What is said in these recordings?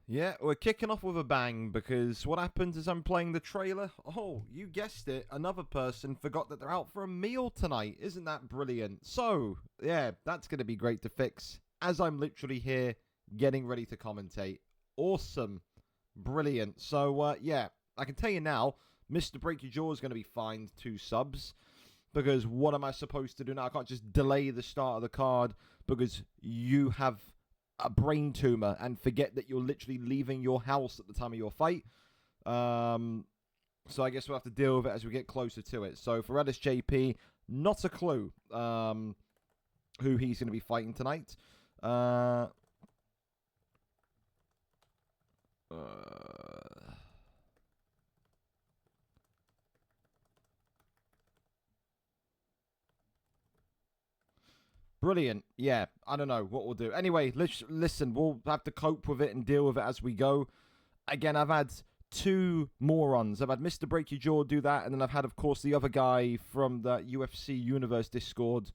Yeah, we're kicking off with a bang because what happens is I'm playing the trailer. Oh, you guessed it, another person forgot that they're out for a meal tonight. Isn't that brilliant? So, yeah, that's going to be great to fix as I'm literally here getting ready to commentate. Awesome. Brilliant. So, yeah, I can tell you now, Mr. Break Your Jaw is going to be fined 2 subs. Because what am I supposed to do now? I can't just delay the start of the card because you have a brain tumor and forget that you're literally leaving your house at the time of your fight. So I guess we'll have to deal with it as we get closer to it. So for LSJP, not a clue who he's going to be fighting tonight. Brilliant. Yeah, I don't know what we'll do. Anyway, listen, we'll have to cope with it and deal with it as we go. Again, I've had 2 morons. I've had Mr. Break Your Jaw do that, and then I've had, of course, the other guy from the UFC Universe Discord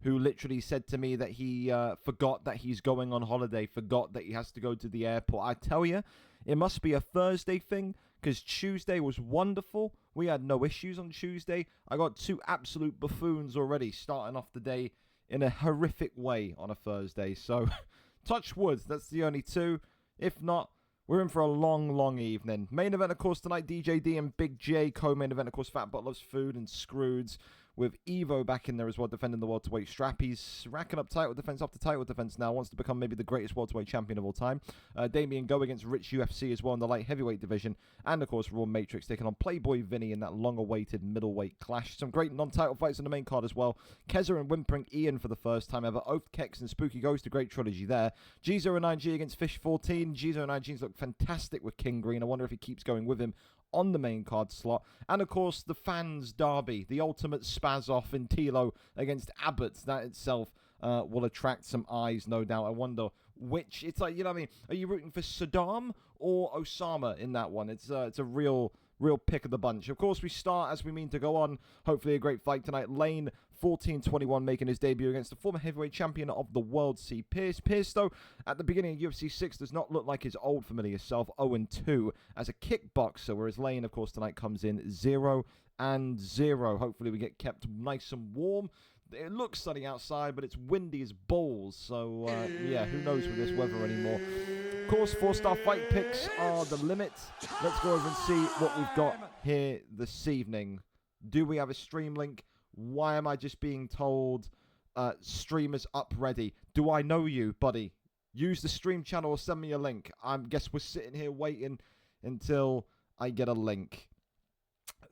who literally said to me that he forgot that he's going on holiday, forgot that he has to go to the airport. I tell you, it must be a Thursday thing, because Tuesday was wonderful. We had no issues on Tuesday. I got 2 absolute buffoons already starting off the day in a horrific way on a Thursday. So, touch wood, that's the only 2. If not, we're in for a long, long evening. Main event, of course, tonight, DJD and BigJ. Co-main event, of course, Fat Butt Loves Food and Scroods. With Evo back in there as well, defending the welterweight strap. He's racking up title defense after title defense now. Wants to become maybe the greatest welterweight champion of all time. Damien Go against Rich UFC as well in the light heavyweight division. And, of course, Raw Matrix taking on Playboy Vinny in that long-awaited middleweight clash. Some great non-title fights on the main card as well. Keza and Whimpering Ian for the first time ever. Oath Kex and Spooky Ghost, a great trilogy there. G09G against Fish 14. G09G's look fantastic with King Green. I wonder if he keeps going with him on the main card slot. And, of course, the fans' derby, the ultimate spaz-off in Tilo against Abbott. That itself will attract some eyes, no doubt. I wonder which... It's like, you know what I mean? Are you rooting for Saddam or Osama in that one? It's a real pick of the bunch. Of course, we start as we mean to go on. Hopefully a great fight tonight. Lane, 14-21, making his debut against the former heavyweight champion of the world, C. Pierce. Pierce, though, at the beginning of UFC 6, does not look like his old familiar self, 0-2, as a kickboxer, whereas Lane, of course, tonight comes in 0-0. Hopefully we get kept nice and warm. It looks sunny outside, but it's windy as balls. So, yeah, who knows with this weather anymore. Of course, 4-star fight picks are the limit. Let's go over and see what we've got here this evening. Do we have a stream link? Why am I just being told streamers up ready? Do I know you, buddy? Use the stream channel or send me a link. I guess we're sitting here waiting until I get a link.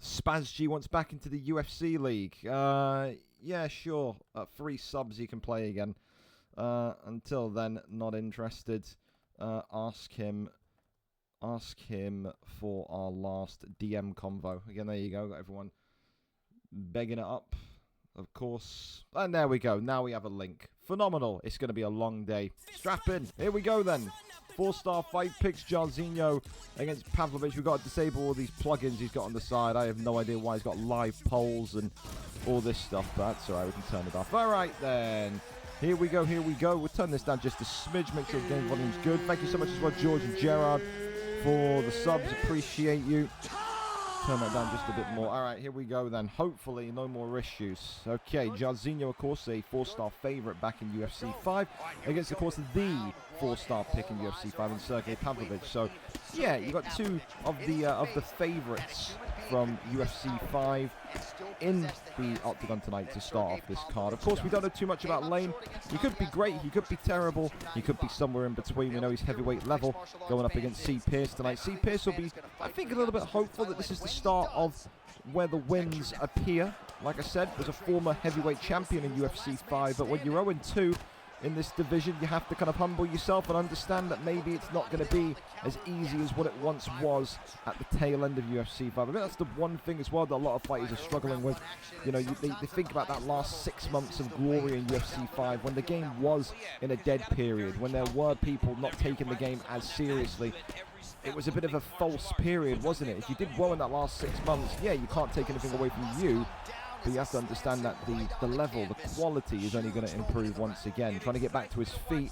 Spaz G wants back into the UFC league. Yeah, sure. 3 subs you can play again. Until then, not interested. Ask him for our last DM convo. Again, there you go. Got everyone begging it up, of course. And there we go. Now we have a link. Phenomenal. It's going to be a long day. Strap in. Here we go then. 4-star fight picks, Jarzinho against Pavlovich. We've got to disable all these plugins he's got on the side. I have no idea why he's got live polls and all this stuff, but that's alright, we can turn it off. Alright then. Here we go. We'll turn this down just a smidge, make sure the game volume's good. Thank you so much as well, George and Gerard, for the subs. Appreciate you. Turn that down just a bit more. Alright, here we go then. Hopefully, no more issues. Okay, Jarzinho, of course, a 4-star favourite back in UFC 5. Against, of course, the 4-star pick in UFC 5 and Sergey Pavlovich. So, yeah, you got 2 of the favourites from UFC 5 in the Octagon tonight to start off this card. Of course, we don't know too much about Lane. He could be great, he could be terrible, he could be somewhere in between. We know he's heavyweight level, going up against C. Pierce tonight. C. Pierce will be, I think, a little bit hopeful that this is the start of where the wins appear. Like I said, was a former heavyweight champion in UFC 5, but when you're 0-2 in this division, you have to kind of humble yourself and understand that maybe it's not going to be as easy as what it once was at the tail end of UFC 5. I think that's the one thing as well that a lot of fighters are struggling with. You know, they think about that last 6 months of glory in UFC 5 when the game was in a dead period, when there were people not taking the game as seriously. It was a bit of a false period, wasn't it? If you did well in that last 6 months, yeah, you can't take anything away from you. But you have to understand that the level, the quality is only going to improve once again. Trying to get back to his feet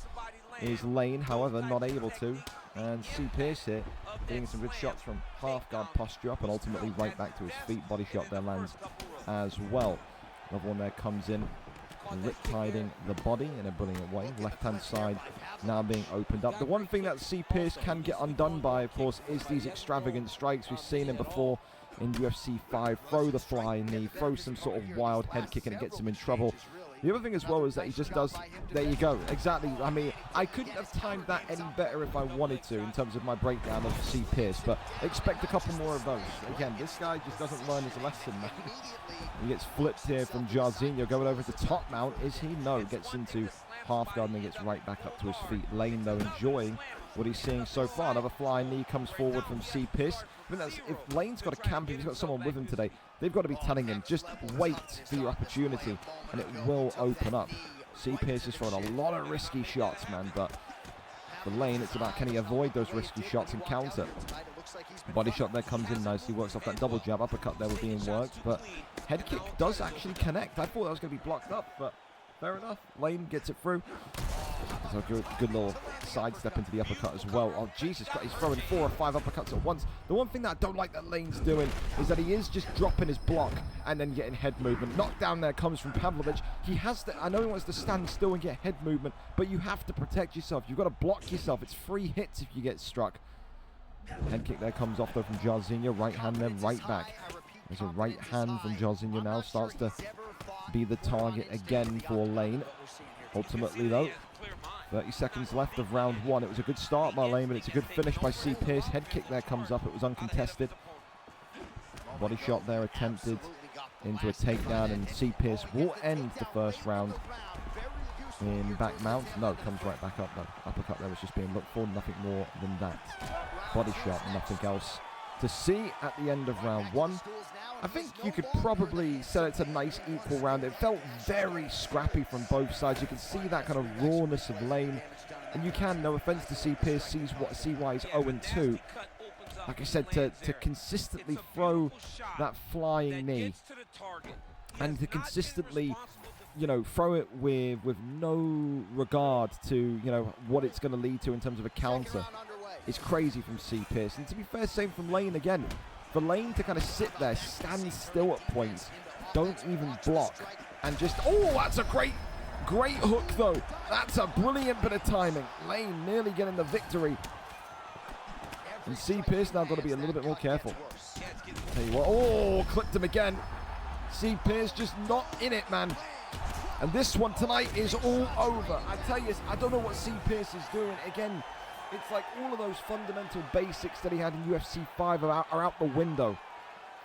is Lane, however, not able to. And C. Pierce here, getting some good shots from half guard posture up and ultimately right back to his feet. Body shot there lands as well. Another one there comes in, rip-tiding the body in a brilliant way. Left-hand side now being opened up. The one thing that C. Pierce can get undone by, of course, is these extravagant strikes. We've seen him before in UFC 5. Throw the flying knee, throw some sort of wild head kick, and it gets him in trouble. The other thing as well is that he just does, there you go, exactly. I mean, I couldn't have timed that any better if I wanted to in terms of my breakdown of C. Pierce, but expect a couple more of those. Again, this guy just doesn't learn his lesson, man. He gets flipped here from Jairzinho, going over to top mount. Is he? No, gets into half guard and then gets right back up to his feet. Lane, though, enjoying what he's seeing so far. Another flying knee comes forward from C. Pierce. I think if Lane's got a camp, if he's got someone with him today, they've got to be telling him, just wait for your opportunity, and it will open up. C. Pierce is throwing a lot of risky shots, man, but for Lane, it's about can he avoid those risky shots and counter. Body shot there comes in nicely, works off that double jab. Uppercut there was being worked, but head kick does actually connect. I thought that was going to be blocked up, but fair enough. Lane gets it through. So good little sidestep into the uppercut as well. Oh, Jesus Christ, he's throwing 4 or 5 uppercuts at once. The one thing that I don't like that Lane's doing is that he is just dropping his block and then getting head movement. Knockdown there comes from Pavlovich. He has to, I know he wants to stand still and get head movement, but you have to protect yourself. You've got to block yourself. It's 3 hits if you get struck. Head kick there comes off though from Jairzinho. Right hand there, right back. There's a right hand from Jairzinho now. Starts to be the target again for Lane. Ultimately though, 30 seconds left of round 1. It was a good start by Lane, but it's a good finish by C. Pierce. Head kick there comes up. It was uncontested. Body shot there attempted into a takedown, and C. Pierce will end the first round in back mount. No, comes right back up though. Uppercut there was just being looked for, nothing more than that. Body shot, nothing else to see at the end of round 1. I think you could probably say it's a nice equal round. It felt very scrappy from both sides. You can see that kind of rawness of Lane, and you can, no offense to C. Pierce, sees what CY is 0-2. Like I said, to consistently throw that flying knee and to consistently, you know, throw it with no regard to, you know, what it's going to lead to in terms of a counter is crazy from C. Pierce. And to be fair, same from Lane again. For Lane to kind of sit there, stand still at points, don't even block, and just, oh, that's a great hook though. That's a brilliant bit of timing. Lane nearly getting the victory. And C. Pierce now got to be a little bit more careful. Tell you what, oh, clipped him again. C. Pierce just not in it, man. And this one tonight is all over. I tell you, I don't know what C. Pierce is doing. Again, it's like all of those fundamental basics that he had in UFC 5 are out the window.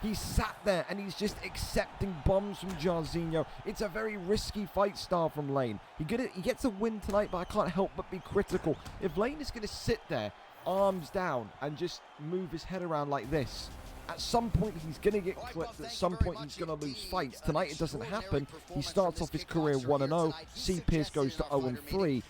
He sat there and he's just accepting bombs from Jairzinho. It's a very risky fight style from Lane. He gets a win tonight, but I can't help but be critical. If Lane is going to sit there, arms down, and just move his head around like this, at some point he's going to get clipped. At some point he's going to lose fights. Tonight it doesn't happen. He starts off his career 1-0. C. Pierce goes to 0-3.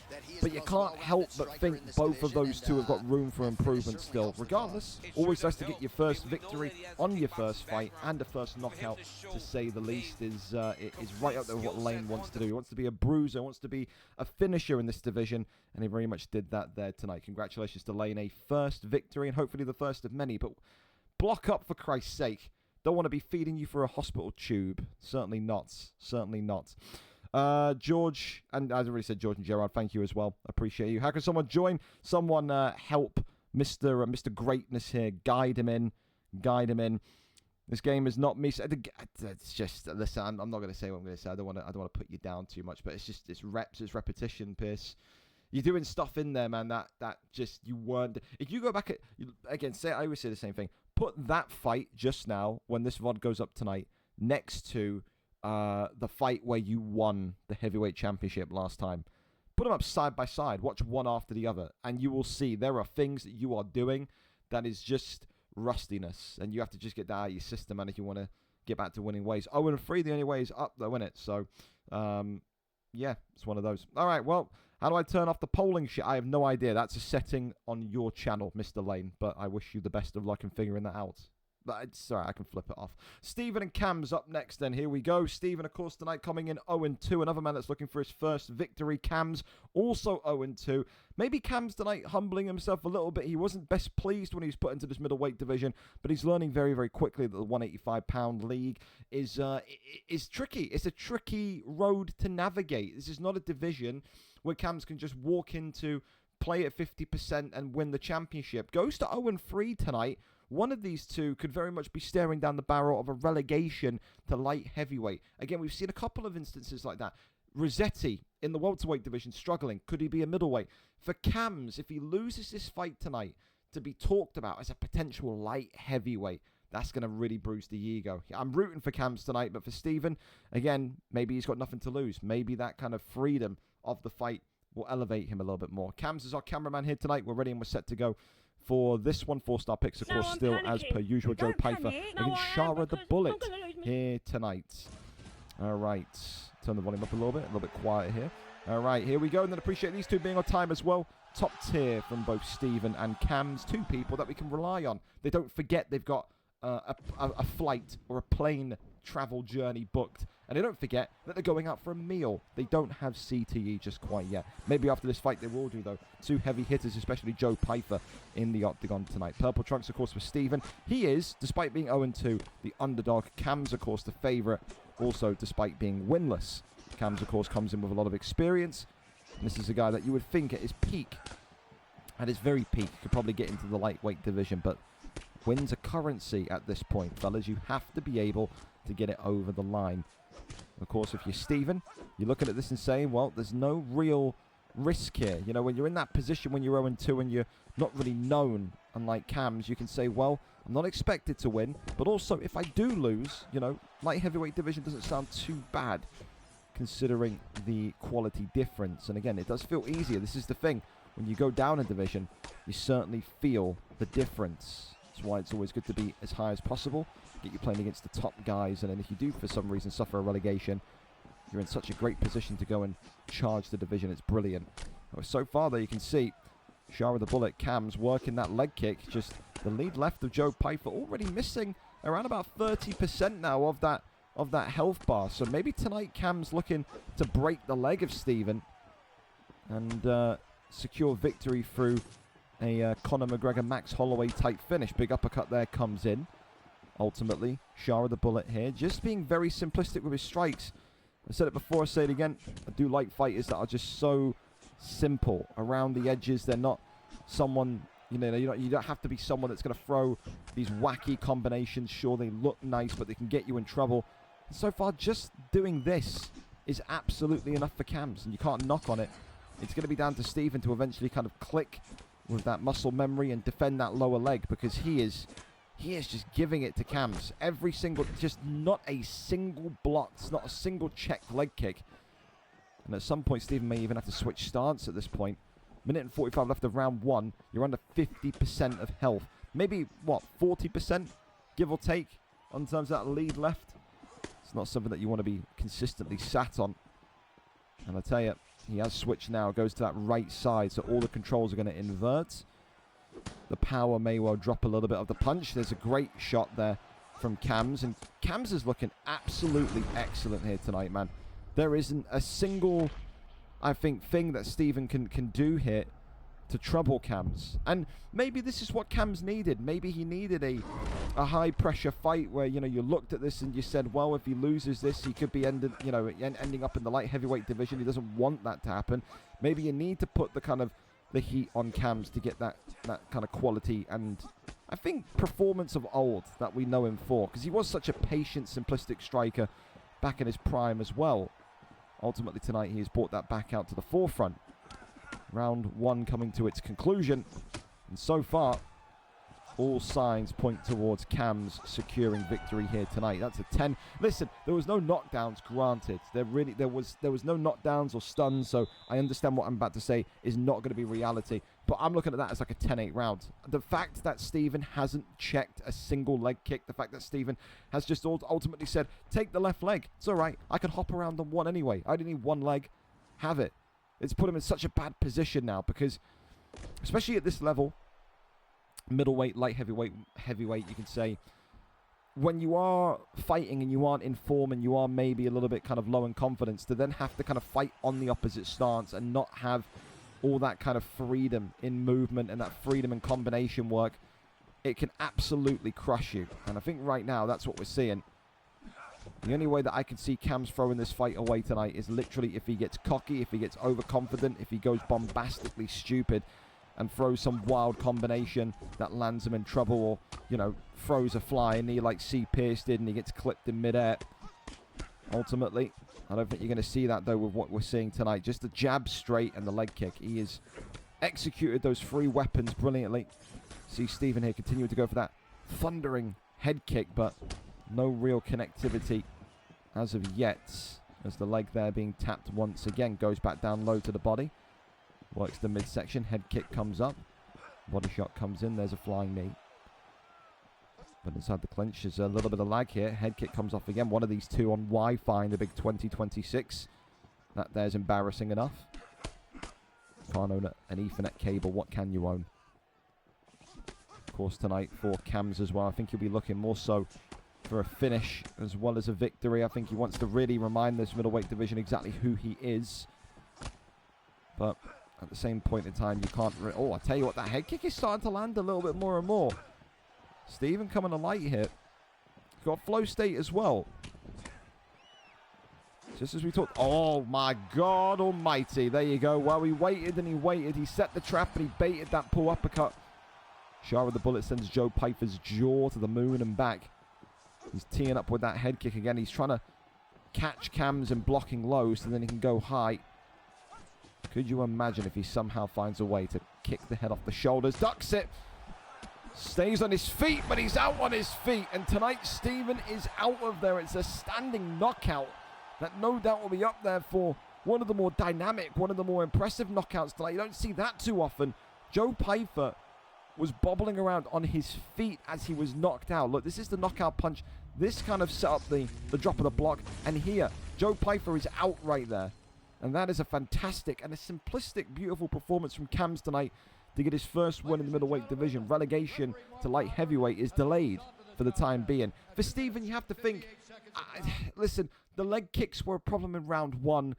But you can't help but think both of those two have got room for improvement still. Regardless, always nice to get your first victory on your first fight, and a first knockout, to say the least, is right up there with what Lane wants to do. He wants to be a bruiser, wants to be a finisher in this division, and he very much did that there tonight. Congratulations to Lane, a first victory, and hopefully the first of many. But block up, for Christ's sake. Don't want to be feeding you for a hospital tube. Certainly not. Certainly not. George, and as I already said, George and Gerard, thank you as well. Appreciate you. How can someone join? Someone help Mr. Greatness here. Guide him in. This game is not me. It's just, listen, I'm not going to say what I'm going to say. I don't want to put you down too much, but it's reps, it's repetition, Pierce. You're doing stuff in there, man, that just you weren't. If you go back again, I always say the same thing. Put that fight just now, when this VOD goes up tonight, next to the fight where you won the heavyweight championship last time. Put them up side by side. Watch one after the other, and you will see there are things that you are doing that is just rustiness, and you have to just get that out of your system, man, if you want to get back to winning ways. 0-3, the only way is up, though, isn't it? So, yeah, it's one of those. All right, well, how do I turn off the polling shit? I have no idea. That's a setting on your channel, Mr. Lane, but I wish you the best of luck in figuring that out. But it's sorry, I can flip it off. Stephen and Cam's up next then. Here we go. Stephen, of course, tonight coming in 0-2. Another man that's looking for his first victory. Cam's also 0-2. Maybe Cam's tonight humbling himself a little bit. He wasn't best pleased when he was put into this middleweight division, but he's learning very, very quickly that the 185-pound league is tricky. It's a tricky road to navigate. This is not a division where Cam's can just walk into, play at 50% and win the championship. Goes to 0-3 tonight. One of these two could very much be staring down the barrel of a relegation to light heavyweight. Again, we've seen a couple of instances like that. Rossetti in the welterweight division struggling. Could he be a middleweight? For Cam's, if he loses this fight tonight, to be talked about as a potential light heavyweight, that's going to really bruise the ego. I'm rooting for Cam's tonight, but for Stephen, again, maybe he's got nothing to lose. Maybe that kind of freedom of the fight will elevate him a little bit more. Cam's is our cameraman here tonight. We're ready and we're set to go for this one. 4-star picks, of course, still as per usual. Joe Piper against Shara the Bullet here tonight. All right. Turn the volume up a little bit quiet here. All right, here we go. And then appreciate these two being on time as well. Top tier from both Stephen and Cam's. Two people that we can rely on. They don't forget they've got a flight or a plane travel journey booked. And they don't forget that they're going out for a meal. They don't have CTE just quite yet. Maybe after this fight they will do, though. Two heavy hitters, especially Joe Piper, in the octagon tonight. Purple trunks, of course, for Stephen. He is, despite being 0-2, the underdog. Cam's, of course, the favourite, also despite being winless. Cam's, of course, comes in with a lot of experience. And this is a guy that you would think at his peak, at his very peak, could probably get into the lightweight division. But wins are currency at this point, fellas. You have to be able to get it over the line. Of course, if you're Stephen, you're looking at this and saying, well, there's no real risk here. You know, when you're in that position when you're 0-2 and you're not really known, unlike Cam's, you can say, well, I'm not expected to win, but also if I do lose, you know, light heavyweight division doesn't sound too bad considering the quality difference. And again, it does feel easier. This is the thing. When you go down a division, you certainly feel the difference. That's why it's always good to be as high as possible. Get you playing against the top guys, and then if you do for some reason suffer a relegation, you're in such a great position to go and charge the division. It's brilliant. So far, though, you can see Shara the Bullet, Cam's working that leg kick. Just the lead left of Joe Piper already missing around about 30% now of that health bar. So maybe tonight Cam's looking to break the leg of Stephen and secure victory through a Conor McGregor, Max Holloway type finish. Big uppercut there comes in. Ultimately, Shara the Bullet here, just being very simplistic with his strikes. I said it before, I say it again. I do like fighters that are just so simple around the edges. They're not someone, you know, you don't have to be someone that's going to throw these wacky combinations. Sure, they look nice, but they can get you in trouble. And so far, just doing this is absolutely enough for Cam's, and you can't knock on it. It's going to be down to Stephen to eventually kind of click with that muscle memory and defend that lower leg, because he is just giving it to Cam's. Every single, just not a single block, not a single checked leg kick. And at some point, Stephen may even have to switch stance at this point. Minute and 45 left of round one. You're under 50% of health. Maybe, what, 40%, give or take, on terms of that lead left. It's not something that you want to be consistently sat on. And I tell you, he has switched now, goes to that right side, so all the controls are going to invert. The power may well drop a little bit of the punch. There's a great shot there from Cam's, and Cam's is looking absolutely excellent here tonight, man. There isn't a single, I think, thing that Stephen can do here to trouble Cam's. And maybe this is what Cam's needed. Maybe he needed a high-pressure fight where, you know, you looked at this and you said, well, if he loses this, he could be ending up in the light heavyweight division. He doesn't want that to happen. Maybe you need to put the kind of the heat on Cam's to get that kind of quality and, I think, performance of old that we know him for, because he was such a patient, simplistic striker back in his prime as well. Ultimately tonight he has brought that back out to the forefront. Round one coming to its conclusion, and so far all signs point towards Cam's securing victory here tonight. That's a 10. Listen, there was no knockdowns, granted. There was no knockdowns or stuns, so I understand what I'm about to say is not going to be reality. But I'm looking at that as like a 10-8 round. The fact that Stephen hasn't checked a single leg kick, the fact that Stephen has just ultimately said, take the left leg. It's all right. I can hop around on one anyway. I only need one leg. Have it. It's put him in such a bad position now because, especially at this level, middleweight, light heavyweight, you can say, when you are fighting and you aren't in form and you are maybe a little bit kind of low in confidence, to then have to kind of fight on the opposite stance and not have all that kind of freedom in movement and that freedom in combination work, it can absolutely crush you. And I think right now that's what we're seeing. The only way that I can see Cam's throwing this fight away tonight is literally if he gets cocky, if he gets overconfident, if he goes bombastically stupid and throws some wild combination that lands him in trouble, or, you know, throws a flying knee like C. Pierce did and he gets clipped in midair. Ultimately, I don't think you're going to see that, though, with what we're seeing tonight. Just the jab straight and the leg kick. He has executed those three weapons brilliantly. See Stephen here continue to go for that thundering head kick, but no real connectivity as of yet, as the leg there being tapped once again. Goes back down low to the body. Works the midsection. Head kick comes up. Body shot comes in. There's a flying knee. But inside the clinch, there's a little bit of lag here. Head kick comes off again. One of these two on Wi-Fi in the big 2026. That there's embarrassing enough. Can't own an Ethernet cable. What can you own? Of course, tonight for Cams as well. I think he'll be looking more so for a finish as well as a victory. I think he wants to really remind this middleweight division exactly who he is. But at the same point in time, you can't... Oh, I tell you what, that head kick is starting to land a little bit more and more. Stephen coming to light here. Got flow state as well. Just as we talked... Oh, my God almighty. There you go. Well, he waited and he waited. He set the trap and he baited that pull uppercut. Shah with the bullet sends Joe Piper's jaw to the moon and back. He's teeing up with that head kick again. He's trying to catch Cams and blocking low so then he can go high. Could you imagine if he somehow finds a way to kick the head off the shoulders? Ducks it. Stays on his feet, but he's out on his feet. And tonight, Stephen is out of there. It's a standing knockout that no doubt will be up there for one of the more dynamic, one of the more impressive knockouts tonight. You don't see that too often. Joe Piper was bobbling around on his feet as he was knocked out. Look, this is the knockout punch. This kind of set up the drop of the block. And here, Joe Piper is out right there. And that is a fantastic and a simplistic, beautiful performance from Cams tonight to get his first win in the middleweight division. Relegation to light heavyweight is delayed for the time being. For Stephen, you have to think, listen, the leg kicks were a problem in round one.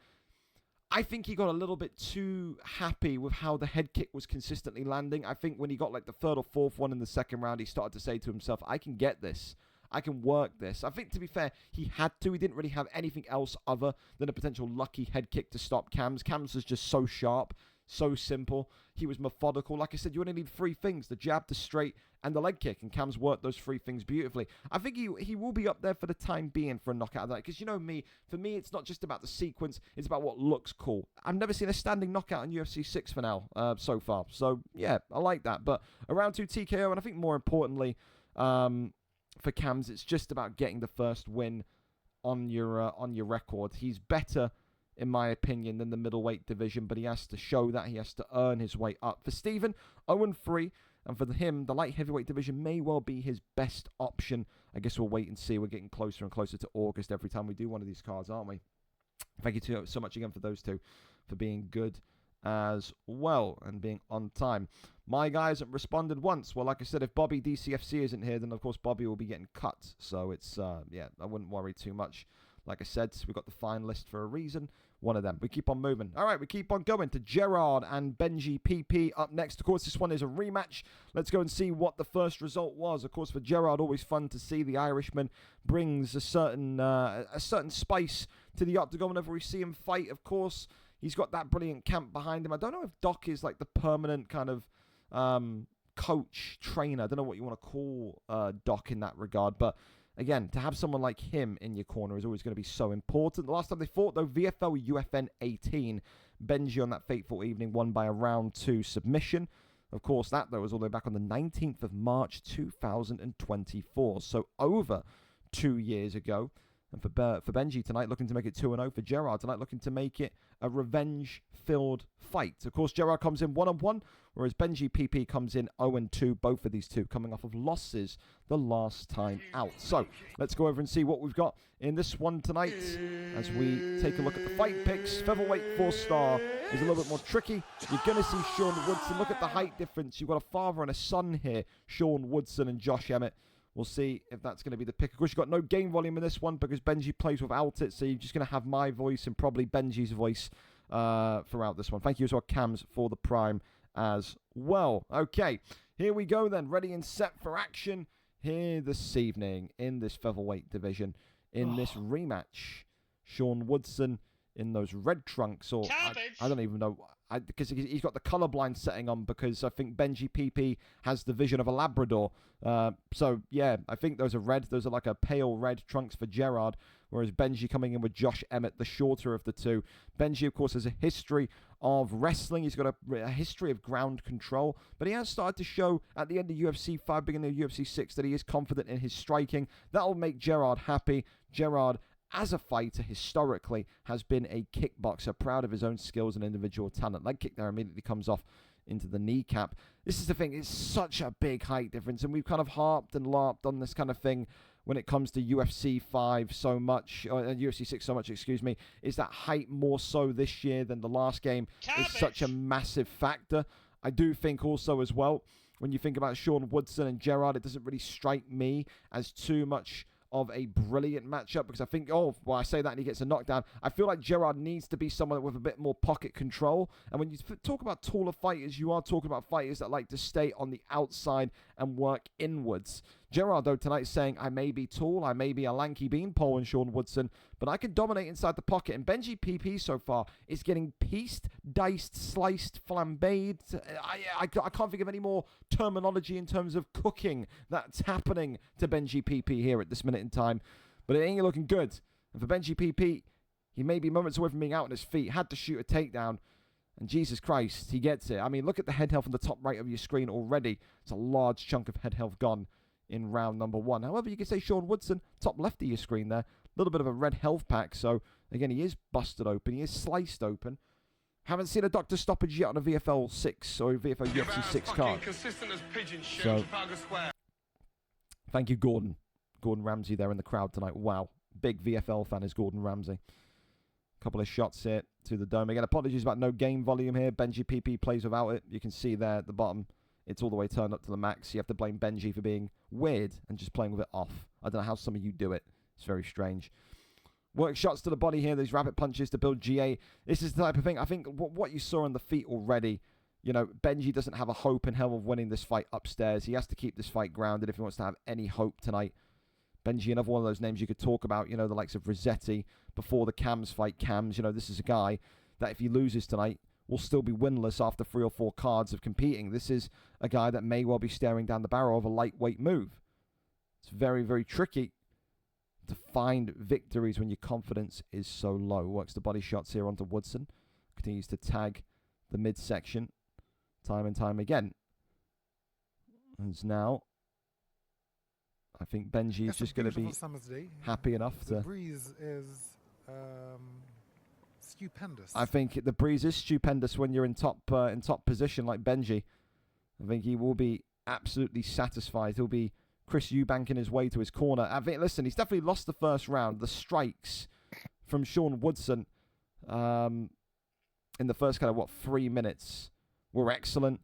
I think he got a little bit too happy with how the head kick was consistently landing. I think when he got like the third or fourth one in the second round, he started to say to himself, I can get this. I can work this. I think, to be fair, he had to. He didn't really have anything else other than a potential lucky head kick to stop Cams. Cams was just so sharp, so simple. He was methodical. Like I said, you only need three things: the jab, the straight, and the leg kick. And Cams worked those three things beautifully. I think he will be up there for the time being for a knockout of that. Because, you know me, for me, it's not just about the sequence. It's about what looks cool. I've never seen a standing knockout in UFC 6 for now, so far. So, yeah, I like that. But a round 2 TKO, and I think more importantly... for Cams, it's just about getting the first win on your record. He's better, in my opinion, than the middleweight division, but he has to show that. He has to earn his way up. For Stephen, 0-3, and for him, the light heavyweight division may well be his best option. I guess we'll wait and see. We're getting closer and closer to August every time we do one of these cards, aren't we? Thank you so much again for those two, for being good as well and being on time. My guy hasn't responded once. Well, like I said, if Bobby DCFC isn't here, then of course Bobby will be getting cut. So it's, yeah, I wouldn't worry too much. Like I said, we got the finalist for a reason. One of them. We keep on moving. All right, we keep on going to Gerard and Benji PP up next. Of course, this one is a rematch. Let's go and see what the first result was. Of course, for Gerard, always fun to see. The Irishman brings a certain spice to the octagon whenever we see him fight. Of course, he's got that brilliant camp behind him. I don't know if Doc is like the permanent kind of coach, trainer. I don't know what you want to call Doc in that regard. But again, to have someone like him in your corner is always going to be so important. The last time they fought, though, VFL UFN 18. Benji on that fateful evening won by a round 2 submission. Of course, that, though, was all the way back on the 19th of March 2024. So over 2 years ago. And for Benji tonight, looking to make it 2-0. For Gerard tonight, looking to make it a revenge-filled fight. Of course, Gerard comes in 1-1, whereas Benji PP comes in 0-2. Both of these two coming off of losses the last time out. So, let's go over and see what we've got in this one tonight as we take a look at the fight picks. Featherweight 4-star is a little bit more tricky. You're going to see Sean Woodson. Look at the height difference. You've got a father and a son here, Sean Woodson and Josh Emmett. We'll see if that's going to be the pick. Of course, you've got no game volume in this one because Benji plays without it, so you're just going to have my voice and probably Benji's voice throughout this one. Thank you as well, Cams, for the Prime as well. Okay, here we go then. Ready and set for action here this evening in this featherweight division in this rematch. Sean Woodson in those red trunks, or I don't even know, because he's got the colorblind setting on, because I think Benji PP has the vision of a Labrador. So yeah, I think those are red. Those are like a pale red trunks for Gerard, whereas Benji coming in with Josh Emmett, the shorter of the two. Benji, of course, has a history of wrestling. He's got a history of ground control, but he has started to show at the end of UFC 5, beginning of UFC 6, that he is confident in his striking. That'll make Gerard happy. Gerard, as a fighter, historically, has been a kickboxer, proud of his own skills and individual talent. Leg kick there immediately comes off into the kneecap. This is the thing, it's such a big height difference, and we've kind of harped and larped on this kind of thing when it comes to UFC 5 so much, or UFC 6 so much, excuse me, is that height more so this year than the last game is such a massive factor. I do think also as well, when you think about Sean Woodson and Gerard, it doesn't really strike me as too much of a brilliant matchup, because I think, I say that and he gets a knockdown. I feel like Gerard needs to be someone with a bit more pocket control. And when you talk about taller fighters, you are talking about fighters that like to stay on the outside and work inwards. Gerard, though, tonight is saying, I may be tall, I may be a lanky beanpole in Sean Woodson, but I can dominate inside the pocket. And Benji PP so far is getting pieced, diced, sliced, flambéed. I can't think of any more terminology in terms of cooking that's happening to Benji PP here at this minute in time. But it ain't looking good. And for Benji PP, he may be moments away from being out on his feet, had to shoot a takedown. And Jesus Christ, he gets it. I mean, look at the head health on the top right of your screen already. It's a large chunk of head health gone in round number 1. However, you can say Sean Woodson, top left of your screen there, a little bit of a red health pack. So, again, he is busted open. He is sliced open. Haven't seen a doctor stoppage yet on a VFL 6 or a VFL UFC 6 card. So, thank you, Gordon. Gordon Ramsay there in the crowd tonight. Wow. Big VFL fan is Gordon Ramsay. Couple of shots here to the dome. Again, apologies about no game volume here. Benji PP plays without it. You can see there at the bottom, it's all the way turned up to the max. You have to blame Benji for being weird and just playing with it off. I don't know how some of you do it. It's very strange. Work shots to the body here. These rapid punches to build GA. This is the type of thing. I think what you saw on the feet already, you know, Benji doesn't have a hope in hell of winning this fight upstairs. He has to keep this fight grounded if he wants to have any hope tonight. Benji, another one of those names you could talk about, you know, the likes of Rossetti before the Cams fight. Cams, you know, this is a guy that if he loses tonight, will still be winless after 3 or 4 cards of competing. This is a guy that may well be staring down the barrel of a lightweight move. It's very, very tricky to find victories when your confidence is so low. Works the body shots here onto Woodson. Continues to tag the midsection time and time again. And now, I think Benji is just going to be happy enough to... The breeze is stupendous. I think the breeze is stupendous when you're in top position like Benji. I think he will be absolutely satisfied. He'll be Chris Eubanking his way to his corner. I think, listen, he's definitely lost the first round. The strikes from Sean Woodson in the first kind of, 3 minutes were excellent.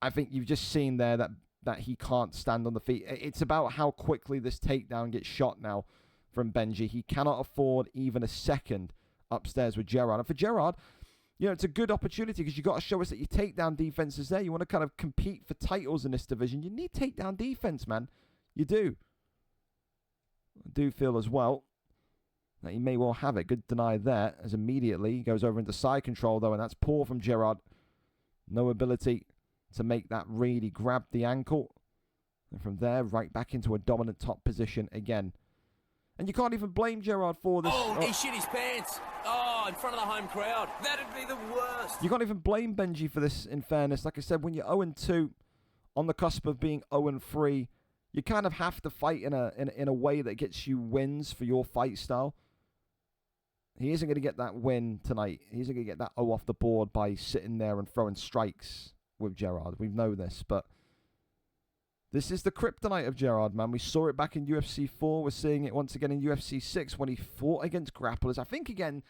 I think you've just seen there that he can't stand on the feet. It's about how quickly this takedown gets shot now from Benji. He cannot afford even a second upstairs with Gerard. And for Gerard, you know, it's a good opportunity because you've got to show us that your takedown defense is there. You want to kind of compete for titles in this division. You need takedown defense, man. You do. I do feel as well that he may well have it. Good deny there, as immediately he goes over into side control, though, and that's poor from Gerard. No ability to make that really grab the ankle. And from there, right back into a dominant top position again. And you can't even blame Gerard for this. Oh, he shit his pants. Oh, in front of the home crowd. That'd be the worst. You can't even blame Benji for this, in fairness. Like I said, when you're 0-2, on the cusp of being 0-3, you kind of have to fight in a way that gets you wins for your fight style. He isn't going to get that win tonight. He isn't going to get that O off the board by sitting there and throwing strikes with Gerard. We know this, but this is the kryptonite of Gerard, man. We saw it back in UFC 4. We're seeing it once again in UFC 6 when he fought against grapplers. I think, again,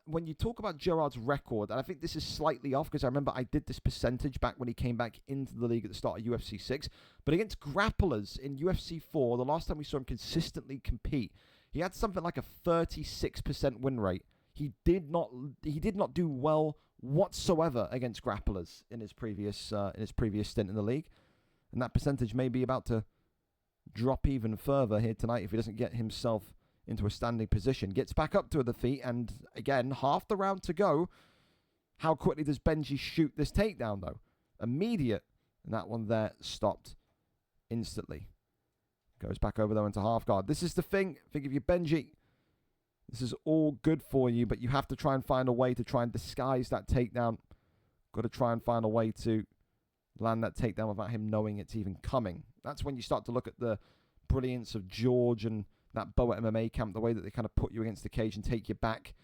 when you talk about Gerard's record, and I think this is slightly off because I remember I did this percentage back when he came back into the league at the start of UFC 6, but against grapplers in UFC 4, the last time we saw him consistently compete, he had something like a 36% win rate. He did not do well whatsoever against grapplers in his previous stint in the league, and that percentage may be about to drop even further here tonight if he doesn't get himself into a standing position. Gets back up to the feet, and again, half the round to go. How quickly does Benji shoot this takedown, though? Immediate. And that one there stopped instantly. Goes back over, though, into half guard. This is the thing. Think of you, Benji. This is all good for you, but you have to try and find a way to try and disguise that takedown. Got to try and find a way to land that takedown without him knowing it's even coming. That's when you start to look at the brilliance of George and that bout MMA camp, the way that they kind of put you against the cage and take you back.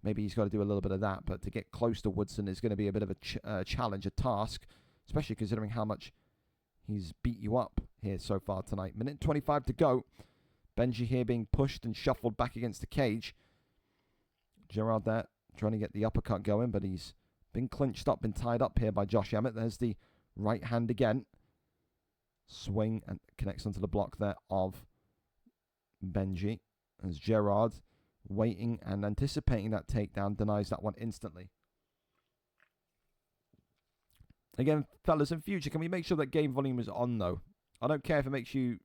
Maybe he's got to do a little bit of that, but to get close to Woodson is going to be a bit of a challenge, a task, especially considering how much he's beat you up here so far tonight. Minute 25 to go. Benji here being pushed and shuffled back against the cage. Gerard there trying to get the uppercut going, but he's been clinched up, been tied up here by Josh Emmett. There's the right hand again. Swing and connects onto the block there of Benji, as Gerard, waiting and anticipating that takedown, denies that one instantly. Again, fellas, in future, can we make sure that game volume is on, though? I don't care if it makes you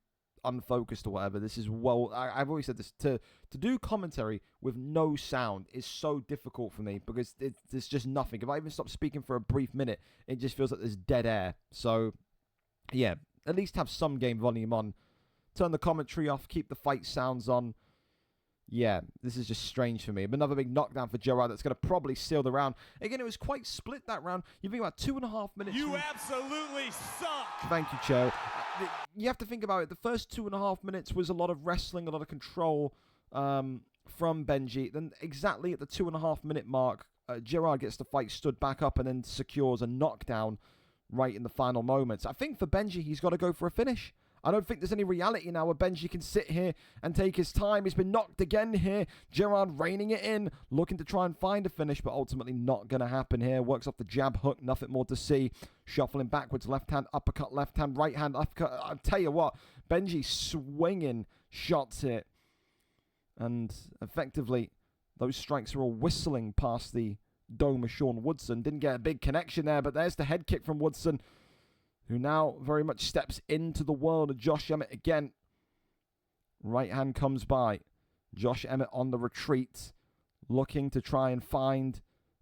unfocused or whatever. This is, well, I've always said this, to do commentary with no sound is so difficult for me because there's just nothing. If I even stop speaking for a brief minute, it just feels like there's dead air. So, yeah, at least have some game volume on. Turn the commentary off, keep the fight sounds on. Yeah, this is just strange for me. Another big knockdown for Gerard that's going to probably seal the round. Again, it was quite split, that round. You think about 2.5 minutes. You absolutely suck! Thank you, Cho. You have to think about it. The first 2.5 minutes was a lot of wrestling, a lot of control from Benji. Then exactly at the 2.5 minute mark, Gerard gets the fight stood back up and then secures a knockdown right in the final moments. I think for Benji, he's got to go for a finish. I don't think there's any reality now where Benji can sit here and take his time. He's been knocked again here. Gerard reining it in, looking to try and find a finish, but ultimately not going to happen here. Works off the jab hook, nothing more to see. Shuffling backwards, left hand, uppercut, left hand, right hand, uppercut. I'll tell you what, Benji swinging shots here. And effectively, those strikes are all whistling past the dome of Sean Woodson. Didn't get a big connection there, but there's the head kick from Woodson, who now very much steps into the world of Josh Emmett again. Right hand comes by. Josh Emmett on the retreat, looking to try and find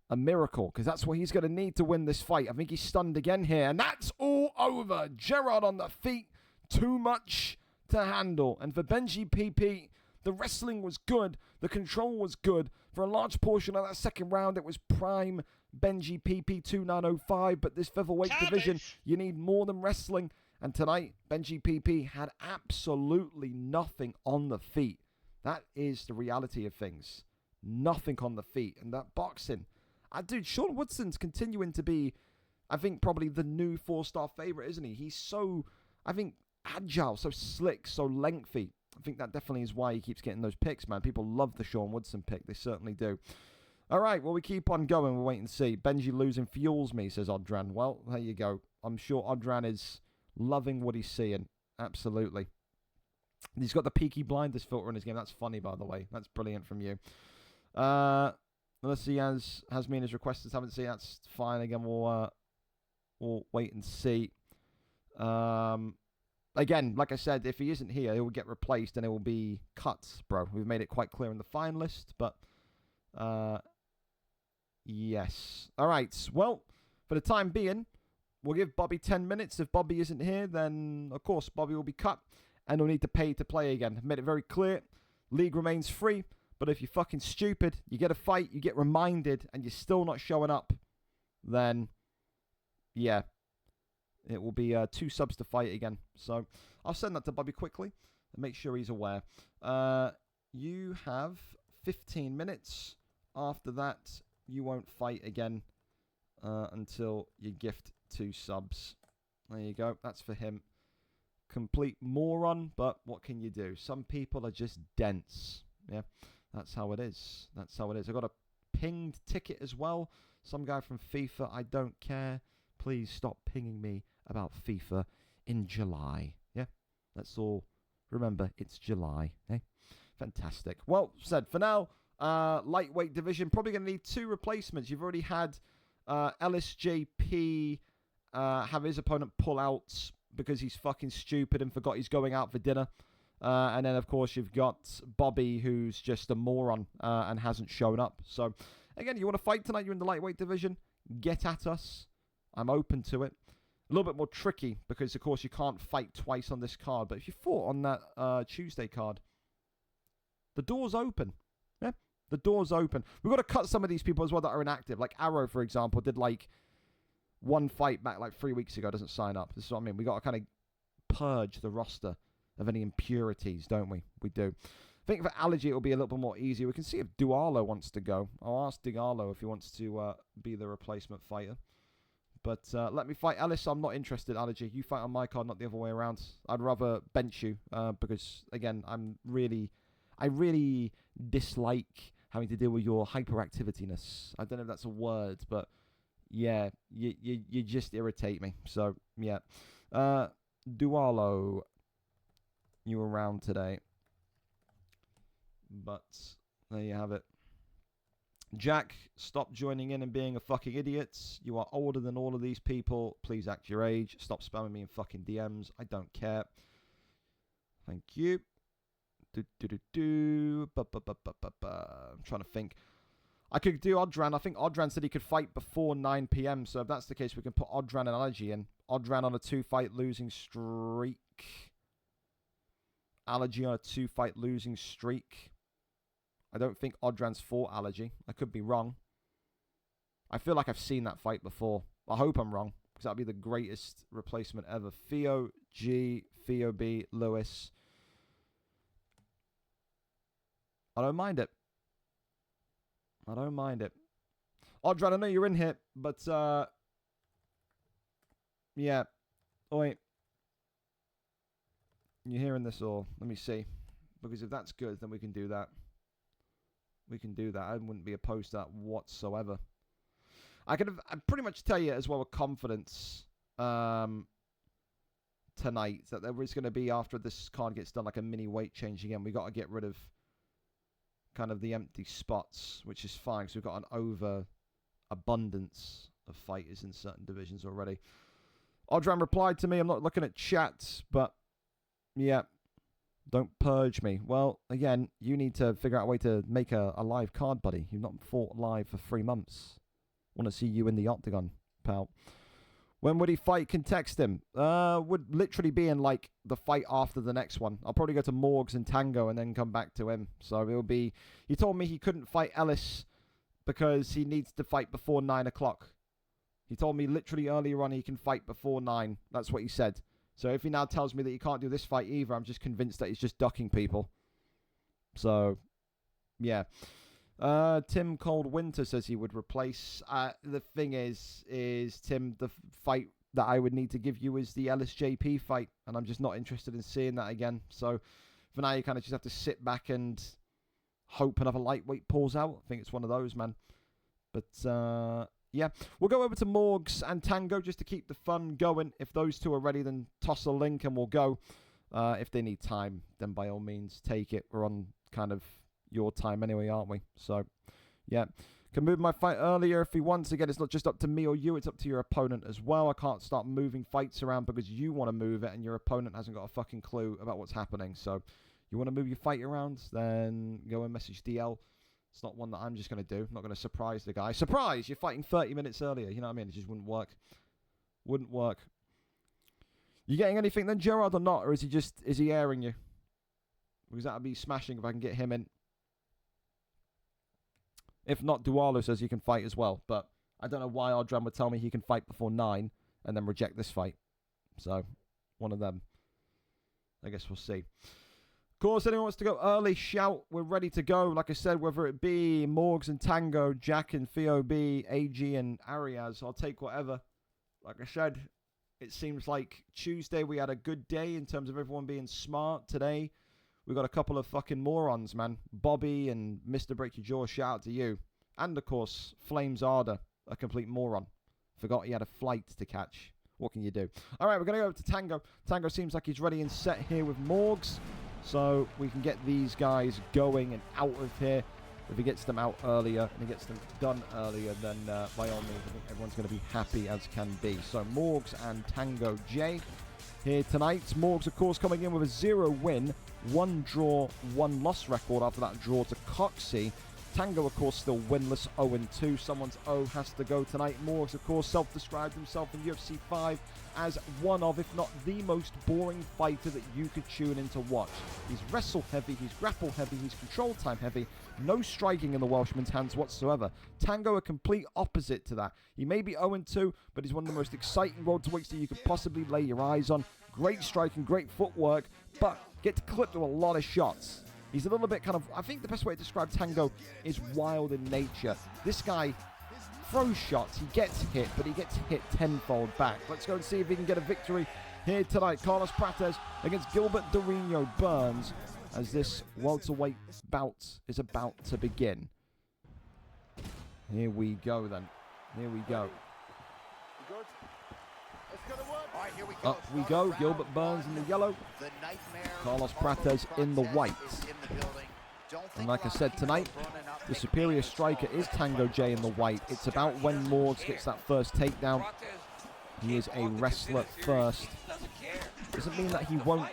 a miracle, because that's what he's going to need to win this fight. I think he's stunned again here, and that's all over. Gerard on the feet, too much to handle. And for Benji PP, the wrestling was good, the control was good. For a large portion of that second round, it was prime Benji PP 2905, but this featherweight division, you need more than wrestling. And tonight, Benji PP had absolutely nothing on the feet. That is the reality of things. Nothing on the feet. And that boxing, dude, Sean Woodson's continuing to be, I think, probably the new 4-star favorite, isn't he? He's so, I think, agile, so slick, so lengthy. I think that definitely is why he keeps getting those picks, man. People love the Sean Woodson pick. They certainly do. All right, well, we keep on going. We'll wait and see. Benji losing fuels me, says Odran. Well, there you go. I'm sure Odran is loving what he's seeing. Absolutely. He's got the Peaky Blinders filter in his game. That's funny, by the way. That's brilliant from you. Let's see, has me and his requesters haven't seen. That's fine. Again, we'll wait and see. Again, like I said, if he isn't here, he will get replaced and it will be cut, bro. We've made it quite clear in the finalist, but yes. All right. Well, for the time being, we'll give Bobby 10 minutes. If Bobby isn't here, then, of course, Bobby will be cut and he'll need to pay to play again. I've made it very clear. League remains free, but if you're fucking stupid, you get a fight, you get reminded, and you're still not showing up, then, yeah, it will be 2 subs to fight again. So I'll send that to Bobby quickly and make sure he's aware. You have 15 minutes. After that, you won't fight again until you gift 2 subs. There you go. That's for him. Complete moron, but what can you do? Some people are just dense. Yeah, that's how it is. That's how it is. I've got to pinged ticket as well. Some guy from FIFA. I don't care. Please stop pinging me about FIFA in July. Yeah, let's all remember it's July. Eh? Fantastic. Well said. For now, lightweight division. Probably going to need 2 replacements. You've already had LSJP have his opponent pull out because he's fucking stupid and forgot he's going out for dinner. And then, of course, you've got Bobby, who's just a moron and hasn't shown up. So, again, you want to fight tonight? You're in the lightweight division. Get at us. I'm open to it. A little bit more tricky because, of course, you can't fight twice on this card. But if you fought on that Tuesday card, the door's open. Yeah, the door's open. We've got to cut some of these people as well that are inactive. Like Arrow, for example, did like 1 fight back like 3 weeks ago, doesn't sign up. This is what I mean. We got to kind of purge the roster of any impurities, don't we? We do. I think for Allergy, it'll be a little bit more easy. We can see if Duarlo wants to go. I'll ask Digallo if he wants to be the replacement fighter. But let me fight Ellis. I'm not interested, Allergy. You fight on my card, not the other way around. I'd rather bench you because, again, I really dislike having to deal with your hyperactivityness. I don't know if that's a word, but yeah, you just irritate me. So, yeah. Duarlo, you were around today. But there you have it. Jack, stop joining in and being a fucking idiot. You are older than all of these people. Please act your age. Stop spamming me in fucking DMs. I don't care. Thank you. I'm trying to think. I could do Odran. I think Odran said he could fight before 9 p.m. So if that's the case, we can put Odran and Allergy in. Odran on a 2-fight losing streak. Allergy on a 2-fight losing streak. I don't think Odran's fought Allergy. I could be wrong. I feel like I've seen that fight before. I hope I'm wrong, because that'd be the greatest replacement ever. Theo G, Theo B, Lewis. I don't mind it. I don't mind it. Odran, I know you're in here, but yeah. Oi. You hearing this all? Let me see. Because if that's good, then we can do that. We can do that. I wouldn't be opposed to that whatsoever. I pretty much tell you as well with confidence tonight that there is going to be, after this card gets done, like a mini weight change again. We got to get rid of kind of the empty spots, which is fine because we've got an overabundance of fighters in certain divisions already. Odran replied to me. I'm not looking at chat, but yeah. Don't purge me. Well, again, you need to figure out a way to make a live card, buddy. You've not fought live for 3 months. Want to see you in the octagon, pal. When would he fight? Can text him. Would literally be in, like, the fight after the next one. I'll probably go to Morgs and Tango and then come back to him. So it'll be... He told me he couldn't fight Ellis because he needs to fight before 9 o'clock. He told me literally earlier on he can fight before 9. That's what he said. So if he now tells me that he can't do this fight either, I'm just convinced that he's just ducking people. So, yeah. Tim Cold Winter says he would replace. The thing is Tim, the fight that I would need to give you is the LSJP fight, and I'm just not interested in seeing that again. So for now, you kind of just have to sit back and hope another lightweight pulls out. I think it's one of those, man. But yeah, we'll go over to Morgs and Tango just to keep the fun going. If those two are ready, then toss a link and we'll go. If they need time, then by all means, take it. We're on kind of your time anyway, aren't we? So, yeah. Can move my fight earlier if he wants. Again, it's not just up to me or you. It's up to your opponent as well. I can't start moving fights around because you want to move it and your opponent hasn't got a fucking clue about what's happening. So, you want to move your fight around, then go and message DL. It's not one that I'm just going to do. I'm not going to surprise the guy. Surprise! You're fighting 30 minutes earlier. You know what I mean? It just wouldn't work. Wouldn't work. You getting anything then, Gerard, or not? Or is he airing you? Because that would be smashing if I can get him in. If not, Duarlo says he can fight as well. But I don't know why Odran would tell me he can fight before 9 and then reject this fight. So, one of them. I guess we'll see. Of course, anyone wants to go early, shout. We're ready to go. Like I said, whether it be Morgs and Tango, Jack and Theo B, AG and Arias, I'll take whatever. Like I said, it seems like Tuesday we had a good day in terms of everyone being smart. Today, we got a couple of fucking morons, man. Bobby and Mr. Break Your Jaw, shout out to you. And, of course, Flames Arder, a complete moron. Forgot he had a flight to catch. What can you do? All right, we're going to go to Tango. Tango seems like he's ready and set here with Morgs. So we can get these guys going and out of here. If he gets them out earlier and he gets them done earlier, then by all means, I think everyone's going to be happy as can be. So Morgs and Tango J here tonight. Morgs, of course, coming in with a 0-win, 1 draw, 1 loss record after that draw to Coxey. Tango, of course, still winless, 0-2. Someone's O has to go tonight. Morgs, of course, self-described himself in UFC 5 as one of, if not the most boring fighter that you could tune in to watch. He's wrestle heavy, he's grapple heavy, he's control time heavy. No striking in the Welshman's hands whatsoever. Tango, a complete opposite to that. He may be 0-2, but he's one of the most exciting welterweights that you could possibly lay your eyes on. Great striking, great footwork, but gets clipped with a lot of shots. He's a little bit kind of, I think the best way to describe Tango is wild in nature. This guy throws shots, he gets hit, but he gets hit tenfold back. Let's go and see if he can get a victory here tonight. Carlos Prates against Gilbert Dorino Burns as this welterweight bout is about to begin. Here we go then. Here we go. Up we go. Gilbert Burns in the yellow. Carlos Prates in the white. And like I said tonight, the superior striker is Tango J in the white. It's about when Morgs gets that first takedown. He is a wrestler first. Doesn't mean that he won't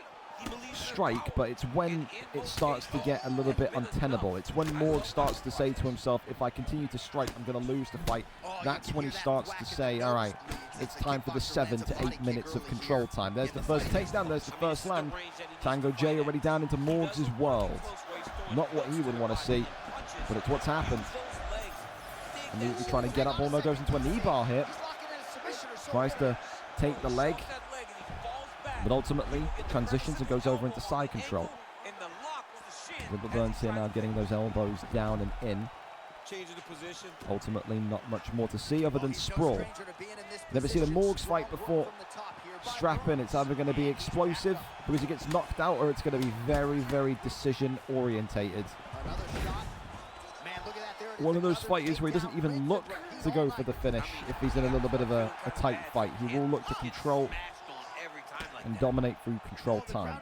strike, but it's when it starts to get a little bit untenable. It's when Morgs starts to say to himself, if I continue to strike, I'm going to lose the fight. That's when he starts to say, all right, it's time for the 7 to 8 minutes of control time. There's the first takedown, there's the first land. Tango J already down into Morgs' world. Not what he would want to see, but it's what's happened. Immediately trying to get up, almost goes into a knee bar here. Tries to take the leg, but ultimately transitions and goes over into side control. Gilbert Burns here now getting those elbows down and in. Ultimately not much more to see other than sprawl. Never seen a Morgs fight before. Strapping, it's either going to be explosive because he gets knocked out, or it's going to be very, very decision orientated. One of those fighters where he doesn't even look to go for the finish if he's in a little bit of a tight fight. He will look to control and dominate through control time.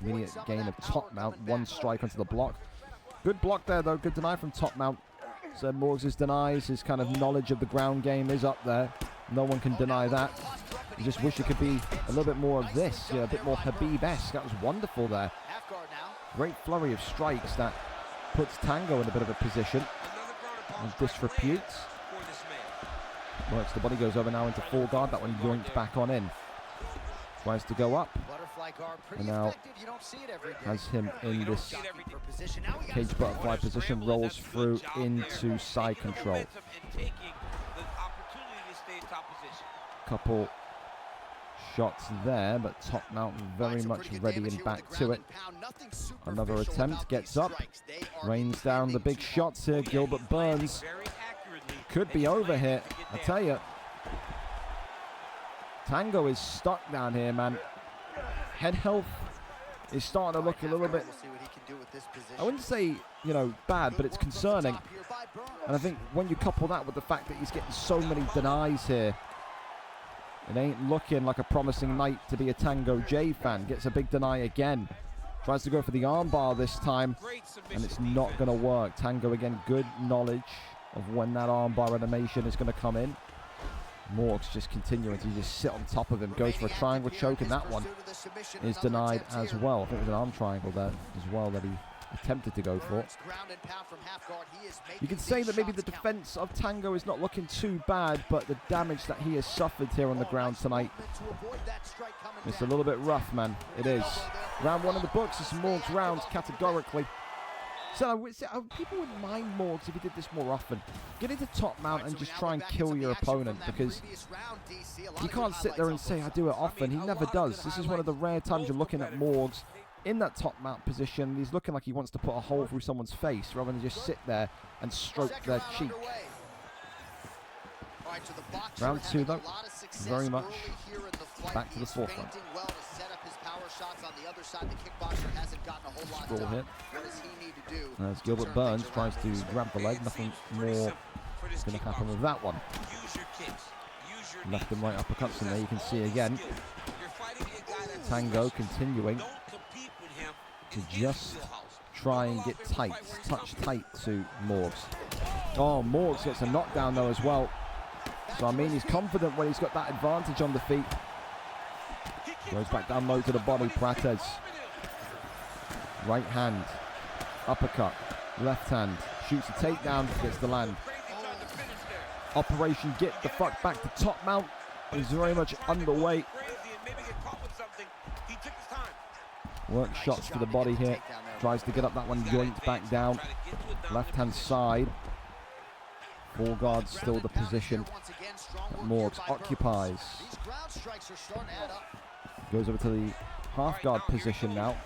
Immediate gain of top mount, 1 strike onto the block. Good block there though, good deny from top mount. So Morgs' denies, his kind of knowledge of the ground game is up there. No one can deny that. You just wish it could be a little bit more of this, a bit more Habib-esque. That was wonderful there. Great flurry of strikes that puts Tango in a bit of a position. And disreputes. Works the body, goes over now into full guard. That one yoinked back on in. Tries to go up. And now has him in this cage butterfly position. Rolls through into side control. Couple shots there, but top mount very much ready and back to it. Another attempt, gets up, rains down the big shots here. Gilbert Burns could be over here, I tell you. Tango is stuck down here, man. Head health is starting to look a little bit, I wouldn't say, bad, but it's concerning. And I think when you couple that with the fact that he's getting so many denies here, it ain't looking like a promising night to be a Tango J fan. Gets a big deny again. Tries to go for the armbar this time, and it's not going to work. Tango again, good knowledge of when that armbar animation is going to come in. Morgs just continuing to just sit on top of him. Goes for a triangle choke, and that one is denied as well. I think it was an arm triangle there as well that he attempted to go for. You could say that maybe the defense of Tango is not looking too bad, but the damage that he has suffered here on the ground tonight, it's a little bit rough, man. It is. Round 1 of the books is Morgs rounds categorically. So people wouldn't mind Morgs if he did this more often. Get into top mount and just try and kill your opponent, because you can't sit there and say I do it often. He never does. This is one of the rare times you're looking at Morgs in that top mount position. He's looking like he wants to put a hole through someone's face rather than just sit there and stroke their cheek. Round 2 though, very much back to the forefront. Ball hit. As Gilbert Burns tries to grab the leg, nothing more is going to happen with that one. Left and right uppercuts in there, you can see again. Tango continuing to just try and get tight, touch tight to Morgs. Oh, Morgs gets a knockdown though as well. So I mean, he's confident when he's got that advantage on the feet. Goes back down low to the body, Prates. Right hand, uppercut, left hand, shoots a takedown, gets the land. Operation Get the Fuck Back to top mount is very much underway. Work shots to the body here. Tries to get up that one, joint back down. Left hand side. Four guards still the position that Morgs occupies. Goes over to the half guard position now.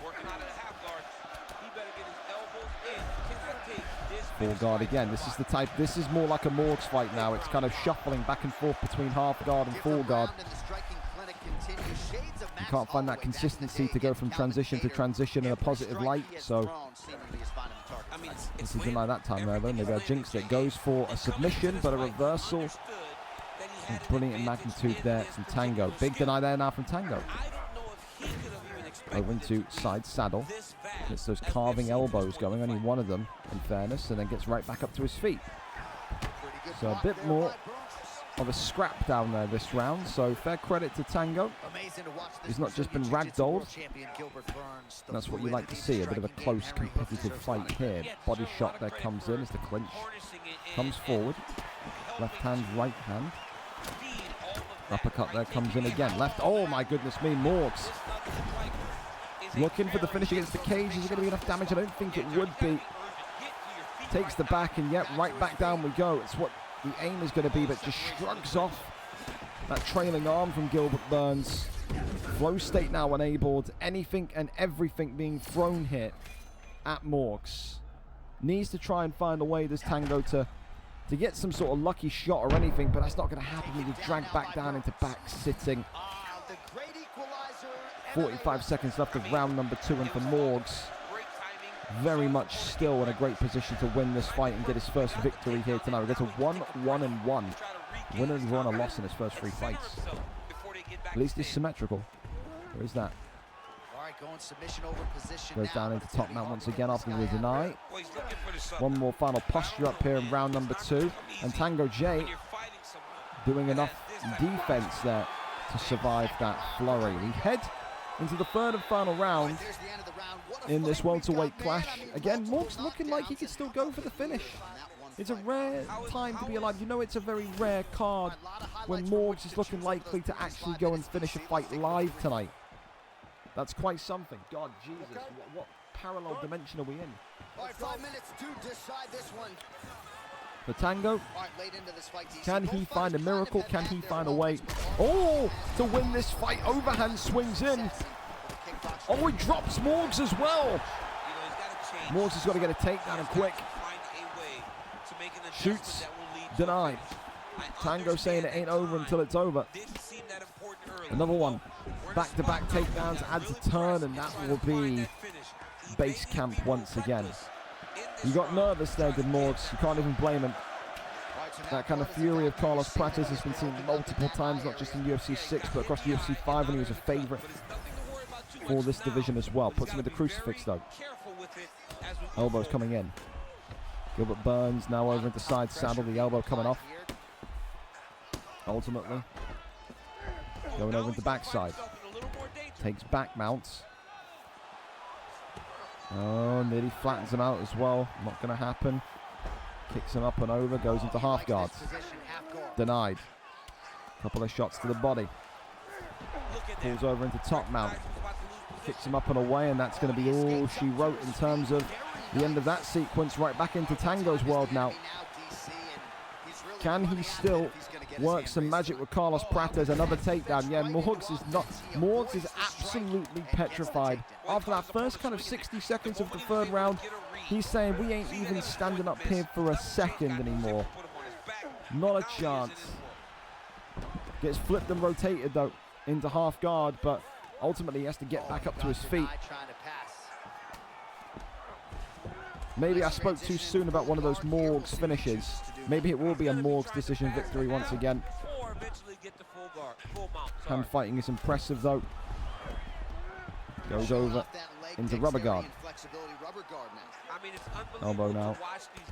Full guard again. This is the type. This is more like a Morgs fight now. It's kind of shuffling back and forth between half guard and full guard. You can't find that consistency to go from transition to transition in a positive light. So this is denied that time there, though. Maybe I jinxed it. Goes for a submission, but a reversal. Brilliant in magnitude there from Tango. Big deny there now from Tango. Over into side saddle. Gets those carving elbows going, only one of them in fairness, and then gets right back up to his feet. So a bit more of a scrap down there this round, so fair credit to Tango. He's not just been ragdolled. That's what you like to see, a bit of a close competitive fight here. Body shot there comes in as the clinch comes forward. Left hand, right hand. Uppercut there comes in again. Left, oh my goodness me, Morgs. Looking for the finish against the cage. Is it going to be enough damage? I don't think it would be. Takes the back, and yet right back down we go. It's what the aim is going to be, but just shrugs off that trailing arm from Gilbert Burns. Flow state now enabled. Anything and everything being thrown here at Morgs. Needs to try and find a way, this Tango, to get some sort of lucky shot or anything, but that's not going to happen. He gets dragged back down into back sitting. 45 seconds left of round number 2, and for Morgs, very much still in a great position to win this fight and get his first victory here tonight. We get to 1-1-1. Winner and drawn a loss in his first 3 fights. At least he's symmetrical. Where is that? Goes down into top mount once again after the deny. One more final posture up here in round number 2. And Tango J doing enough defense there to survive that flurry. We head into the third and final round in this welterweight clash. Again, Morgs looking like he could still go for the finish. It's a rare time to be alive. You know, it's a very rare card when Morgs is looking likely to actually go and finish a fight live tonight. That's quite something. God, Jesus, what parallel dimension are we in? 5 minutes to decide this one. For Tango, can he find a miracle? Can he find a way? Oh, to win this fight. Overhand swings in. Oh, he drops Morgs as well. Morgs has got to get a takedown and quick. Shoots, denied. Tango saying it ain't over until it's over. Another one. Back-to-back takedowns, adds a turn, and that will be base camp once again. He got nervous there, did Morgs. You can't even blame him. That kind of fury of Carlos Prates has been seen multiple times, not just in UFC 6, but across UFC 5, and he was a favorite for this division as well. Puts him with the crucifix, though. Elbows coming in. Gilbert Burns now over into side saddle, the elbow coming off. Ultimately, going over into backside. Takes back mounts. Oh, nearly flattens him out as well. Not going to happen. Kicks him up and over, goes into half guards. Denied. Couple of shots to the body. Pulls over into top mount. Kicks him up and away, and that's going to be all she wrote in terms of the end of that sequence. Right back into Tango's world now. Can he still work some magic with Carlos Prates? Another takedown. Yeah, Morgs is not. Morgs is absolutely petrified. After that first kind of 60 seconds of the third round, he's saying we ain't even standing up here for a second anymore. Not a chance. Gets flipped and rotated though into half guard, but Ultimately, he has to get back up to his feet. Maybe I spoke too soon about one of those Morgs finishes. Maybe it will be a Morgs decision victory once again. Hand fighting is impressive though. Goes over into rubber guard. Elbow now.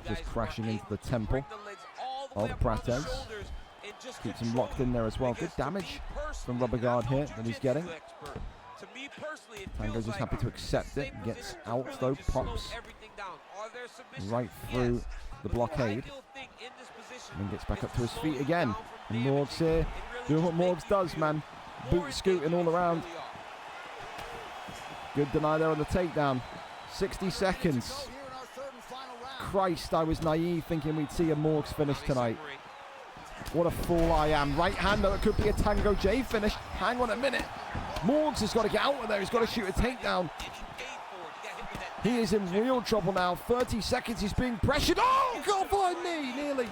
Just crashing into the temple of Prates. Keeps him locked in there as well. Good damage from rubber guard here that he's getting. Tango's just happy to accept it. Gets out though. Pops right through the blockade. And then gets back up to his feet again. And Morgs here doing what Morgs does, man. Boot scooting all around. Good deny there on the takedown. 60 seconds. Christ, I was naive thinking we'd see a Morgs finish tonight. What a fool I am. Right hand, though, it could be a Tango J finish. Hang on a minute. Morgs has got to get out of there. He's got to shoot a takedown. He is in real trouble now. 30 seconds, he's being pressured. Oh, God, by a knee, nearly.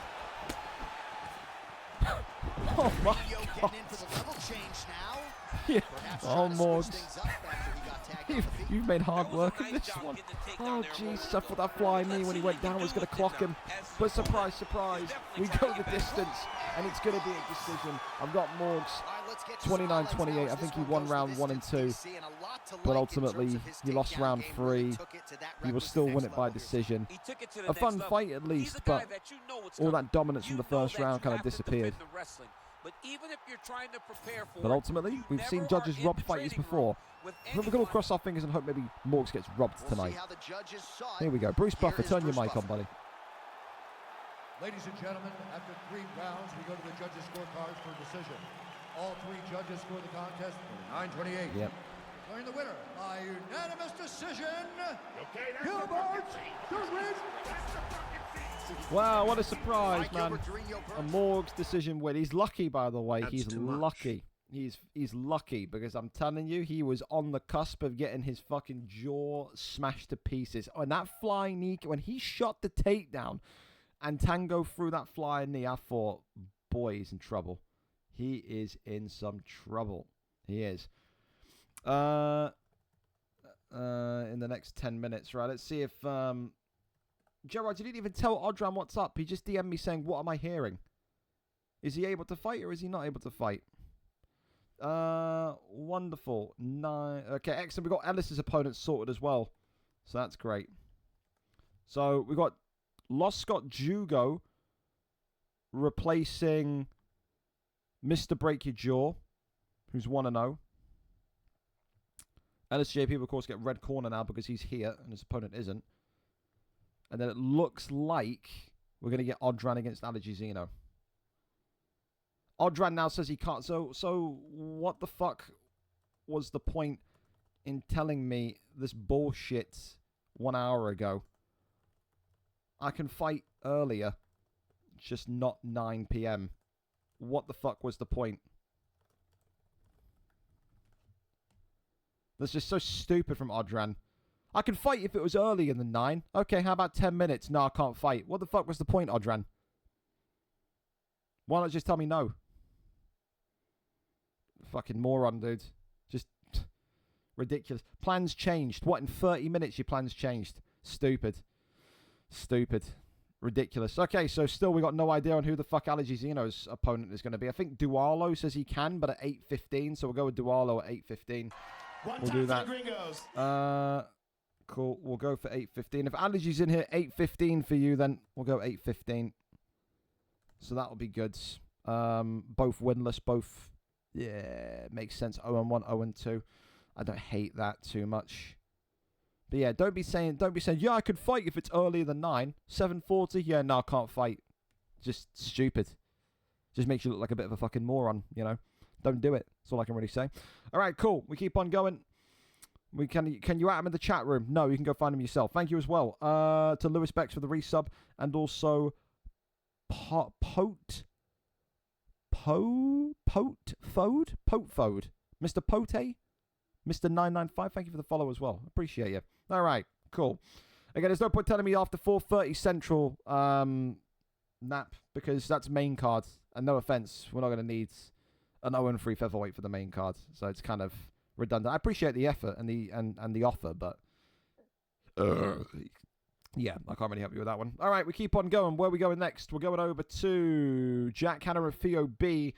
Oh, my God. Yeah. Oh, Morgs. You've made hard work of this one. Oh, jeez. I thought that flying knee when he went down was going to clock him. But surprise, surprise. We go the distance, and it's going to be a decision. I've got Morgs 29-28. I think he won round 1 and 2. But ultimately, he lost round 3. He will still win it by decision. A fun fight at least, but all that dominance from the first round kind of disappeared. But ultimately, we've seen judges rob fighters before. We can all cross our fingers and hope maybe Morgs gets robbed tonight. Here we go. Bruce Buffer, turn your mic on, buddy. Ladies and gentlemen, after 3 rounds, we go to the judges' scorecards for a decision. All 3 judges score the contest for 9-28. Yep. Declaring the winner by unanimous decision, Gilbert Goodrich. Wow, what a surprise, man. A Morgs decision win. He's lucky, by the way. He's lucky. He's lucky because I'm telling you, he was on the cusp of getting his fucking jaw smashed to pieces. And that flying knee, when he shot the takedown and Tango threw that flying knee, I thought, boy, he's in trouble. He is in some trouble. He is. In the next 10 minutes, right? Let's see if... Gerard, you didn't even tell Odran what's up. He just DM'd me saying, what am I hearing? Is he able to fight or is he not able to fight? Wonderful. Okay, excellent. We've got Ellis's opponent sorted as well. So that's great. So we've got Los Scott Jugo replacing Mr. Break Your Jaw, who's 1-0. Ellis JP, of course, get red corner now because he's here and his opponent isn't. And then it looks like we're going to get Odran against Allergy Zeno. Odran now says he can't. So what the fuck was the point in telling me this bullshit 1 hour ago? I can fight earlier, just not 9 p.m. What the fuck was the point? That's just so stupid from Odran. I can fight if it was earlier than 9. Okay, how about 10 minutes? No, I can't fight. What the fuck was the point, Odran? Why not just tell me no? Fucking moron, dude. Just ridiculous. Plans changed. What, in 30 minutes your plans changed? Stupid. Stupid. Ridiculous. Okay, so still we got no idea on who the fuck Allergy Zeno's opponent is going to be. I think Dualo says he can, but at 8:15, so we'll go with Dualo at 8:15. We'll do that. Cool. We'll go for 8:15. If Allergy's in here 8:15 for you, then we'll go 8:15. So that'll be good. Both winless, both. Yeah, makes sense. 0-1, 0-2. I don't hate that too much. But yeah, don't be saying, yeah, I could fight if it's earlier than 9. 7:40. Yeah, no, I can't fight. Just stupid. Just makes you look like a bit of a fucking moron, you know. Don't do it. That's all I can really say. All right, cool. We keep on going. Can you add him in the chat room? No, you can go find him yourself. Thank you as well to Lewis Bex for the resub, and also Potfode, Mr. Pote, Mr. 995. Thank you for the follow as well. Appreciate you. All right, cool. Again, there's no point telling me after 4:30 Central nap because that's main card. And no offense, we're not going to need an 0-3 featherweight for the main card, so it's kind of redundant. I appreciate the effort and the offer, but yeah, I can't really help you with that one. All right, we keep on going. Where are we going next? We're going over to Jack Hanna and Theo B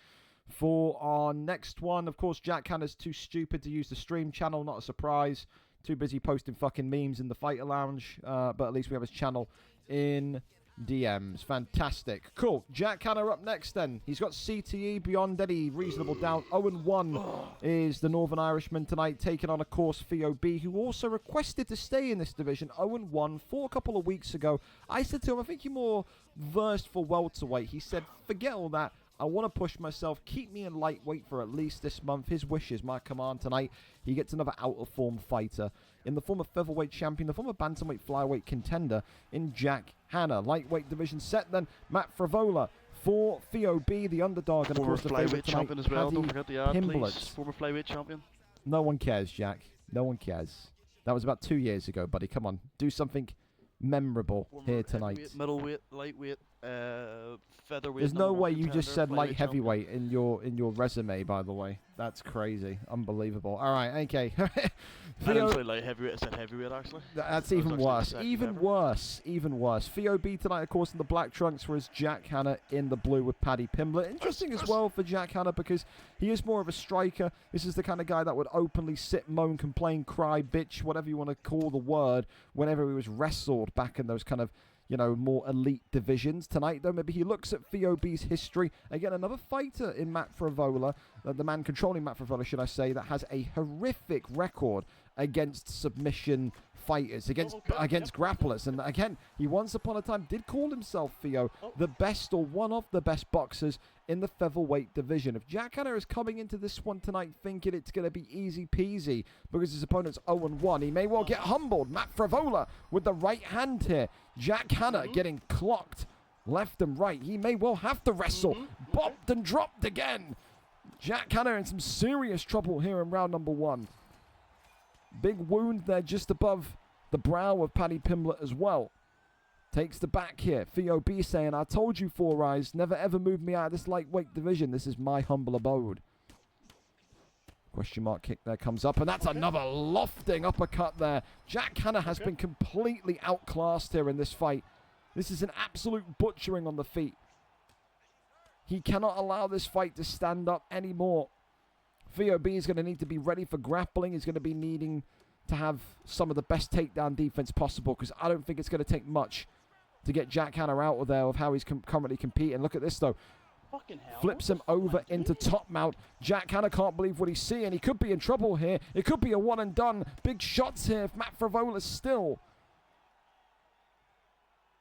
for our next one. Of course, Jack Hanna's too stupid to use the stream channel. Not a surprise. Too busy posting fucking memes in the Fighter Lounge. But at least we have his channel in DMs. Fantastic. Cool. Jack Hanna up next then. He's got CTE beyond any reasonable doubt. 0-1 is the Northern Irishman tonight, taking on, of course, Theo B, who also requested to stay in this division. 0-1 a couple of weeks ago. I said to him, I think you're more versed for welterweight. He said, forget all that. I want to push myself. Keep me in lightweight for at least this month. His wish is my command tonight. He gets another out-of-form fighter in the former featherweight champion, the former bantamweight flyweight contender in Jack Hanna. Lightweight division set then. Matt Frivola for Theo B, the underdog. And of course the favorite champion as well. Don't forget the ad, please. Former flyweight champion. No one cares, Jack. No one cares. That was about 2 years ago, buddy. Come on. Do something memorable here tonight. Middleweight, lightweight, featherweight. There's no way you just said light heavyweight in your resume, by the way. That's crazy. Unbelievable. All right, okay. I didn't say light heavyweight, I said heavyweight, actually. That's even worse. Even worse. Even worse. Theo B tonight, of course, in the black trunks, whereas Jack Hanna in the blue with Paddy Pimblett. Interesting as well for Jack Hanna because he is more of a striker. This is the kind of guy that would openly sit, moan, complain, cry, bitch, whatever you want to call the word, whenever he was wrestled back in those kind of, more elite divisions. Tonight, though, maybe he looks at Theo B's history. Again, another fighter in Matt Frivola, the man controlling Matt Frivola, should I say, that has a horrific record against submission fighters, against grapplers. And again, he once upon a time did call himself, Theo, the best or one of the best boxers in the featherweight division. If Jack Hanna is coming into this one tonight thinking it's going to be easy peasy because his opponent's 0-1, he may well get humbled. Matt Frivola with the right hand here. Jack Hanna getting clocked left and right. He may well have to wrestle. Bopped and dropped again. Jack Hanna in some serious trouble here in round number 1. Big wound there just above the brow of Paddy Pimblett as well. Takes the back here. Theo B saying, I told you, Four Eyes, never ever move me out of this lightweight division. This is my humble abode. Question mark kick there comes up, and that's another lofting uppercut there. Jack Hanna has been completely outclassed here in this fight. This is an absolute butchering on the feet. He cannot allow this fight to stand up anymore. Theo B is going to need to be ready for grappling. He's going to be needing to have some of the best takedown defense possible because I don't think it's going to take much to get Jack Hanna out of there of how he's currently competing. Look at this, though. Fucking hell. Flips him over into top mount. Jack Hanna can't believe what he's seeing. He could be in trouble here. It could be a one and done. Big shots here if Matt Frivola still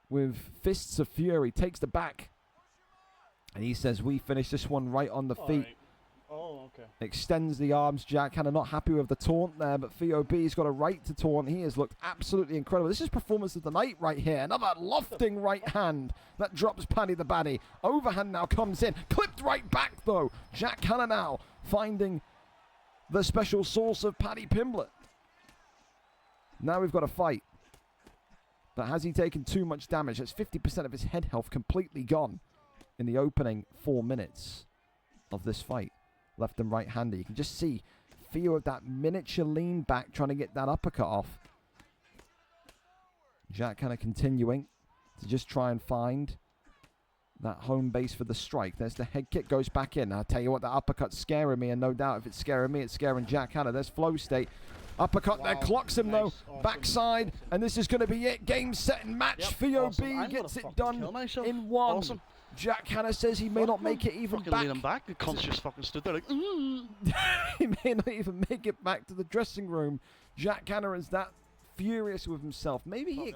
with fists of fury takes the back. And he says, we finish this one right on the feet. Right. Oh, okay. Extends the arms. Jack Hanna not happy with the taunt there, but Theo B's got a right to taunt. He has looked absolutely incredible. This is performance of the night right here. Another lofting right hand that drops Paddy the Baddy. Overhand now comes in. Clipped right back, though. Jack Hanna now finding the special sauce of Paddy Pimblett. Now we've got a fight. But has he taken too much damage? That's 50% of his head health completely gone in the opening 4 minutes of this fight. Left and right hander. You can just see Theo with that miniature lean back trying to get that uppercut off. Jack Hanna continuing to just try and find that home base for the strike. There's the head kick, goes back in. I'll tell you what, that uppercut's scaring me, and no doubt if it's scaring me, it's scaring Jack Hanna. There's flow state. Uppercut there, clocks him though. Awesome. Backside, and this is going to be it. Game, set, and match. Theo B gets it done in one. Awesome. Jack Hanna says he may not make it even back. The cunt's just fucking stood there like, He may not even make it back to the dressing room. Jack Hanna is that furious with himself. Maybe he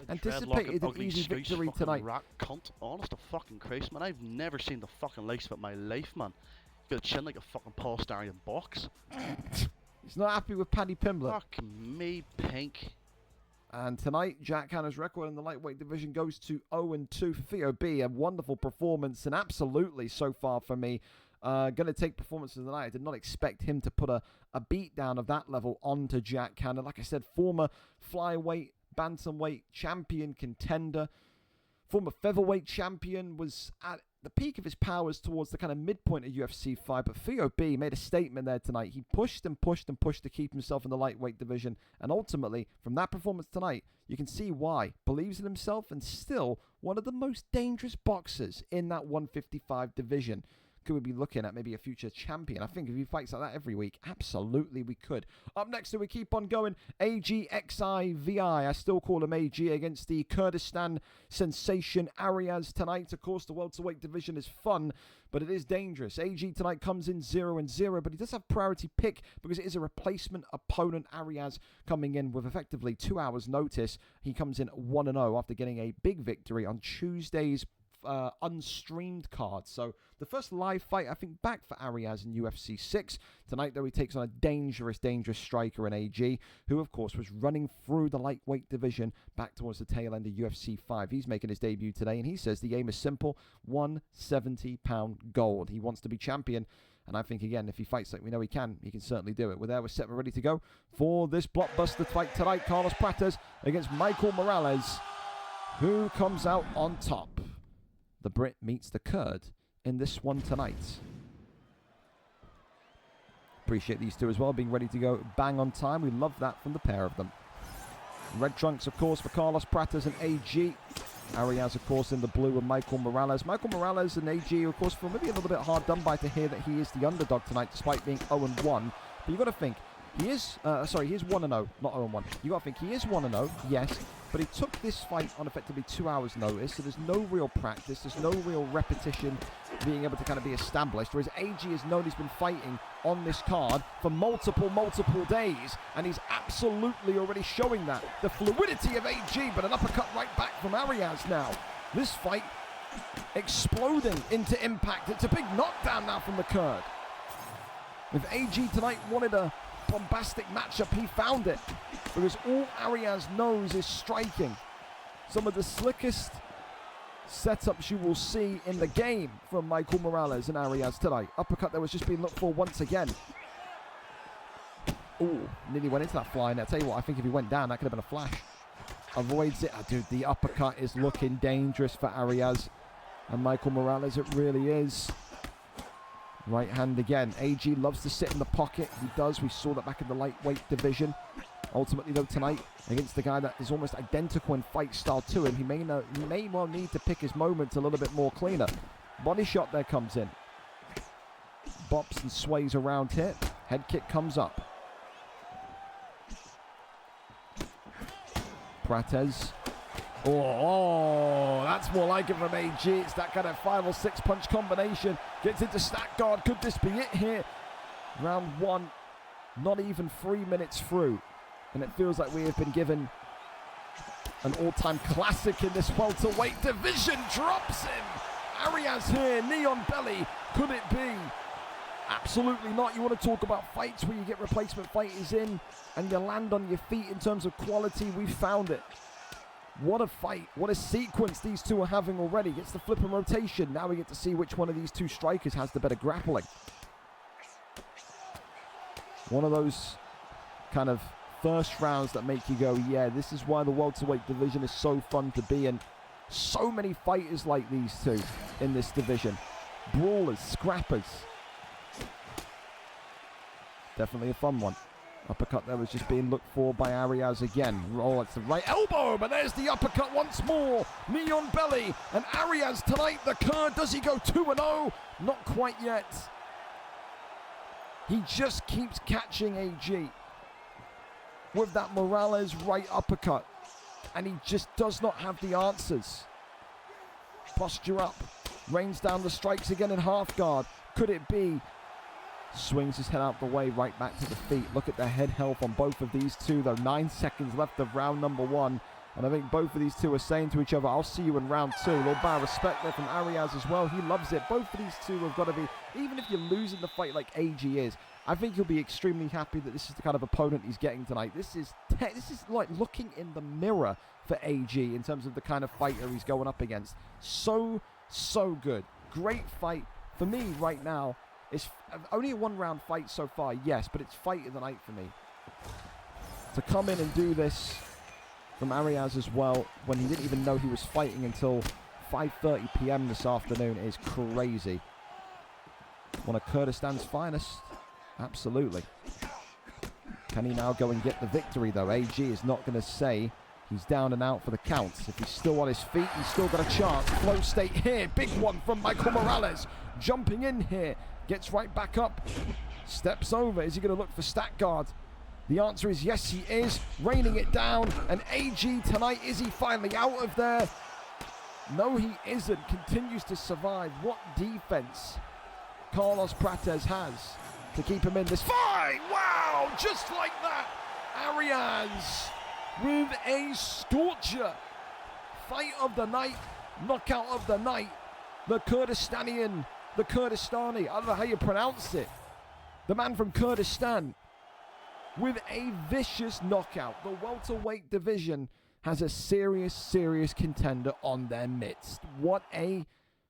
anticipated an easy victory tonight. Rat cunt. Honest to fucking Christ, man. I've never seen the fucking likes of it in my life, man. Got a chin like a fucking Paul Starion box. He's not happy with Paddy Pimblett. Fuck me, pink. And tonight, Jack Hanna's record in the lightweight division goes to 0-2 for Theo B. A wonderful performance, and absolutely so far for me. Going to take performances tonight. I did not expect him to put a beat down of that level onto Jack Hanna. Like I said, former flyweight, bantamweight champion contender. Former featherweight champion, was at the peak of his powers towards the kind of midpoint of UFC 5, but Theo B made a statement there tonight. He pushed and pushed and pushed to keep himself in the lightweight division, and ultimately, from that performance tonight, you can see why. Believes in himself and still one of the most dangerous boxers in that 155 division. Could we be looking at maybe a future champion? I think if he fights like that every week, absolutely we could. Up next, we keep on going. AGXIVI, I still call him AG, against the Kurdistan sensation Ariaz tonight. Of course, the welterweight division is fun, but it is dangerous. AG tonight comes in 0-0, but he does have priority pick because it is a replacement opponent. Ariaz coming in with effectively 2 hours notice. He comes in 1-0 after getting a big victory on Tuesday's unstreamed card. So the first live fight, I think, back for Ariaz in UFC 6. Tonight, though, he takes on a dangerous striker in AG, who, of course, was running through the lightweight division back towards the tail end of UFC 5. He's making his debut today, and he says the aim is simple: 170-pound gold. He wants to be champion, and I think, again, if he fights like we know he can certainly do it. We're there, we're set, we're ready to go for this blockbuster fight tonight. Carlos Prates against Michael Morales. Who comes out on top? The Brit meets the Kurd in this one tonight. Appreciate these two as well, being ready to go bang on time. We love that from the pair of them. Red trunks, of course, for Carlos Prates and AG. Ariaz, of course, in the blue, and Michael Morales. Michael Morales and AG, of course, feel maybe a little bit hard done by to hear that he is the underdog tonight, despite being 0-1. But you've got to think, he is 1-0, not 0-1. You've got to think, he is 1-0, yes, but he took this fight on effectively 2 hours' notice, so there's no real practice, there's no real repetition being able to kind of be established, whereas AG has known he's been fighting on this card for multiple days, and he's absolutely already showing that. The fluidity of AG, but an uppercut right back from Ariaz now. This fight exploding into impact. It's a big knockdown now from the Kurd. If AG tonight wanted a bombastic matchup, he found it, because all Ariaz knows is striking. Some of the slickest setups you will see in the game from Michael Morales and Ariaz tonight. Uppercut that was just being looked for once again. Ooh, nearly went into that flying. I tell you what, I think if he went down, that could have been a flash. Avoids it. Dude, the uppercut is looking dangerous for Ariaz and Michael Morales. It really is. Right hand again. AG loves to sit in the pocket. He does. We saw that back in the lightweight division. Ultimately, though, tonight, against the guy that is almost identical in fight style to him, he may well need to pick his moments a little bit more cleaner. Body shot there comes in. Bops and sways around here. Head kick comes up. Prates. Oh, that's more like it from AG. It's that kind of 5 or 6 punch combination. Gets into stack guard. Could this be it here? Round 1, not even 3 minutes through. And it feels like we have been given an all-time classic in this welterweight division. Drops him. Ariaz here, knee on belly. Could it be? Absolutely not. You want to talk about fights where you get replacement fighters in and you land on your feet in terms of quality. We found it. What a fight. What a sequence these two are having already. Gets the flip and rotation. Now we get to see which one of these two strikers has the better grappling. One of those kind of first rounds that make you go, yeah, this is why the welterweight division is so fun to be in. So many fighters like these two in this division. Brawlers, scrappers. Definitely a fun one. Uppercut there was just being looked for by Ariaz again. Oh, it's the right elbow, but there's the uppercut once more. Knee on belly, and Ariaz tonight, the Kurd, does he go 2-0? Not quite yet. He just keeps catching AG with that Morales right uppercut, and he just does not have the answers. Posture up, rains down the strikes again in half guard. Could it be? Swings his head out the way, right back to the feet. Look at the head health on both of these two, though. 9 seconds left of round number 1. And I think both of these two are saying to each other, I'll see you in round 2. A little bit of respect there from Ariaz as well. He loves it. Both of these two have got to be, even if you're losing the fight like AG is, I think he'll be extremely happy that this is the kind of opponent he's getting tonight. This is like looking in the mirror for AG in terms of the kind of fighter he's going up against. So good. Great fight. For me right now, it's only a 1-round fight so far, yes, but it's fight of the night for me. To come in and do this from Ariaz as well, when he didn't even know he was fighting until 5:30 p.m. this afternoon is crazy. One of Kurdistan's finest. Absolutely. Can he now go and get the victory, though? AG is not going to say he's down and out for the counts. If he's still on his feet, he's still got a chance. Flow state here. Big one from Michael Morales. Jumping in here. Gets right back up. Steps over. Is he going to look for stat guard? The answer is yes, he is. Raining it down. And AG tonight, is he finally out of there? No, he isn't. Continues to survive. What defense Carlos Prates has to keep him in this fight. Wow, just like that. Arias with a scorcher. Fight of the night, knockout of the night. The Kurdistani, I don't know how you pronounce it. The man from Kurdistan with a vicious knockout. The welterweight division has a serious contender on their midst. What a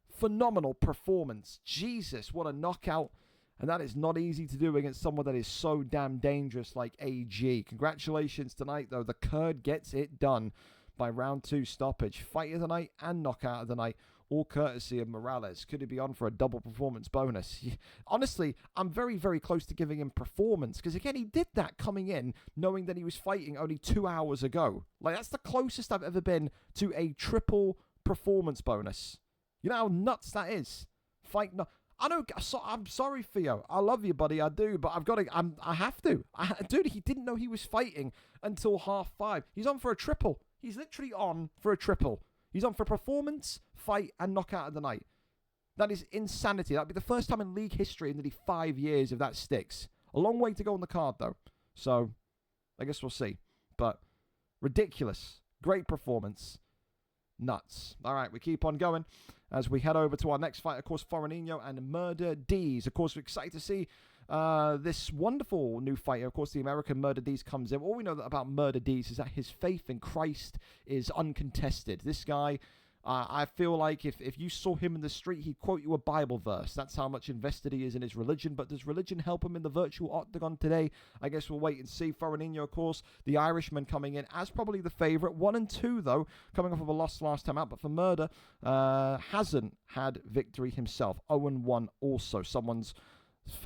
phenomenal performance. Jesus, what a knockout. And that is not easy to do against someone that is so damn dangerous like AG. Congratulations tonight, though. The Kurd gets it done by round 2 stoppage. Fight of the night and knockout of the night, all courtesy of Morales. Could he be on for a double performance bonus? Honestly, I'm very close to giving him performance, because again, he did that coming in knowing that he was fighting only 2 hours ago. Like, that's the closest I've ever been to a triple performance bonus. You know how nuts that is? I'm sorry, Theo. I love you, buddy. I do, but I have to. Dude, he didn't know he was fighting until 5:30. He's on for a triple. He's literally on for a triple. He's on for performance, fight, and knockout of the night. That is insanity. That'd be the first time in league history in nearly 5 years if that sticks. A long way to go on the card, though. So, I guess we'll see. But, ridiculous. Great performance. Nuts. All right, we keep on going as we head over to our next fight. Of course, Foreigninho and Murder D's. Of course, we're excited to see this wonderful new fighter. Of course, the American Murder D's comes in. All we know about Murder D's is that his faith in Christ is uncontested. This guy, I feel like if you saw him in the street, he'd quote you a Bible verse. That's how much invested he is in his religion. But does religion help him in the virtual octagon today? I guess we'll wait and see. Foreigninho, of course, the Irishman coming in as probably the favorite. 1 and 2, though, coming off of a loss last time out. But for Murder, hasn't had victory himself. 0-1 also. Someone's,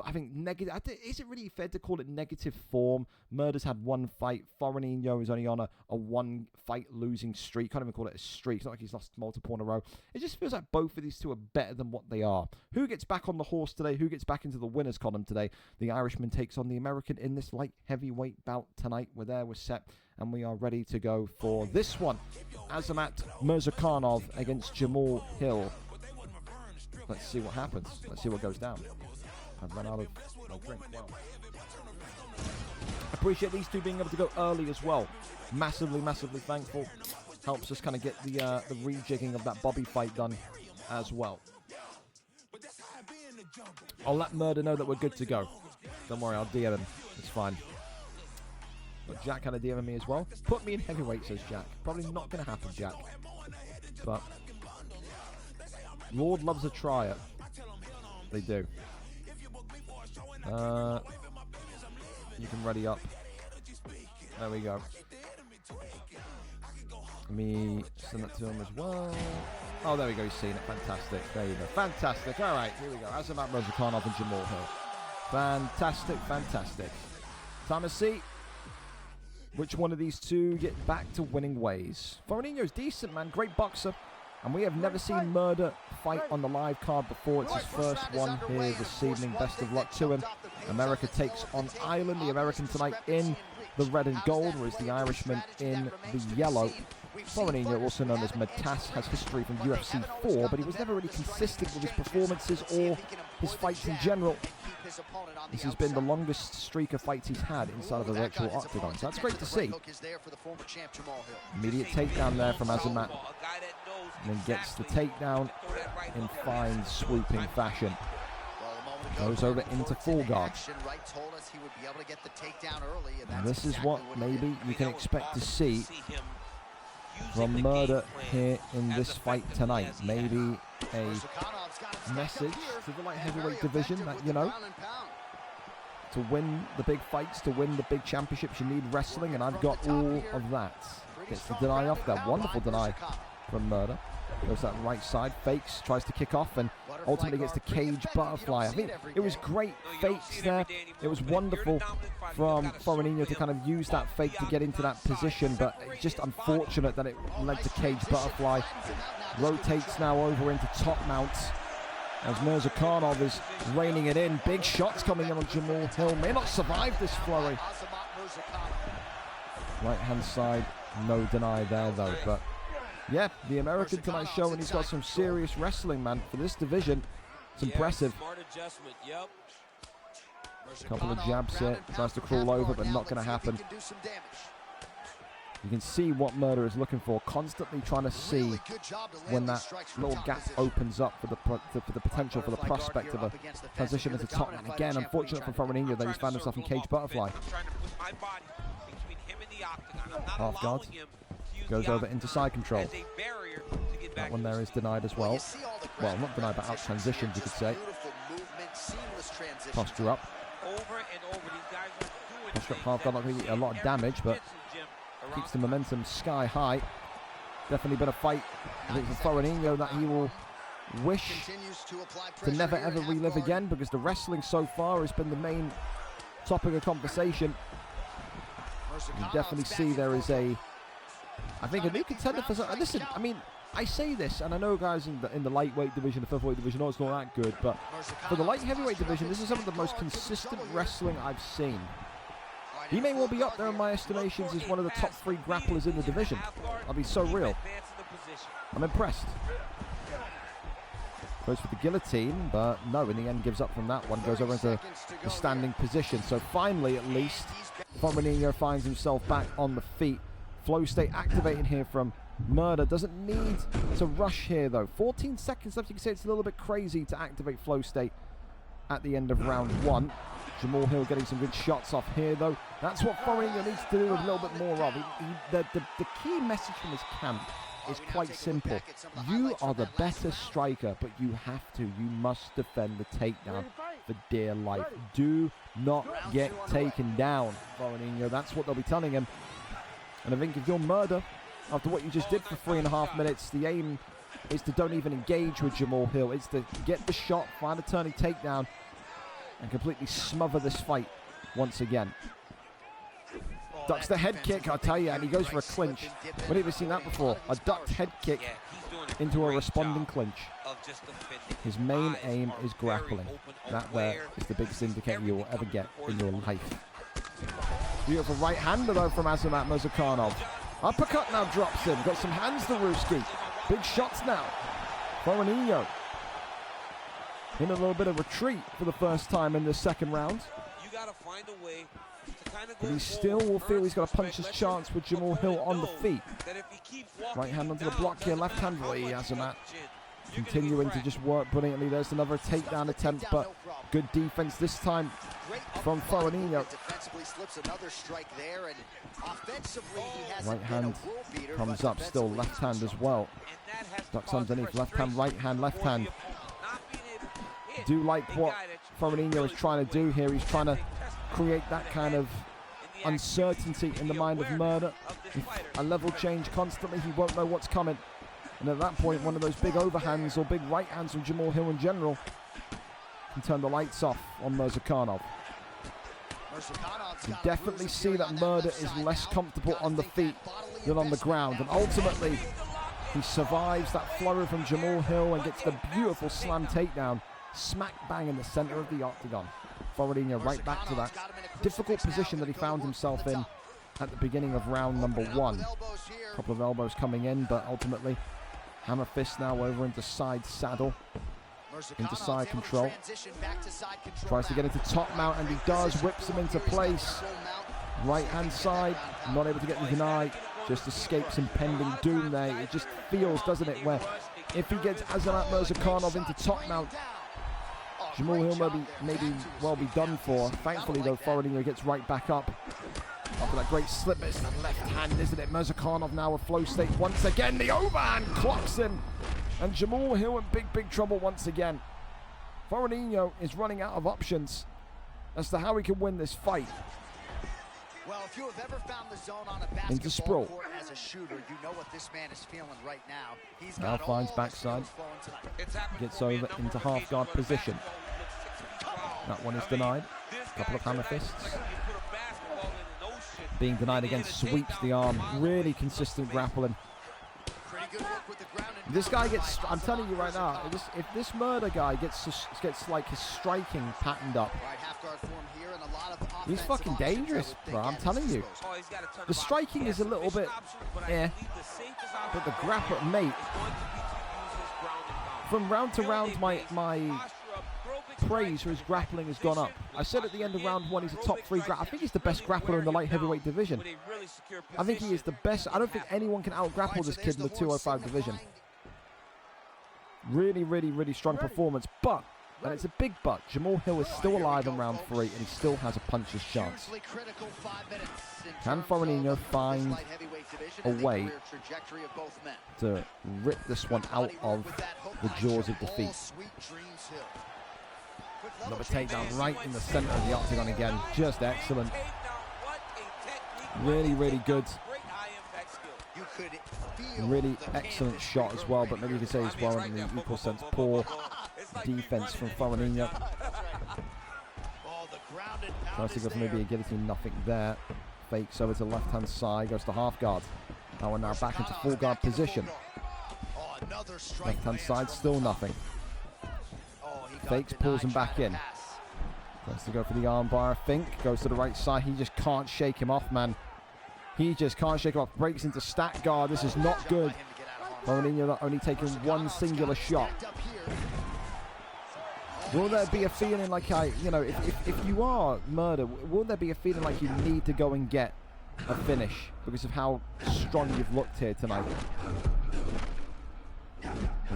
I think, negative. Is it really fair to call it negative form? Murder's had 1 fight. Foreigninho is only on a 1-fight losing streak. Can't even call it a streak. It's not like he's lost multiple in a row. It just feels like both of these two are better than what they are. Who gets back on the horse today? Who gets back into the winner's column today? The Irishman takes on the American in this light heavyweight bout tonight. We're there, we're set, and we are ready to go for this one. Azamat Mirzakhanov against Jamal Hill. Let's see what happens. Let's see what goes down. I've run out of my drink. Wow. Appreciate these two being able to go early as well. Massively thankful. Helps us kind of get the rejigging of that Bobby fight done as well. I'll let Murder know that we're good to go. Don't worry, I'll DM him. It's fine. But Jack had a DM me as well. Put me in heavyweight, says Jack. Probably not going to happen, Jack. But Lord loves a tryer. They do. You can ready up. There we go. Let me send that to him as well. Oh, there we go. He's seen it. Fantastic. There you go. Fantastic. All right, here we go. Azamat Mirzakhanov and Jamal Hill. Fantastic. Time to see which one of these two get back to winning ways. Foreigninho's decent, man. Great boxer. And we have never seen Murder fight on the live card before. It's his first one here this evening. Best of luck to him. America takes on Ireland. The American tonight in the red and gold, whereas the Irishman in the yellow. Foreigninho, also known as Matas, has history from UFC 4, but he was never really consistent with his performances or his fights in general. This has been the longest streak of fights he's had inside of the virtual octagon, so that's great to see. Immediate takedown there from Azamat, and then gets the takedown in fine swooping fashion. Goes over into full guard. And this is what maybe you can expect to see from Murder here in this fight tonight. Maybe a message to the light heavyweight division that, you know, to win the big fights, to win the big championships, you need wrestling, and I've got all of that. Gets the deny off there. Wonderful deny from Murder. Goes that right side, fakes, tries to kick off, and ultimately gets the cage butterfly. I think it was great fakes there. It was wonderful from Foranino to kind of use that fake to get into that position, but it's just unfortunate that it led to cage butterfly. Rotates now over into top mounts as Mirzakhanov is reining it in. Big shots coming in on Jamal Hill. May not survive this flurry. Right-hand side, no deny there though, but yeah, the American tonight showing he's got some serious wrestling, man, for this division. It's impressive. Couple of jabs here, tries to crawl over, but not going to happen. You can see what Murder is looking for, constantly trying to see when that little gap opens up for the potential, for the prospect of a transition into top man. Again, unfortunate for Foranino that he's found himself in cage butterfly. Half guard. Goes over into side control. That one there is denied as well. Well, not denied, but out transitioned, you could say. Posture up. Posture up, half guard, not really a lot of damage, but keeps the momentum sky high. Definitely been a fight, I think, for Foranino that he will wish to never ever relive again, because the wrestling so far has been the main topic of conversation. You definitely see there is I think a new contender for something. Listen, I mean, I say this, and I know guys in the lightweight division, the featherweight division, it's not that good, but for the light heavyweight division, this is some of the most consistent wrestling I've seen. He may well be up there in my estimations as one of the top 3 grapplers in the division. I'll be so real. I'm impressed. Goes for the guillotine, but no, in the end gives up from that one. Goes over into the standing position. So finally, at least, Foranino finds himself back on the feet. Flow state activating here from Murder. Doesn't need to rush here though. 14 seconds left. You can say it's a little bit crazy to activate flow state at the end of round 1. Jamal Hill getting some good shots off here though. That's what Foranino needs to do a little bit more of. The key message from his camp is quite simple. You are the better striker, but you must defend the takedown for dear life. Do not get taken down, Foranino. That's what they'll be telling him. And I think if you're Murder, after what you just did for 3.5 minutes, the aim is to don't even engage with Jamal Hill. It's to get the shot, find a turning takedown, and completely smother this fight once again. Ducks the head kick, I'll tell you, and he goes for a clinch. We've never seen that before. A ducked head kick into a responding clinch. His main aim is grappling. That there is the biggest indicator you will ever get in your life. Beautiful right-hander though from Azamat Mirzakhanov. Uppercut now drops in. Got some hands to Ruski. Big shots now. Foranino in a little bit of retreat for the first time in this second round. But he still will feel he's got a puncher's chance with Jamal Hill on the feet. Right hand onto the block here. Left hand for Azamat. Continuing to just work brilliantly. There's another takedown attempt, but good defense this time from Foranino. Right hand comes up still. Left hand as well. Ducks underneath. Left hand, right hand, left hand. Do like what Foranino is trying to do here. He's trying to create that kind of uncertainty in the mind of Murder. If a level change constantly, he won't know what's coming. And at that point, one of those big overhands or big right hands from Jamal Hill in general can turn the lights off on Mirzakhanov. You definitely see that Murder is less comfortable on the feet than on the ground. And ultimately, he survives that flurry from Jamal Hill and gets the beautiful slam takedown smack bang in the center of the octagon. Foranino right back to that difficult position that he found himself in at the beginning of round number 1. A couple of elbows coming in, but ultimately hammer fist now over into side saddle, into side control. Tries to get into top mount, and he does. Whips him into place. Right hand side, not able to get the deny. Just escapes impending doom there. It just feels, doesn't it, where if he gets Azamat Mirzakhanov into top mount, Jamal Hill maybe well be done for. Thankfully though, Foranino gets right back up after that great slip. It's the left hand, isn't it? Mirzakhanov now with flow state once again. The overhand clocks him, and Jamal Hill in big trouble once again. Foranino is running out of options as to how he can win this fight. Well, if you have ever found the zone on a Into sprawl. basketball court as a shooter, you know what this man is feeling right now. He's Now got finds all the backside. skills flowing tonight. Gets over into half guard position. That one is denied. A couple of hammer fists. Being denied again, sweeps the arm. Really consistent grappling. Pretty good work with the ground and This guy gets, I'm telling you right now, if this murder guy gets like his striking patterned up, right half guard form here and a lot of he's offensive fucking options dangerous, I would bro. think I'm at telling his you. disposal. The striking is a little bit, but the grapple, mate. From round to round, my praise for his grappling has gone up. I said at the end of round 1 he's a top 3 grappler. I think he's the best grappler in the light heavyweight division. I think he is the best. I don't think anyone can out-grapple this kid in the 205 division. Really, really, really strong performance. But, and it's a big but, Jamal Hill is still alive in round 3 and he still has a puncher's chance. Hugely critical 5 minutes in Can terms Foronino of find light heavyweight division a and the way career trajectory of both men. to rip this one out of the jaws of defeat? All sweet dreams Hill. Quick level Another change. takedown right in the center of the octagon again. Just excellent. Really, really good. You could feel Really the excellent canvas shot as well, but maybe you could say as well in the equal sense, poor defense from Foronino. Oh, the ground and pound Tries to is go for there. maybe a guillotine, nothing there. Fakes over to the left-hand side, goes to half guard. Now we're now back into full guard position. Oh, another strike Left-hand lands side, from still the top. nothing. Oh, he got Fakes, denied pulls him trying back to in. pass. Tries to go for the armbar, I think. Goes to the right side. He just can't shake him off, man. He just can't shake him off. Breaks into stack guard. This is not good. By him to get out of harm's way. Foronino not only taking one singular shot. Stacked up here. Will there be a feeling like if you are murder, will there be a feeling like you need to go and get a finish because of how strong you've looked here tonight?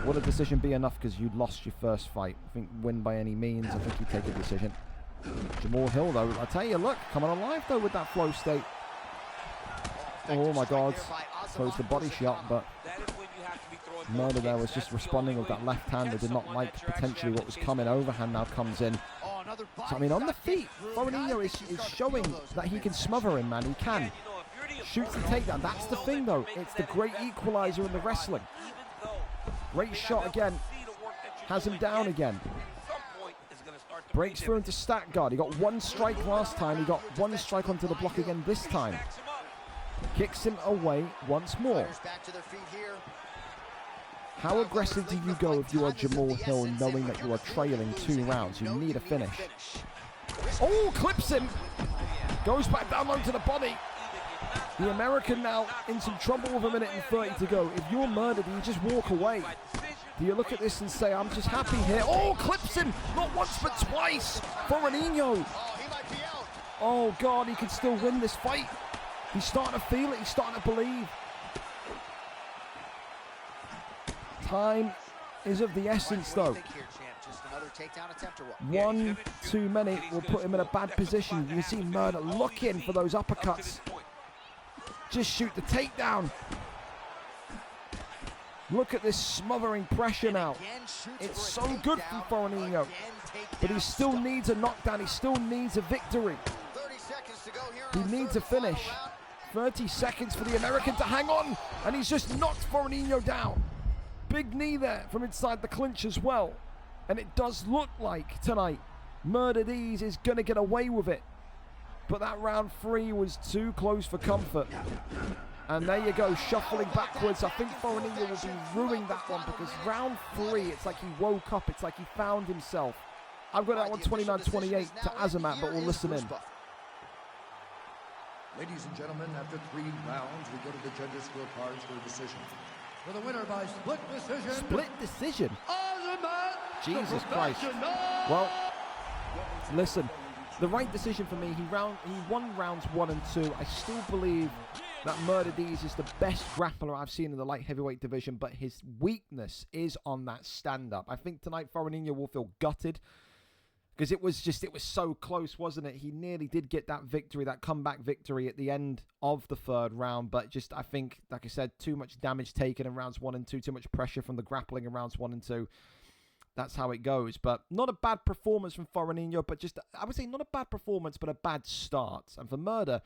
Will a decision be enough because you lost your first fight? I think win by any means. I think you take a decision. Jamal Hill, though, I tell you, look, coming alive, though, with that flow state. Oh, my God. Throws the body shot, but Murder there was just responding with that left hand. They did not like potentially what was coming. Overhand now comes in. So, I mean, on the feet, Foronino is showing that he can smother him, man. He can. Shoots the takedown. That's the thing, though. It's the great equalizer in the wrestling. Great shot again. Has him down again. Breaks through into stack guard. He got one strike last time. He got one strike onto the block again this time. Kicks him away once more. How aggressive do you go if you are Jamal Hill, knowing that you are trailing 2 rounds? You need a finish. Oh, clips him. Goes back down onto the body. The American now in some trouble with 1:30 to go. If you're murdered, you just walk away. Do you look at this and say, I'm just happy here? Oh, clips him. Not once, but twice. Foronino. Oh, God, he could still win this fight. He's starting to feel it. He's starting to believe. Time is of the essence, though. One too many will put him in a bad position. You see Murder looking for those uppercuts. Just shoot the takedown. Look at this smothering pressure now. It's so good from Foronino. But he still needs a knockdown. He still needs a victory. He needs a finish. 30 seconds for the American to hang on. And he's just knocked Foronino down. Big knee there from inside the clinch as well. And it does look like tonight Murdered Ease is going to get away with it. But that round 3 was too close for comfort. And there you go, shuffling backwards. I think Foronino will be ruining that one because round 3, it's like he woke up. It's like he found himself. I've got that one 29-28 to Azamat, but we'll listen in. Ladies and gentlemen, after 3 rounds, we go to the judges' scorecards for a decision. For the winner by split decision. Split decision? Azamat, Jesus Christ. Well, listen, the right decision for me, he won rounds 1 and 2. I still believe that Murdered Ease is the best grappler I've seen in the light heavyweight division, but his weakness is on that stand-up. I think tonight Foronino will feel gutted because it was so close, wasn't it? He nearly did get that victory, that comeback victory at the end of the 3rd round, but just, I think, like I said, too much damage taken in rounds 1 and 2, too much pressure from the grappling in rounds 1 and 2. That's how it goes. But not a bad performance from Foronino, but just, I would say not a bad performance, but a bad start. And for Murder,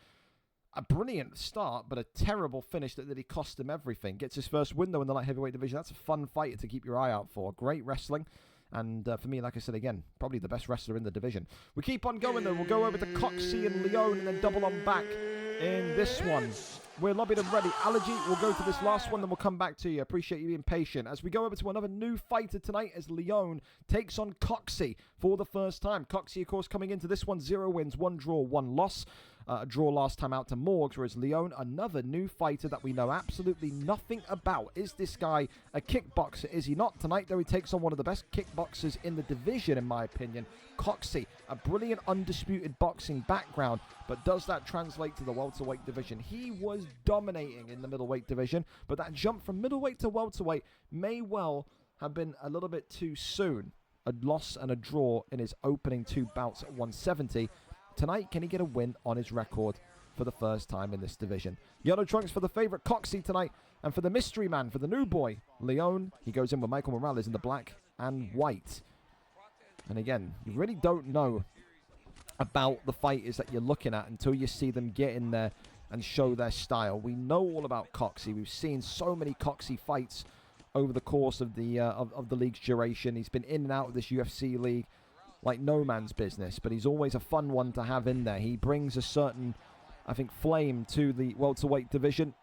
a brilliant start, but a terrible finish that he cost him everything. Gets his first win, though, in the light heavyweight division. That's a fun fighter to keep your eye out for. Great wrestling. And for me, like I said again, probably the best wrestler in the division. We keep on going, though. We'll go over to Coxey and Leone and then double on back in this one. We're lobbied and ready. Allergy, we'll go to this last one, then we'll come back to you. Appreciate you being patient. As we go over to another new fighter tonight as Leone takes on Coxey for the first time. Coxey, of course, coming into this one, 0 wins, 1 draw, 1 loss. A draw last time out to Morgs, whereas Leone, another new fighter that we know absolutely nothing about. Is this guy a kickboxer? Is he not? Tonight, though, he takes on one of the best kickboxers in the division, in my opinion. Coxey, a brilliant undisputed boxing background, but does that translate to the welterweight division? He was dominating in the middleweight division, but that jump from middleweight to welterweight may well have been a little bit too soon. A loss and a draw in his opening 2 bouts at 170. Tonight, can he get a win on his record for the first time in this division? Yellow trunks for the favourite Coxey tonight, and for the mystery man, for the new boy, Leone, he goes in with Michael Morales in the black and white. And again, you really don't know about the fighters that you're looking at until you see them get in there and show their style. We know all about Coxey. We've seen so many Coxey fights over the course of the league's duration. He's been in and out of this UFC league like no man's business, but he's always a fun one to have in there. He brings a certain, I think, flame to the welterweight division.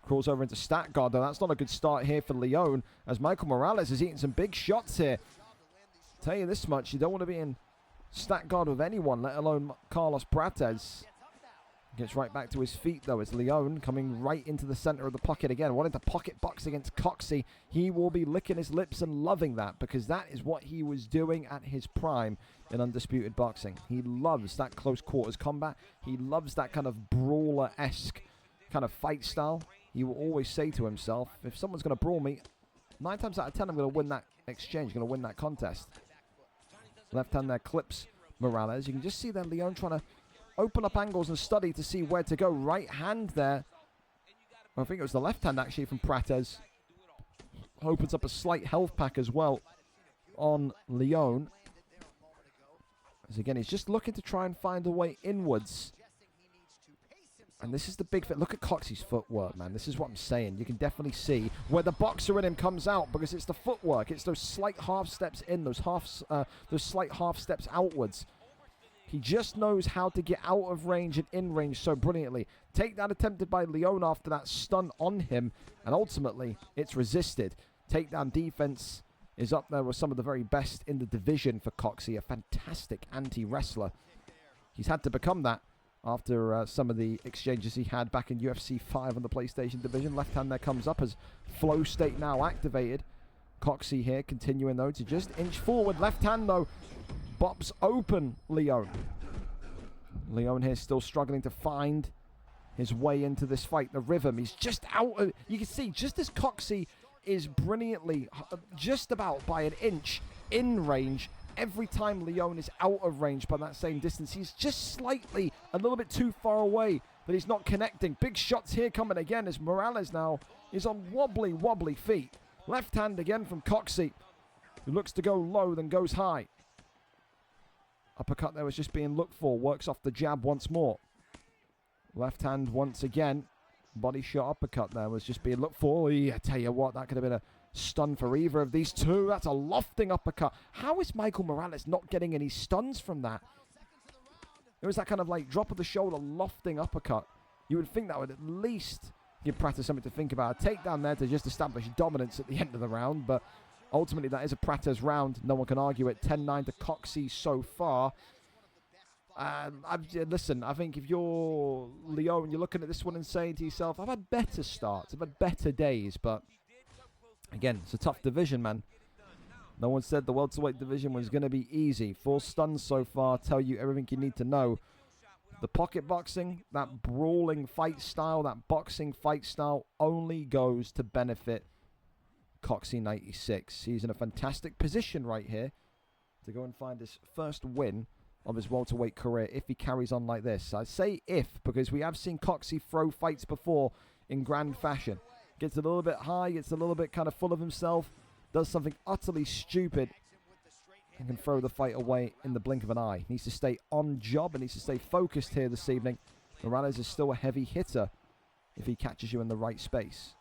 Crawls over into stat guard, though. That's not a good start here for Leone, as Michael Morales is eating some big shots here. Tell you this much, you don't want to be in stat guard with anyone, let alone Carlos Prates. Gets right back to his feet, though, as Leone coming right into the center of the pocket again. Wanting to pocket box against Coxey. He will be licking his lips and loving that, because that is what he was doing at his prime in undisputed boxing. He loves that close quarters combat. He loves that kind of brawler-esque kind of fight style. He will always say to himself, if someone's going to brawl me, 9 times out of 10, I'm going to win that exchange, going to win that contest. Left hand there clips Morales. You can just see that Leone trying to open up angles and study to see where to go. Right hand there. I think it was the left hand actually from Prates. Opens up a slight health pack as well on Leone. As again, he's just looking to try and find a way inwards. And this is the big thing. Look at Coxey's footwork, man. This is what I'm saying. You can definitely see where the boxer in him comes out, because it's the footwork. It's those slight half steps in, those slight half steps outwards. He just knows how to get out of range and in range so brilliantly. Takedown attempted by Leone after that stun on him, and ultimately it's resisted. Takedown defense is up there with some of the very best in the division for Coxey, a fantastic anti-wrestler. He's had to become that after some of the exchanges he had back in UFC 5 on the PlayStation division. Left hand there comes up as flow state now activated. Coxey here continuing, though, to just inch forward. Left hand, though, bops open Leone. Leone here still struggling to find his way into this fight. The rhythm, he's just out of, you can see, just as Coxey is brilliantly, just about by an inch in range, every time Leone is out of range by that same distance, he's just slightly a little bit too far away, but he's not connecting. Big shots here coming again as Morales now is on wobbly feet. Left hand again from Coxey, who looks to go low, then goes high. Uppercut there was just being looked for. Works off the jab once more. Left hand once again. Body shot uppercut there was just being looked for. I tell you what, that could have been a stun for either of these two. That's a lofting uppercut. How is Michael Morales not getting any stuns from that? It was that kind of like drop of the shoulder, lofting uppercut. You would think that would at least give Prates something to think about. A takedown there to just establish dominance at the end of the round, but ultimately, that is a Prates round. No one can argue it. 10-9 to Coxey so far. Listen, I think if you're Leone, you're looking at this one and saying to yourself, I've had better starts. I've had better days. But, again, it's a tough division, man. No one said the welterweight division was going to be easy. 4 stuns so far tell you everything you need to know. The pocket boxing, that brawling fight style, that boxing fight style only goes to benefit Coxey 96. He's in a fantastic position right here to go and find his first win of his welterweight career if he carries on like this. I say if, because we have seen Coxey throw fights before in grand fashion. Gets a little bit high, gets a little bit kind of full of himself, does something utterly stupid, and can throw the fight away in the blink of an eye. Needs to stay on job and needs to stay focused here this evening Morales is still a heavy hitter if he catches you in the right space.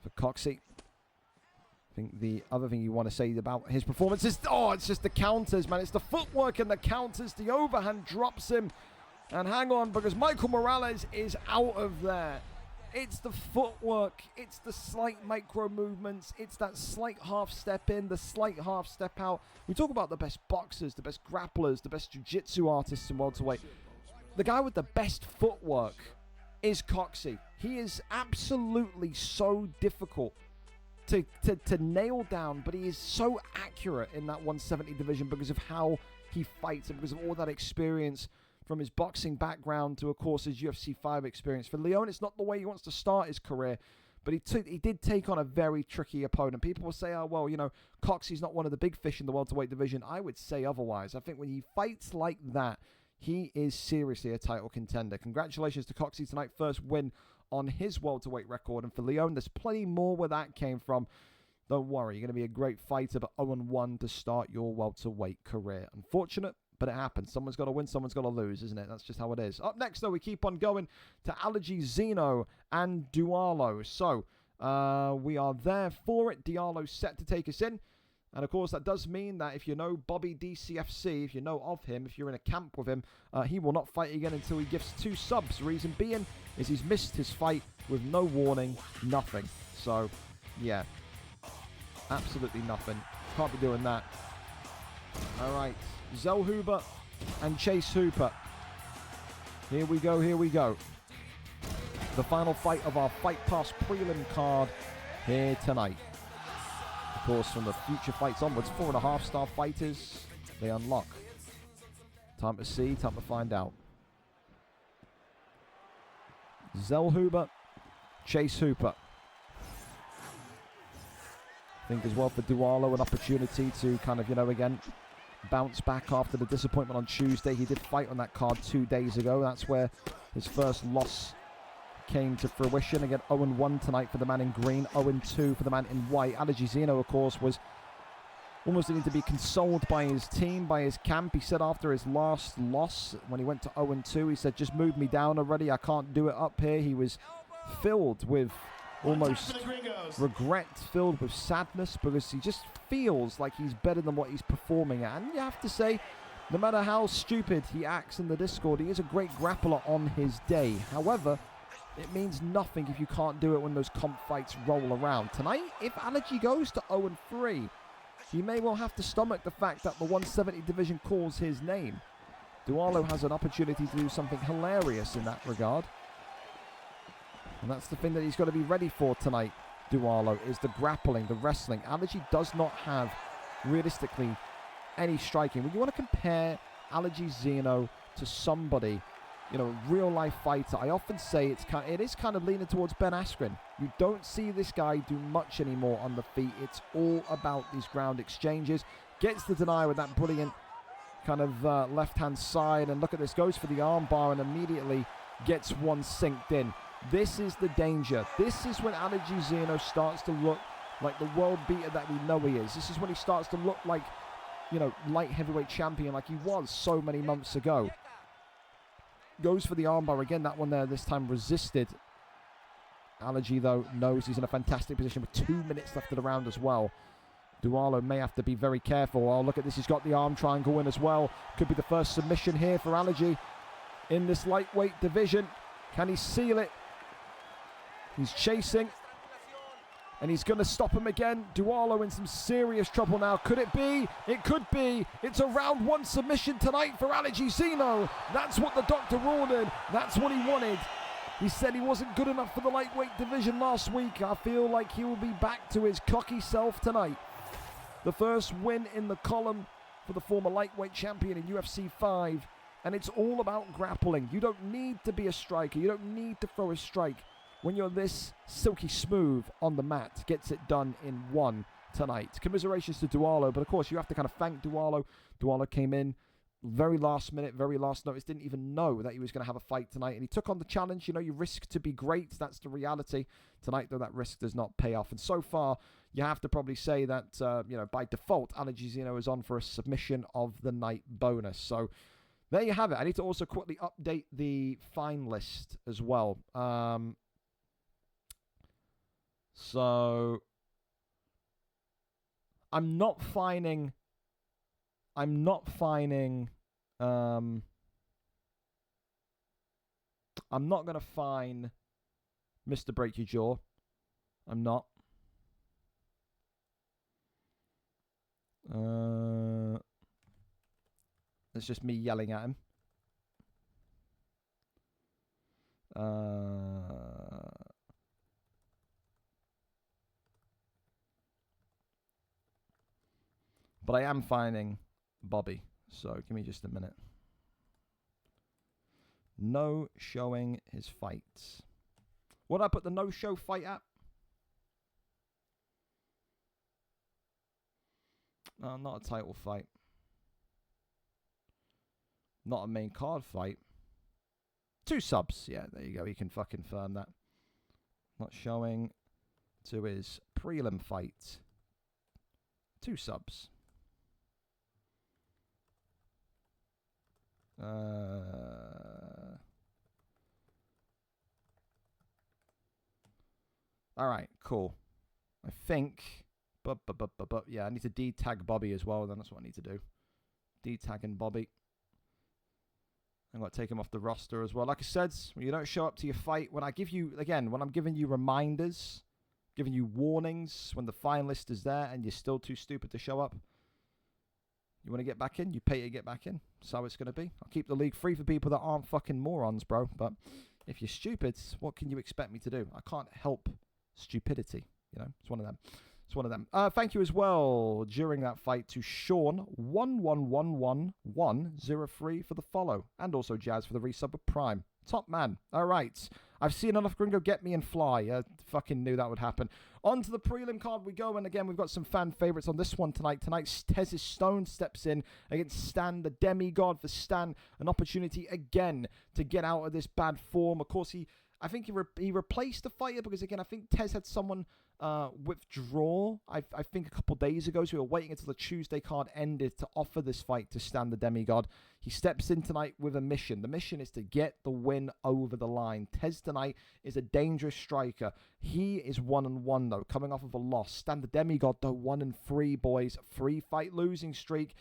For Coxey, I think the other thing you want to say about his performance is, it's just the counters, man. It's the footwork and the counters. The overhand drops him. And hang on, because Michael Morales is out of there. It's the footwork. It's the slight micro movements. It's that slight half step in, the slight half step out. We talk about the best boxers, the best grapplers, the best jiu-jitsu artists in welterweight. The guy with the best footwork is Coxey. He is absolutely so difficult to nail down, but he is so accurate in that 170 division because of how he fights and because of all that experience from his boxing background to, of course, his UFC 5 experience. For Leon, it's not the way he wants to start his career, but he did take on a very tricky opponent. People will say, oh, well, Coxey's not one of the big fish in the welterweight division. I would say otherwise. I think when he fights like that, he is seriously a title contender. Congratulations to Coxey tonight. First win on his welterweight record. And for Leon, there's plenty more where that came from. Don't worry, you're going to be a great fighter, but 0-1 to start your welterweight career. Unfortunate, but it happens. Someone's got to win, someone's got to lose, isn't it? That's just how it is. Up next, though, we keep on going to Allergy Zeno and Dualo. So, we are there for it. Diallo set to take us in. And, of course, that does mean that if you know Bobby DCFC, if you know of him, if you're in a camp with him, he will not fight again until he gives 2 subs. Reason being is he's missed his fight with no warning, nothing. So, yeah, absolutely nothing. Can't be doing that. All right. Zell Huber and Chase Hooper. Here we go, here we go. The final fight of our Fight Pass prelim card here tonight. Of course, from the future fights onwards, 4.5-star fighters, they unlock. Time to see, time to find out. Zell Huber, Chase Hooper. I think as well for Dualo, an opportunity to kind of, again, bounce back after the disappointment on Tuesday. He did fight on that card 2 days ago. That's where his first loss came to fruition. Again, 0-1 tonight for the man in green, 0-2 for the man in white. Allergy Zeno, of course, was almost needing to be consoled by his team, by his camp. He said after his last loss, when he went to 0-2, he said, just move me down already. I can't do it up here. He was filled with almost regret, filled with sadness, because he just feels like he's better than what he's performing at. And you have to say, no matter how stupid he acts in the Discord, he is a great grappler on his day. However, it means nothing if you can't do it when those comp fights roll around. Tonight, if Allergy goes to 0-3, he may well have to stomach the fact that the 170 division calls his name. Dualo has an opportunity to do something hilarious in that regard. And that's the thing that he's got to be ready for tonight, Dualo, is the grappling, the wrestling. Allergy does not have, realistically, any striking. When you want to compare Allergy Zeno to somebody, real-life fighter, I often say it is kind of leaning towards Ben Askren. You don't see this guy do much anymore on the feet. It's all about these ground exchanges. Gets the deny with that brilliant kind of left-hand side. And look at this, goes for the arm bar and immediately gets one synced in. This is the danger. This is when Allergy Zeno starts to look like the world beater that we know he is. This is when he starts to look like, light heavyweight champion like he was so many months ago. Goes for the armbar again. That one there this time resisted. Allergy, though, knows he's in a fantastic position with 2 minutes left of the round as well. Dualo may have to be very careful. Oh, look at this. He's got the arm triangle in as well. Could be the first submission here for Allergy in this lightweight division. Can he seal it? He's chasing. And he's going to stop him again. Dualo in some serious trouble now. Could it be? It could be. It's a round 1 submission tonight for Allergy Zeno. That's what the doctor ordered. That's what he wanted. He said he wasn't good enough for the lightweight division last week. I feel like he will be back to his cocky self tonight. The first win in the column for the former lightweight champion in UFC 5. And it's all about grappling. You don't need to be a striker. You don't need to throw a strike. When you're this silky smooth on the mat, gets it done in 1 tonight. Commiserations to Dualo, but of course you have to kind of thank Dualo. Dualo came in very last minute, very last notice, didn't even know that he was going to have a fight tonight, and he took on the challenge. You risk to be great. That's the reality. Tonight, though, that risk does not pay off. And so far, you have to probably say that, by default, Allergy Zeno is on for a submission of the night bonus. So there you have it. I need to also quickly update the fine list as well. So I'm not fining. I'm not going to fine Mr. Break Your Jaw. I'm not. It's just me yelling at him. But I am fining Bobby. So give me just a minute. No showing his fights. What did I put the no-show fight at? Not a title fight. Not a main card fight. 2 subs. Yeah, there you go. You can fucking confirm that. Not showing to his prelim fight. 2 subs. All right, cool. I think, but yeah, I need to de-tag Bobby as well. Then that's what I need to do. De-tagging Bobby. I'm going to take him off the roster as well. Like I said, when you don't show up to your fight, when I give you, again, when I'm giving you reminders, giving you warnings, when the fine list is there and you're still too stupid to show up, you want to get back in, you pay to get back in. That's how it's going to be. I'll keep the league free for people that aren't fucking morons, bro. But if you're stupid, what can you expect me to do? I can't help stupidity. You know, it's one of them. It's one of them. Thank you as well during that fight to Sean 1111103 for the follow, and also Jazz for the resub of Prime. Top man. All right. I've seen enough Gringo get me and fly. I fucking knew that would happen. On to the prelim card we go. And again, we've got some fan favorites on this one tonight. Tonight's Tezis Stone steps in against Stan, the demigod. For Stan, an opportunity again to get out of this bad form. Of course, I think he replaced the fighter because, again, I think Tez had someone withdraw, I think a couple days ago, so we were waiting until the Tuesday card ended to offer this fight to Stan the Demigod. He steps in tonight with a mission. The mission is to get the win over the line. Tez tonight is a dangerous striker. He is 1-1 though, coming off of a loss. Stan the Demigod though, 1-3 boys, 3-fight losing streak.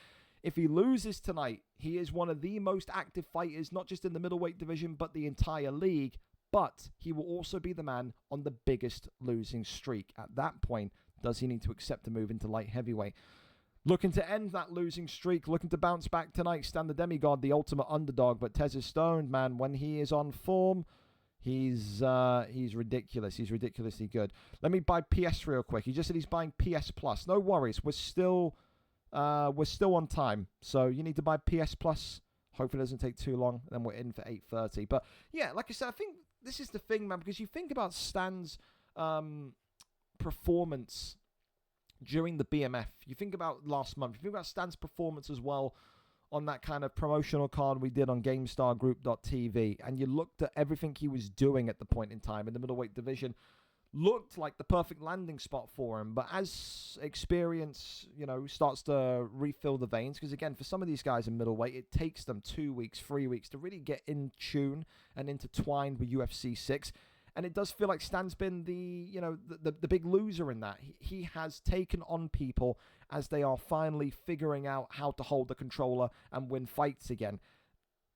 If he loses tonight, he is one of the most active fighters, not just in the middleweight division, but the entire league. But he will also be the man on the biggest losing streak. At that point, does he need to accept a move into light heavyweight? Looking to end that losing streak, looking to bounce back tonight. Stan the Demigod, the ultimate underdog. But Tez is stoned, man. When he is on form, he's ridiculous. He's ridiculously good. Let me buy PS real quick. He just said he's buying PS Plus. No worries. We're still on time. So you need to buy PS Plus. Hopefully it doesn't take too long. Then we're in for 8:30. But yeah, like I said, I think this is the thing, man, because you think about Stan's performance during the BMF. You think about last month. You think about Stan's performance as well on that kind of promotional card we did on GameStarGroup.tv. And you looked at everything he was doing at the point in time in the middleweight division. Looked like the perfect landing spot for him. But as experience, starts to refill the veins, because again, for some of these guys in middleweight, it takes them 2 weeks, 3 weeks to really get in tune and intertwined with UFC 6. And it does feel like Stan's been the big loser in that. He has taken on people as they are finally figuring out how to hold the controller and win fights again.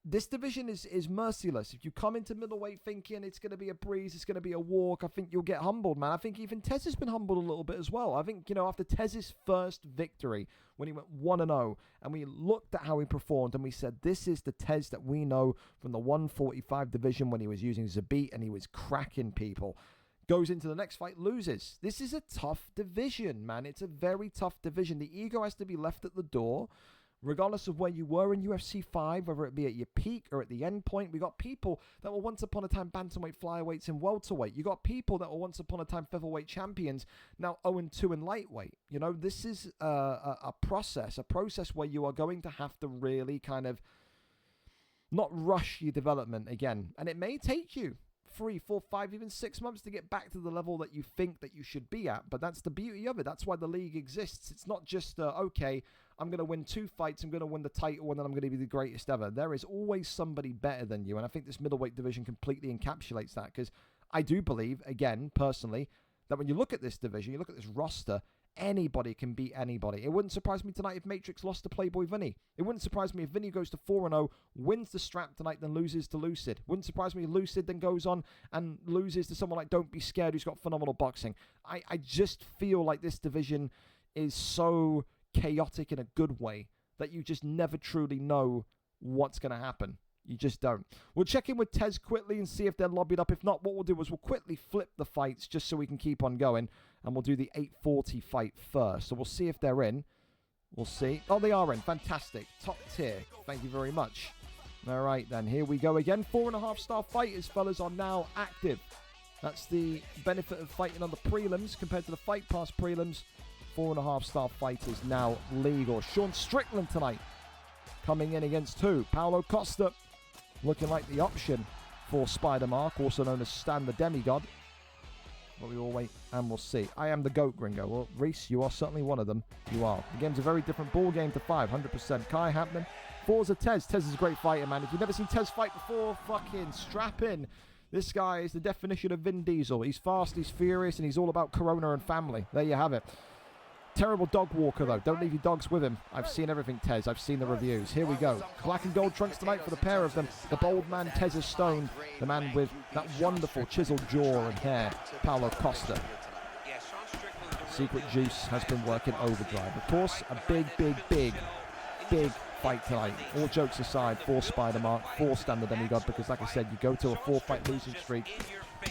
This division is merciless. If you come into middleweight thinking it's going to be a breeze, it's going to be a walk, I think you'll get humbled, man. I think even Tez has been humbled a little bit as well. I think, after Tez's first victory, when he went 1-0, and we looked at how he performed, and we said, this is the Tez that we know from the 145 division when he was using Zabit and he was cracking people. Goes into the next fight, loses. This is a tough division, man. It's a very tough division. The ego has to be left at the door. Regardless of where you were in UFC 5, whether it be at your peak or at the end point, we got people that were once upon a time bantamweight, flyweights, and welterweight. You got people that were once upon a time featherweight champions, now 0-2 in lightweight. This is a process where you are going to have to really kind of not rush your development again. And it may take you 3, 4, 5, even 6 months to get back to the level that you think that you should be at. But that's the beauty of it. That's why the league exists. It's not just, okay, I'm going to win 2 fights, I'm going to win the title, and then I'm going to be the greatest ever. There is always somebody better than you, and I think this middleweight division completely encapsulates that, because I do believe, again, personally, that when you look at this division, you look at this roster, anybody can beat anybody. It wouldn't surprise me tonight if Matrix lost to Playboy Vinny. It wouldn't surprise me if Vinny goes to 4-0, wins the strap tonight, then loses to Lucid. Wouldn't surprise me if Lucid then goes on and loses to someone like Don't Be Scared, who's got phenomenal boxing. I just feel like this division is so chaotic in a good way that you just never truly know what's going to happen. You just don't. We'll check in with Tez quickly and see if they're lobbied up. If not, what we'll do is we'll quickly flip the fights just so we can keep on going. And we'll do the 8:40 fight first. So we'll see if they're in. We'll see. Oh, they are in. Fantastic. Top tier. Thank you very much. All right, then. Here we go again. 4.5-star fighters, fellas, are now active. That's the benefit of fighting on the prelims compared to the Fight Pass prelims. 4.5-star fighters now legal. Sean Strickland tonight coming in against who? Paulo Costa. Looking like the option for Spider-Mark, also known as Stan the Demigod. But we all wait and we'll see. I am the GOAT, Gringo. Well, Reese, you are certainly one of them. You are. The game's a very different ball game to 5, 100%. Kai happening. 4's a Tez. Tez is a great fighter, man. If you've never seen Tez fight before, fucking strap in. This guy is the definition of Vin Diesel. He's fast, he's furious, and he's all about Corona and family. There you have it. Terrible dog walker, though. Don't leave your dogs with him. I've seen everything, Tez. I've seen the reviews. Here we go. Black and gold trunks tonight for the pair of them. The bold man, Tez Stone. The man with that wonderful chiseled jaw and hair, Paulo Costa. Secret Juice has been working overdrive. Of course, a big fight tonight. All jokes aside, for Spider-Mark, for Stan the Demigod, because like I said, you go to a 4-fight losing streak.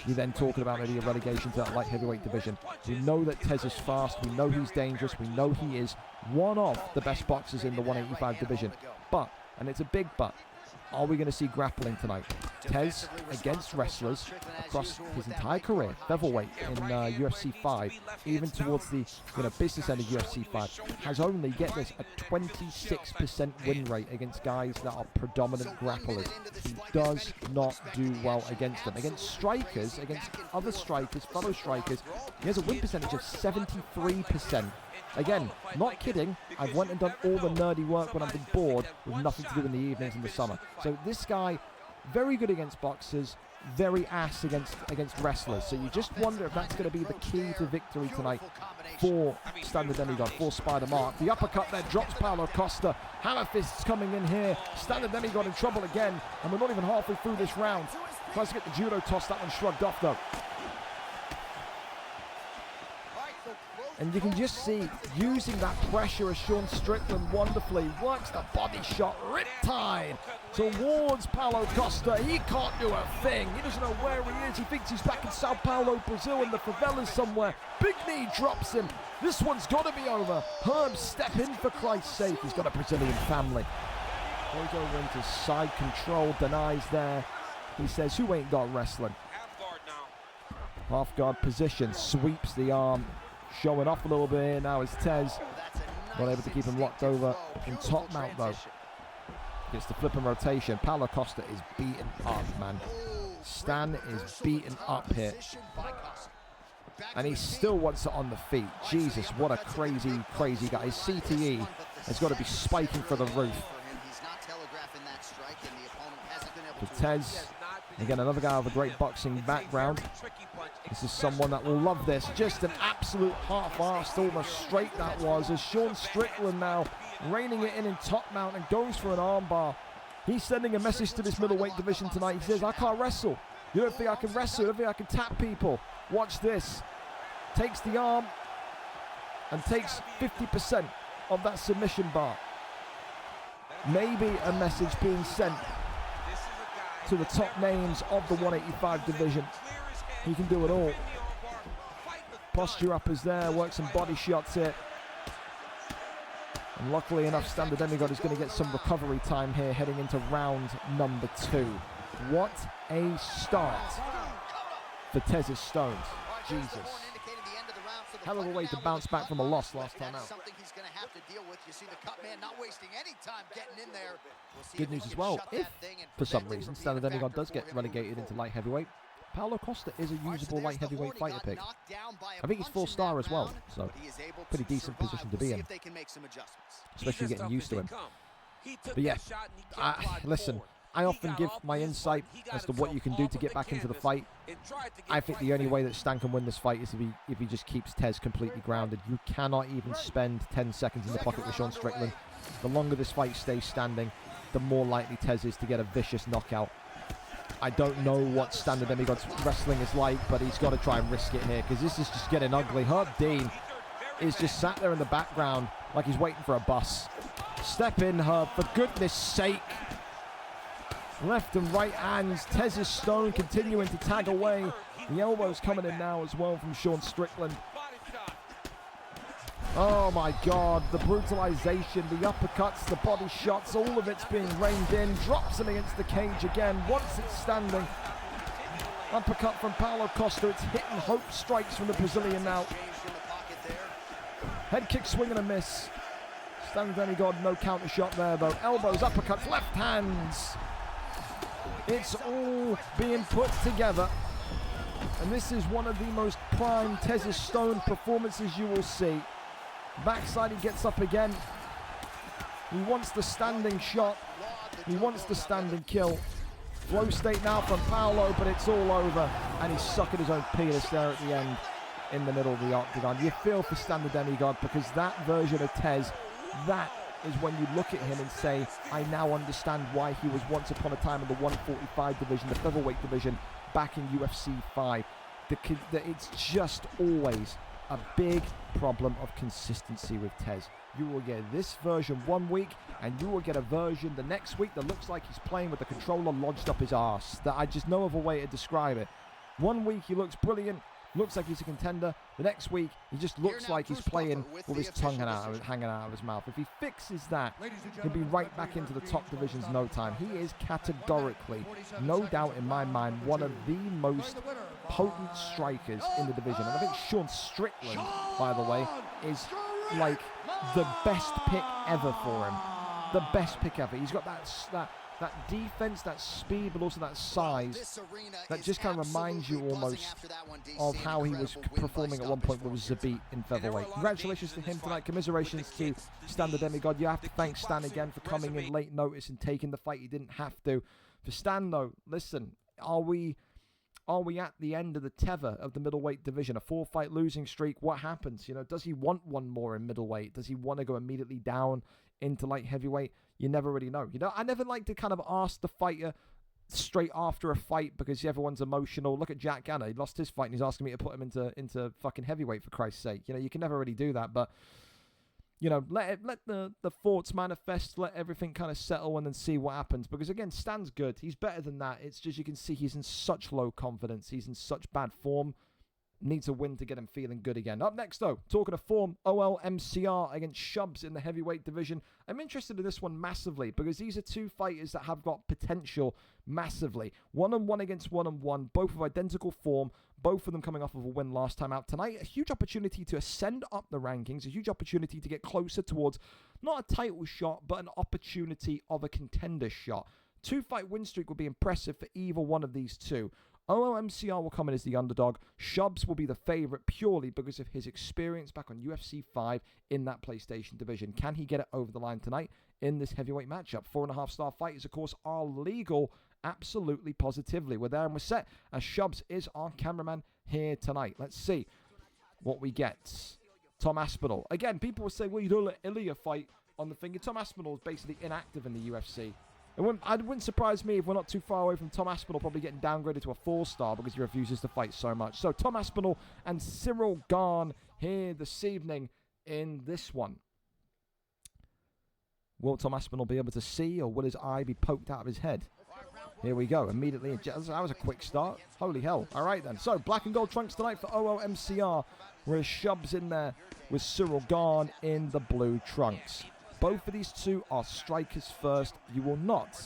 You're then talking about maybe a relegation to that light heavyweight division. We know that Tez is fast. We know he's dangerous. We know he is one of the best boxers in the 185 division. But, and it's a big but, are we going to see grappling tonight? Tez against wrestlers across his entire career, featherweight in UFC 5, even towards the business end of UFC 5, has only, get this, a 26% win rate against guys that are predominant grapplers. He does not do well against them. Against strikers, against other strikers, fellow strikers, he has a win percentage of 73%. Again, not kidding, I've went and done all the nerdy work when I've been bored with nothing to do in the evenings in the summer. So this guy, very good against boxers, very ass against wrestlers. So you just wonder if that's going to be the key to victory tonight for Stan the Demigod, for Spider-Mark. The uppercut there drops Paulo Costa. Hammer fists coming in here. Stan the Demigod in trouble again, and we're not even halfway through this round. Tries to get the judo toss, that one shrugged off though. And you can just see, using that pressure as Sean Strickland wonderfully works the body shot, riptide towards Paulo Costa. He can't do a thing. He doesn't know where he is. He thinks he's back in Sao Paulo, Brazil, in the favelas somewhere. Big knee drops him. This one's got to be over. Herb, step in for Christ's sake. He's got a Brazilian family. Goes over into side control, denies there. He says, who ain't got wrestling? Half guard position, sweeps the arm. Showing off a little bit here now is Tez. Not able to keep him locked over in top mount though. Gets the flip and rotation. Paulo Costa is beaten up, man. Stan is beaten up here. And he still wants it on the feet. Jesus, what a crazy, crazy guy. His CTE has got to be spiking for the roof. For Tez, again, another guy with a great boxing background. This is someone that will love this. Just an absolute half-assed, almost straight that was, as Sean Strickland now reining it in top mount and goes for an armbar. He's sending a message to this middleweight division tonight. He says, I can't wrestle. You don't think I can wrestle? You don't think I can tap people? Watch this. Takes the arm and takes 50% of that submission bar. Maybe a message being sent to the top names of the 185 division. He can do it all. Posture up is there, works some body shots here. And luckily enough, Stan the Demigod is going to get some recovery time here heading into round number 2. What a start for Tez Stones. Jesus. Hell of a way to bounce back from a loss last time out. Good news as well, if for some reason Stan the Demigod does get relegated into light heavyweight, Paulo Costa is a usable light heavyweight fighter pick. I think he's 4-star as well, so pretty decent position to be in, especially getting used to him. But yeah, listen, I often give my insight as to what you can do to get back into the fight. I think the only way that Stan can win this fight is if he just keeps Tez completely grounded. You cannot even spend 10 seconds in the pocket with Sean Strickland. The longer this fight stays standing, the more likely Tez is to get a vicious knockout. I don't know what Stan the Demigod's wrestling is like, but he's got to try and risk it here, because this is just getting ugly. Herb Dean is just sat there in the background like he's waiting for a bus. Step in, Herb, for goodness sake. Left and right hands. Tez's Stone continuing to tag away. The elbows coming in now as well from Sean Strickland. Oh my God, the brutalization, the uppercuts, the body shots, all of it's being reined in. Drops him against the cage again, once it's standing. Uppercut from Paulo Costa, it's hit and hope strikes from the Brazilian now. Head kick, swing and a miss. Stan Demigod, no counter shot there though. Elbows, uppercuts, left hands. It's all being put together. And this is one of the most prime Tez's Stone performances you will see. Backside, he gets up again. He wants the standing shot. He wants the standing kill. Flow state now from Paulo, but it's all over. And he's sucking his own penis there at the end in the middle of the octagon. You feel for Stan the Demigod, because that version of Tez, that is when you look at him and say, I now understand why he was once upon a time in the 145 division, the featherweight division, back in UFC 5. It's just always a big problem of consistency with Tez. You will get this version one week, and you will get a version the next week that looks like he's playing with the controller lodged up his arse. That I just no other way to describe it. One week he looks brilliant, looks like he's a contender. The next week he just looks like he's playing with his tongue hanging out of his mouth. If he fixes that, he'll be right back into the top divisions in no time. He is categorically, no doubt in my mind, one of the most potent strikers in the division. And I think Sean Strickland, by the way, is like the best pick ever for him. The best pick ever. He's got that defense, that speed, but also that size that just kind of reminds you almost of how he was performing at one point with Zabit in featherweight. Congratulations to him tonight. Commiserations to Stan the Demigod. You have to thank Stan again for coming in late notice and taking the fight he didn't have to. For Stan, though, listen, are we at the end of the tether of the middleweight division? A 4-fight losing streak, what happens? You know, does he want one more in middleweight? Does he want to go immediately down into light heavyweight? You never really know. You know, I never like to kind of ask the fighter straight after a fight, because everyone's emotional. Look at Jack Ganner. He lost his fight and he's asking me to put him into fucking heavyweight, for Christ's sake. You know, you can never really do that, but you know, let the thoughts manifest, let everything kind of settle, and then see what happens. Because again, Stan's good. He's better than that. It's just you can see he's in such low confidence. He's in such bad form. Needs a win to get him feeling good again. Up next, though, talking of form, OLMCR against Shubs in the heavyweight division. I'm interested in this one massively, because these are two fighters that have got potential massively. 1-on-1 against 1-on-1, both of identical form, both of them coming off of a win last time out tonight. A huge opportunity to ascend up the rankings, a huge opportunity to get closer towards not a title shot, but an opportunity of a contender shot. 2-fight win streak would be impressive for either one of these two. OLMCR will come in as the underdog. Shubs will be the favourite purely because of his experience back on UFC 5 in that PlayStation division. Can he get it over the line tonight in this heavyweight matchup? 4.5-star fighters, of course, are legal. Absolutely, positively. We're there and we're set, as Shubs is our cameraman here tonight. Let's see what we get. Tom Aspinall. Again, people will say, well, you don't let Ilya fight on the finger. Tom Aspinall is basically inactive in the UFC. It wouldn't surprise me if we're not too far away from Tom Aspinall probably getting downgraded to a 4-star because he refuses to fight so much. So Tom Aspinall and Cyril Gane here this evening in this one. Will Tom Aspinall be able to see, or will his eye be poked out of his head? Here we go. Immediately. That was a quick start. Holy hell. All right, then. So, black and gold trunks tonight for OOMCR. Whereas Shubs in there with Cyril Gane in the blue trunks. Both of these two are strikers first. You will not,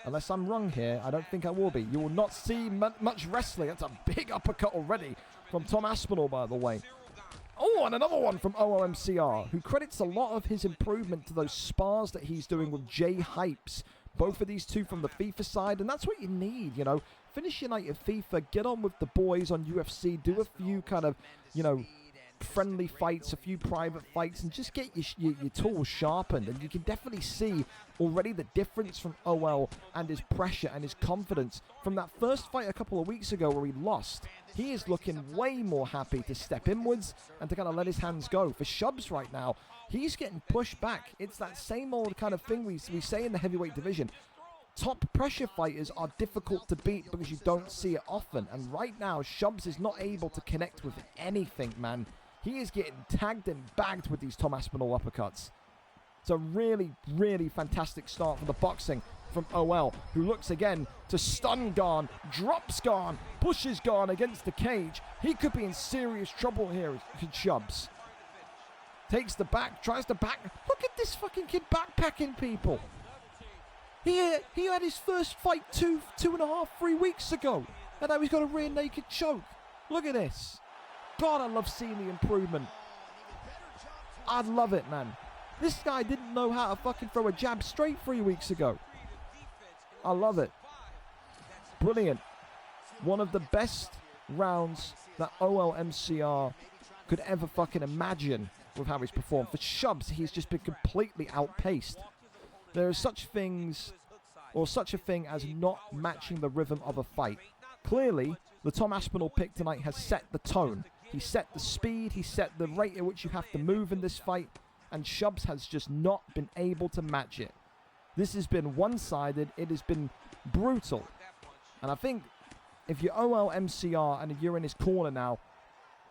unless I'm wrong here, I don't think I will be, you will not see much wrestling. That's a big uppercut already from Tom Aspinall, by the way. Oh, and another one from OOMCR, who credits a lot of his improvement to those spars that he's doing with Jay Hypes. Both of these two from the FIFA side, and that's what you need, you know. finish your night at FIFA, get on with the boys on UFC, do a few kind of, you know, friendly fights, a few private fights, and just get your tools sharpened. And you can definitely see already the difference from OL and his pressure and his confidence from that first fight a couple of weeks ago where he lost. He is looking way more happy to step inwards and to kind of let his hands go. For Shubs right now, he's getting pushed back. It's that same old kind of thing we say in the heavyweight division. Top pressure fighters are difficult to beat because you don't see it often. And right now, Shubs is not able to connect with anything, man. He is getting tagged and bagged with these Tom Aspinall uppercuts. It's a really, really fantastic start for the boxing from OL, who looks again to stun Garn, drops Garn, pushes Garn against the cage. He could be in serious trouble here, Shubs. Takes the back, tries to back. Look at this fucking kid backpacking people. He had his first fight 2.5, 3 weeks ago. And now he's got a rear naked choke. Look at this. God, I love seeing the improvement. I love it, man. This guy didn't know how to fucking throw a jab straight 3 weeks ago. I love it. Brilliant. One of the best rounds that OLMCR could ever fucking imagine with how he's performed. For Shubs, he's just been completely outpaced. There are such things, or such a thing as not matching the rhythm of a fight. Clearly, the Tom Aspinall pick tonight has set the tone. He set the speed, he set the rate at which you have to move in this fight, and Shubs has just not been able to match it. This has been one-sided, it has been brutal. And I think if you're OLMCR and you're in his corner now,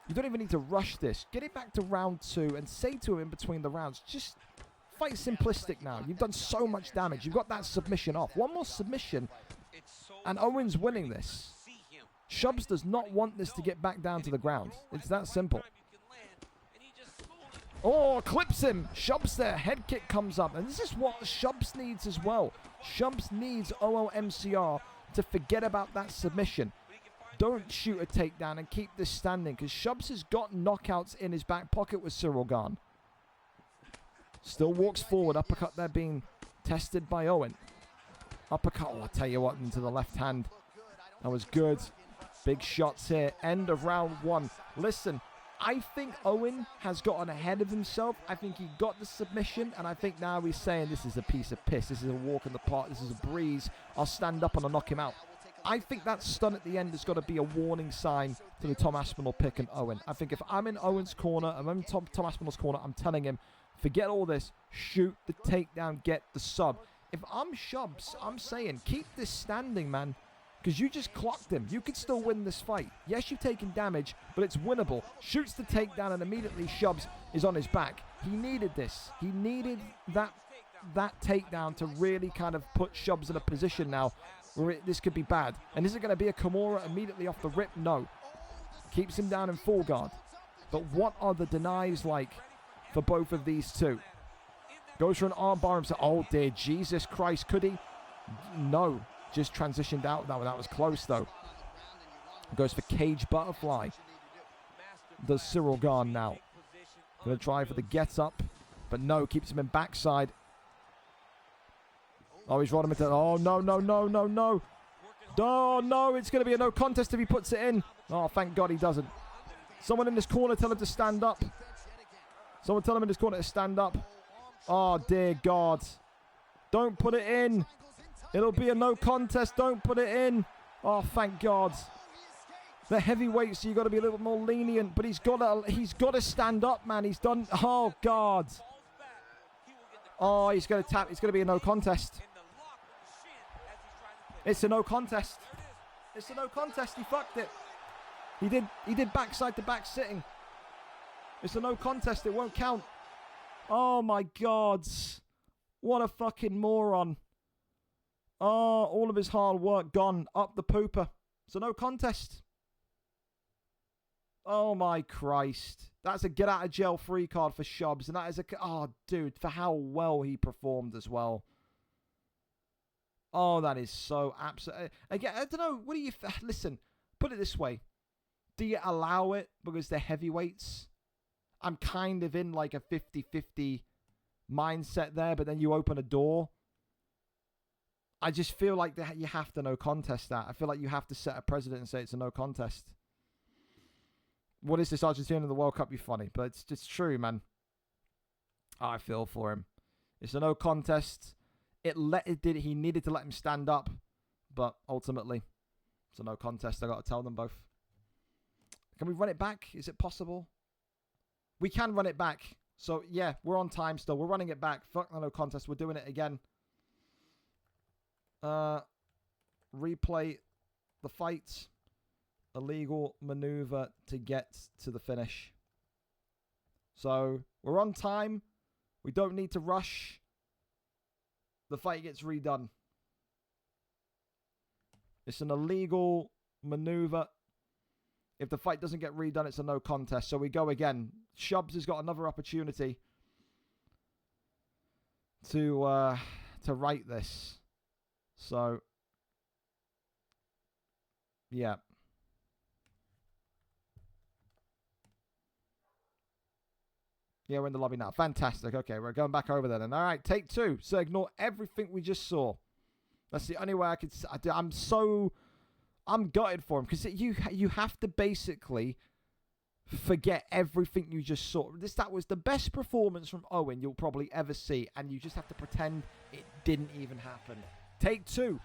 you don't even need to rush this. Get it back to round 2 and say to him in between the rounds, just fight simplistic now. You've done so much damage. You've got that submission off. One more submission, and Owen's winning this. Shubs does not want this to get back down to the ground. It's that simple. Oh, clips him. Shubs there. Head kick comes up. And this is what Shubs needs as well. Shubs needs OLMCR to forget about that submission. Don't shoot a takedown and keep this standing, because Shubs has got knockouts in his back pocket with Cyril Gane. Still walks forward. Uppercut there being tested by Owen. Uppercut. Oh, I'll tell you what, into the left hand. That was good. Big shots here. End of round 1. Listen, I think Owen has gotten ahead of himself. I think he got the submission, and I think now he's saying this is a piece of piss. This is a walk in the park. This is a breeze. I'll stand up and I'll knock him out. I think that stun at the end has got to be a warning sign to the Tom Aspinall pick and Owen. I think if I'm in Owen's corner, I'm in Tom Aspinall's corner, I'm telling him, forget all this. Shoot the takedown. Get the sub. If I'm Shubs, I'm saying keep this standing, man. Because you just clocked him. You could still win this fight. Yes, you've taken damage, but it's winnable. Shoots the takedown, and immediately Shubs is on his back. He needed this. He needed that takedown to really kind of put Shubs in a position now where this could be bad. And is it going to be a Kimura immediately off the rip? No. Keeps him down in full guard. But what are the denies like for both of these two? Goes for an armbar himself. Oh, dear. Jesus Christ. Could he? No. Just transitioned out. That was close, though. Goes for cage butterfly. Does Cyril Gane now. Going to try for the get up. But no, keeps him in backside. Oh, he's rolling him into... Oh, no, no, no, no, no. Oh, no, it's going to be a no contest if he puts it in. Oh, thank God he doesn't. Someone in this corner tell him to stand up. Someone tell him in this corner to stand up. Oh, dear God. Don't put it in. It'll be a no contest. Don't put it in. Oh, thank God. The heavyweights, you got to be a little bit more lenient, but he's got to stand up, man. He's done. Oh, God. Oh, he's going to tap. It's going to be a no contest. It's a no contest. It's a no contest. He fucked it. He did backside to back sitting. It's a no contest. It won't count. Oh, my God. What a fucking moron. Oh, all of his hard work gone up the pooper. So no contest. Oh, my Christ. That's a get out of jail free card for Shubs. And that is oh, dude, for how well he performed as well. Oh, that is so absolute. Again, I don't know. What do you... Listen, put it this way. Do you allow it because they're heavyweights? I'm kind of in like a 50-50 mindset there, but then you open a door. I just feel like that you have to no contest that. I feel like you have to set a precedent and say it's a no contest. What is this, Argentina in the World Cup? You funny, but it's just true, man. I feel for him. It's a no contest. He needed to let him stand up, but ultimately, it's a no contest. I got to tell them both. Can we run it back? Is it possible? We can run it back. So yeah, we're on time still. We're running it back. Fuck the no contest. We're doing it again. Replay the fight. Illegal maneuver to get to the finish. So we're on time. We don't need to rush. The fight gets redone. It's an illegal maneuver. If the fight doesn't get redone, it's a no contest. So we go again. Shubs has got another opportunity to right this. So yeah. Yeah, we're in the lobby now. Fantastic. Okay, we're going back over there then. All right, take 2. So ignore everything we just saw. That's the only way I could... I'm gutted for him because you have to basically forget everything you just saw. That was the best performance from Owen you'll probably ever see, and you just have to pretend it didn't even happen. Take 2.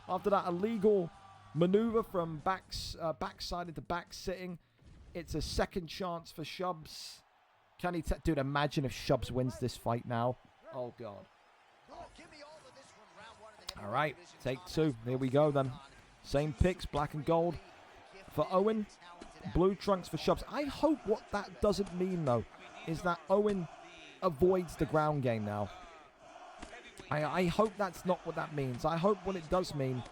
After that illegal maneuver from backside into back sitting, it's a second chance for Shubs. Can he... Dude, imagine if Shubs wins this fight now. Oh, God. All right, take 2. Here we go, then. Same picks, black and gold for Owen. Blue trunks for Shubs. I hope what that doesn't mean, though, is that Owen avoids the ground game now. I hope that's not what that means. I hope what it does mean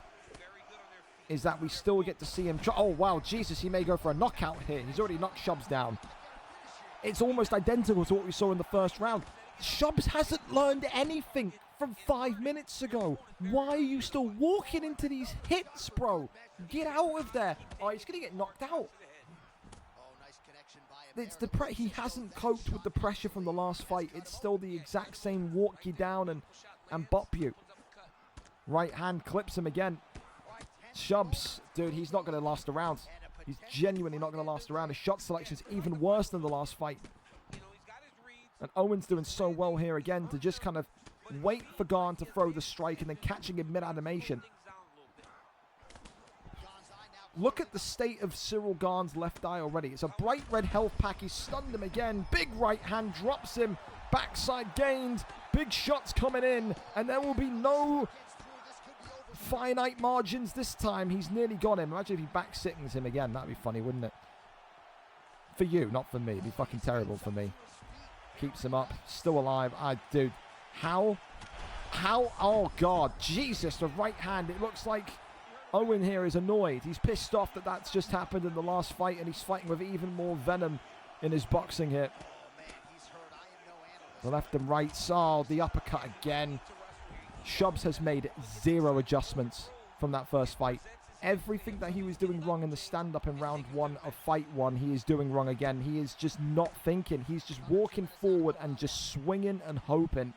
is that we still get to see him... Oh, wow, Jesus, he may go for a knockout here. He's already knocked Shubs down. It's almost identical to what we saw in the first round. Shubs hasn't learned anything from 5 minutes ago. Why are you still walking into these hits, bro? Get out of there. Oh, he's going to get knocked out. It's he hasn't coped with the pressure from the last fight. It's still the exact same walk you down and bop you. Right hand clips him again. Shubs, dude, he's not going to last a round. He's genuinely not going to last around. His shot selection's even worse than the last fight. And Owen's doing so well here again to just kind of wait for Garn to throw the strike and then catching him mid-animation. Look at the state of Cyril Garn's left eye already. It's a bright red health pack. He's stunned him again. Big right hand drops him. Backside gained. Big shots coming in. And there will be no finite margins this time. He's nearly got him. Imagine if he back-sittings him again. That'd be funny, wouldn't it? For you, not for me. It'd be fucking terrible for me. Keeps him up. Still alive. Dude. How? Oh, God. Jesus, the right hand. It looks like Owen here is annoyed. He's pissed off that that's just happened in the last fight, and he's fighting with even more venom in his boxing here. The left and right. Oh, the uppercut again. Shubs has made 0 adjustments from that first fight. Everything that he was doing wrong in the stand-up in round 1 of fight 1, he is doing wrong again. He is just not thinking. He's just walking forward and just swinging and hoping.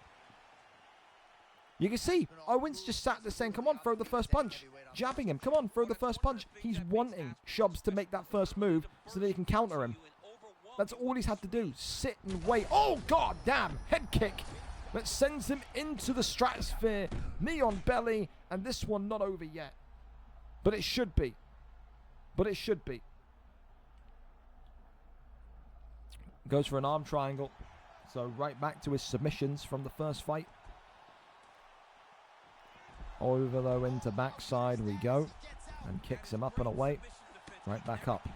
You can see, Owen's just sat there saying, come on, throw the first punch. Jabbing him, come on, throw the first punch. He's wanting Shubs to make that first move so that he can counter him. That's all he's had to do, sit and wait. Oh, God damn, head kick. That sends him into the stratosphere. Knee on belly, and this one not over yet. But it should be. But it should be. Goes for an arm triangle. So right back to his submissions from the first fight. Over though into backside we go. And kicks him up and away. Right back up.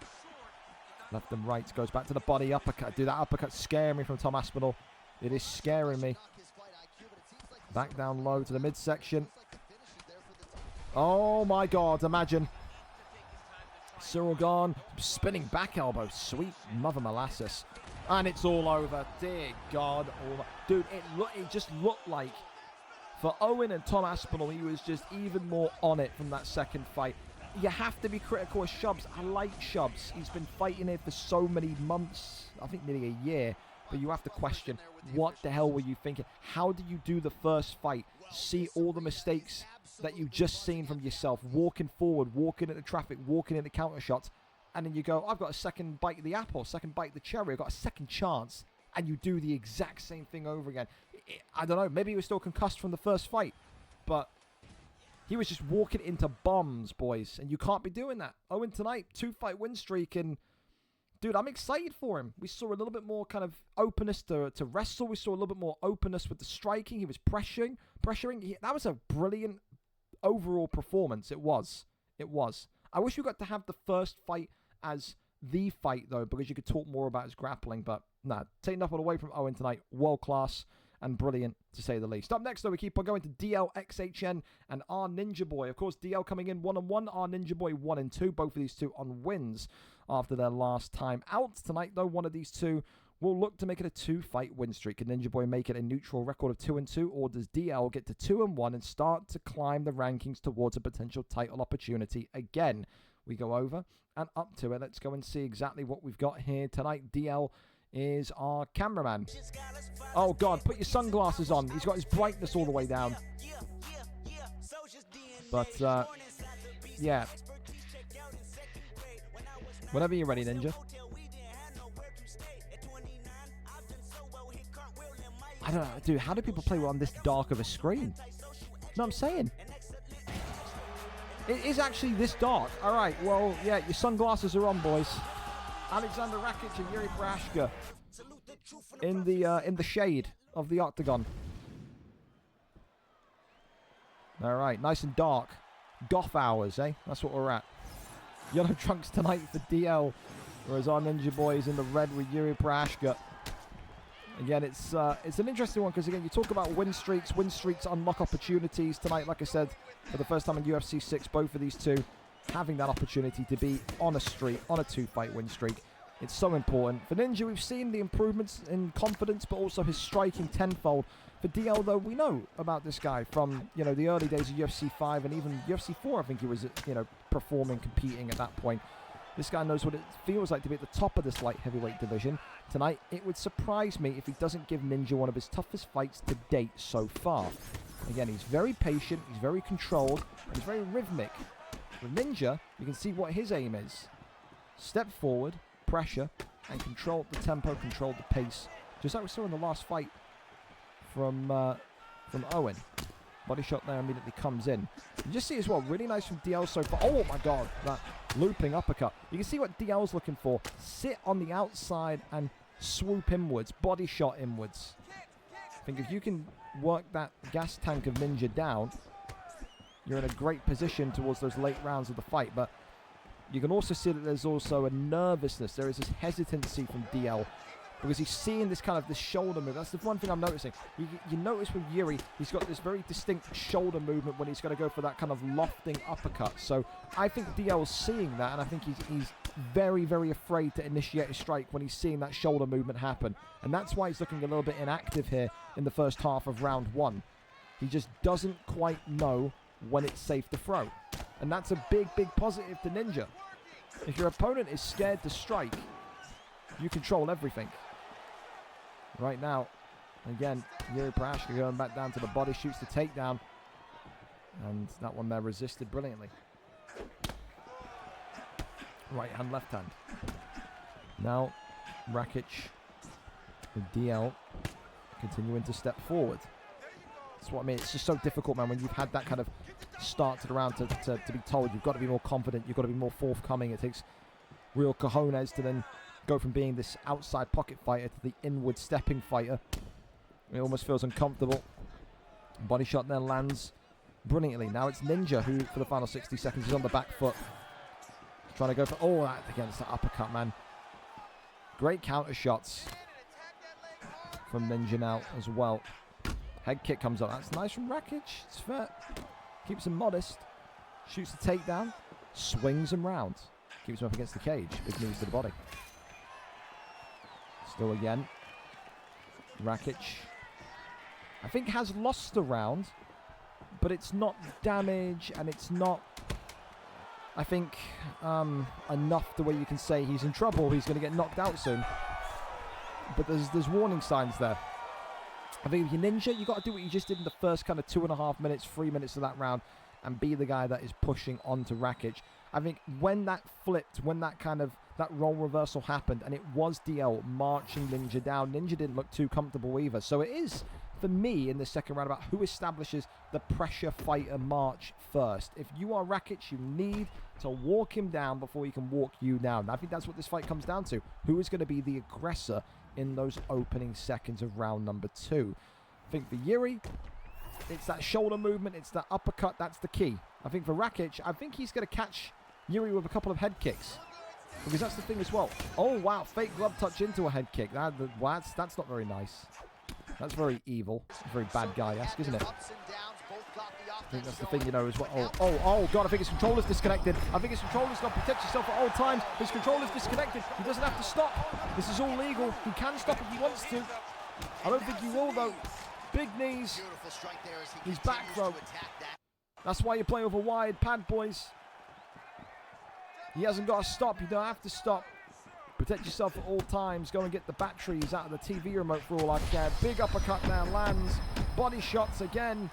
Left and right. Goes back to the body uppercut. Dude, that uppercut scaring me from Tom Aspinall. It is scaring me. Back down low to the midsection. Oh my God, imagine. Cyril Garn, spinning back elbow. Sweet mother molasses. And it's all over. Dear God. Dude, it just looked like for Owen and Tom Aspinall, he was just even more on it from that second fight. You have to be critical of Shubs. I like Shubs. He's been fighting it for so many months. I think nearly a year. but you have to question, what the hell were you thinking? How did you do the first fight? See all the mistakes that you've just seen from yourself, walking forward, walking into traffic, walking into counter shots, and then you go, I've got a second bite of the apple, second bite of the cherry, I've got a second chance, and you do the exact same thing over again. I don't know, maybe he was still concussed from the first fight, but he was just walking into bombs, boys, and you can't be doing that. Owen tonight, 2-fight win streak, and dude, I'm excited for him. We saw a little bit more kind of openness to wrestle. We saw a little bit more openness with the striking. He was pressuring. That was a brilliant overall performance. It was. I wish we got to have the first fight as the fight, though, because you could talk more about his grappling. But, nah, taking nothing away from Owen tonight. World class and brilliant, to say the least. Up next, though, we keep on going to DL, XHN, and our Ninja Boy. Of course, DL coming in 1-1, our Ninja Boy 1-2. Both of these two on wins after their last time out. Tonight, though, one of these two will look to make it a 2-fight win streak. Can Ninja Boy make it a neutral record of 2-2, or does DL get to 2-1 and start to climb the rankings towards a potential title opportunity again? We go over and up to it. Let's go and see exactly what we've got here tonight. DL is our cameraman. Oh, God, put your sunglasses on. He's got his brightness all the way down. But, yeah. Whenever you're ready, Ninja. I don't know, dude, how do people play on this dark of a screen? You know what I'm saying? It is actually this dark. All right, well, yeah, your sunglasses are on, boys. Alexander Rakic and Yuri Prochazka in the shade of the octagon. All right, nice and dark. Goth hours, eh? That's what we're at. Yellow trunks tonight for DL, whereas our Ninja Boy is in the red with Yuri Prochazka. Again, it's an interesting one because, again, you talk about win streaks. Win streaks unlock opportunities. Tonight, like I said, for the first time in UFC 6, both of these two having that opportunity to be on a streak, on a 2-fight win streak. It's so important. For Ninja, we've seen the improvements in confidence, but also his striking tenfold. For DL, though, we know about this guy from, you know, the early days of UFC 5 and even UFC 4, I think he was, you know, performing, competing at that point. This guy knows what it feels like to be at the top of this light heavyweight division. Tonight, it would surprise me if he doesn't give Ninja one of his toughest fights to date so far. Again, he's very patient, he's very controlled, he's very rhythmic. With Ninja, you can see what his aim is. Step forward, pressure, and control the tempo, control the pace. Just like we saw in the last fight from Owen. Body shot there immediately comes in. You just see as well, really nice from DL so far. Oh my God, that looping uppercut. You can see what DL's looking for. Sit on the outside and swoop inwards, body shot inwards. I think if you can work that gas tank of Ninja down, you're in a great position towards those late rounds of the fight. But you can also see that there's also a nervousness. There is this hesitancy from DL because he's seeing this kind of this shoulder move. That's the one thing I'm noticing. You notice with Yuri, he's got this very distinct shoulder movement when he's going to go for that kind of lofting uppercut. So I think DL's seeing that, and I think he's very, very afraid to initiate a strike when he's seeing that shoulder movement happen. And that's why he's looking a little bit inactive here in the first half of round 1. He just doesn't quite know when it's safe to throw. And that's a big, big positive to Ninja. If your opponent is scared to strike, you control everything. Right now, again, Yuri Prochazka going back down to the body, shoots the takedown. And that one there resisted brilliantly. Right hand, left hand. Now, Rakic with DL continuing to step forward. That's what I mean. It's just so difficult, man, when you've had that kind of start to the round to be told you've got to be more confident, you've got to be more forthcoming. It takes real cojones to then go from being this outside pocket fighter to the inward stepping fighter. It almost feels uncomfortable. Body shot then lands brilliantly. Now it's Ninja who, for the final 60 seconds, is on the back foot. Trying to go for all that against the uppercut, man. Great counter shots from Ninja now as well. Head kick comes up. That's nice from Rakic. It's fair. Keeps him modest. Shoots the takedown. Swings him round. Keeps him up against the cage. Big knees to the body. Still again. Rakic, I think, has lost the round, but it's not damage, and it's not, I think, enough the way you can say he's in trouble. He's going to get knocked out soon. but there's warning signs there. I think if you're Ninja, you got to do what you just did in the first kind of 2.5 minutes, 3 minutes of that round, and be the guy that is pushing onto Rakic. I think when that flipped, when that role reversal happened, and it was DL marching Ninja down, Ninja didn't look too comfortable either. So it is, for me, in the second round, about who establishes the pressure fighter march first. If you are Rakic, you need to walk him down before he can walk you down. I think that's what this fight comes down to. Who is going to be the aggressor in those opening seconds of round number 2? I think for Yuri, it's that shoulder movement, it's that uppercut, that's the key. I think for Rakic, I think he's going to catch Yuri with a couple of head kicks. Because that's the thing as well. Oh, wow, fake glove touch into a head kick. That's not very nice. That's very evil. Very bad guy-esque, isn't it? I think that's the thing, you know, as well. Oh, God, I think his controller's disconnected. I think his controller's got to protect himself at all times. His controller's disconnected. He doesn't have to stop. This is all legal. He can stop if he wants to. I don't think he will, though. Big knees. He's back throw. That's why you play with a wide pad, boys. He hasn't got to stop. You don't have to stop. Protect yourself at all times. Go and get the batteries out of the TV remote for all I care. Big uppercut now lands. Body shots again.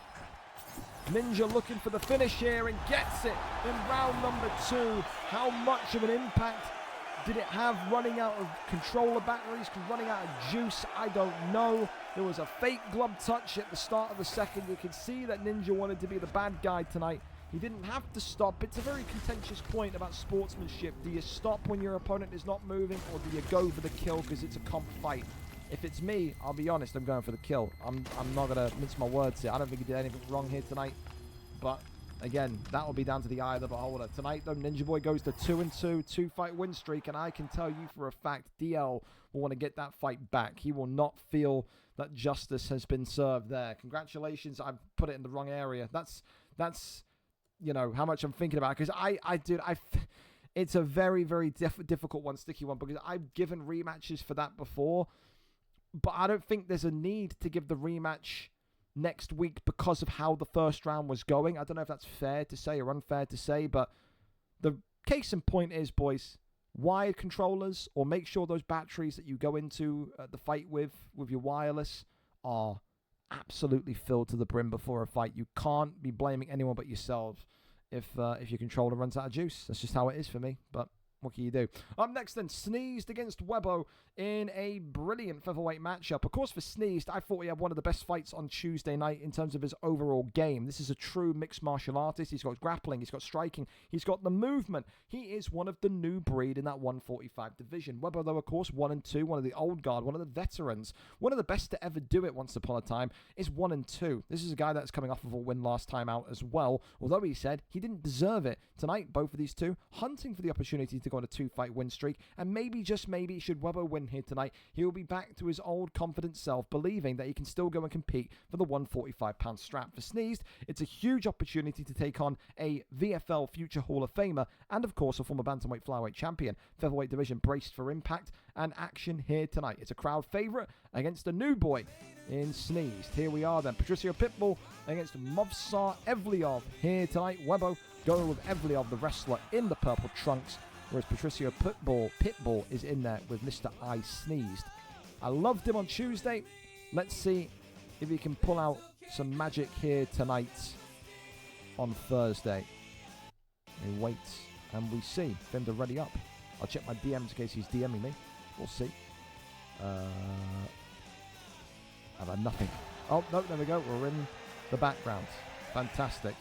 Ninja looking for the finish here and gets it in round number 2. How much of an impact did it have running out of controller batteries, running out of juice? I don't know. There was a fake glove touch at the start of the second. You can see that Ninja wanted to be the bad guy tonight. He didn't have to stop. It's a very contentious point about sportsmanship. Do you stop when your opponent is not moving, or do you go for the kill because it's a comp fight? If it's me, I'll be honest, I'm going for the kill. I'm not going to mince my words here. I don't think he did anything wrong here tonight. But, again, that will be down to the eye of the beholder. Tonight, though, Ninja Boy goes to 2-2, 2-fight win streak, and I can tell you for a fact DL will want to get that fight back. He will not feel that justice has been served there. Congratulations. I've put it in the wrong area. That's you know, how much I'm thinking about it. Because it's a very, very difficult one, sticky one, because I've given rematches for that before. But I don't think there's a need to give the rematch next week because of how the first round was going. I don't know if that's fair to say or unfair to say, but the case in point is, boys, wired controllers, or make sure those batteries that you go into the fight with your wireless are absolutely filled to the brim before a fight. You can't be blaming anyone but yourself if your controller runs out of juice. That's just how it is for me, but what can you do? Up next then, Sneezed against Webbo in a brilliant featherweight matchup. Of course, for Sneezed, I thought he had one of the best fights on Tuesday night in terms of his overall game. This is a true mixed martial artist. He's got grappling, he's got striking, he's got the movement. He is one of the new breed in that 145 division. Webbo, though, of course, 1-2, one of the old guard, one of the veterans, one of the best to ever do it once upon a time, is 1-2. This is a guy that's coming off of a win last time out as well, although he said he didn't deserve it. Tonight, both of these two hunting for the opportunity to go on a 2-fight win streak, and maybe, just maybe, should Webbo win here tonight, he will be back to his old confident self, believing that he can still go and compete for the 145-pound strap. For Sneezed, it's a huge opportunity to take on a VFL future Hall of Famer, and of course a former bantamweight flyweight champion. Featherweight division braced for impact and action here tonight. It's a crowd favourite against a new boy in Sneezed. Here we are then, Patricio Pitbull against Movsar Evliov here tonight. Webbo going with Evliov, the wrestler, in the purple trunks, whereas Patricio Pitbull is in there with Mr. I Sneezed. I loved him on Tuesday. Let's see if he can pull out some magic here tonight on Thursday. We wait and we see. For him to ready up. I'll check my DMs in case he's DMing me. We'll see. I've had nothing. Oh, no, there we go. We're in the background. Fantastic.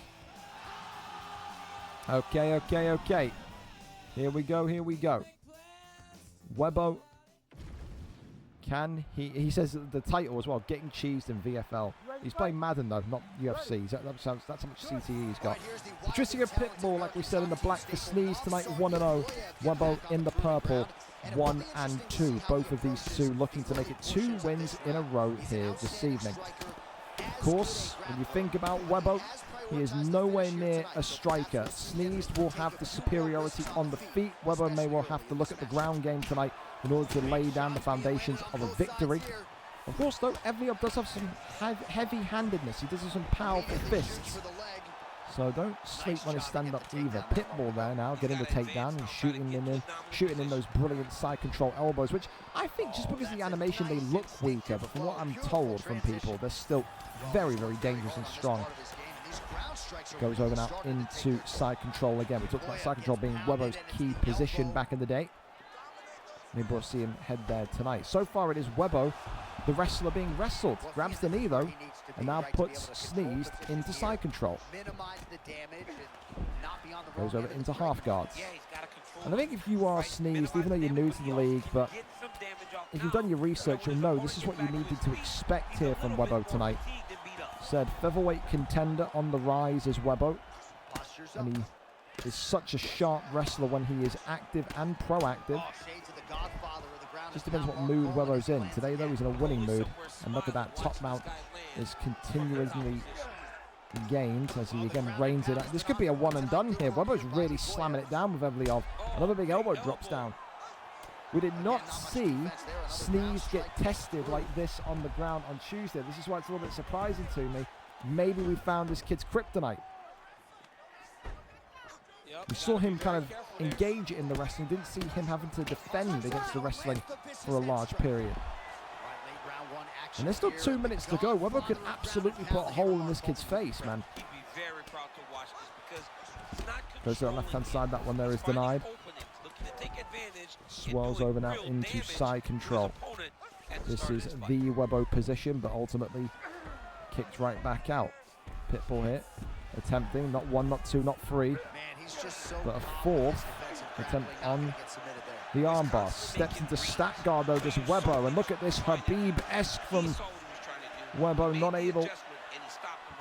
Okay. Here we go. Webbo, can he says the title as well, getting cheesed in VFL. He's playing Madden though, not UFC. That's how much CTE he's got. Patricio Pitbull, like we said, in the black for Sneeze tonight, 1-0. Webbo in the purple, 1-2. Both of these two looking to make it 2 wins in a row here this evening. Of course, when you think about Webbo, he is nowhere near a striker. Sneezed will have the superiority on the feet. Webbo may well have to look at the ground game tonight in order to lay down the foundations of a victory. Of course, though, Evliov does have some heavy-handedness. He does have some powerful fists. So don't sleep on his stand-up either. Pitbull there now, getting the takedown and shooting in those brilliant side control elbows, which I think just because of the animation they look weaker, but from what I'm told from people, they're still very, very dangerous and strong. Goes over now into side control again. We talked about side control being Webo's key position back in the day. Maybe we'll see him head there tonight. So far it is Webo, the wrestler, being wrestled. Grabs the knee though, and now puts Sneezed into side control. Goes over into half guards. And I think if you are Sneezed, even though you're new to the league, but if you've done your research, you'll know this is what you needed to expect here from Webo tonight. Said featherweight contender on the rise is Webo, and he is such a sharp wrestler when he is active and proactive. Just depends what mood Webo's in. Today though, he's in a winning mood, and look at that, top mount is continuously gained as he again reins it up. This could be a one and done here. Webo's really slamming it down with Evliov. Another big elbow drops down. We did not see Sneeze get tested like this on the ground on Tuesday. This is why it's a little bit surprising to me. Maybe we found this kid's kryptonite. We saw him kind of engage in the wrestling, didn't see him having to defend against the wrestling for a large period. And there's still 2 minutes to go. Webo could absolutely put a hole in this kid's face, man. Goes to the left-hand side, that one there is denied. Swirls over now into side control. This is the Webo position, but ultimately kicked right back out. Pitbull here, attempting, not one, not two, not three, but a fourth attempt on the armbar. Steps into stack guard though, just Webo, and look at this Habib-esque from Webo, not able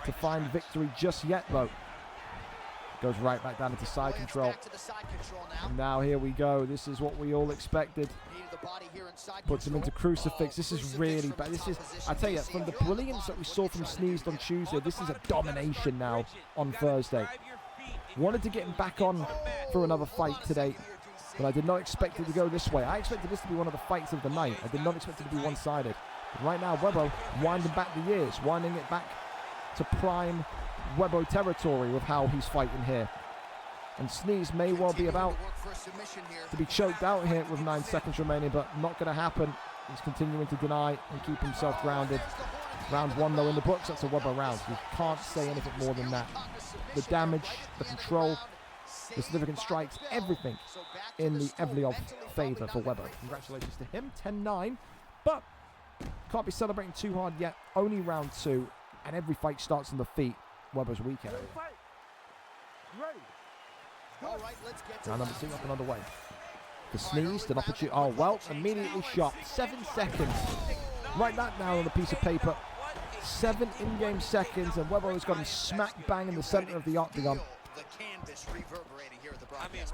to find victory just yet though. Goes right back down into side control. And now here we go. This is what we all expected. Puts him into crucifix. This is really bad. This is, I tell you, from the brilliance that we saw from Sneezed on Tuesday, this is a domination now on Thursday. Wanted to get him back on for another fight today, but I did not expect it to go this way. I expected this to be one of the fights of the night. I did not expect it to be one-sided. But right now, Webo winding back the years, winding it back to prime Webo territory with how he's fighting here. And Sneeze may well be about to be choked out here with 9 seconds remaining, but not going to happen. He's continuing to deny and keep himself grounded. Round one though in the books, that's a Webo round. You can't say anything more than that. The damage, the control, the significant strikes, everything in the Evliov favor for Webo. Congratulations to him, 10-9, but can't be celebrating too hard yet. Only round two, and every fight starts on the feet. Webo's weekend. Round number 2 up and underway. The Sneeze, an opportunity. Oh, well, immediately shot. 7 seconds. Write that down on a piece of paper. 7 in-game seconds, and Webo has got him smack bang in the center of the octagon.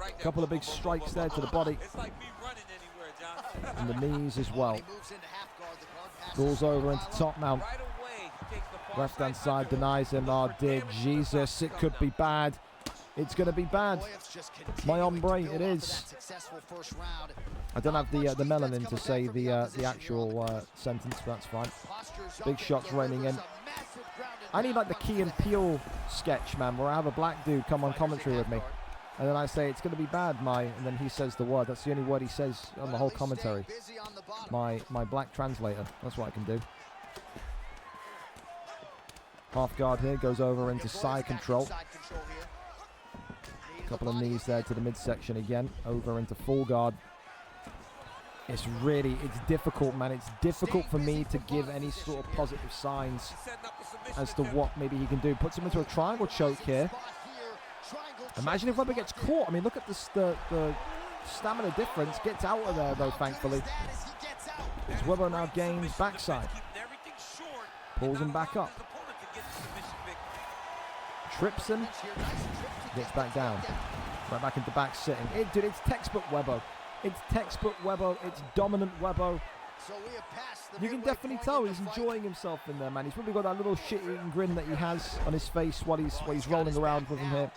A couple of big strikes there to the body. And the knees as well. Goes over into top mount. Left-hand side denies him. Oh, dear Jesus, it could be bad. It's going to be bad. My hombre, it is. I don't have the melanin to say the actual sentence, but that's fine. Big shots raining in. I need like the Key and Peele sketch, man, where I have a black dude come on commentary with me. And then I say, it's going to be bad, and then he says the word. That's the only word he says on the whole commentary. My black translator. That's what I can do. Half guard here, goes over into side control. Couple of knees there to the midsection again, over into full guard. It's difficult, man. It's difficult for me to give any sort of positive signs as to what maybe he can do. Puts him into a triangle choke here. Imagine if Webo gets caught. I mean, look at this, the stamina difference. Gets out of there, though, thankfully. As Webo now gains backside. Pulls him back up. Trips him. Gets back down. Right back into back sitting. Dude, it's textbook Webo. It's textbook Webo. It's dominant Webo. You can definitely tell he's enjoying himself in there, man. He's probably got that little shit-eating grin that he has on his face while he's rolling around with him here.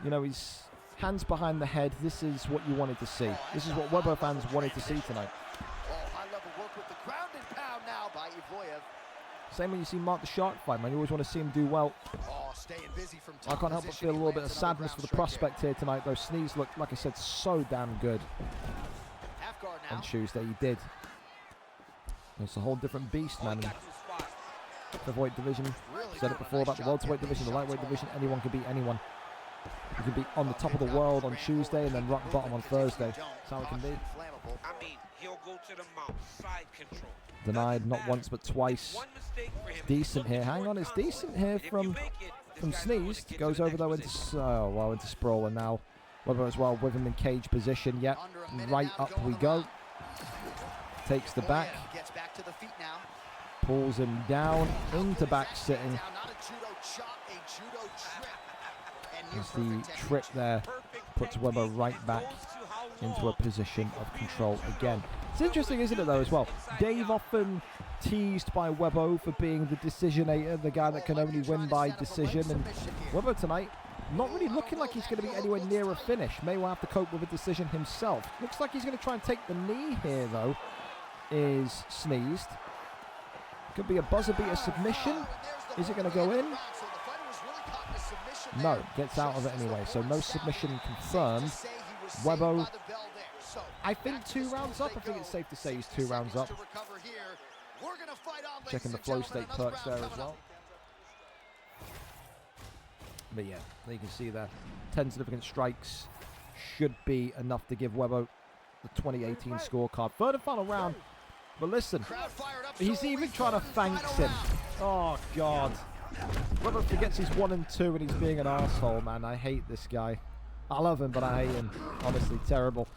You know, he's hands behind the head. This is what you wanted to see. This is what Webo fans wanted to see tonight. High-level work with the ground and pound now by Evloev. Same when you see Mark the Shark fight, man. You always want to see him do well I can't help but feel a little bit of sadness for the prospect here tonight, though. Sneeze looked, like I said, so damn good on Tuesday. He did. It's a whole different beast, man. The featherweight division, said it before about the welterweight division, the lightweight division, anyone can beat anyone. You can be on the top of the world on Tuesday and then rock bottom on Thursday. That's how it can be. Denied not once but twice. Decent here. Hang on, it's decent here from Sneezed. Goes over though into into sprawl, and now Weber as well with him in cage position. Yep, right up we go. Takes the back. Pulls him down into back sitting. As the trip there puts Weber right back into a position of control again. It's interesting, isn't it, though, as well? Dave often teased by Webbo for being the decisionator, the guy that can only win by decision. And Webbo tonight, not really looking like he's going to be anywhere near a finish. May well have to cope with a decision himself. Looks like he's going to try and take the knee here, though, is Sneezed. Could be a buzzer beater submission. Is it going to go in? No, gets out of it anyway, so no submission confirmed. Webbo, I think 2 rounds up. I think it's safe to say he's 2 rounds up. Checking the flow state perks there as well. But yeah, there you can see there. 10 significant strikes should be enough to give Webbo the 2018 scorecard. Third and final round. But listen, he's even trying to thanks him. Oh, God. Webber forgets he's 1 and 2 and he's being an arsehole, man. I hate this guy. I love him, but I hate him. Honestly, terrible.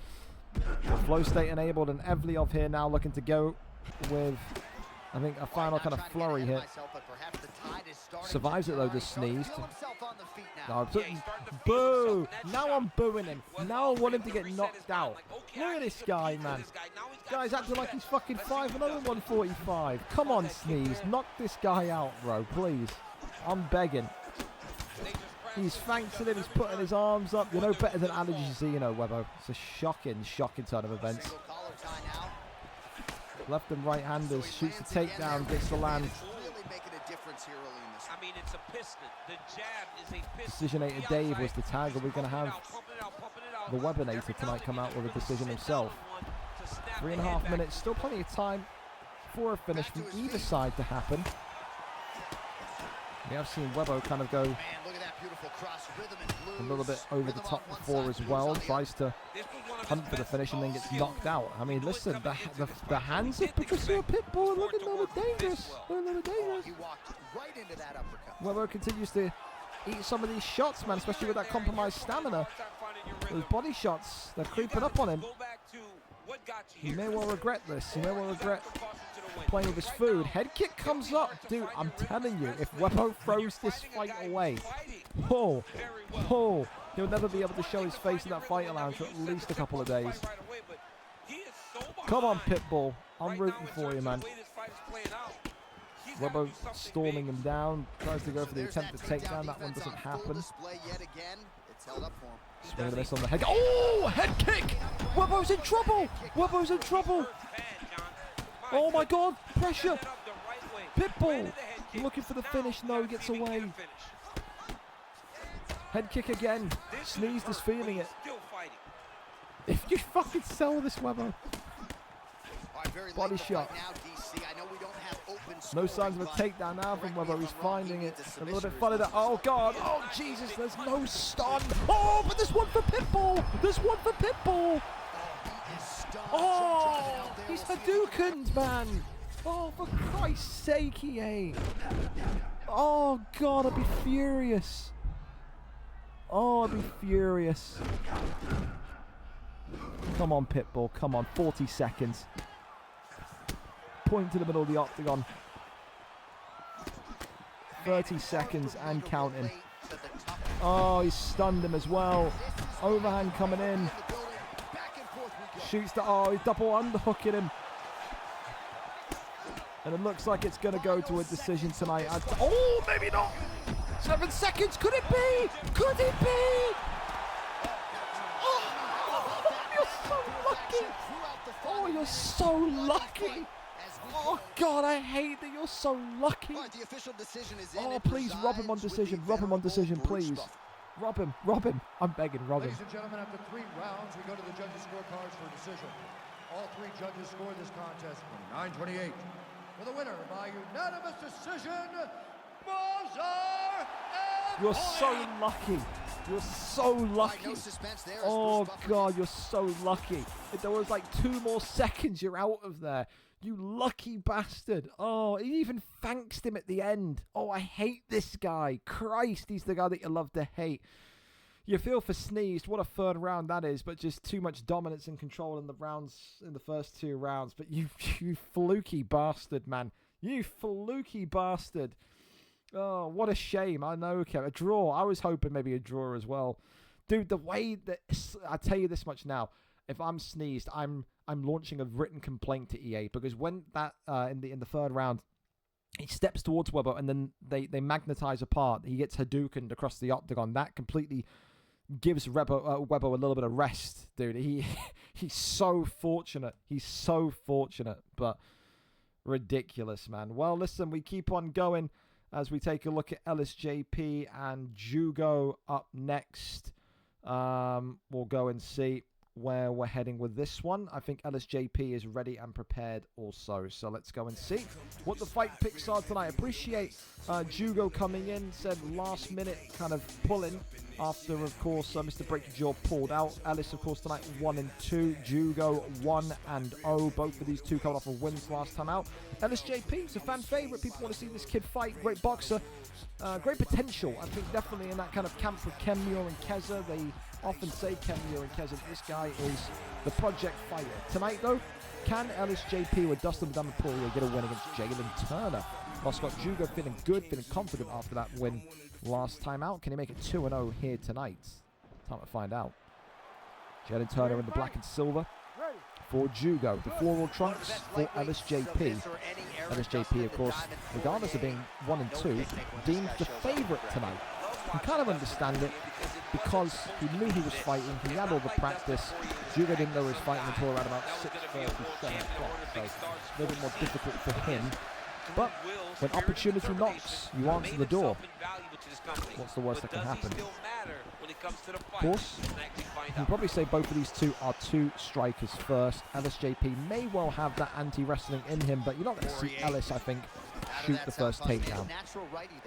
The flow state enabled, and Evliov here now looking to go with, I think, a final kind of flurry hit. Survives it, though, just Sneezed. No, boo! Now I'm booing him. Now I want him to get knocked out. Look at this guy, man. Guy's acting like he's fucking 5-0 and 145. Come on, Sneeze. Knock this guy out, bro, please. I'm begging. He's thanking him. He's putting his arms up. You're no better than Ali Zeno, Webbo. It's a shocking turn of events. Left and right-handers. Shoots the takedown. Gets the land. Decisionator Dave was the tag. Are we going to have the Webinator tonight come out with a decision himself? 3.5 minutes. Still plenty of time for a finish from either side to happen. We have seen Webbo kind of go a little bit over the top before as well. Tries to hunt for the finish and then gets knocked out. I mean, listen, the hands of Patricio Pitbull are looking a little dangerous. They're a little dangerous. Webbo continues to eat some of these shots, man, especially with that compromised stamina. Those body shots, they're creeping up on him. He may well regret this. He may well regret playing with his food. Head kick comes up. Dude, I'm telling you, if Webbo throws this fight away, he'll never be able to show his face in that fight lounge for at least a couple of days. Come on, Pitbull. I'm rooting for you, man. Webbo storming him down. Tries to go for the attempted takedown. That one doesn't happen. Swing and a miss on the head. Oh, head kick! Webbo's in trouble! Webbo's in trouble! Oh my God, pressure! Pitbull looking for the finish. No, he gets away. Head kick again. Sneezed is feeling it. If you fucking sell this, Webbo. Body shot. No signs of a takedown now from Webbo. He's finding it a little bit funny. Oh God! Oh Jesus! There's no stun. Oh, but there's one for Pitbull. There's one for Pitbull. Oh, he's Hadoukened, man. Oh, for Christ's sake, EA. Oh God, I'd be furious. Oh, I'd be furious. Come on, Pitbull. Come on. 40 seconds. Point to the middle of the octagon. 30 seconds and counting. Oh, he's stunned him as well. Overhand coming in. Shoots the... Oh, he's double underhooking him. And it looks like it's going to go to a decision tonight. Oh, maybe not. 7 seconds. Could it be? Could it be? Oh, you're so lucky. Oh, you're so lucky. Oh, God, I hate that you're so lucky. All right, the official decision is in. Oh, please, rub him on decision. Rub him on decision, please. Rob him. Rob him. I'm begging, rob him. Ladies and gentlemen, after 3 rounds, we go to the judges' scorecards for a decision. All 3 judges scored this contest 29-28. For the winner by unanimous decision, Bozar. You're so lucky. You're so lucky. No suspense there. Oh, God, you're so lucky. If there was like 2 more seconds, you're out of there. You lucky bastard. Oh, he even thanks him at the end. Oh, I hate this guy. Christ, he's the guy that you love to hate. You feel for Sneezed. What a third round that is, but just too much dominance and control in the first 2 rounds. But you fluky bastard, man. You fluky bastard. Oh, what a shame. I know, okay, a draw. I was hoping maybe a draw as well. Dude, the way that... I tell you this much now. If I'm Sneezed, I'm launching a written complaint to EA, because when that in the third round, he steps towards Weber and then they magnetize apart. He gets Hadoukened across the octagon. That completely gives Weber a little bit of rest, dude. He's so fortunate. He's so fortunate, but ridiculous, man. Well, listen, we keep on going as we take a look at LSJP and Jugo up next. We'll go and see where we're heading with this one. I think LSJP is ready and prepared also. So let's go and see what the fight picks are tonight. Appreciate Jugo coming in, said last minute kind of pulling after, of course, Mr. Breaky Jaw pulled out. Ellis, of course, tonight 1-2. Jugo 1-0. Both of these two coming off of wins last time out. LSJP is a fan favorite. People want to see this kid fight. Great boxer. Great potential, I think, definitely in that kind of camp with Kenmure and Keza. They often say Kenmure and Keza. This guy is the project fighter. Tonight, though, can LSJP with Dustin Damaporia get a win against Jalen Turner? Well, Scott Jugo feeling good, feeling confident after that win last time out. Can he make it 2-0 here tonight? Time to find out. Jalen Turner in the black and silver for Jugo. The floral trunks for LSJP. LSJP, of course, regardless of being 1-2, deemed the favourite tonight. You can kind of understand it because he knew he was fighting. He had all the practice. Jugo didn't know he was fighting until around about 6:30, 7 o'clock. So it's a little bit more difficult for him. But when opportunity knocks, you answer the door. What's the worst that can happen? Of course, you can probably say both of these two are 2 strikers first. LSJP may well have that anti-wrestling in him, but you're not going to see Ellis, I think, shoot the first takedown.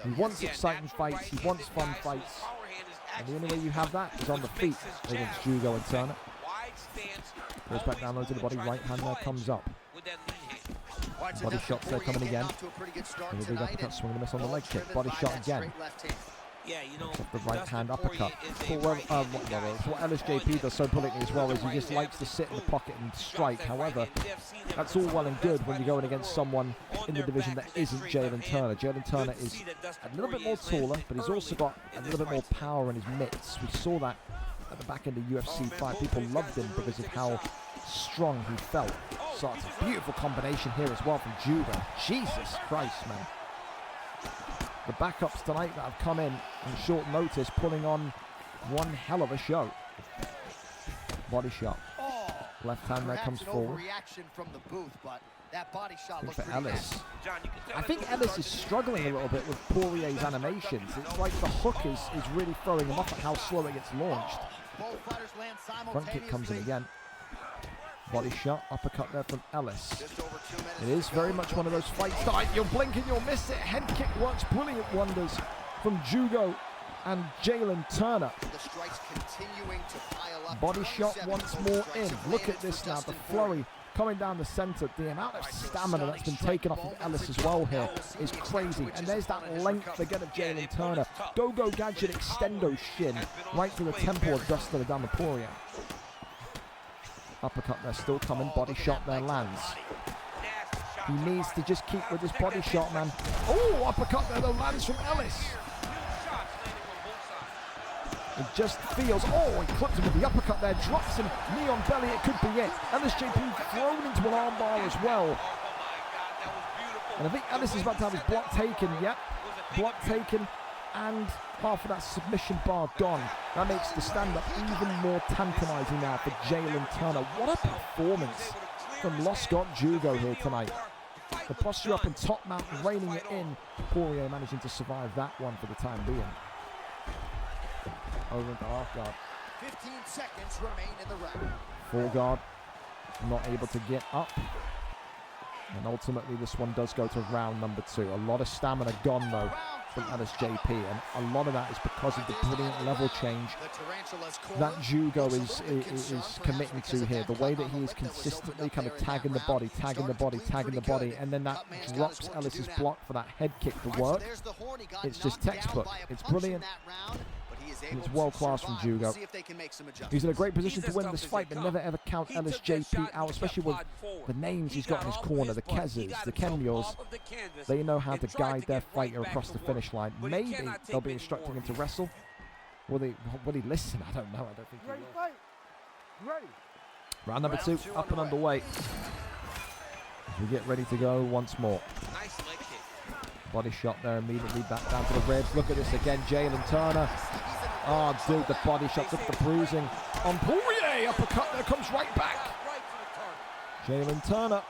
He wants exciting fights. He wants fun fights. And the only way you have that is on the feet against Jugo and Turner. Goes back down low to the body. Right hand there comes up. Body shots there coming again. And the big uppercut, swing and a miss on the leg kick. Body shot again. The right hand uppercut. What LSJP does so brilliantly as well is he just likes to sit in the pocket and strike. However, that's all well and good when you're going against someone in the division that isn't Jalen Turner. Jalen Turner is a little bit more taller, but he's also got a little bit more power in his mitts. We saw that at the back end of UFC 5. People loved him because of how strong he felt. So it's a beautiful combination here as well from Judo. Jesus Christ, man. The backups tonight that have come in short notice, pulling on one hell of a show. Body shot. Left hand there comes forward. Reaction from the booth, but that body shot for Ellis. I think Ellis is struggling a little bit with Poirier's animations. It's like the hook is really throwing him off at how slow it gets launched. Front kick comes in again. Body shot, uppercut there from Ellis. It is very much one of those fights that you'll blink and you'll miss it. Head kick works brilliant wonders from Jugo and Jalen Turner. Body shot once more in. Look at this now, the flurry coming down the center. The amount of stamina that's been taken off of Ellis as well here is crazy. And there's that length again of Jalen Turner. Go-Go Gadget extendo shin right to the temple of Dustin Adamaporia. Uppercut there still coming, body shot there lands. He needs to just keep with his body shot, man. Oh, uppercut there though lands from Ellis. It just feels, oh, he clipped him with the uppercut there, drops him, knee on belly, it could be it. LSJP thrown into an armbar as well. And I think Ellis is about to have his block taken, yep. Block taken, and half of that submission bar gone. That makes the stand-up even more tantalizing now for Jalen Turner. What a performance from Scott Jugo here tonight. The posture up and top mount, reining it in. Poirier managing to survive that one for the time being. Over into half guard. 15 seconds remain in the round. Full guard, not able to get up. And ultimately this one does go to round number 2. A lot of stamina gone though from LSJP, and a lot of that is because of the brilliant level change that Jugo is committing to here. The way that he is consistently kind of tagging the body, and then that drops Ellis's block for that head kick to work. It's just textbook. It's brilliant. And it's world class from Jugo. He's in a great position to win this fight, but never ever count LSJP out, especially with the names he's got in his corner, the Kezes, the Kenyos. They know how to guide their fighter across the finish line. Maybe they'll be instructing him to wrestle. Will he listen? I don't know. I don't think he will. Round number 2 up and underway. As we get ready to go once more. Body shot there immediately, back down to the ribs. Look at this again, Jalen Turner. Oh, dude, the body shots, look at the bruising on Poirier. Uppercut there, comes right back. Jalen Turner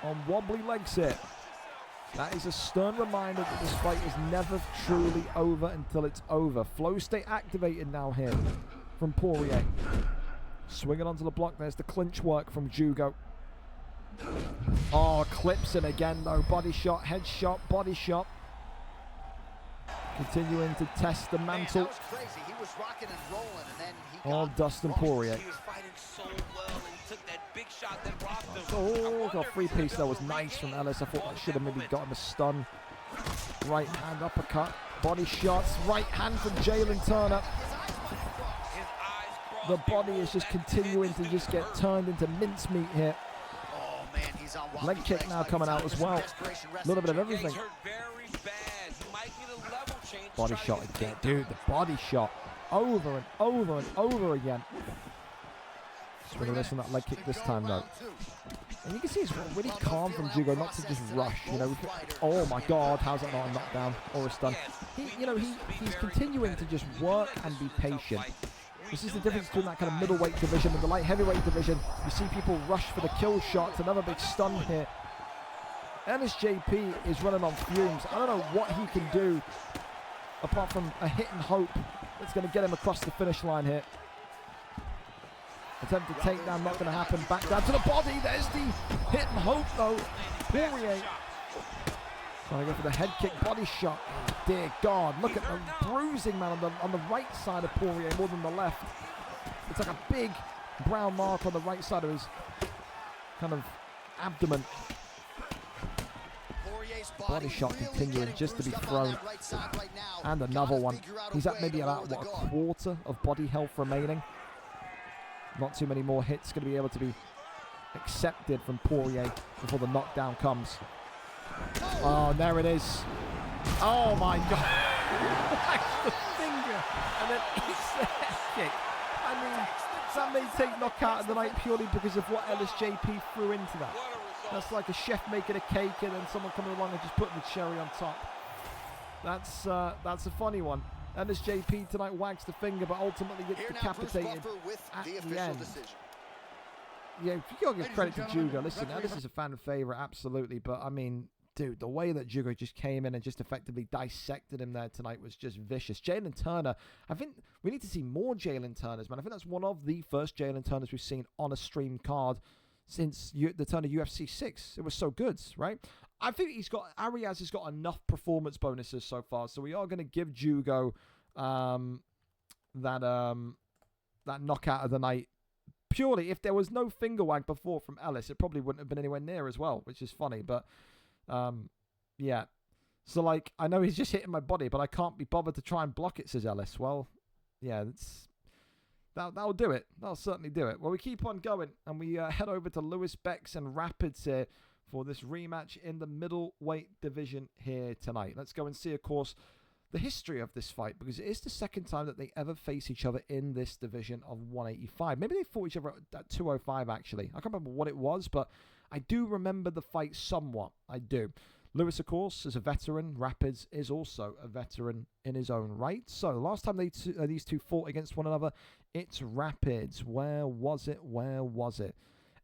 on wobbly legs here. That is a stern reminder that this fight is never truly over until it's over. Flow state activated now here from Poirier. Swinging onto the block, there's the clinch work from Jugo. Oh, clips him again though. Body shot, head shot, body shot. Continuing to test the mantle. Oh, Dustin Poirier. Oh, got a free piece that was nice from Ellis. I thought that should have maybe got him a stun. Right hand uppercut, body shots, right hand from Jalen Turner. The body is just continuing to just get turned into mincemeat here. Leg kick now coming out as well. A little bit of everything. Body shot again. Dude, the body shot. Over and over and over again. Just going to listen to that leg kick this time though. And you can see it's really calm from Jugo not to just rush. You know, oh my God, how's that not a knockdown or a stun? He's continuing to just work and be patient. This is the difference between that kind of middleweight division and the light heavyweight division. You see people rush for the kill shots. Another big stun here. LSJP is running on fumes. I don't know what he can do apart from a hit and hope that's going to get him across the finish line here. Attempted takedown, not going to happen. Back down to the body. There's the hit and hope though. Poirier trying to go for the head kick, body shot. Oh, dear God, look at the bruising, man, on the right side of Poirier more than the left. It's like a big brown mark on the right side of his kind of abdomen. Body shot continuing just to be thrown. And another one. He's at maybe about, what, a quarter of body health remaining. Not too many more hits going to be able to be accepted from Poirier before the knockdown comes. Oh, there it is. Oh my God. Whacks the finger and then eats the head kick. I mean, that may take knockout of the night purely because of what LSJP threw into that. That's like a chef making a cake and then someone coming along and just putting the cherry on top. That's a funny one. LSJP tonight wags the finger, but ultimately gets decapitated at the end. Yeah, you gotta give credit to Jugo. Listen, Ellis is a fan favorite, absolutely, but I mean, dude, the way that Jugo just came in and just effectively dissected him there tonight was just vicious. Jalen Turner, I think we need to see more Jalen Turners, man. I think that's one of the first Jalen Turners we've seen on a stream card since the turn of UFC 6. It was so good, right? I think Arias has got enough performance bonuses so far, so we are going to give Jugo that knockout of the night. Purely, if there was no finger wag before from Ellis, it probably wouldn't have been anywhere near as well, which is funny. But, yeah. So, like, I know he's just hitting my body, but I can't be bothered to try and block it, says Ellis. Well, yeah, that'll do it. That'll certainly do it. Well, we keep on going, and we head over to Lewis Becks and Rapids here for this rematch in the middleweight division here tonight. Let's go and see, of course, the history of this fight, because it is the second time that they ever face each other in this division of 185. Maybe they fought each other at 205, actually. I can't remember what it was, but I do remember the fight somewhat. I do. Lewis, of course, is a veteran. Rapids is also a veteran in his own right. So, last time these two fought against one another, it's Rapids. Where was it?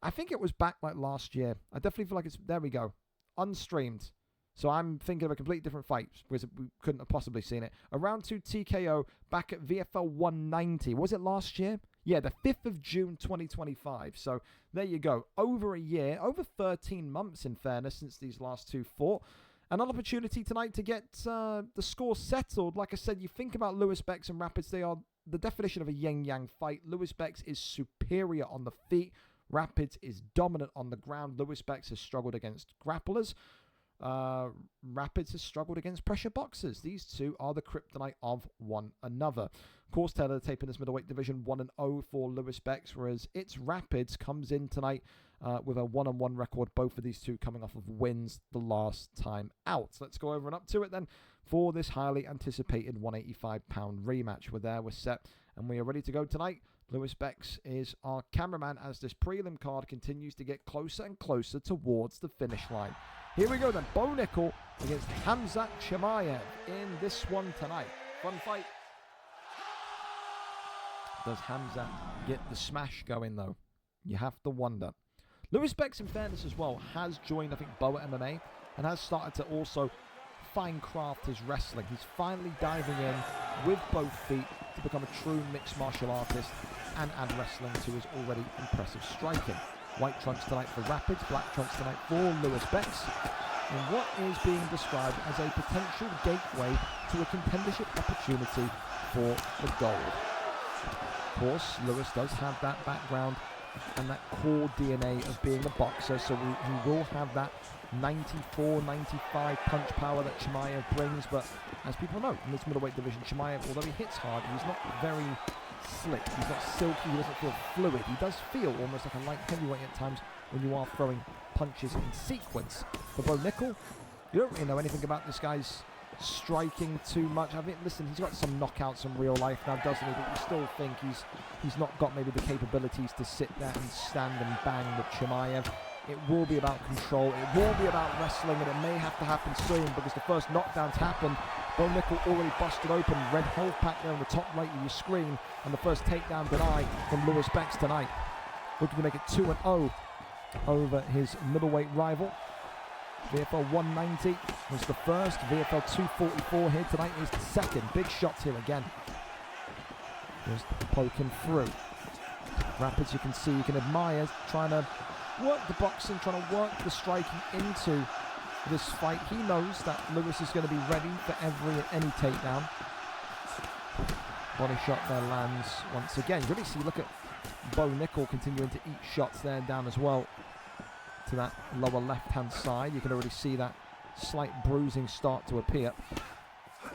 I think it was back like last year. I definitely feel like it's... There we go. unstreamed. So I'm thinking of a completely different fight because we couldn't have possibly seen it. A round 2 TKO back at VFL 190. Was it last year? Yeah, the 5th of June 2025. So there you go. Over a year, over 13 months in fairness since these last two fought. An opportunity tonight to get the score settled. Like I said, you think about Lewis Bex and Rapids, they are the definition of a yin-yang fight. Lewis Bex is superior on the feet. Rapids is dominant on the ground. Lewis Bex has struggled against grapplers. Rapids has struggled against pressure boxers. These two are the kryptonite of one another. Of course, Taylor taping this middleweight division 1-0 for Lewis Bex, whereas its Rapids comes in tonight with a 1-1 record. Both of these two coming off of wins the last time out. So let's go over and up to it then for this highly anticipated 185-pound rematch. We're there, we're set, and we are ready to go tonight. Lewis Bex is our cameraman as this prelim card continues to get closer and closer towards the finish line. Here we go then, Bo Nickel against Khamzat Chimaev in this one tonight. Fun fight. Does Khamzat get the smash going though? You have to wonder. Lewis Bex, in fairness as well, has joined, I think, Boa MMA and has started to also fine craft his wrestling. He's finally diving in with both feet to become a true mixed martial artist and add wrestling to his already impressive striking. White trunks tonight for Rapids, black trunks tonight for Lewis Bex, in what is being described as a potential gateway to a contendership opportunity for the gold. Of course, Lewis does have that background and that core DNA of being a boxer, so he will have that 94, 95 punch power that Chimaev brings, but as people know, in this middleweight division, Chimaev, although he hits hard, he's not very slick, he's not silky, he doesn't feel fluid. He does feel almost like a light heavyweight at times when you are throwing punches in sequence. For Bo Nickel, you don't really know anything about this guy's striking too much. I mean, listen, he's got some knockouts in real life now, doesn't he? But you still think he's not got maybe the capabilities to sit there and stand and bang with Chimaev. It will be about control, it will be about wrestling, and it may have to happen soon because the first knockdowns happened. Bo Nickel already busted open, red health pack there on the top right of your screen, and the first takedown denied from Lewis Bex tonight. Looking to make it 2-0 over his middleweight rival. VFL 190 was the first, VFL 244 here tonight is the second. Big shots here again. Just poking through. Rapids, you can see, you can admire, trying to work the boxing, trying to work the striking into this fight. He knows that Lewis is going to be ready for any takedown. Body shot there lands once again. You really see, look at Bo Nickel continuing to eat shots there down as well to that lower left-hand side. You can already see that slight bruising start to appear. I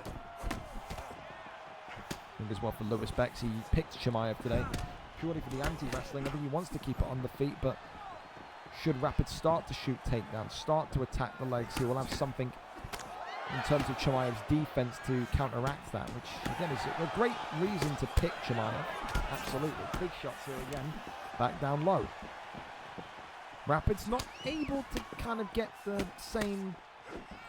think as well for Lewis Bex, he picked Chimaev today purely for the anti-wrestling. I think he wants to keep it on the feet, but should Rapids start to shoot takedowns, start to attack the legs, he will have something in terms of Chimaev's defense to counteract that, which again is a great reason to pick Chimaev. Absolutely. Big shots here again, back down low. Rapids not able to kind of get the same,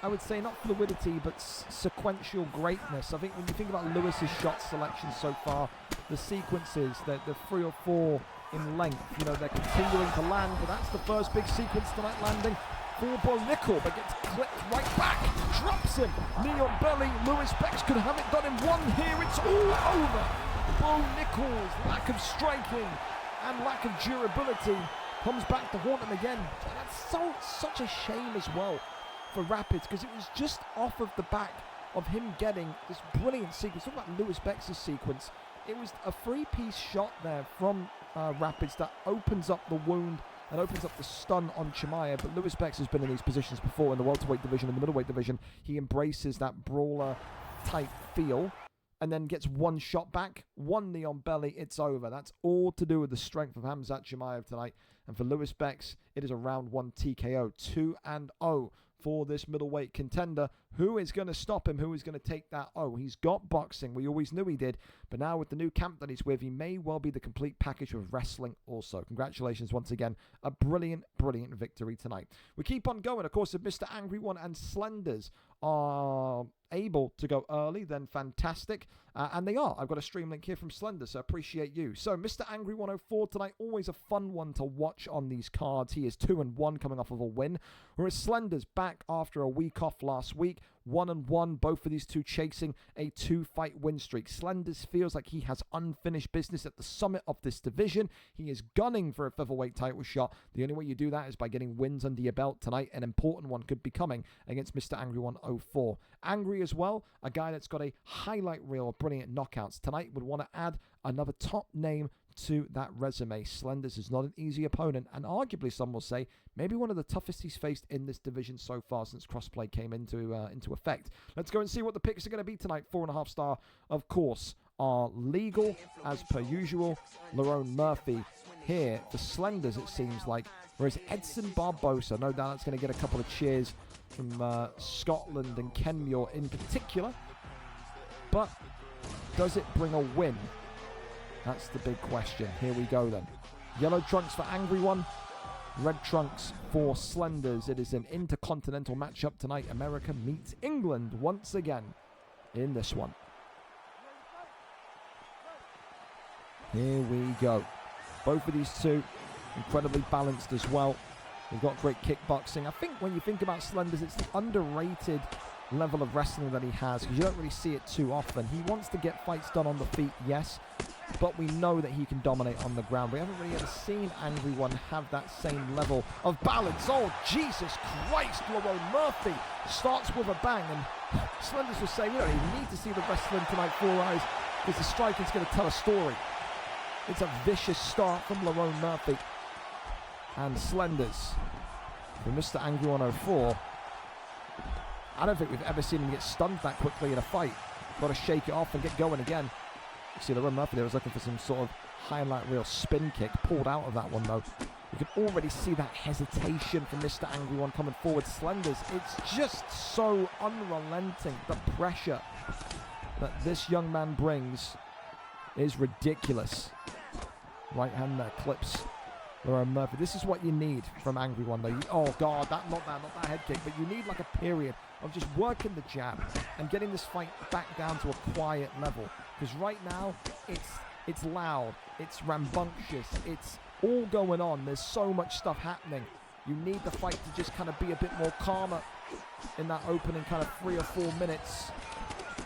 I would say, not fluidity, but sequential greatness. I think when you think about Lewis's shot selection so far, the sequences, the 3 or 4 in length, you know, they're continuing to land, but that's the first big sequence tonight landing for Bo Nickel, but gets clipped right back, drops him, knee on belly. Lewis Bex could have it done in one here, it's all over. Bo Nickel's lack of striking and lack of durability comes back to haunt him again. And that's such a shame as well for Rapids, because it was just off of the back of him getting this brilliant sequence. Talk about Lewis Bex's sequence. It was a 3-piece shot there from Rapids that opens up the wound and opens up the stun on Chimaev. But Lewis Bex has been in these positions before in the welterweight division and the middleweight division. He embraces that brawler type feel and then gets one shot back, one knee on belly, it's over. That's all to do with the strength of Khamzat Chimaev tonight. And for Lewis Bex, it is a round 1 TKO, 2-0 for this middleweight contender. Who is going to stop him? Who is going to take that? Oh, he's got boxing. We always knew he did. But now with the new camp that he's with, he may well be the complete package with wrestling also. Congratulations once again. A brilliant, brilliant victory tonight. We keep on going. Of course, Mr. Angry One and Slenders are able to go early, then fantastic. And they are. I've got a stream link here from Slender, so appreciate you. So, Mr. Angry 104 tonight, always a fun one to watch on these cards. He is 2-1 coming off of a win, whereas Slender's back after a week off last week. 1-1, both of these two chasing a 2-fight win streak. Slenders feels like he has unfinished business at the summit of this division. He is gunning for a featherweight title shot. The only way you do that is by getting wins under your belt tonight. An important one could be coming against Mr. Angry 104. Angry as well, a guy that's got a highlight reel of brilliant knockouts. Tonight would want to add another top name to that resume. Slenders is not an easy opponent, and arguably some will say maybe one of the toughest he's faced in this division so far since crossplay came into effect. Let's go and see what the picks are going to be tonight. 4.5 star, of course, are legal as per usual. Lerone Murphy here for Slenders, it seems like, whereas Edson Barbosa, no doubt it's going to get a couple of cheers from Scotland and Kenmure in particular, but does it bring a win? That's the big question. Here we go then. Yellow trunks for Angry One. Red trunks for Slenders. It is an intercontinental matchup tonight. America meets England once again in this one. Here we go. Both of these two incredibly balanced as well. They've got great kickboxing. I think when you think about Slenders, it's the underrated level of wrestling that he has, because you don't really see it too often. He wants to get fights done on the feet, yes, but we know that he can dominate on the ground. We haven't really ever seen Angry One have that same level of balance. Oh, Jesus Christ, Lerone Murphy starts with a bang, and Slenders was saying, you don't even need to see the wrestling tonight, Four Eyes, because the striking's going to tell a story. It's a vicious start from Lerone Murphy. And Slenders, for Mr. Angry 104, I don't think we've ever seen him get stunned that quickly in a fight. Got to shake it off and get going again. You see, Lerone Murphy there was looking for some sort of highlight reel spin kick. Pulled out of that one, though. You can already see that hesitation from Mr. Angry One coming forward. Slenders, it's just so unrelenting. The pressure that this young man brings is ridiculous. Right hand there, clips Lerone Murphy. This is what you need from Angry One, though. Oh, God, not that head kick. But you need, like, a period of just working the jab and getting this fight back down to a quiet level. Because right now, it's loud, it's rambunctious, it's all going on. There's so much stuff happening. You need the fight to just kind of be a bit more calmer in that opening kind of 3 or 4 minutes.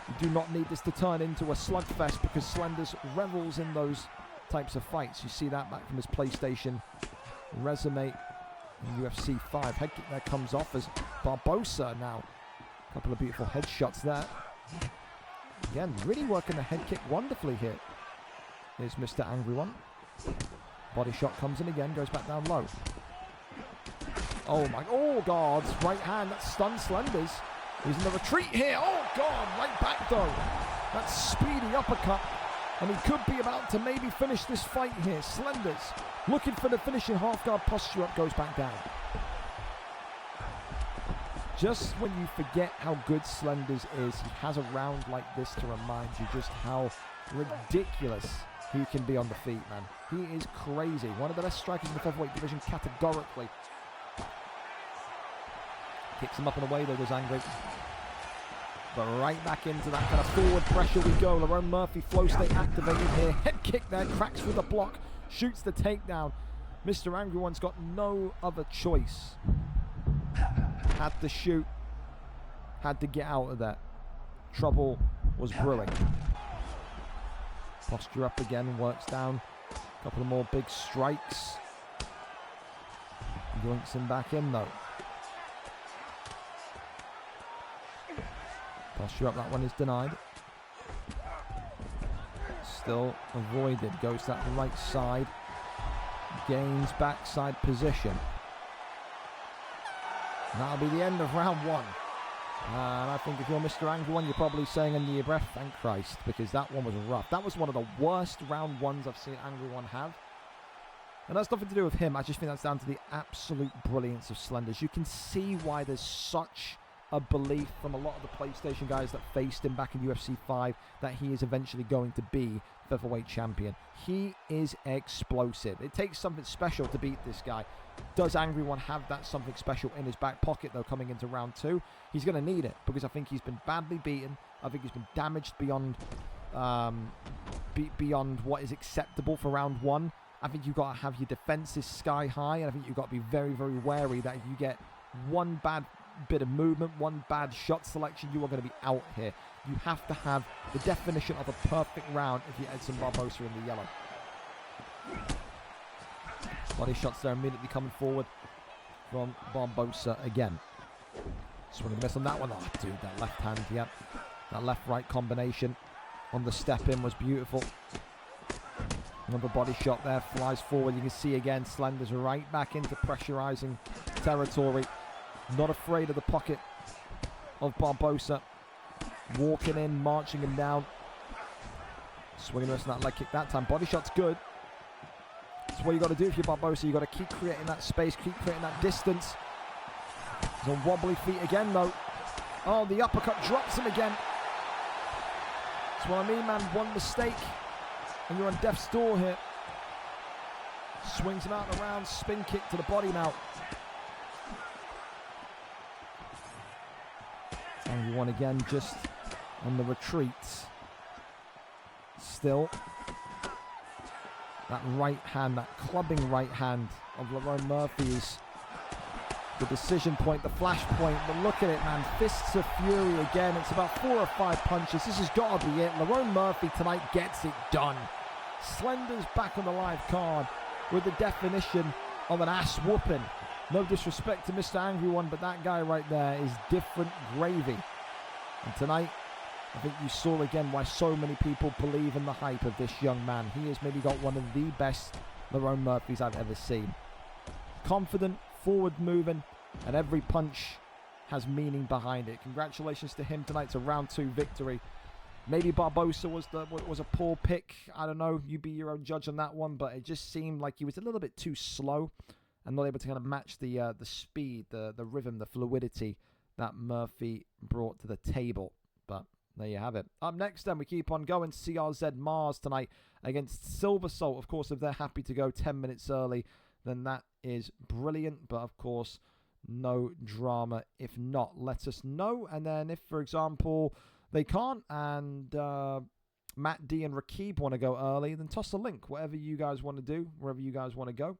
You do not need this to turn into a slugfest, because Slenders revels in those types of fights. You see that back from his PlayStation resume in UFC 5. Head kick there comes off as Barbosa now. A couple of beautiful headshots there. Again, really working the head kick wonderfully here. Here's Mr. Angry One. Body shot comes in again, goes back down low. Oh my, oh God, right hand, that stuns Slenders. He's in the retreat here. Oh God, right back though. That speedy uppercut. And he could be about to maybe finish this fight here. Slenders looking for the finishing half guard posture up, goes back down. Just when you forget how good Slenders is, he has a round like this to remind you just how ridiculous he can be on the feet, man. He is crazy. One of the best strikers in the featherweight division, categorically. Kicks him up and away, though, goes Angry. But right back into that kind of forward pressure we go. Lerone Murphy, flow state activated here. Head kick there, cracks through the block, shoots the takedown. Mr. Angry One's got no other choice. Had to shoot, had to get out of that. Trouble was brewing. Posture up again, works down. A couple of more big strikes. Yoinks him back in though. Posture up, that one is denied. Still avoided, goes to that right side. Gains backside position. And that'll be the end of round one. And I think if you're Mr. Angry One, you're probably saying under your breath, thank Christ, because that one was rough. That was one of the worst round ones I've seen Angry One have. And that's nothing to do with him. I just think that's down to the absolute brilliance of Slenders. You can see why there's such a belief from a lot of the PlayStation guys that faced him back in UFC 5 that he is eventually going to be featherweight champion. He is explosive. It takes something special to beat this guy. Does Angry One have that something special in his back pocket, though, coming into round 2? He's going to need it, because I think he's been badly beaten. I think he's been damaged beyond beyond what is acceptable for round 1. I think you've got to have your defenses sky high, and I think you've got to be very, very wary that if you get one bad bit of movement, one bad shot selection, you are going to be out here. You have to have the definition of a perfect round if you're Edson Barbosa in the yellow. Body shots there immediately coming forward from Barbosa again. Swing and miss on that one. Oh, dude, that left hand, yep. That left-right combination on the step-in was beautiful. Another body shot there, flies forward. You can see again, Slender's right back into pressurizing territory. Not afraid of the pocket of Barbosa. Walking in, marching him down. Swinging and missing that leg kick that time. Body shot's good. That's what you got to do if you're Barbosa. You got to keep creating that space, keep creating that distance. He's on wobbly feet again, though. Oh, the uppercut drops him again. That's what I mean, man. One mistake, and you're on death's door here. Swings him out around, spin kick to the body now. And one again, just on the retreat. Still. That right hand, that clubbing right hand of Lerone Murphy is the decision point, the flash point. But look at it, man. Fists of fury again. It's about 4 or 5 punches. This has got to be it. Lerone Murphy tonight gets it done. Slender's back on the live card with the definition of an ass whooping. No disrespect to Mr. Angry One, but that guy right there is different gravy. And tonight, I think you saw again why so many people believe in the hype of this young man. He has maybe got one of the best Lerone Murphys I've ever seen. Confident, forward moving, and every punch has meaning behind it. Congratulations to him tonight. It's a round 2 victory. Maybe Barbosa was a poor pick. I don't know. You be your own judge on that one, but it just seemed like he was a little bit too slow and not able to kind of match the speed, the rhythm, the fluidity that Murphy brought to the table. But there you have it. Up next, then, we keep on going. CRZ Mars tonight against Silver Salt. Of course, if they're happy to go 10 minutes early, then that is brilliant. But, of course, no drama. If not, let us know. And then if, for example, they can't and Matt D and Rakib want to go early, then toss a link. Whatever you guys want to do, wherever you guys want to go,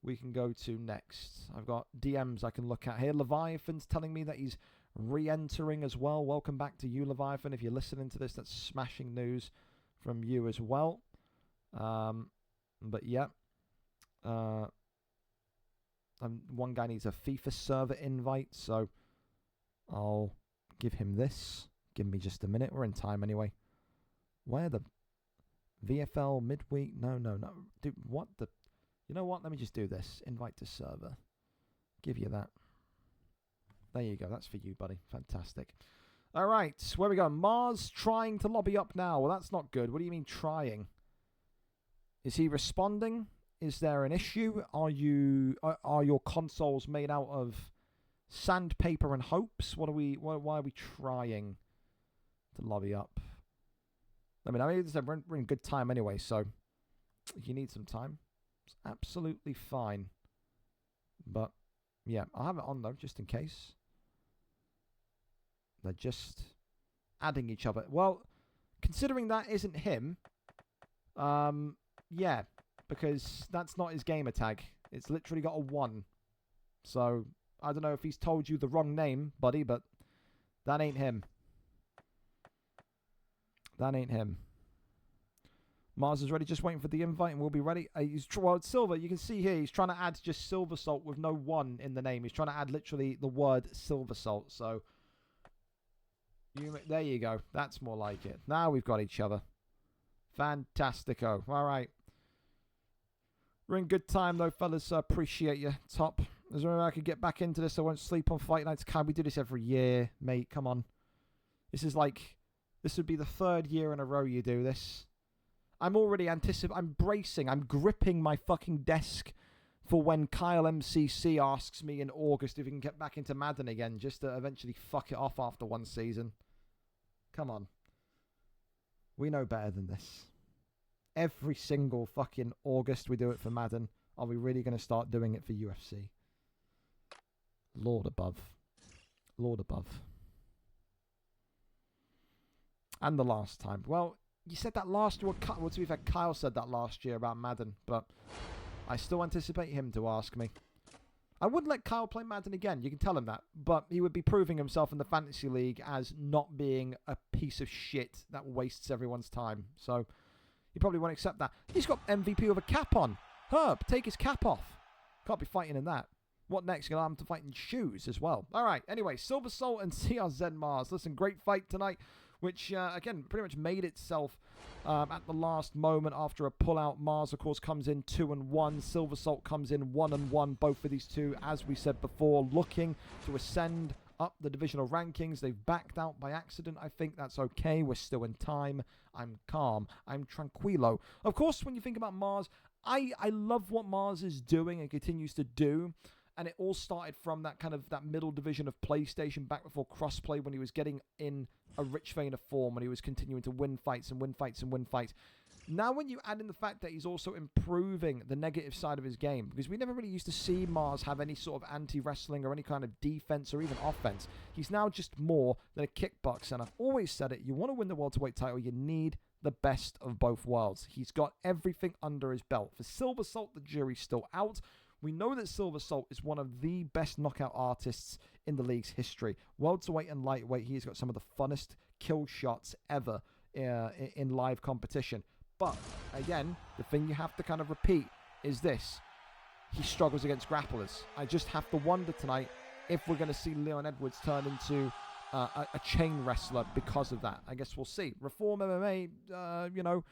we can go to next. I've got DMs I can look at here. Leviathan's telling me that he's re-entering as well. Welcome back to you, Leviathan. If you're listening to this, that's smashing news from you as well. But yeah. One guy needs a FIFA server invite, so I'll give him this. Give me just a minute. We're in time anyway. Where the VFL midweek? No. Dude, what the... You know what? Let me just do this. Invite to server. Give you that. There you go. That's for you, buddy. Fantastic. All right. Where we go? Mars trying to lobby up now. Well, that's not good. What do you mean trying? Is he responding? Is there an issue? Are your consoles made out of sandpaper and hopes? Why are we trying to lobby up? I mean, we're in good time anyway, so if you need some time, it's absolutely fine. But yeah, I'll have it on though, just in case. They're just adding each other. Well, considering that isn't him, yeah, because that's not his gamer tag. It's literally got a 1. So I don't know if he's told you the wrong name, buddy, but that ain't him. That ain't him. Mars is ready, just waiting for the invite, and we'll be ready. Well, Silver, you can see here, he's trying to add just Silver Salt with no 1 in the name. He's trying to add literally the word Silver Salt. So, there you go. That's more like it. Now we've got each other. Fantastico. All right. We're in good time, though, fellas. I appreciate you. Top. Is there any way I could get back into this? I won't sleep on fight nights. Can we do this every year, mate? Come on. This is like... This would be the 3rd year in a row you do this. I'm already I'm bracing. I'm gripping my fucking desk for when Kyle MCC asks me in August if he can get back into Madden again, just to eventually fuck it off after one season. Come on. We know better than this. Every single fucking August we do it for Madden. Are we really going to start doing it for UFC? Lord above. Lord above. And the last time. Well, you said that last year. Well, to be fair, Kyle said that last year about Madden, but I still anticipate him to ask me. I wouldn't let Kyle play Madden again. You can tell him that. But he would be proving himself in the Fantasy League as not being a piece of shit that wastes everyone's time. So he probably won't accept that. He's got MVP with a cap on. Herb, take his cap off. Can't be fighting in that. What next? You're going to have him to fight in shoes as well. All right. Anyway, Silver Salt and CRZ Mars. Listen, great fight tonight, which, again, pretty much made itself at the last moment after a pullout. Mars, of course, comes in 2-1. Silver Salt comes in 1-1. Both of these two, as we said before, looking to ascend up the divisional rankings. They've backed out by accident. I think that's okay. We're still in time. I'm calm. I'm tranquilo. Of course, when you think about Mars, I love what Mars is doing and continues to do. And it all started from that kind of that middle division of PlayStation back before crossplay, when he was getting in a rich vein of form, when he was continuing to win fights and win fights and win fights. Now when you add in the fact that he's also improving the negative side of his game, because we never really used to see Mars have any sort of anti-wrestling or any kind of defense or even offense. He's now just more than a kickboxer. And I've always said it, you want to win the welterweight title, you need the best of both worlds. He's got everything under his belt. For Silver Salt, the jury's still out. We know that Silver Salt is one of the best knockout artists in the league's history. Welterweight and lightweight, he's got some of the funnest kill shots ever in live competition. But, again, the thing you have to kind of repeat is this. He struggles against grapplers. I just have to wonder tonight if we're going to see Leon Edwards turn into a chain wrestler because of that. I guess we'll see. Reform MMA, you know,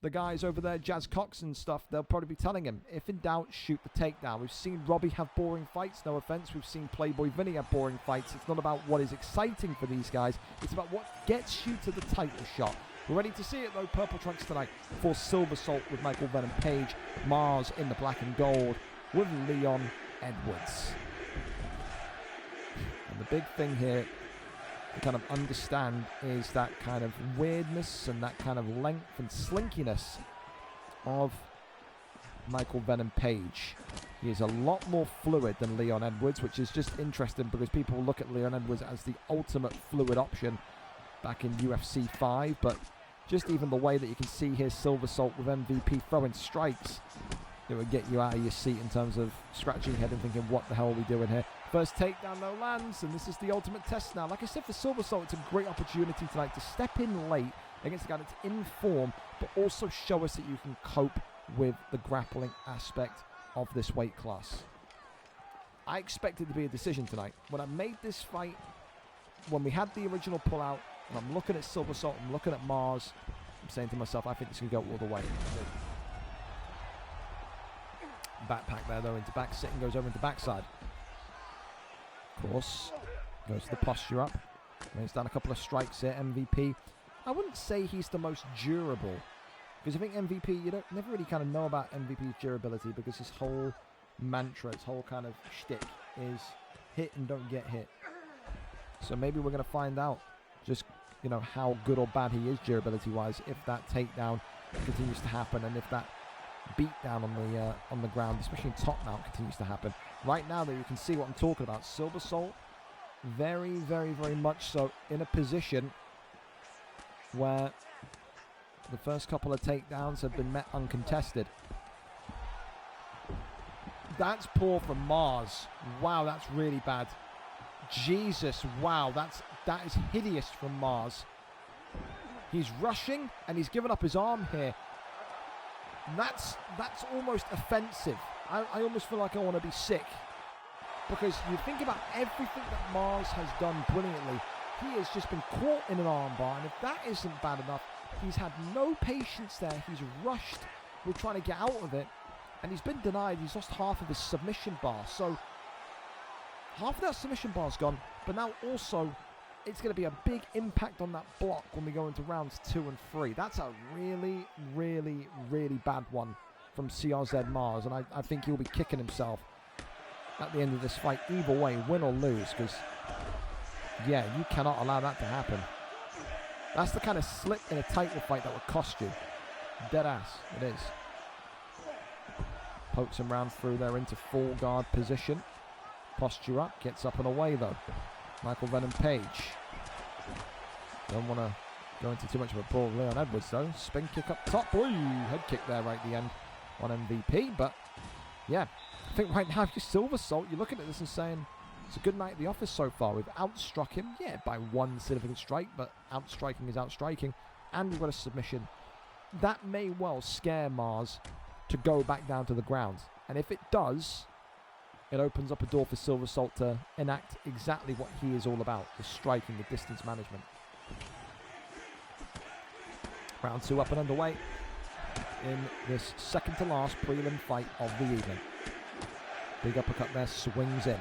the guys over there, Jazz Cox and stuff, they'll probably be telling him, if in doubt, shoot the takedown. We've seen Robbie have boring fights, no offense. We've seen Playboy Vinny have boring fights. It's not about what is exciting for these guys. It's about what gets you to the title shot. We're ready to see it, though. Purple trunks tonight for Silver Salt with Michael Venom Page. Mars in the black and gold with Leon Edwards. And the big thing here to kind of understand is that kind of weirdness and that kind of length and slinkiness of Michael Venom Page. He is a lot more fluid than Leon Edwards, which is just interesting because people look at Leon Edwards as the ultimate fluid option back in UFC 5, but just even the way that you can see here Silver Salt with MVP throwing strikes, it would get you out of your seat in terms of scratching your head and thinking, what the hell are we doing here? First takedown though lands, and this is the ultimate test now. Like I said, for Silver Salt, it's a great opportunity tonight to step in late against a guy that's in form, but also show us that you can cope with the grappling aspect of this weight class. I expect it to be a decision tonight. When I made this fight, when we had the original pullout, and I'm looking at Silver Salt, I'm looking at Mars, I'm saying to myself, I think this can go all the way. Backpack there though into back, sitting goes over into backside. Of course, goes the posture up. He's done a couple of strikes here. MVP, I wouldn't say he's the most durable, because I think MVP, you don't never really kind of know about MVP's durability, because his whole mantra, his whole kind of shtick is hit and don't get hit. So maybe we're going to find out just, you know, how good or bad he is durability wise if that takedown continues to happen, and if that beat down on the ground, especially in top mount, continues to happen. Right now though, you can see what I'm talking about. Silver Salt very, very, very much so in a position where the first couple of takedowns have been met uncontested. That's poor from Mars. Wow, that's really bad. Jesus, wow, that is hideous from Mars. He's rushing and he's given up his arm here. That's almost offensive. I almost feel like I want to be sick, because you think about everything that Mars has done brilliantly. He has just been caught in an armbar, and if that isn't bad enough, he's had no patience there. He's rushed with trying to get out of it, and he's been denied. He's lost half of his submission bar, so half of that submission bar's gone, but now also it's going to be a big impact on that block when we go into rounds 2 and 3. That's a really, really, really bad one from CRZ Mars, and I think he'll be kicking himself at the end of this fight either way, win or lose, because, yeah, you cannot allow that to happen. That's the kind of slip in a title fight that would cost you. Dead ass, it is. Pokes him round through there into full guard position. Posture up, gets up and away though. Michael Venom Page. Don't want to go into too much of a brawl. Leon Edwards though. Spin kick up top. Ooh, head kick there right at the end on MVP. But yeah, I think right now, if you're Silver Salt, you're looking at this and saying, it's a good night at the office so far. We've outstruck him, yeah, by one significant strike, but outstriking is outstriking. And we've got a submission. That may well scare Mars to go back down to the ground. And if it does, it opens up a door for Silver Salt to enact exactly what he is all about, the striking, the distance management. Round 2 up and underway in this second to last prelim fight of the evening. Big uppercut there, swings in.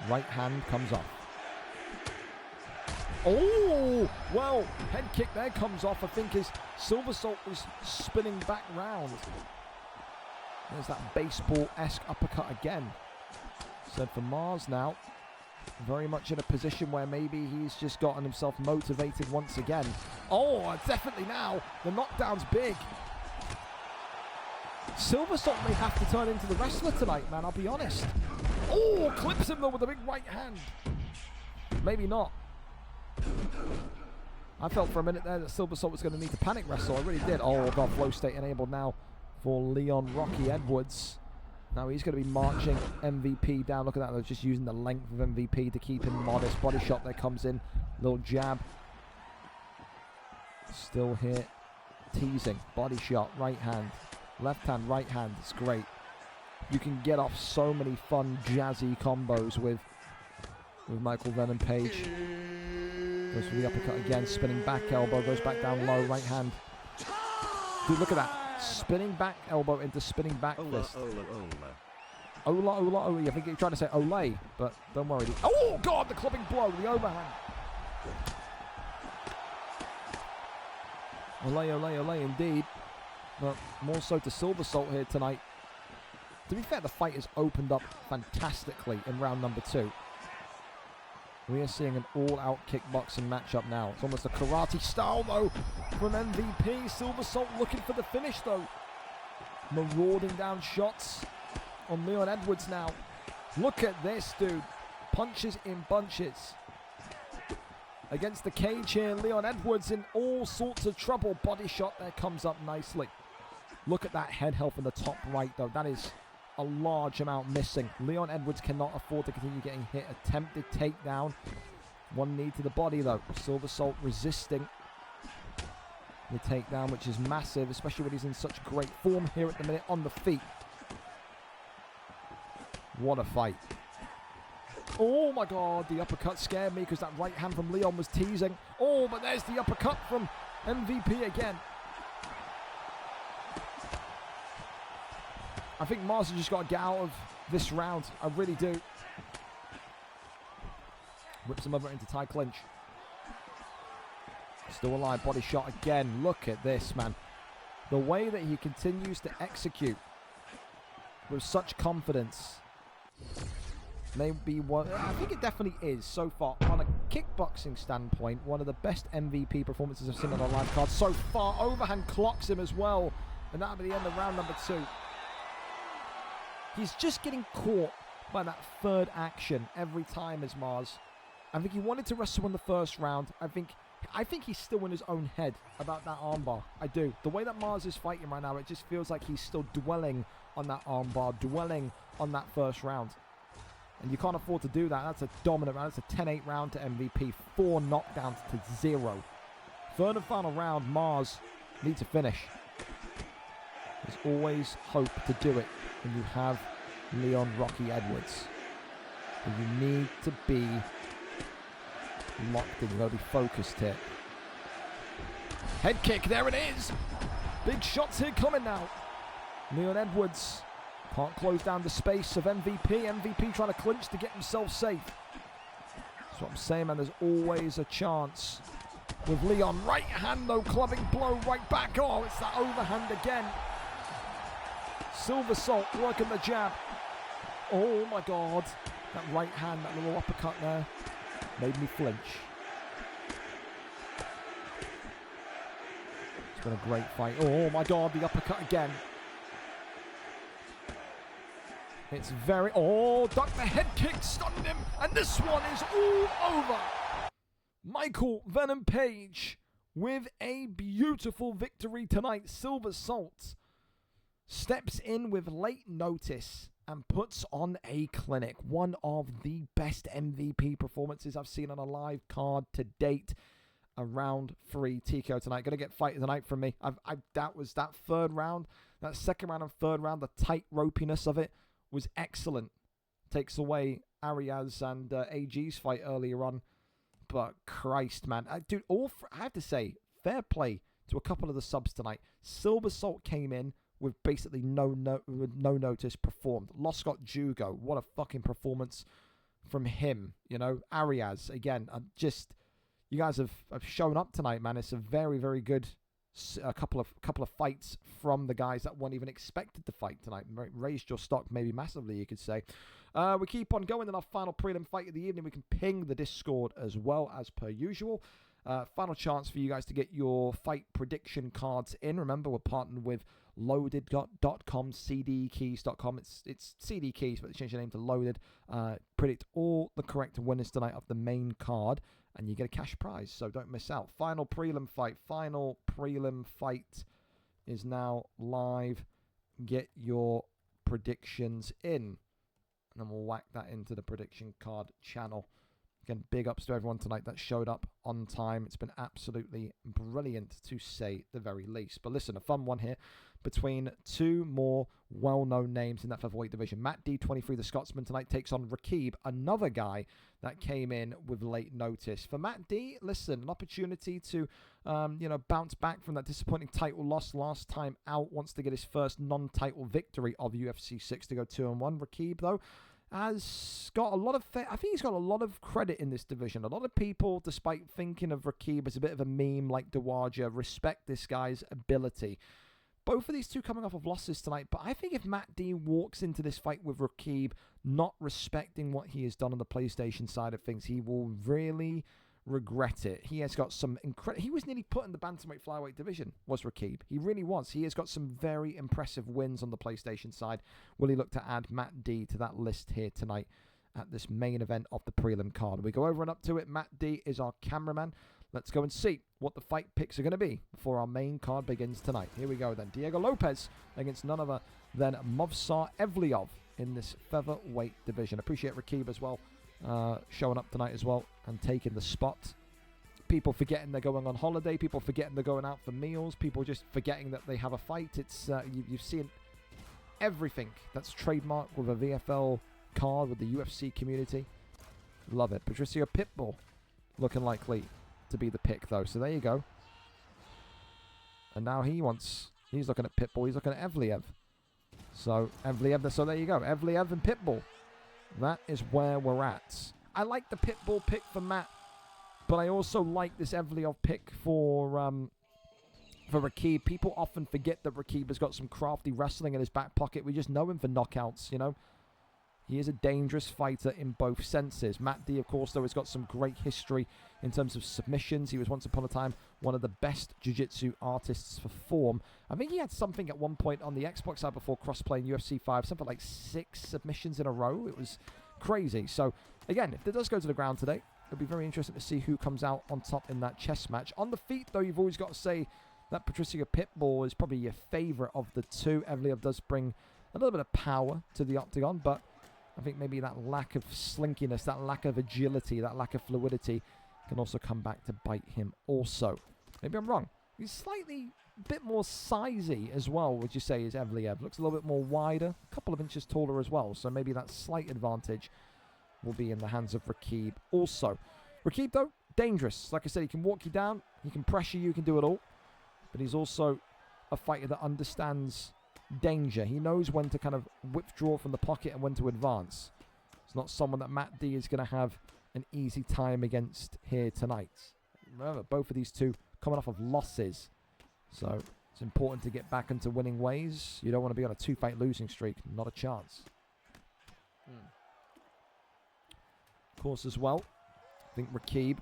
Right hand comes off. Oh, well, head kick there comes off. I think his Silver Salt was spinning back round. There's that baseball-esque uppercut again. So for Mars now, very much in a position where maybe he's just gotten himself motivated once again. Oh, definitely now. The knockdown's big. Silver Salt may have to turn into the wrestler tonight, man, I'll be honest. Oh, clips him though with a big right hand. Maybe not. I felt for a minute there that Silver Salt was going to need to panic wrestle. I really did. Oh, God, flow state enabled now for Leon Rocky Edwards. Now he's going to be marching MVP down. Look at that. They're just using the length of MVP to keep him modest. Body shot there comes in. Little jab. Still here. Teasing. Body shot. Right hand. Left hand. Right hand. It's great. You can get off so many fun, jazzy combos with Michael Venom Page. Goes for the uppercut again. Spinning back elbow. Goes back down low. Right hand. Dude, look at that. Spinning back elbow into spinning back fist. Ola. I think you're trying to say Olay, but don't worry. Oh, God, the clubbing blow, the overhand. Olay, indeed. But more so to Silver Salt here tonight. To be fair, the fight has opened up fantastically in round number 2. We are seeing an all-out kickboxing matchup now. It's almost a karate style, though, from MVP. Silver Salt looking for the finish, though. Marauding down shots on Leon Edwards now. Look at this, dude. Punches in bunches. Against the cage here, Leon Edwards in all sorts of trouble. Body shot there comes up nicely. Look at that head health in the top right, though. That is a large amount missing. Leon Edwards cannot afford to continue getting hit. Attempted takedown. One knee to the body though. Silver Salt resisting the takedown, which is massive, especially when he's in such great form here at the minute on the feet. What a fight. Oh my God, the uppercut scared me because that right hand from Leon was teasing. Oh, but there's the uppercut from MVP again. I think Mars has just got to get out of this round. I really do. Whips him over into tie clinch. Still alive. Body shot again. Look at this, man. The way that he continues to execute with such confidence may be one. I think it definitely is so far, on a kickboxing standpoint, one of the best MVP performances I've seen on a live card so far. Overhand clocks him as well. And that'll be the end of round number 2. He's just getting caught by that third action every time as Mars. I think he wanted to wrestle in the first round. I think he's still in his own head about that armbar. I do. The way that Mars is fighting right now, it just feels like he's still dwelling on that armbar, dwelling on that first round. And you can't afford to do that. That's a dominant round. That's a 10-8 round to MVP. 4 knockdowns to 0. Third and final round, Mars needs a finish. There's always hope to do it when you have Leon Rocky Edwards. But you need to be locked in. You've got to be focused here. Head kick, there it is. Big shots here coming now. Leon Edwards can't close down the space of MVP. MVP trying to clinch to get himself safe. That's what I'm saying, man. There's always a chance with Leon. Right hand, though, clubbing blow right back. Oh, it's that overhand again. Silver Salt working the jab. Oh my God. That right hand, that little uppercut there, made me flinch. It's been a great fight. Oh my God, the uppercut again. It's very... Oh, duck the head kick, stunned him. And this one is all over. Michael Venom Page with a beautiful victory tonight. Silver Salt steps in with late notice and puts on a clinic. One of the best MVP performances I've seen on a live card to date. A round 3 TKO tonight. Gonna get fight of the night from me. That was that third round, that second round and third round, the tight ropiness of it was excellent. Takes away Arias and AG's fight earlier on. But Christ, man. Dude, I have to say, fair play to a couple of the subs tonight. Silver Salt came in with basically no notice, performed. Lost Scott Jugo. What a fucking performance from him. You know, Arias, again, you guys have shown up tonight, man. It's a very, very good a couple of fights from the guys that weren't even expected to fight tonight. Raised your stock maybe massively, you could say. We keep on going in our final prelim fight of the evening. We can ping the Discord as well as per usual. Final chance for you guys to get your fight prediction cards in. Remember, we're partnered with loaded.com, cdkeys.com. It's CD Keys, but they changed the name to Loaded. Predict all the correct winners tonight of the main card, and you get a cash prize, so don't miss out. Final prelim fight is now live. Get your predictions in, and then we'll whack that into the prediction card channel. Again, big ups to everyone tonight that showed up on time. It's been absolutely brilliant, to say the very least. But listen, a fun one here between two more well-known names in that featherweight division. Matt D, 23, the Scotsman, tonight takes on Rakib, another guy that came in with late notice. For Matt D, listen, an opportunity to bounce back from that disappointing title loss last time out. Wants to get his first non-title victory of UFC 6 to go 2-1. Rakib, though, has got a lot of... I think he's got a lot of credit in this division. A lot of people, despite thinking of Rakib as a bit of a meme like Dawaja, respect this guy's ability. Both of these two coming off of losses tonight, but I think if Matt D walks into this fight with Rakib not respecting what he has done on the PlayStation side of things, he will really regret it. He has got some incredible... He was nearly put in the bantamweight flyweight division, was Rakib. He really was. He has got some very impressive wins on the PlayStation side. Will he look to add Matt D to that list here tonight at this main event of the prelim card? We go over and up to it. Matt D is our cameraman. Let's go and see what the fight picks are going to be before our main card begins tonight. Here we go then. Diego Lopez against none other than Movsar Evliov in this featherweight division. Appreciate Rakib as well, showing up tonight as well and taking the spot. People forgetting they're going on holiday. People forgetting they're going out for meals. People just forgetting that they have a fight. It's you've seen everything that's trademarked with a VFL card with the UFC community. Love it. Patricio Pitbull looking likely to be the pick, though. So there you go. And now he's looking at Pitbull. He's looking at Evliev. So Evliev. So there you go. Evliev and Pitbull. That is where we're at. I like the Pitbull pick for Matt, but I also like this Evliev pick for Rakib. People often forget that Rakib has got some crafty wrestling in his back pocket. We just know him for knockouts, you know. He is a dangerous fighter in both senses. Matt D, of course, though, has got some great history in terms of submissions. He was once upon a time one of the best jiu-jitsu artists for form. I think he had something at one point on the Xbox side before cross-playing UFC 5, something like 6 submissions in a row. It was crazy. So, again, if it does go to the ground today, it'll be very interesting to see who comes out on top in that chess match. On the feet, though, you've always got to say that Patricio Pitbull is probably your favorite of the two. Evliev does bring a little bit of power to the octagon, but I think maybe that lack of slinkiness, that lack of agility, that lack of fluidity can also come back to bite him also. Maybe I'm wrong. He's slightly a bit more sizey as well, would you say, is Evliev. Looks a little bit more wider, a couple of inches taller as well. So maybe that slight advantage will be in the hands of Rakib also. Rakib, though, dangerous. Like I said, he can walk you down, he can pressure you, he can do it all. But he's also a fighter that understands danger. He knows when to kind of withdraw from the pocket and when to advance. It's not someone that Matt D is going to have an easy time against here tonight. Remember, both of these two coming off of losses. So It's important to get back into winning ways. You don't want to be on a 2-fight losing streak. Not a chance. Of course, as well, I think Rakib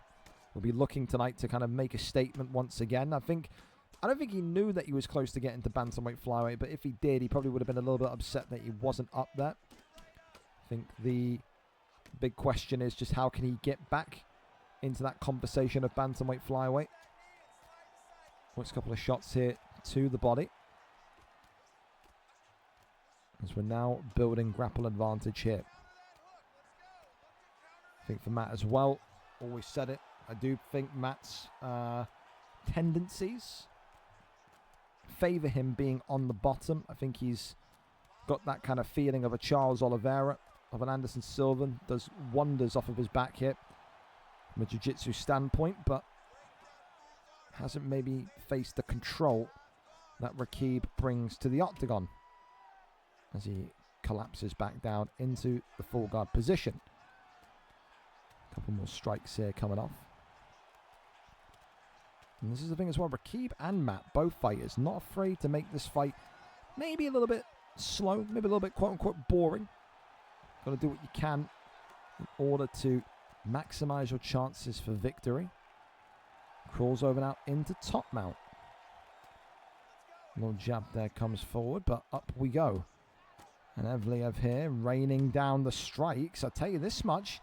will be looking tonight to kind of make a statement once again. I don't think he knew that he was close to getting to bantamweight flyweight, but if he did, he probably would have been a little bit upset that he wasn't up there. I think the big question is just how can he get back into that conversation of bantamweight flyweight. Next couple of shots here to the body, as we're now building grapple advantage here. I think for Matt as well, always said it, I do think Matt's tendencies favour him being on the bottom. I think he's got that kind of feeling of a Charles Oliveira, of an Anderson Silva, does wonders off of his back hip from a jiu-jitsu standpoint, but hasn't maybe faced the control that Rakib brings to the octagon as he collapses back down into the full guard position. A couple more strikes here coming off. And this is the thing as well, Rakib and Matt, both fighters, not afraid to make this fight maybe a little bit slow, maybe a little bit quote-unquote boring. Got to do what you can in order to maximize your chances for victory. Crawls over now into top mount. Little jab there comes forward, but up we go. And Evliev here raining down the strikes. I'll tell you this much,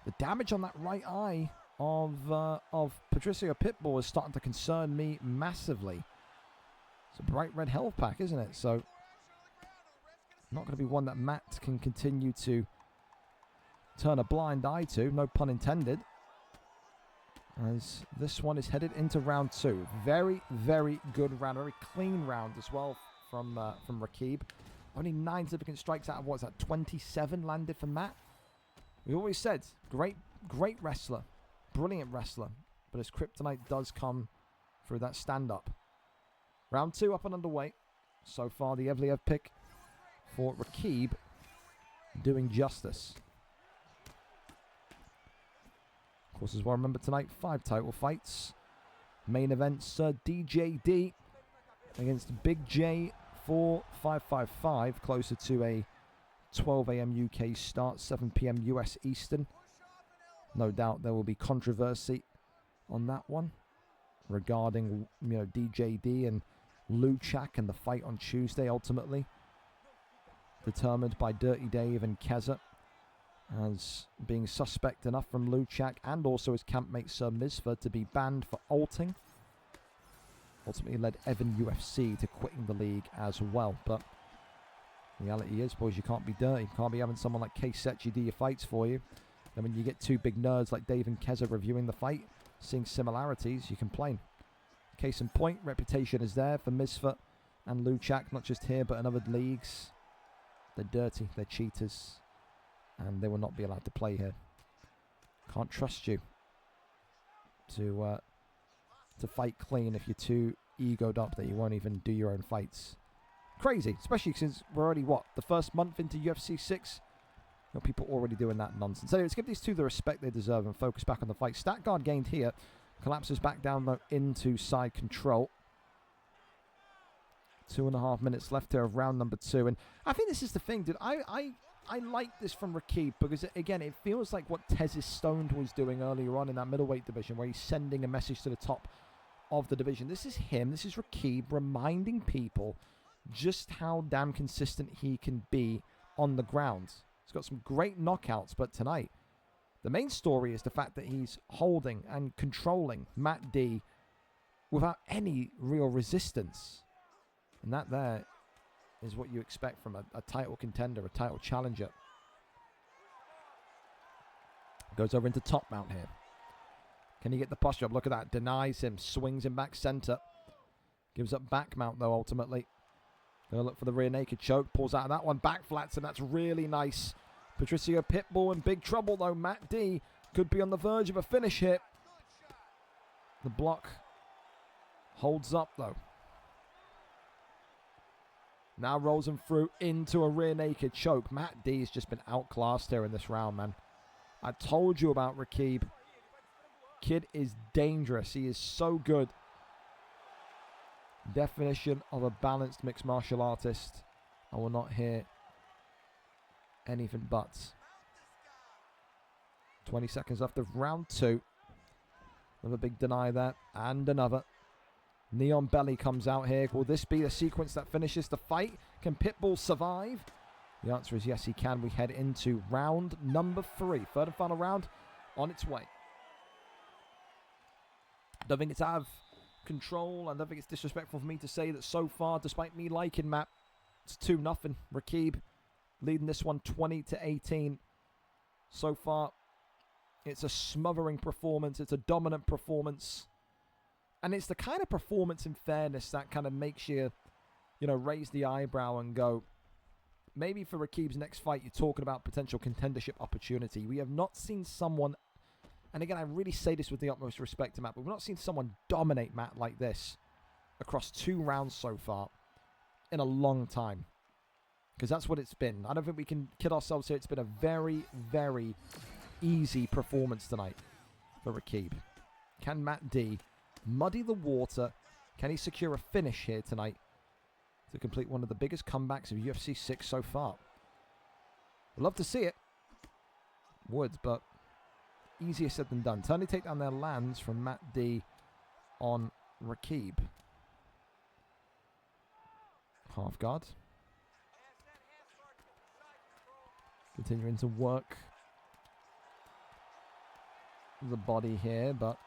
the damage on that right eye of Patricio Pitbull is starting to concern me massively. It's a bright red health pack, isn't it? So not going to be one that Matt can continue to turn a blind eye to, no pun intended. As this one is headed into round 2. Very, very good round. Very clean round as well from Rakib. Only 9 significant strikes out of what's that, 27 landed for Matt. We always said, great wrestler. Brilliant wrestler. But his kryptonite does come through that stand-up. Round 2 up and underway. So far, the Evliev pick for Rakib doing justice. Of course, as well, remember tonight, 5 title fights. Main event, SirDJD against BigJ4555, closer to a 12 a.m. UK start, 7 p.m. US Eastern. No doubt there will be controversy on that one regarding, DJD and Luchak and the fight on Tuesday, ultimately determined by Dirty Dave and Keza as being suspect enough from Luchak and also his campmate Sir Misford to be banned for alting. Ultimately led Evan UFC to quitting the league as well. But the reality is, boys, you can't be dirty. You can't be having someone like K-Sechi do your fights for you. And when you get 2 big nerds like Dave and Keza reviewing the fight, seeing similarities, you complain. Case in point, reputation is there for Misford and Luchak, not just here but in other leagues. They're dirty, they're cheaters, and they will not be allowed to play here. Can't trust you to fight clean if you're too egoed up that you won't even do your own fights. Crazy, especially since we're already, the first month into UFC 6? People already doing that nonsense. Anyway, let's give these two the respect they deserve and focus back on the fight. Stat guard gained here. Collapses back down, though, into side control. 2.5 minutes left here of round number 2. And I think this is the thing, dude. I like this from Rakib because, again, it feels like what Tezis Stoned was doing earlier on in that middleweight division where he's sending a message to the top of the division. This is him. This is Rakib reminding people just how damn consistent he can be on the ground. He's got some great knockouts, but tonight, the main story is the fact that he's holding and controlling Matt D without any real resistance. And that there is what you expect from a title contender, a title challenger. Goes over into top mount here. Can he get the posture up? Look at that. Denies him. Swings him back center. Gives up back mount, though, ultimately. Gonna look for the rear naked choke. Pulls out of that one. Back flats, and that's really nice. Patricio Pitbull in big trouble, though. Matt D could be on the verge of a finish here. The block holds up, though. Now rolls him through into a rear naked choke. Matt D has just been outclassed here in this round, man. I told you about Rakib. Kid is dangerous. He is so good. Definition of a balanced mixed martial artist. I will not hear anything but. 20 seconds left of round 2. Another big deny there, and another. Neon Belly comes out here. Will this be the sequence that finishes the fight? Can Pitbull survive? The answer is yes, he can. We head into round number 3. Third and final round on its way. Don't think it's out of control. I don't think it's disrespectful for me to say that so far, despite me liking Matt, it's 2-0. Rakib leading this one 20-18. So far, it's a smothering performance. It's a dominant performance. And it's the kind of performance in fairness that kind of makes you, raise the eyebrow and go, maybe for Rakib's next fight, you're talking about potential contendership opportunity. We have not seen someone, and again, I really say this with the utmost respect to Matt, but we've not seen someone dominate Matt like this across 2 rounds so far in a long time. Because that's what it's been. I don't think we can kid ourselves here. It's been a very, very easy performance tonight for Rakib. Can Matt D muddy the water? Can he secure a finish here tonight to complete one of the biggest comebacks of UFC 6 so far? Would love to see it. Would, but easier said than done. Turning takedown there lands from Matt D on Rakib. Half guard. Continuing to work the body here, but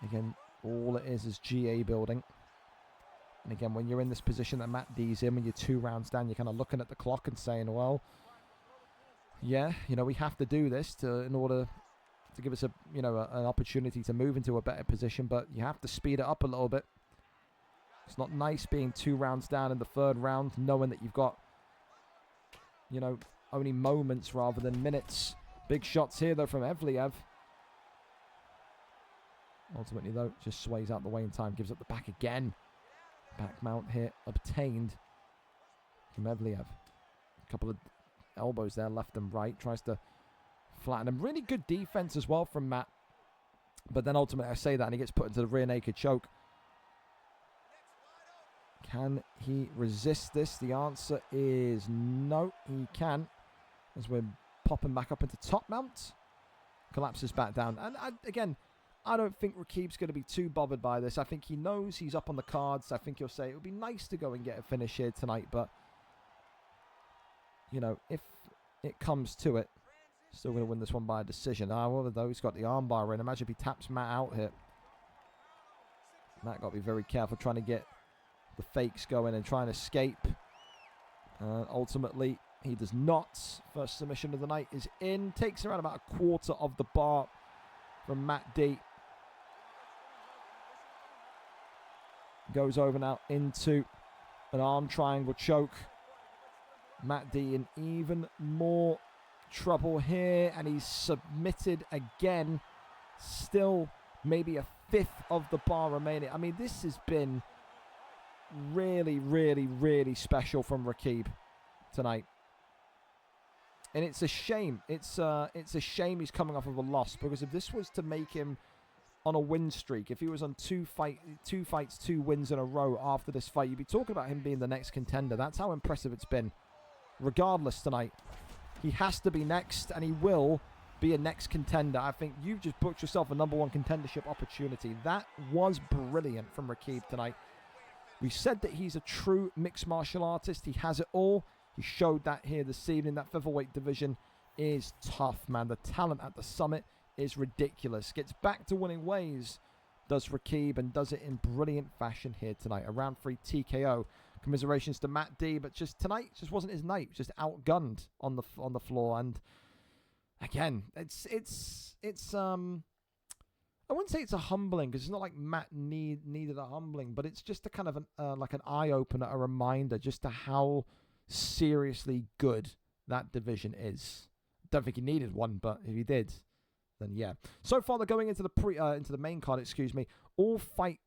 again, all it is GA building. And again, when you're in this position that Matt D's in, when you're 2 rounds down, you're kind of looking at the clock and saying, well, yeah, we have to do this in order to give us an opportunity to move into a better position, but you have to speed it up a little bit. It's not nice being 2 rounds down in the 3rd round, knowing that you've got, only moments rather than minutes. Big shots here, though, from Evliev. Ultimately, though, just sways out the way in time. Gives up the back again. Back mount here obtained from Evliev. A couple of elbows there, left and right. Tries to flatten him. Really good defense as well from Matt. But then ultimately, I say that, and he gets put into the rear naked choke. Can he resist this? The answer is no, he can. As we're popping back up into top mount. Collapses back down. And again, I don't think Rakib's going to be too bothered by this. I think he knows he's up on the cards. I think he'll say it would be nice to go and get a finish here tonight. But, if it comes to it, still going to win this one by a decision. However, though, he's got the armbar in. Imagine if he taps Matt out here. Matt got to be very careful trying to get the fakes going and trying to escape. Ultimately, he does not. First submission of the night is in. Takes around about a quarter of the bar from Matt D. Goes over now into an arm triangle choke. Matt D in even more trouble here, and he's submitted again. Still maybe a 5th of the bar remaining. I mean, this has been really, really, really special from Rakib tonight. And it's a shame. It's a shame he's coming off of a loss, because if this was to make him on a win streak, if he was on 2 fights, 2 wins in a row after this fight, you'd be talking about him being the next contender. That's how impressive it's been. Regardless tonight, he has to be next, and he will be a next contender. I think you've just booked yourself a #1 contendership opportunity. That was brilliant from Rakib tonight. We said that he's a true mixed martial artist. He has it all. He showed that here this evening. That featherweight division is tough, man. The talent at the summit is ridiculous. Gets back to winning ways, does Rakib, and does it in brilliant fashion here tonight. A round 3 TKO. Commiserations to Matt D, but just tonight just wasn't his night. Just outgunned on the floor. And again, it's I wouldn't say it's a humbling, because it's not like Matt needed a humbling, but it's just a kind of like an eye opener, a reminder just to how seriously good that division is. Don't think he needed one, but if he did, then yeah. So far, they're going into the main card. All fight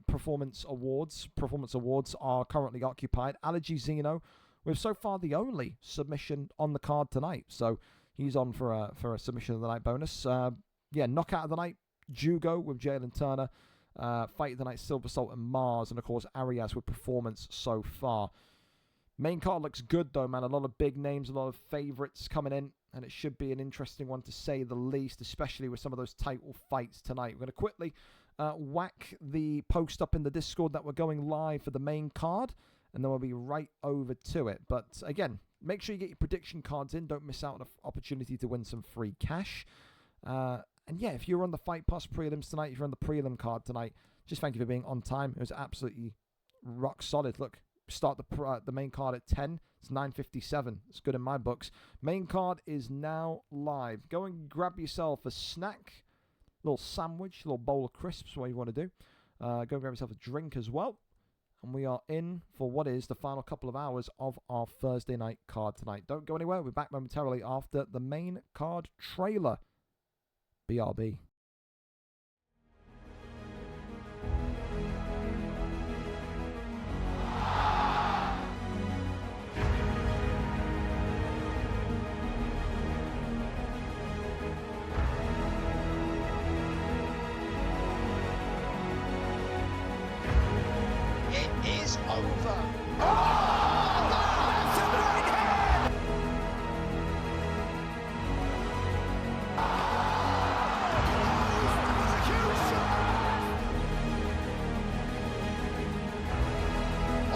performance awards are currently occupied. Allergy Zeno with so far the only submission on the card tonight, so he's on for a submission of the night bonus. Knockout of the night, Jugo with Jalen Turner. Fight of the night, Silver Salt and Mars, and of course Arias with performance so far. Main card looks good though, man. A lot of big names, a lot of favorites coming in, and it should be an interesting one to say the least, especially with some of those title fights tonight. We're going to quickly whack the post up in the Discord that we're going live for the main card, and then we'll be right over to it. But again, make sure you get your prediction cards in. Don't miss out on an opportunity to win some free cash. And yeah, if you're on the Fight Pass prelims tonight, if you're on the prelim card tonight, just thank you for being on time. It was absolutely rock solid. Look, start the main card at 10. It's 9:57. It's good in my books. Main card is now live. Go and grab yourself a snack, a little sandwich, a little bowl of crisps, what you want to do. Go and grab yourself a drink as well. And we are in for what is the final couple of hours of our Thursday night card tonight. Don't go anywhere. We're back momentarily after the main card trailer. BRB. It is over.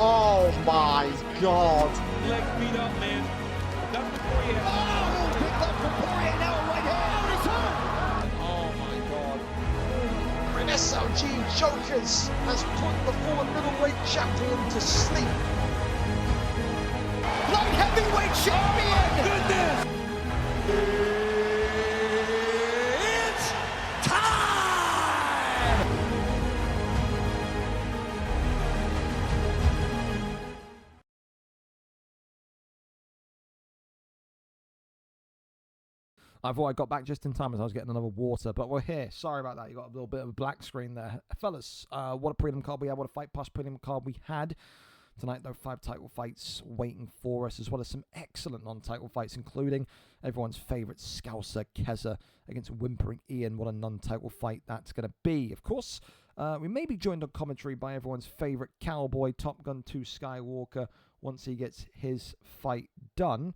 Oh my God. Leg beat up, man. Done before you. Oh, picked up from Poirier now a right hand. Oh my God. And SLG Jokers has put the former middleweight champion to sleep. Light heavyweight champion. Goodness! It's time. I thought I got back just in time as I was getting another water, but we're here. Sorry about that. You got a little bit of a black screen there. Fellas, what a prelim card we had. What a Fight Pass prelim card we had. Tonight, though, 5 title fights waiting for us, as well as some excellent non-title fights, including everyone's favourite Scouser Keza against Whimpering Ian. What a non-title fight that's going to be. Of course, we may be joined on commentary by everyone's favourite cowboy, Top Gun 2 Skywalker, once he gets his fight done.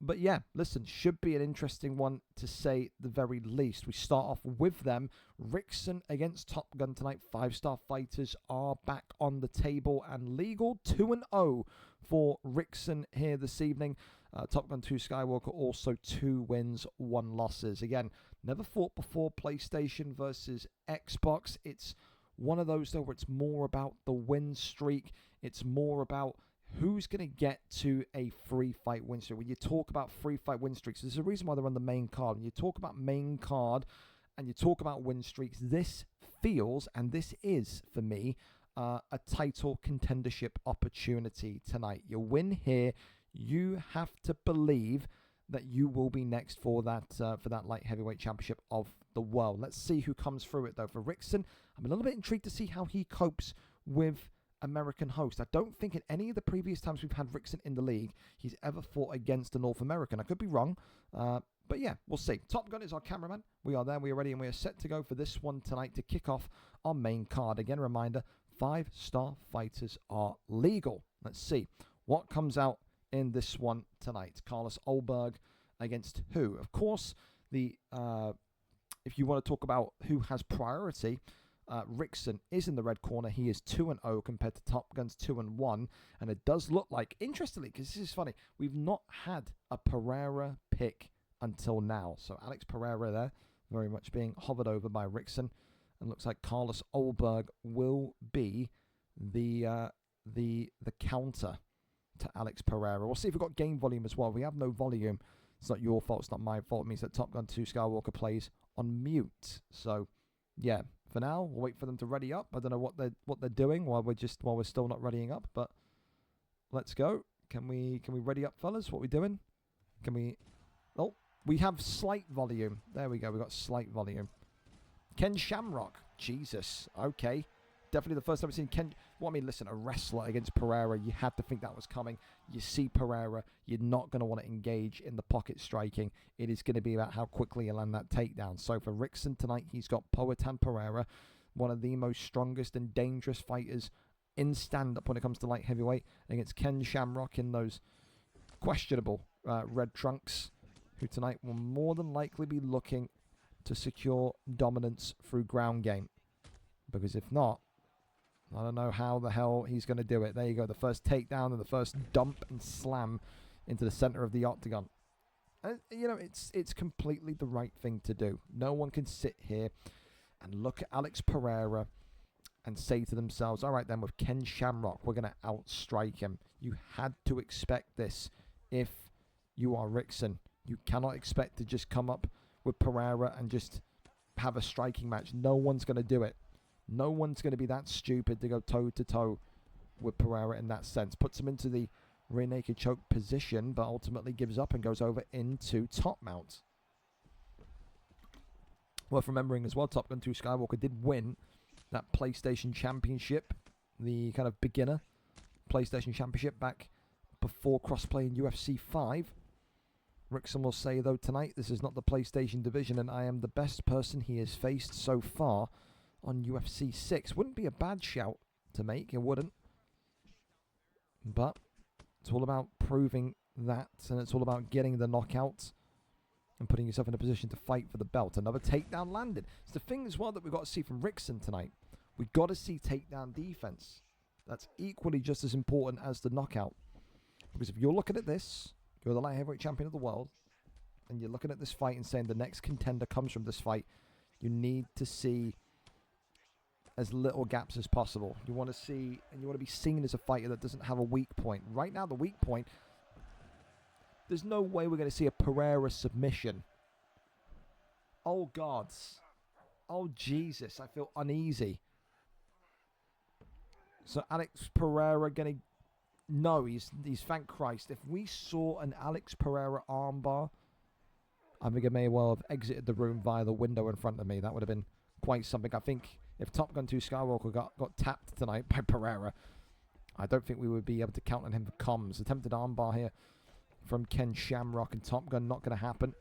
But yeah, listen, should be an interesting one to say the very least. We start off with them. Rickson against Top Gun tonight. 5-star fighters are back on the table and legal. 2-0 for Rickson here this evening. Top Gun 2 Skywalker also 2 wins, 1 losses. Again, never fought before PlayStation versus Xbox. It's one of those though where it's more about the win streak. It's more about who's going to get to a free fight win streak. When you talk about free fight win streaks, there's a reason why they're on the main card. When you talk about main card and you talk about win streaks, this feels, and this is, for me, a title contendership opportunity tonight. You win here, you have to believe that you will be next for that light heavyweight championship of the world. Let's see who comes through it, though. For Rickson, I'm a little bit intrigued to see how he copes with American host. I don't think in any of the previous times we've had Rickson in the league, he's ever fought against a North American. I could be wrong, but yeah, we'll see. Top Gun is our cameraman. We are there, we are ready, and we are set to go for this one tonight to kick off our main card. Again, a reminder, 5-star fighters are legal. Let's see what comes out in this one tonight. Carlos Olberg against who? Of course, if you want to talk about who has priority, Rickson is in the red corner. He is 2-0 compared to Top Gun's 2-1. And it does look like, interestingly, because this is funny, we've not had a Pereira pick until now. So Alex Pereira there, very much being hovered over by Rickson. And looks like Carlos Olberg will be the counter to Alex Pereira. We'll see if we've got game volume as well. We have no volume. It's not your fault. It's not my fault. It means that Top Gun 2 Skywalker plays on mute. So, yeah. For now, we'll wait for them to ready up. I don't know what they're doing while we're still not readying up, but let's go. Can we ready up, fellas? What are we doing? Can we? Oh, we have slight volume. There we go. We got slight volume. Ken Shamrock. Jesus. Okay. Definitely the first time I've seen Ken. Well, I mean, listen, a wrestler against Pereira, you had to think that was coming. You see Pereira, you're not going to want to engage in the pocket striking. It is going to be about how quickly you land that takedown. So for Rickson tonight, he's got Poatan Pereira. one of the most strongest and dangerous fighters in stand-up when it comes to light heavyweight, against Ken Shamrock in those questionable red trunks, who tonight will more than likely be looking to secure dominance through ground game. Because if not, I don't know how the hell he's going to do it. There you go, the first takedown and the first dump and slam into the center of the octagon. You know, it's completely the right thing to do. No one can sit here and look at Alex Pereira and say to themselves, all right then, with Ken Shamrock, we're going to outstrike him. You had to expect this if you are Rickson. You cannot expect to just come up with Pereira and just have a striking match. No one's going to do it. No one's going to be that stupid to go toe-to-toe with Pereira in that sense. Puts him into the rear naked choke position, but ultimately gives up and goes over into top mount. Worth remembering as well, Top Gun 2 Skywalker did win that PlayStation Championship, the kind of beginner PlayStation Championship back before crossplay in UFC 5. Rickson will say, though, tonight, this is not the PlayStation division, and I am the best person he has faced so far on UFC 6. Wouldn't be a bad shout to make, it wouldn't. But it's all about proving that, and it's all about getting the knockout and putting yourself in a position to fight for the belt. Another takedown landed. It's the thing as well that we've got to see from Rickson tonight. We've got to see takedown defense. That's equally just as important as the knockout. Because if you're looking at this, you're the light heavyweight champion of the world, and you're looking at this fight and saying the next contender comes from this fight, you need to see as little gaps as possible. You want to see, and you want to be seen as a fighter that doesn't have a weak point. Right now, the weak point, there's no way we're going to see a Pereira submission. Oh, gods. Oh, Jesus. I feel uneasy. So, Alex Pereira going to... No, he's thank Christ. If we saw an Alex Pereira armbar, I think I may well have exited the room via the window in front of me. That would have been quite something. I think if Top Gun 2 Skywalker got tapped tonight by Pereira, I don't think we would be able to count on him for comms. Attempted armbar here from Ken Shamrock, and Top Gun not going to happen.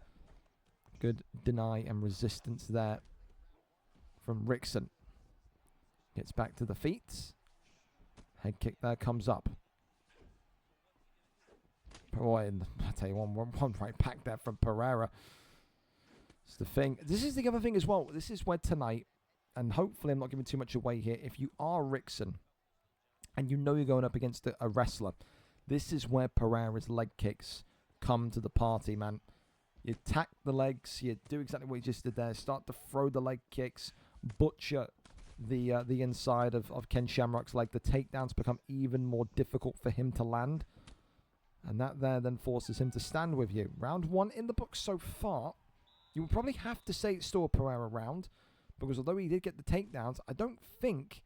Good deny and resistance there from Rickson. Gets back to the feet. Head kick there comes up. Boy, and I'll tell you one right back there from Pereira. It's the thing. This is the other thing as well. This is where tonight, and hopefully I'm not giving too much away here, if you are Rickson and you know you're going up against a wrestler, this is where Pereira's leg kicks come to the party, man. You tack the legs, you do exactly what you just did there, start to throw the leg kicks, butcher the inside of Ken Shamrock's leg. The takedowns become even more difficult for him to land, and that there then forces him to stand with you. Round one in the book so far. You would probably have to say it's still a Pereira round, because although he did get the takedowns, I don't think...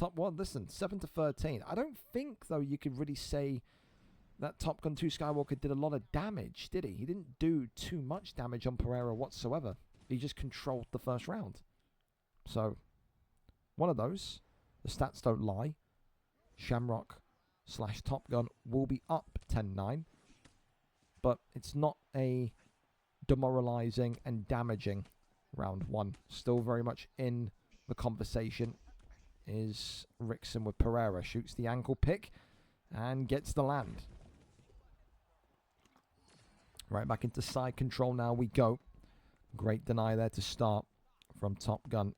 listen, 7-13. I don't think, though, you could really say that Top Gun 2 Skywalker did a lot of damage, did he? He didn't do too much damage on Pereira whatsoever. He just controlled the first round. So, one of those. The stats don't lie. Shamrock / Top Gun will be up 10-9. But it's not a demoralizing and damaging round one. Still very much in the conversation is Rickson with Pereira. Shoots the ankle pick and gets the land. Right back into side control now we go. Great deny there to start from Top Gun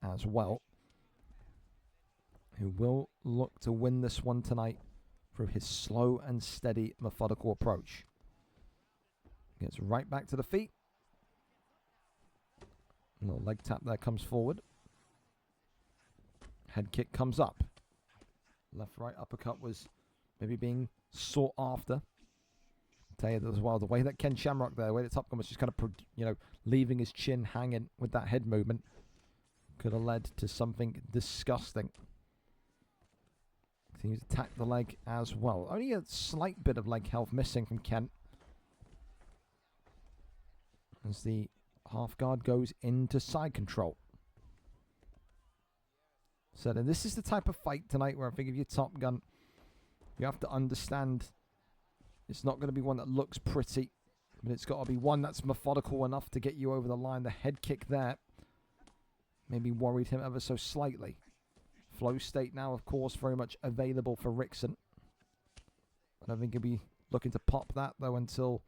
as well, who will look to win this one tonight through his slow and steady methodical approach. Gets right back to the feet. A little leg tap there comes forward. Head kick comes up. Left-right uppercut was maybe being sought after. I'll tell you as well, the way that Ken Shamrock there, the way that Top Gun was just kind of, leaving his chin hanging with that head movement, could have led to something disgusting. Continues to attack the leg as well. Only a slight bit of leg health missing from Kent, as the half guard goes into side control. So then this is the type of fight tonight where I think if you're Top Gun, you have to understand it's not going to be one that looks pretty, but it's got to be one that's methodical enough to get you over the line. The head kick there maybe worried him ever so slightly. Flow state now, of course, very much available for Rickson. I don't think he'll be looking to pop that, though, until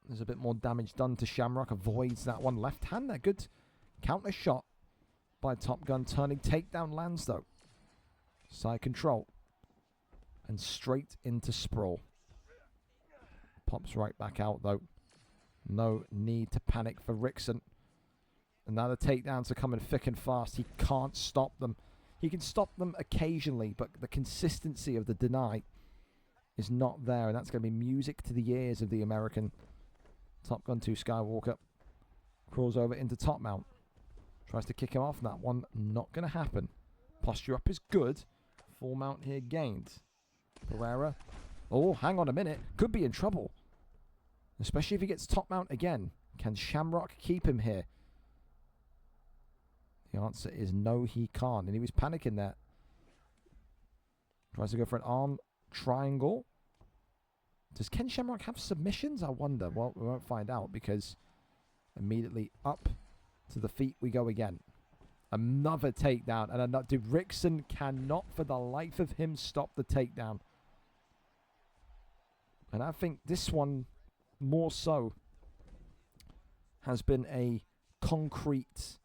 there's a bit more damage done to Shamrock. Avoids that one. Left hand there. Good counter shot by Top Gun. Turning takedown lands, though. Side control. And straight into sprawl. Pops right back out, though. No need to panic for Rickson. And now the takedowns are coming thick and fast. He can't stop them. He can stop them occasionally, but the consistency of the deny is not there. And that's going to be music to the ears of the American. Top Gun 2 Skywalker. Crawls over into top mount. Tries to kick him off. That one not going to happen. Posture up is good. Full mount here gained. Pereira. Oh, hang on a minute. Could be in trouble. Especially if he gets top mount again. Can Shamrock keep him here? The answer is no, he can't. And he was panicking there. Tries to go for an arm triangle. Does Ken Shamrock have submissions? I wonder. Well, we won't find out because immediately up to the feet we go again. Another takedown. And another. Dude, Rickson cannot for the life of him stop the takedown. And I think this one more so has been a concrete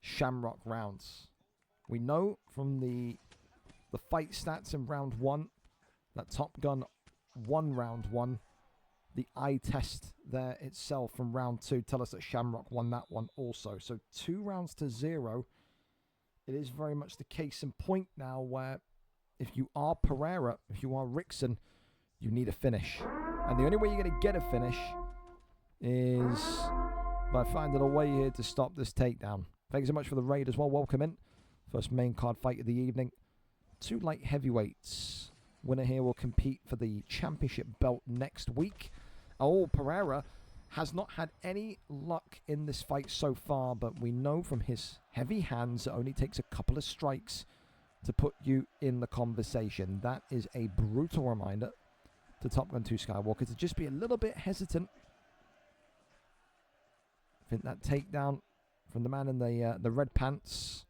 Shamrock rounds. We know from the fight stats in round 1 that Top Gun won round 1. The eye test there itself from round 2 tell us that Shamrock won that one also. So 2 rounds to 0. It is very much the case in point now where if you are Pereira, if you are Rickson, you need a finish. And the only way you're going to get a finish is by finding a way here to stop this takedown. Thank you so much for the raid as well. Welcome in. First main card fight of the evening. 2 light heavyweights. Winner here will compete for the championship belt next week. Oh, Pereira has not had any luck in this fight so far, but we know from his heavy hands it only takes a couple of strikes to put you in the conversation. That is a brutal reminder to Top Gun 2 Skywalker to just be a little bit hesitant. I think that takedown from the man in the red pants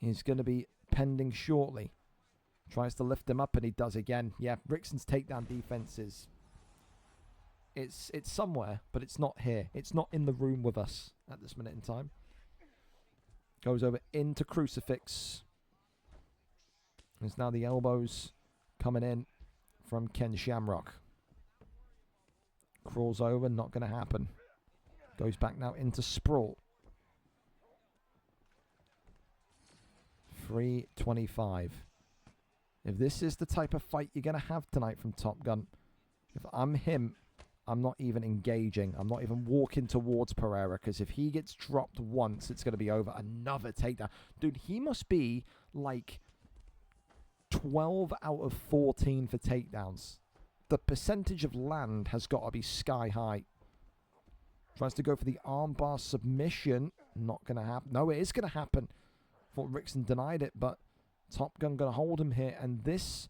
is going to be pending shortly. Tries to lift him up and he does again. Yeah, Rickson's takedown defense is it's somewhere, but it's not here. It's not in the room with us at this minute in time. Goes over into crucifix. There's now the elbows coming in from Ken Shamrock. Crawls over, not going to happen. Goes back now into sprawl. 3:25. If this is the type of fight you're going to have tonight from Top Gun, if I'm him, I'm not even engaging. I'm not even walking towards Pereira, because if he gets dropped once, it's going to be over. Another takedown. Dude, he must be like 12 out of 14 for takedowns. The percentage of land has got to be sky high. Tries to go for the armbar submission. Not going to happen. No, it is going to happen. Thought Rickson denied it, but Top Gun going to hold him here. And this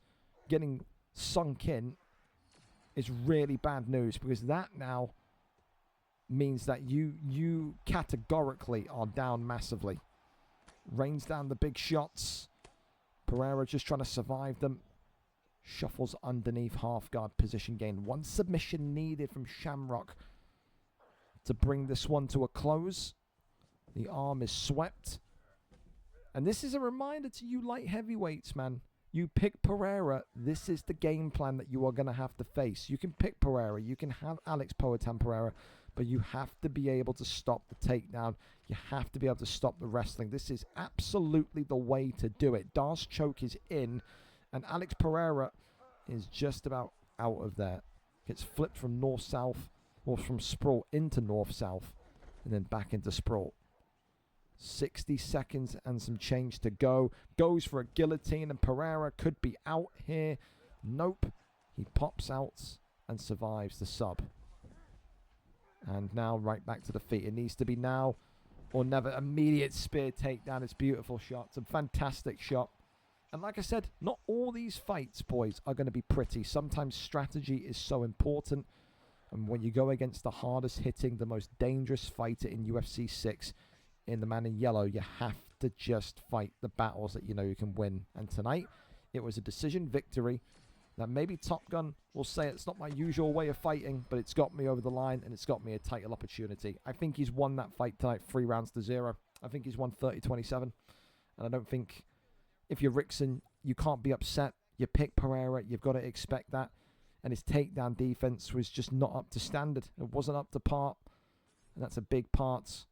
getting sunk in is really bad news, because that now means that you categorically are down massively. Rains down the big shots. Pereira just trying to survive them. Shuffles underneath half guard position gain. One submission needed from Shamrock to bring this one to a close. The arm is swept. And this is a reminder to you light heavyweights, man. You pick Pereira, this is the game plan that you are going to have to face. You can pick Pereira, you can have Alex Poatan Pereira, but you have to be able to stop the takedown. You have to be able to stop the wrestling. This is absolutely the way to do it. Darce choke is in, and Alex Pereira is just about out of there. Gets flipped from north-south, or from sprawl into north-south, and then back into sprawl. 60 seconds and some change to go. Goes for a guillotine, and Pereira could be out here. Nope. He pops out and survives the sub. And now right back to the feet. It needs to be now or never. Immediate spear takedown. It's a beautiful shot. It's a fantastic shot. And like I said, not all these fights, boys, are going to be pretty. Sometimes strategy is so important. And when you go against the hardest hitting, the most dangerous fighter in UFC 6, in the man in yellow, you have to just fight the battles that you know you can win. And tonight, it was a decision victory. Now, maybe Top Gun will say it's not my usual way of fighting, but it's got me over the line and it's got me a title opportunity. I think he's won that fight tonight 3 rounds to 0. I think he's won 30-27. And I don't think, if you're Rickson, you can't be upset. You pick Pereira, you've got to expect that. And his takedown defense was just not up to standard. It wasn't up to par. And that's a big part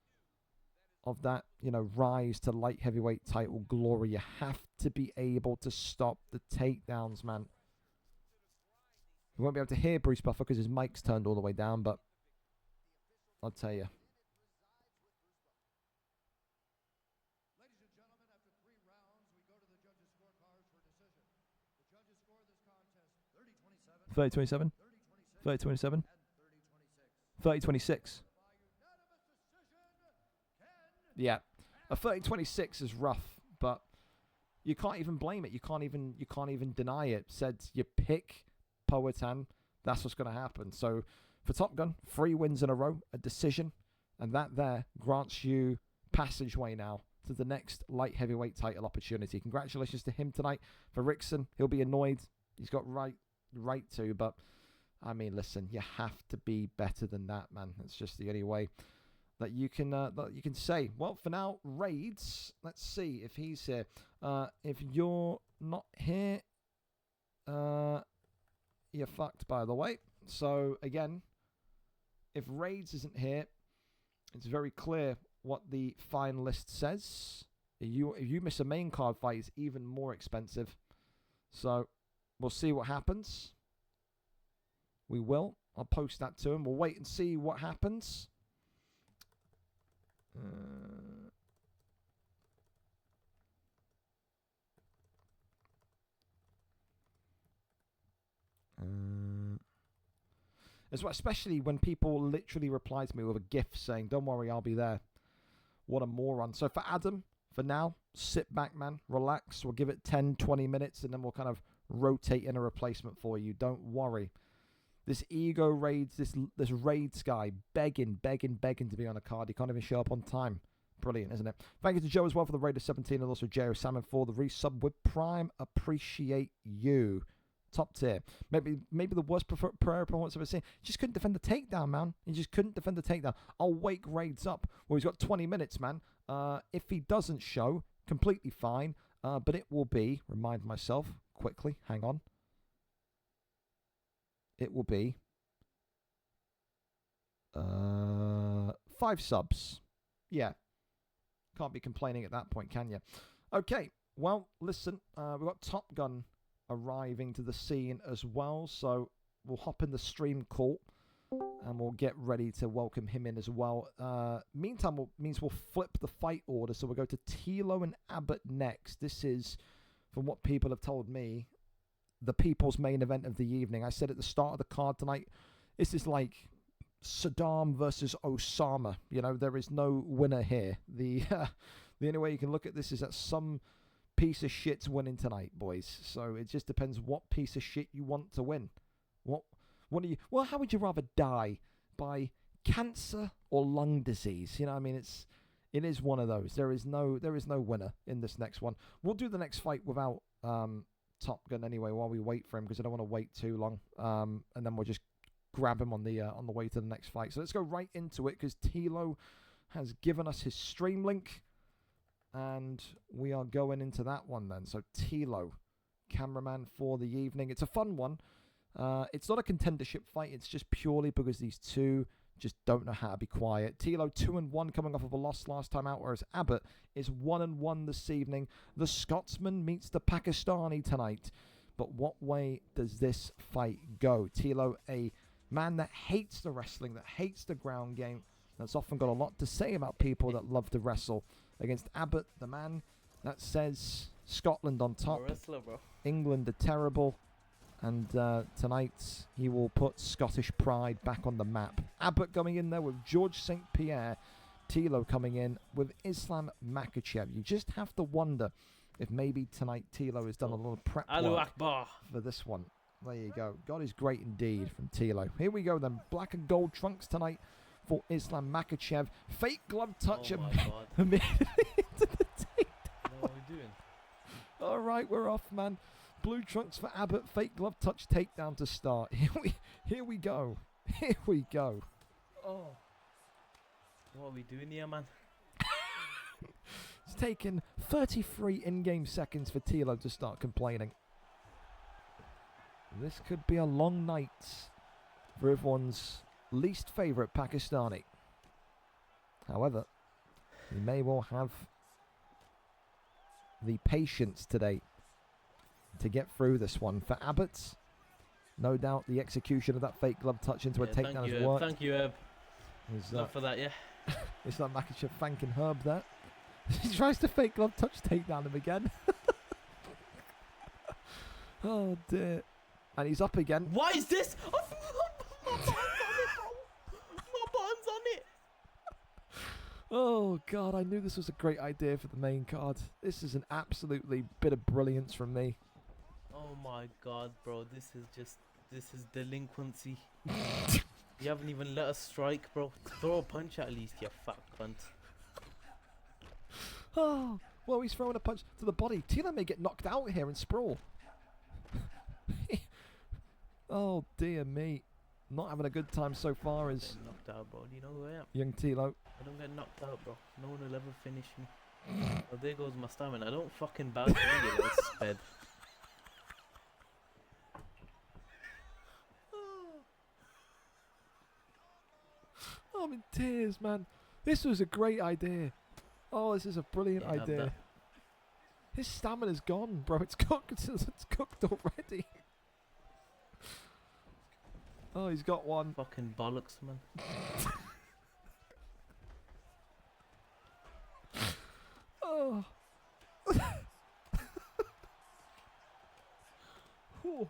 of that, you know, rise to light heavyweight title glory. You have to be able to stop the takedowns, man. You won't be able to hear Bruce Buffer because his mic's turned all the way down, but I'll tell you. Ladies and gentlemen, after 3 rounds, we go to the judges' scorecards for decision. The judges score this contest 30-27, 30-27, 30-27, 30-26, 30-26. by unanimous decision. Yeah, a 30-26 is rough, but you can't even blame it. You can't even deny it. Said you pick Poatan, that's what's going to happen. So for Top Gun, 3 wins in a row, a decision, and that there grants you passageway now to the next light heavyweight title opportunity. Congratulations to him tonight. For Rickson, he'll be annoyed. He's got right to, but I mean, listen, you have to be better than that, man. It's just the only way that you can say. Well, for now, Raids. Let's see if he's here. If you're not here, you're fucked, by the way. So again, if Raids isn't here, it's very clear what the finalist says. If you miss a main card fight, it's even more expensive. So we'll see what happens. We will. I'll post that to him. We'll wait and see what happens. As well, especially when people literally reply to me with a GIF saying, "Don't worry, I'll be there." What a moron. So for Adam, for now, sit back, man. Relax. We'll give it 10, 20 minutes, and then we'll kind of rotate in a replacement for you. Don't worry. This ego raids, this raids guy begging to be on a card. He can't even show up on time. Brilliant, isn't it? Thank you to Joe as well for the Raider 17, and also Jerry Salmon for the resub with Prime. Appreciate you. Top tier. Maybe the worst prayer performance I've ever seen. He just couldn't defend the takedown, man. He just couldn't defend the takedown. I'll wake Raids up. Well, he's got 20 minutes, man. If he doesn't show, completely fine. But it will be, remind myself quickly, hang on. It will be 5 subs. Yeah. Can't be complaining at that point, can you? Okay. Well, listen. We've got Top Gun arriving to the scene as well, so we'll hop in the stream call and we'll get ready to welcome him in as well. Meantime, means we'll flip the fight order, so we'll go to Tilo and Abbott next. This is, from what people have told me, the people's main event of the evening. I said at the start of the card tonight, this is like Saddam versus Osama. You know, there is no winner here. The only way you can look at this is that some piece of shit's winning tonight, boys. So it just depends what piece of shit you want to win. What do you? Well, how would you rather die? By cancer or lung disease? You know, I mean, it is one of those. There is no winner in this next one. We'll do the next fight without Top Gun anyway while we wait for him, because I don't want to wait too long. And then we'll just grab him on the way to the next fight. So let's go right into it, because Tilo has given us his stream link. And we are going into that one then. So Tilo, cameraman for the evening. It's a fun one. It's not a contendership fight. It's just purely because these two just don't know how to be quiet. Tilo 2-1 coming off of a loss last time out, whereas Abbott is 1-1 this evening. The Scotsman meets the Pakistani tonight. But what way does this fight go? Tilo, a man that hates the wrestling, that hates the ground game, that's often got a lot to say about people that love to wrestle, against Abbott, the man that says Scotland on top, wrestler, bro. England are terrible, and tonight he will put Scottish pride back on the map. Abbott going in there with George St. Pierre, Tilo coming in with Islam Makhachev. You just have to wonder if maybe tonight Tilo has done a little prep Allahu work Akbar for this one. There you go. God is great indeed from Tilo. Here we go then. Black and gold trunks tonight for Islam Makhachev. Fake glove touch Oh my God. immediately into the takedown. What are we doing? All right, we're off, man. Blue trunks for Abbott. Fake glove touch takedown to start. Here we go. Here we go. Oh. What are we doing here, man? It's taken 33 in-game seconds for Tilo to start complaining. This could be a long night for everyone's least favourite Pakistani. However, he may well have the patience today to get through this one. For Abbott, no doubt the execution of that fake glove touch into a takedown has worked. Thank you, Herb. Not for that, yeah. It's like Makhachev thanking Herb there. He tries to fake glove touch takedown him again. Oh dear. And he's up again. Why is this? My button's on it, bro. My button's on it. Oh god, I knew this was a great idea for the main card. This is an absolutely bit of brilliance from me. Oh my God, bro. This is delinquency. You haven't even let us strike, bro. Throw a punch at least, you fat cunt. Oh, well, he's throwing a punch to the body. Tilo may get knocked out here and sprawl. Oh dear me. Not having a good time so far as Getting knocked out, bro. Do you know who I am? young Tilo. I don't get knocked out, bro. No one will ever finish me. Oh, there goes my stamina. I don't fucking bounce to you little sped. I'm in tears, man. This was a great idea. Oh, this is a brilliant Yeah, idea. His stamina's gone, bro. It's cooked. It's cooked already. Oh, he's got one. Fucking bollocks, man. Oh. Whew.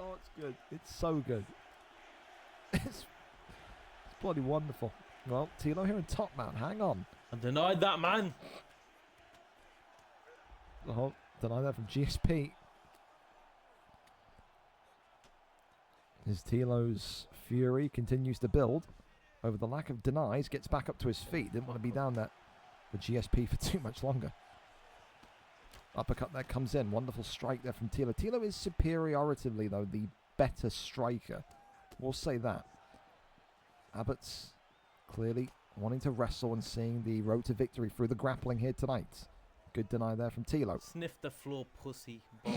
Oh, it's good. It's so good. It's bloody wonderful. Well, Tilo here in top mount. Hang on. I denied that, man. Oh, deny that from GSP. As Tilo's fury continues to build over the lack of denies, gets back up to his feet. Didn't want to be down there for GSP for too much longer. Uppercut there comes in. Wonderful strike there from Tilo. Tilo is superioritatively, though, the better striker. We'll say that. Abbott's clearly wanting to wrestle and seeing the road to victory through the grappling here tonight. Good deny there from Tilo. Sniff the floor, pussy. Bum.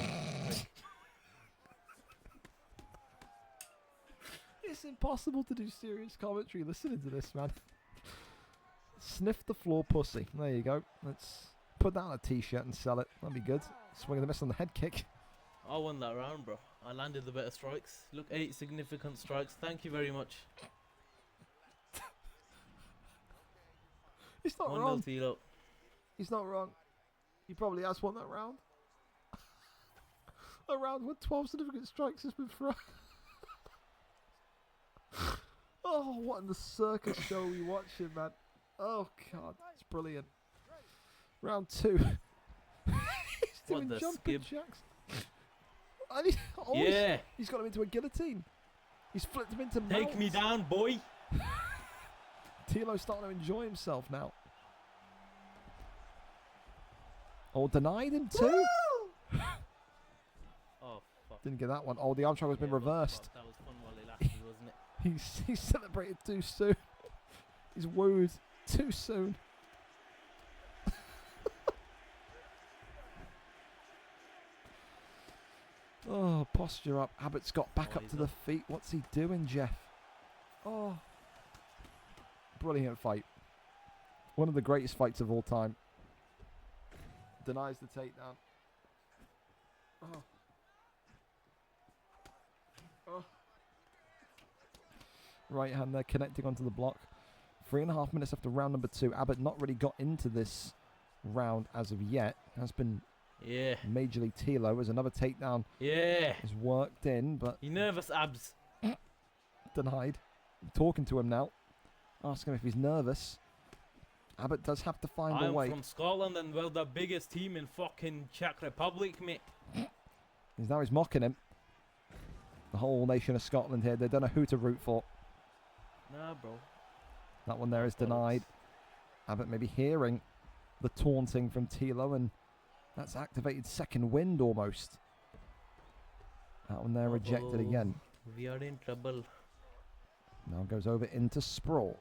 It's impossible to do serious commentary listening to this, man. Sniff the floor, pussy. There you go. Let's put that on a t-shirt and sell it. That'd be good. Swing and a miss on the head kick. I won that round, bro. I landed the better strikes. Look, 8 significant strikes. Thank you very much. He's not 1-0 wrong. Tilo. He's not wrong. He probably has won that round. A round with 12 significant strikes has been thrown. Oh, what in the circus show are we watching, man? Oh, God. It's brilliant. Round 2. He's doing the jumping skib. jacks. And Yeah. he's got him into a guillotine. He's flipped him into Take mounts. me down, boy. Tilo's starting to enjoy himself now. Oh, denied him too? Oh, fuck. Didn't get that one. Oh, the arm triangle has been reversed. That was fun while it lasted, wasn't it? He's celebrated too soon. He's wooed too soon. Oh, posture up. Abbott's got back up to the feet. What's he doing, Jeff? Oh. Brilliant fight. One of the greatest fights of all time. Denies the takedown. Oh. Oh. Right hand there connecting onto the block. 3.5 minutes after round number 2. Abbott not really got into this round as of yet. Has been majorly Tilo as another takedown is worked in, but you nervous, Abs? denied. I'm talking to him now. Asking him if he's nervous. Abbott does have to find a way. I'm from Scotland and we're the biggest team in fucking Czech Republic, mate. He's mocking him. The whole nation of Scotland here. They don't know who to root for. Nah, bro. That one there is denied. Abbott maybe hearing the taunting from Tilo, and that's activated second wind almost. That one there rejected again. We are in trouble. Now goes over into sprawl.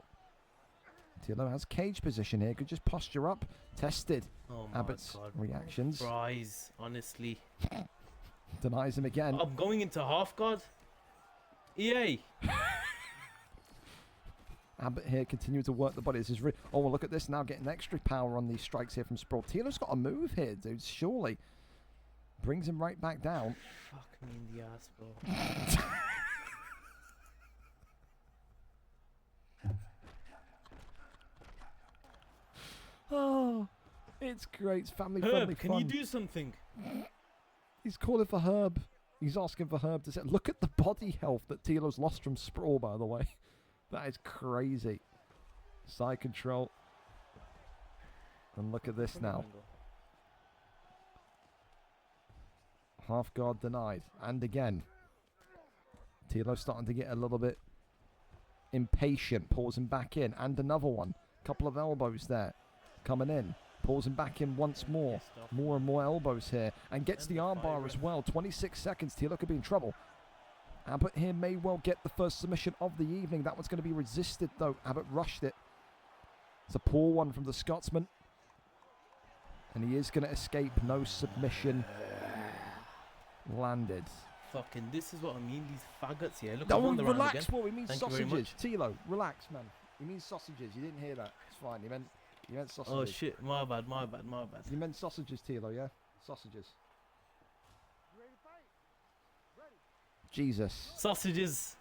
Tilo has cage position here. Could just posture up. Tested. Oh my Abbott's God. reactions. Fries, honestly. Denies him again. I'm going into half guard. EA. Abbott here continuing to work the body. This is oh, well, look at this now, getting extra power on these strikes here from Sprawl. Tilo's got a move here, dude. Surely brings him right back down. Fuck me in the ass, bro. Oh, it's great. It's family friendly Herb, can fun. you do something? He's calling for Herb. He's asking for Herb to say, look at the body health that Tilo's lost from Sprawl, by the way. That is crazy. Side control. And look at this now. Half guard denied. And again. Tilo's starting to get a little bit impatient. Pulls him back in. And another one. Couple of elbows there. Coming in. Pulls him back in once more. More and more elbows here. And gets the armbar as well. 26 seconds. Tilo could be in trouble. Abbott here may well get the first submission of the evening. That one's going to be resisted, though. Abbott rushed it. It's a poor one from the Scotsman. And he is going to escape. No submission landed. Fucking, this is what I mean. These faggots here. Look, Don't on the round relax, again. boy. He means Thank you very sausages. much. Tilo, relax, man. He means sausages. You didn't hear that. It's fine. He meant sausages. Oh shit, my bad, my bad, my bad. You meant sausages, Tilo, yeah? Sausages. Jesus. Sausages.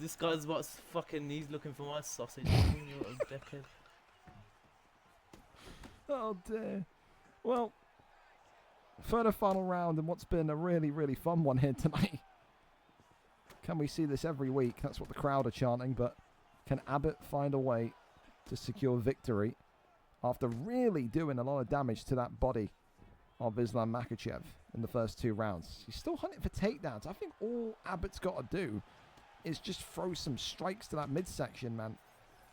This guy's about fucking. He's looking for my sausage. You little dickhead. Oh dear. Well, third and final round in what's been a really, really fun one here tonight. Can we see this every week? That's what the crowd are chanting, but can Abbott find a way to secure victory after really doing a lot of damage to that body of Islam Makhachev in the first two rounds? He's still hunting for takedowns. I think all Abbott's got to do is just throw some strikes to that midsection, man,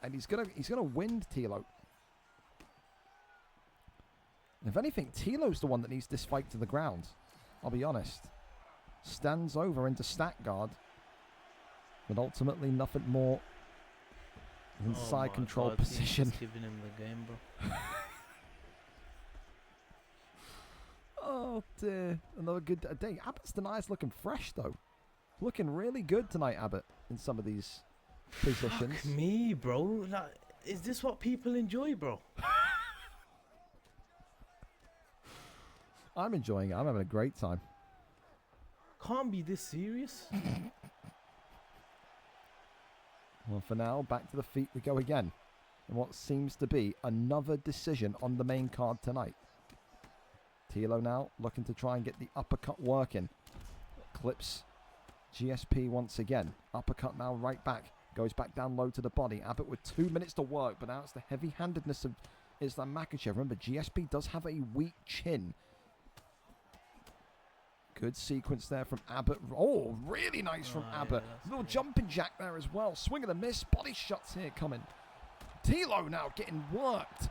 and he's gonna wind Tilo. If anything, Tilo's the one that needs this fight to the ground. I'll be honest. Stands over into stack guard, but ultimately nothing more than side control God, position. he's giving him the game, bro. Oh dear, another good day. Abbott's denies looking fresh though. Looking really good tonight, Abbott, in some of these positions. Fuck me, bro. Like, is this what people enjoy, bro? I'm enjoying it. I'm having a great time. Can't be this serious. Well, for now, back to the feet we go again. And what seems to be another decision on the main card tonight. Tilo now looking to try and get the uppercut working. Clips GSP once again. Uppercut now right back. Goes back down low to the body. Abbott with 2 minutes to work, but now it's the heavy-handedness of Islam Makhachev. Remember, GSP does have a weak chin. Good sequence there from Abbott. Oh, really nice from Abbott. Little jumping jack there as well. Swing and a miss. Body shots here coming. Tilo now getting worked.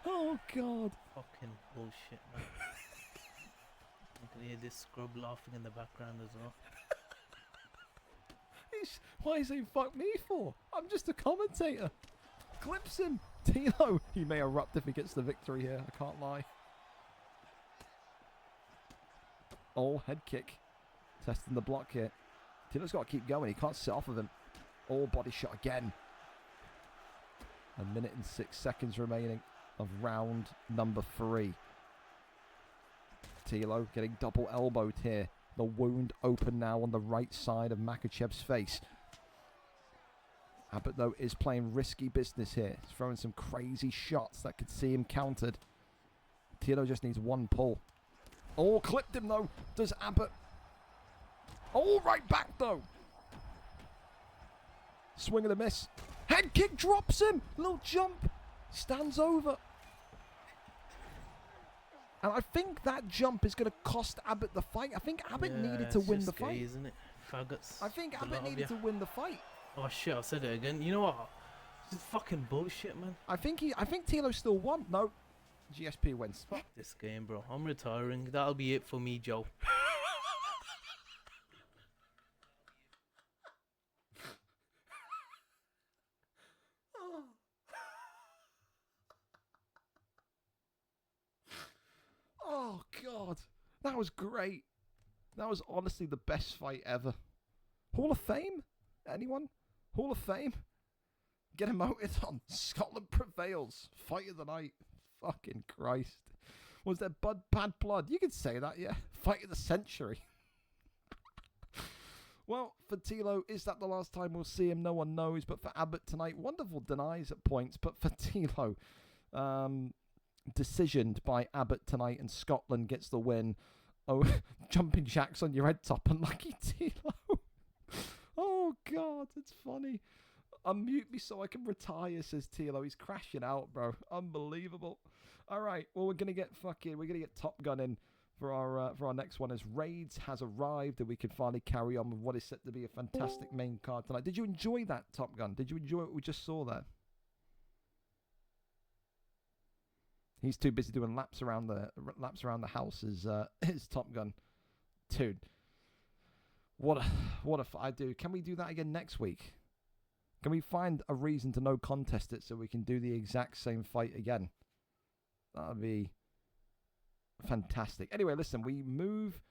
Oh, God. Fucking bullshit, man. You can hear this scrub laughing in the background as well. Why is he fuck me for? I'm just a commentator. Clips him. Tilo. He may erupt if he gets the victory here. I can't lie. Oh, head kick. Testing the block here. Tilo's got to keep going. He can't sit off of him. Oh, body shot again. 1 minute and 6 seconds remaining of round number 3. Tilo getting double elbowed here. The wound open now on the right side of Makhachev's face. Abbott, though, is playing risky business here. He's throwing some crazy shots that could see him countered. Tilo just needs one pull. Oh, clipped him, though. Does Abbott. Oh, right back, though. Swing and a miss. Head kick drops him. Little jump. Stands over. And I think that jump is going to cost Abbott the fight. I think Abbott needed to win the fight. Isn't it? faggots. I think The Abbott lot of needed ya. to win the fight. Oh shit! I said it again. You know what? This is fucking bullshit, man. I think Tilo still won. No, GSP wins. Fuck this game, bro. I'm retiring. That'll be it for me, Joe. Oh God, that was great. That was honestly the best fight ever. Hall of Fame? Anyone? Hall of Fame? Get emoted on. Scotland prevails. Fight of the night. Fucking Christ. Was there bad blood? You could say that, yeah. Fight of the century. Well, for Tilo, is that the last time we'll see him? No one knows. But for Abbott tonight, wonderful denies at points. But for Tilo, decisioned by Abbott tonight, and Scotland gets the win. Oh, jumping jacks on your head top, unlucky Tilo. Oh, God, it's funny. Unmute me so I can retire, says Tilo. He's crashing out, bro. Unbelievable. All right, well, we're gonna get Top Gun in for our next one, as Raids has arrived, and we can finally carry on with what is set to be a fantastic main card tonight. Did you enjoy that, Top Gun? Did you enjoy what we just saw there? He's too busy doing laps around the house as Top Gun, dude. What if I do? Can we do that again next week? Can we find a reason to no contest it so we can do the exact same fight again? That would be fantastic. Anyway, listen, we move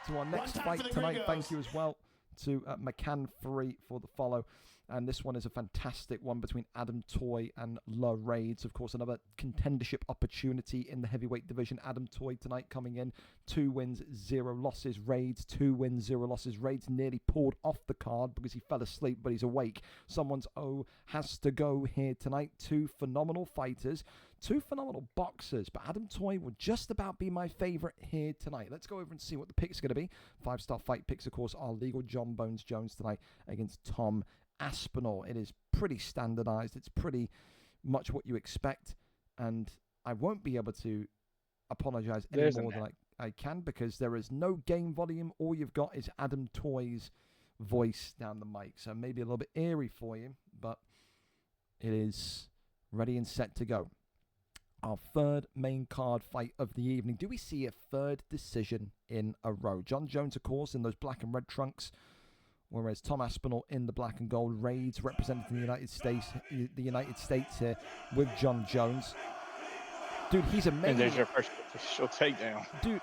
to our next fight tonight. Thank you as well to McCann3 for the follow. And this one is a fantastic one between Adam Toy and La Raids. Of course, another contendership opportunity in the heavyweight division. Adam Toy tonight coming in. 2 wins, 0 losses. Raids, 2 wins, 0 losses. Raids nearly pulled off the card because he fell asleep, but he's awake. Someone's has to go here tonight. 2 phenomenal fighters. 2 phenomenal boxers. But Adam Toy will just about be my favorite here tonight. Let's go over and see what the picks are going to be. 5-star fight picks, of course, are legal. John Bones Jones tonight against Tom Aspinall. It is pretty standardized. It's pretty much what you expect, and I won't be able to apologize any more than I can, because there is no game volume. All you've got is Adam Toy's voice down the mic, so maybe a little bit eerie for you, but it is ready and set to go. Our third main card fight of the evening. Do we see a third decision in a row? John Jones, of course, in those black and red trunks, whereas Tom Aspinall in the black and gold. Raids representing the United States here with John Jones. Dude, he's a maniac. And there's your first official takedown. Dude,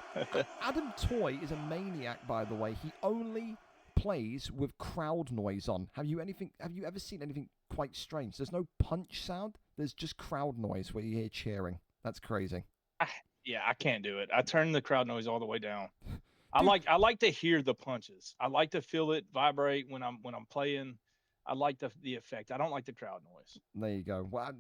Adam Toy is a maniac, by the way. He only plays with crowd noise on. Have you ever seen anything quite strange? There's no punch sound. There's just crowd noise where you hear cheering. That's crazy. Yeah, I can't do it. I turn the crowd noise all the way down. I like to hear the punches. I like to feel it vibrate when I'm playing. I like the effect. I don't like the crowd noise. There you go. Well,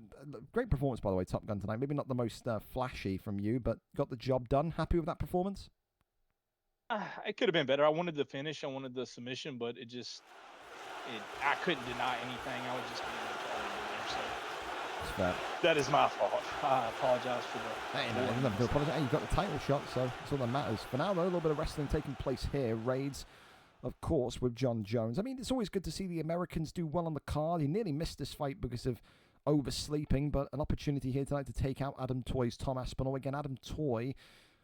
great performance, by the way, Top Gun tonight. Maybe not the most flashy from you, but got the job done. Happy with that performance? It could have been better. I wanted the finish. I wanted the submission, but I couldn't deny anything. I was just being in there, so. That's fair. That is my fault. I apologize for that. Hey, no, nothing to apologize. Hey, you got the title shot, so that's all that matters. For now, though, a little bit of wrestling taking place here. Raids, of course, with John Jones. I mean, it's always good to see the Americans do well on the card. He nearly missed this fight because of oversleeping, but an opportunity here tonight to take out Adam Toy's Tom Aspinall. Again, Adam Toy,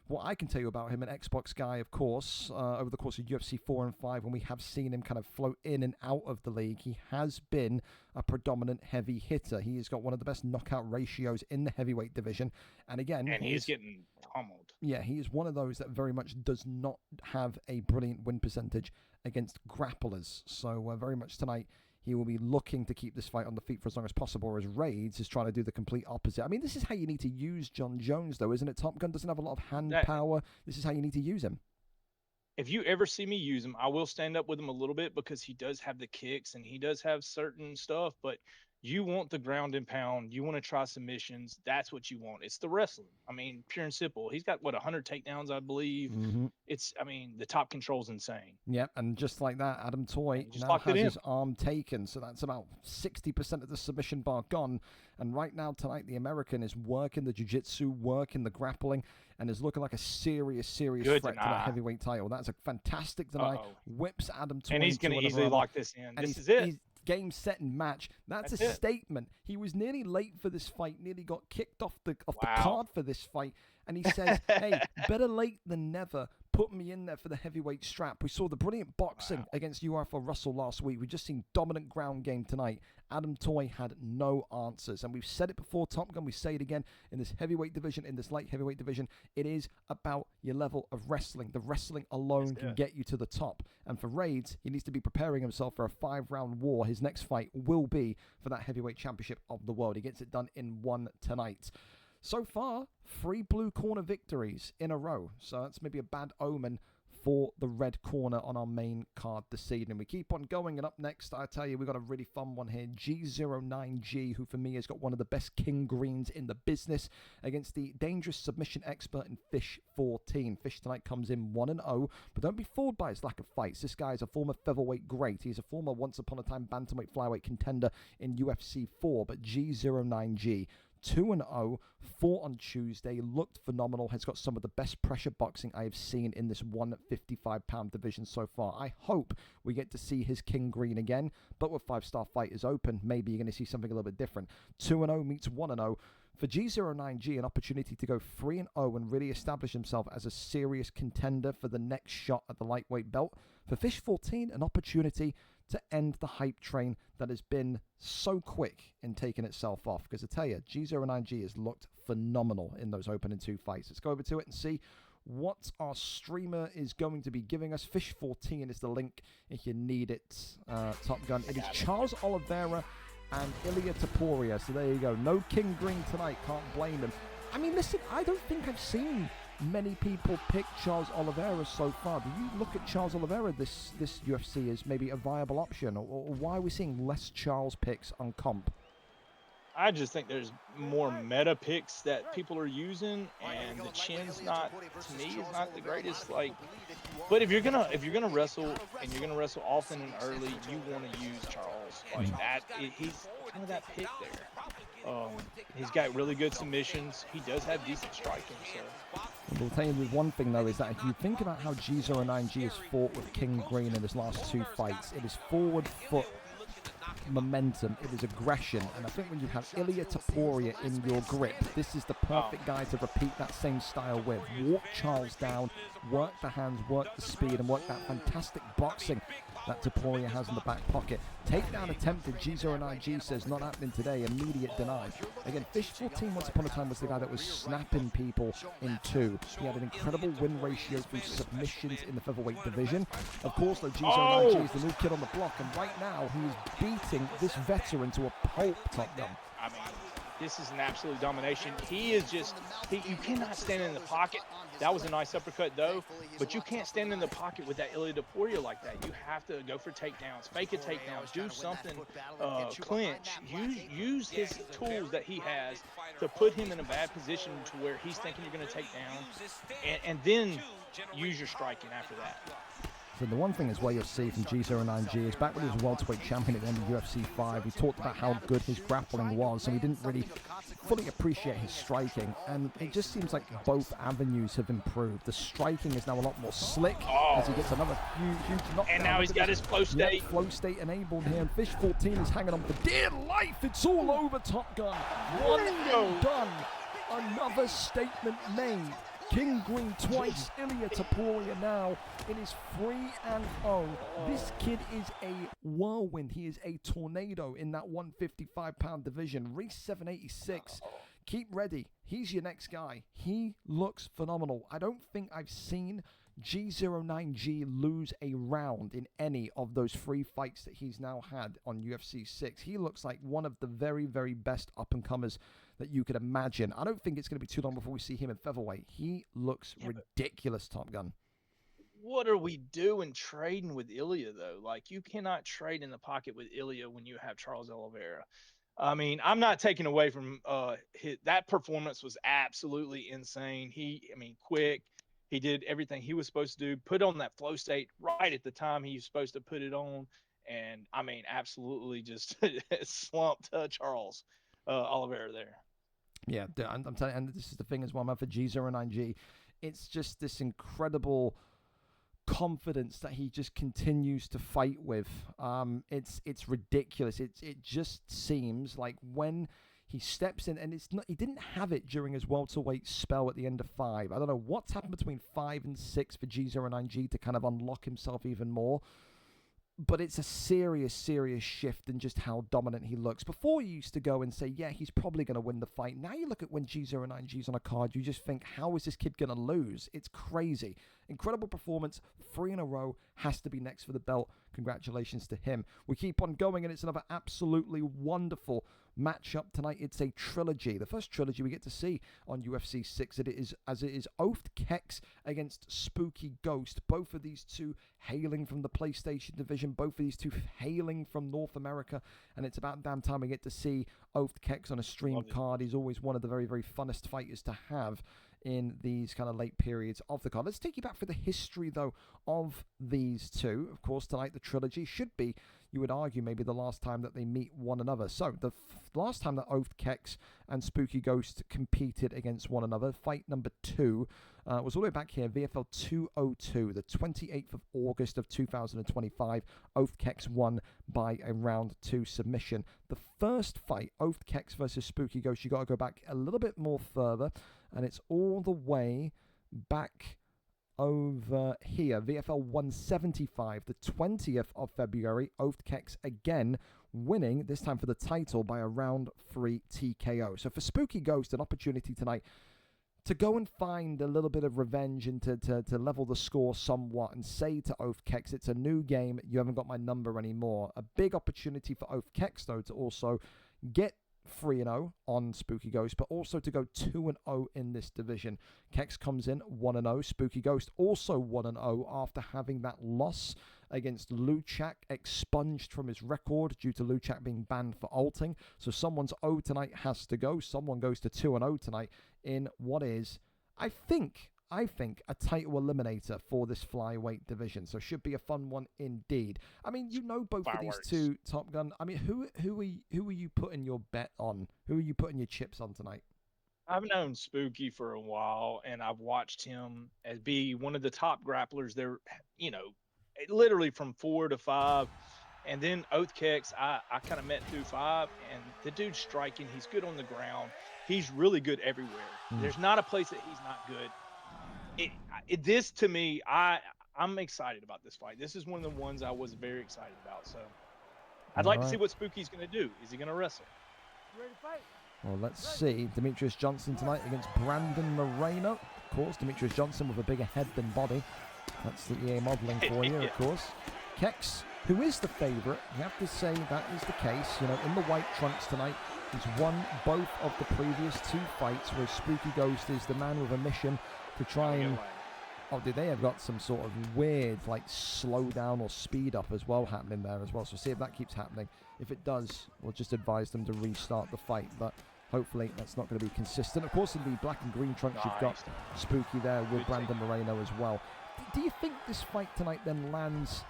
what I can tell you about him, an Xbox guy, of course, over the course of UFC 4 and 5, when we have seen him kind of float in and out of the league, he has been a predominant heavy hitter. He has got one of the best knockout ratios in the heavyweight division. And again, he's getting pummeled. Yeah, he is one of those that very much does not have a brilliant win percentage against grapplers. So very much tonight, he will be looking to keep this fight on the feet for as long as possible, whereas Raids is trying to do the complete opposite. I mean, this is how you need to use John Jones, though, isn't it? Top Gun doesn't have a lot of hand power. This is how you need to use him. If you ever see me use him, I will stand up with him a little bit because he does have the kicks and he does have certain stuff, but You want the ground and pound. You want to try submissions. That's what you want. It's the wrestling. I mean, pure and simple. He's got, what, 100 takedowns, I believe. I mean, the top control's insane. Yep, and just like that, Adam Toy just now has his arm taken, so that's about 60% of the submission bar gone. And right now, tonight, the American is working the jiu-jitsu, working the grappling, and is looking like a serious threat to that heavyweight title. That's a fantastic deny. Whips Adam Toy. And he's going to easily lock this in. This is it. Game, set, and match. That's a statement. He was nearly late for this fight, nearly got kicked off the card for this fight, and he says, hey, better late than never. Put me in there for the heavyweight strap. We saw the brilliant boxing against UFO Russell last week. We've just seen dominant ground game tonight. Adam Toy had no answers. And we've said it before, Top Gun. We say it again in this heavyweight division, in this light heavyweight division. It is about your level of wrestling. The wrestling alone can get you to the top. And for Raids, he needs to be preparing himself for a 5-round war. His next fight will be for that heavyweight championship of the world. He gets it done in one tonight. So far, 3 blue corner victories in a row. So that's maybe a bad omen for the red corner on our main card this evening. We keep on going, and up next, I tell you, we've got a really fun one here. G09G, who for me has got one of the best king greens in the business, against the dangerous submission expert in Fish 14. Fish tonight comes in 1-0, but don't be fooled by his lack of fights. This guy is a former featherweight great. He's a former once upon a time bantamweight flyweight contender in UFC 4, but G09G 2-0, 4 on Tuesday, looked phenomenal, has got some of the best pressure boxing I have seen in this 155-pound division so far. I hope we get to see his King Green again, but with 5-star fighters open, maybe you're going to see something a little bit different. 2-0 meets 1-0. For G09G, an opportunity to go 3-0 and really establish himself as a serious contender for the next shot at the lightweight belt. For Fish 14, an opportunity to end the hype train that has been so quick in taking itself off. Because I tell you, G09G has looked phenomenal in those opening 2 fights. Let's go over to it and see what our streamer is going to be giving us. Fish 14 is the link if you need it, Top Gun. It is Charles Oliveira and Ilia Topuria. So there you go. No King Green tonight. Can't blame him. I mean, listen, I don't think I've seen many people pick Charles Oliveira so far. Do you look at Charles Oliveira this UFC as maybe a viable option, or why are we seeing less Charles picks on comp? I just think there's more meta picks that people are using, and the chin's not, to me, is not the greatest. Like, but if you're gonna wrestle and you're gonna wrestle often and early, you want to use Charles like that. He's kind of that pick there. He's got really good submissions. He does have decent striking. So we'll tell you the one thing though is that if you think about how G09G has fought with King Green in his last 2 fights, it is forward foot momentum, it is aggression, and I think when you have Ilia Topuria in your grip, this is the perfect guy to repeat that same style with. Walk Charles down, work the hands, work the speed, and work that fantastic boxing that Topuria has in the back pocket. Takedown attempted, G09G says not happening today, immediate deny. Again, Fish 14 once upon a time was the guy that was snapping people in 2. He had an incredible win ratio through submissions in the featherweight division. Of course, though, G09G is the new kid on the block, and right now he is beating this veteran to a pulp, Top Gun. I mean, this is an absolute domination. He is just, you cannot stand in the pocket. That was a nice uppercut, though, but you can't stand in the pocket with that Ilia Topuria like that. You have to go for takedowns, fake a takedown, do something, clinch. Use his tools that he has to put him in a bad position to where he's thinking you're going to take down, and then use your striking after that. So the one thing is where you'll see from G09G is back when he was welterweight champion at the end of UFC 5, we talked about how good his grappling was, and we didn't really fully appreciate his striking, and it just seems like both avenues have improved. The striking is now a lot more slick as he gets another huge knockdown. And now he's got his flow state. Yep, flow state enabled here, and Fish 14 is hanging on for dear life. It's all over, Top Gun. One and done. Another statement made. King Green twice, Ilia Topuria now. It is 3-0. This kid is a whirlwind. He is a tornado in that 155-pound division. Reese 786. Keep ready. He's your next guy. He looks phenomenal. I don't think I've seen G09G lose a round in any of those 3 fights that he's now had on UFC 6. He looks like one of the very, very best up-and-comers that you could imagine. I don't think it's going to be too long before we see him in featherweight. He looks ridiculous, Top Gun. What are we doing trading with Ilia, though? Like, you cannot trade in the pocket with Ilia when you have Charles Oliveira. I mean, I'm not taking away from that performance was absolutely insane. I mean, quick. He did everything he was supposed to do, put on that flow state right at the time he was supposed to put it on. And I mean, absolutely just slumped Charles Oliveira there. Yeah, I'm telling you, and this is the thing as well, man, for G09G. It's just this incredible confidence that he just continues to fight with. It's ridiculous. It just seems like when he steps in, and it's not, he didn't have it during his welterweight spell at the end of 5. I don't know what's happened between 5 and 6 for G09G to kind of unlock himself even more. But it's a serious shift in just how dominant he looks. Before, you used to go and say, yeah, he's probably going to win the fight. Now you look at when G09G's on a card, you just think, how is this kid going to lose? It's crazy. Incredible performance. 3 in a row. Has to be next for the belt. Congratulations to him. We keep on going, and it's another absolutely wonderful matchup tonight. It's a trilogy. The first trilogy we get to see on UFC 6. It is Oath Kex against Spooky Ghost. Both of these two hailing from the PlayStation division. Both of these two hailing from North America. And it's about damn time we get to see Oath Kex on a stream card. He's always one of the very, very funnest fighters to have in these kind of late periods of the card. Let's take you back for the history, though, of these two. Of course, tonight the trilogy should be, you would argue, maybe the last time that they meet one another. So the last time that Oath Kex and Spooky Ghost competed against one another, fight number 2, was all the way back here, VFL 202, the 28th of August of 2025. Oath Kex won by a round 2 submission. The first fight, Oath Kex versus Spooky Ghost, you got to go back a little bit more further, and it's all the way back over here, VFL 175, the 20th of February. Oath Kex again winning, this time for the title, by a round 3 TKO. So for Spooky Ghost, an opportunity tonight to go and find a little bit of revenge and to level the score somewhat and say to Oath Kex, it's a new game, you haven't got my number anymore. A big opportunity for Oath Kex, though, to also get 3-0 on Spooky Ghost, but also to go 2-0 in this division. Kex comes in 1-0. Spooky Ghost also 1-0 after having that loss against Luchak expunged from his record due to Luchak being banned for ulting. So someone's 0 tonight has to go. Someone goes to 2-0 tonight in what is, I think, a title eliminator for this flyweight division. So should be a fun one indeed. I mean, you know both of these two, Top Gun. I mean, who are you putting your bet on? Who are you putting your chips on tonight? I've known Spooky for a while, and I've watched him as be one of the top grapplers there, you know, literally from 4 to 5. And then Oath Kex, I kind of met through 5, and the dude's striking. He's good on the ground. He's really good everywhere. There's not a place that he's not good. This to me, I'm excited about this fight. This is one of the ones I was very excited about. So I'd like to see what Spooky's going to do. Is he going to wrestle? You ready to fight? Well, let's see. Demetrius Johnson tonight against Brandon Moreno. Of course, Demetrius Johnson with a bigger head than body. That's the EA modeling for you, of course. Kex, who is the favorite, you have to say that is the case. You know, in the white trunks tonight, he's won both of the previous 2 fights, where Spooky Ghost is the man with a mission to try and... Oh, did they have got some sort of weird, like, slow down or speed up as well happening there as well? So see if that keeps happening. If it does, we'll just advise them to restart the fight. But hopefully that's not going to be consistent. Of course, in the black and green trunks, you've got Spooky there with Brandon Moreno as well. Do you think this fight tonight then lands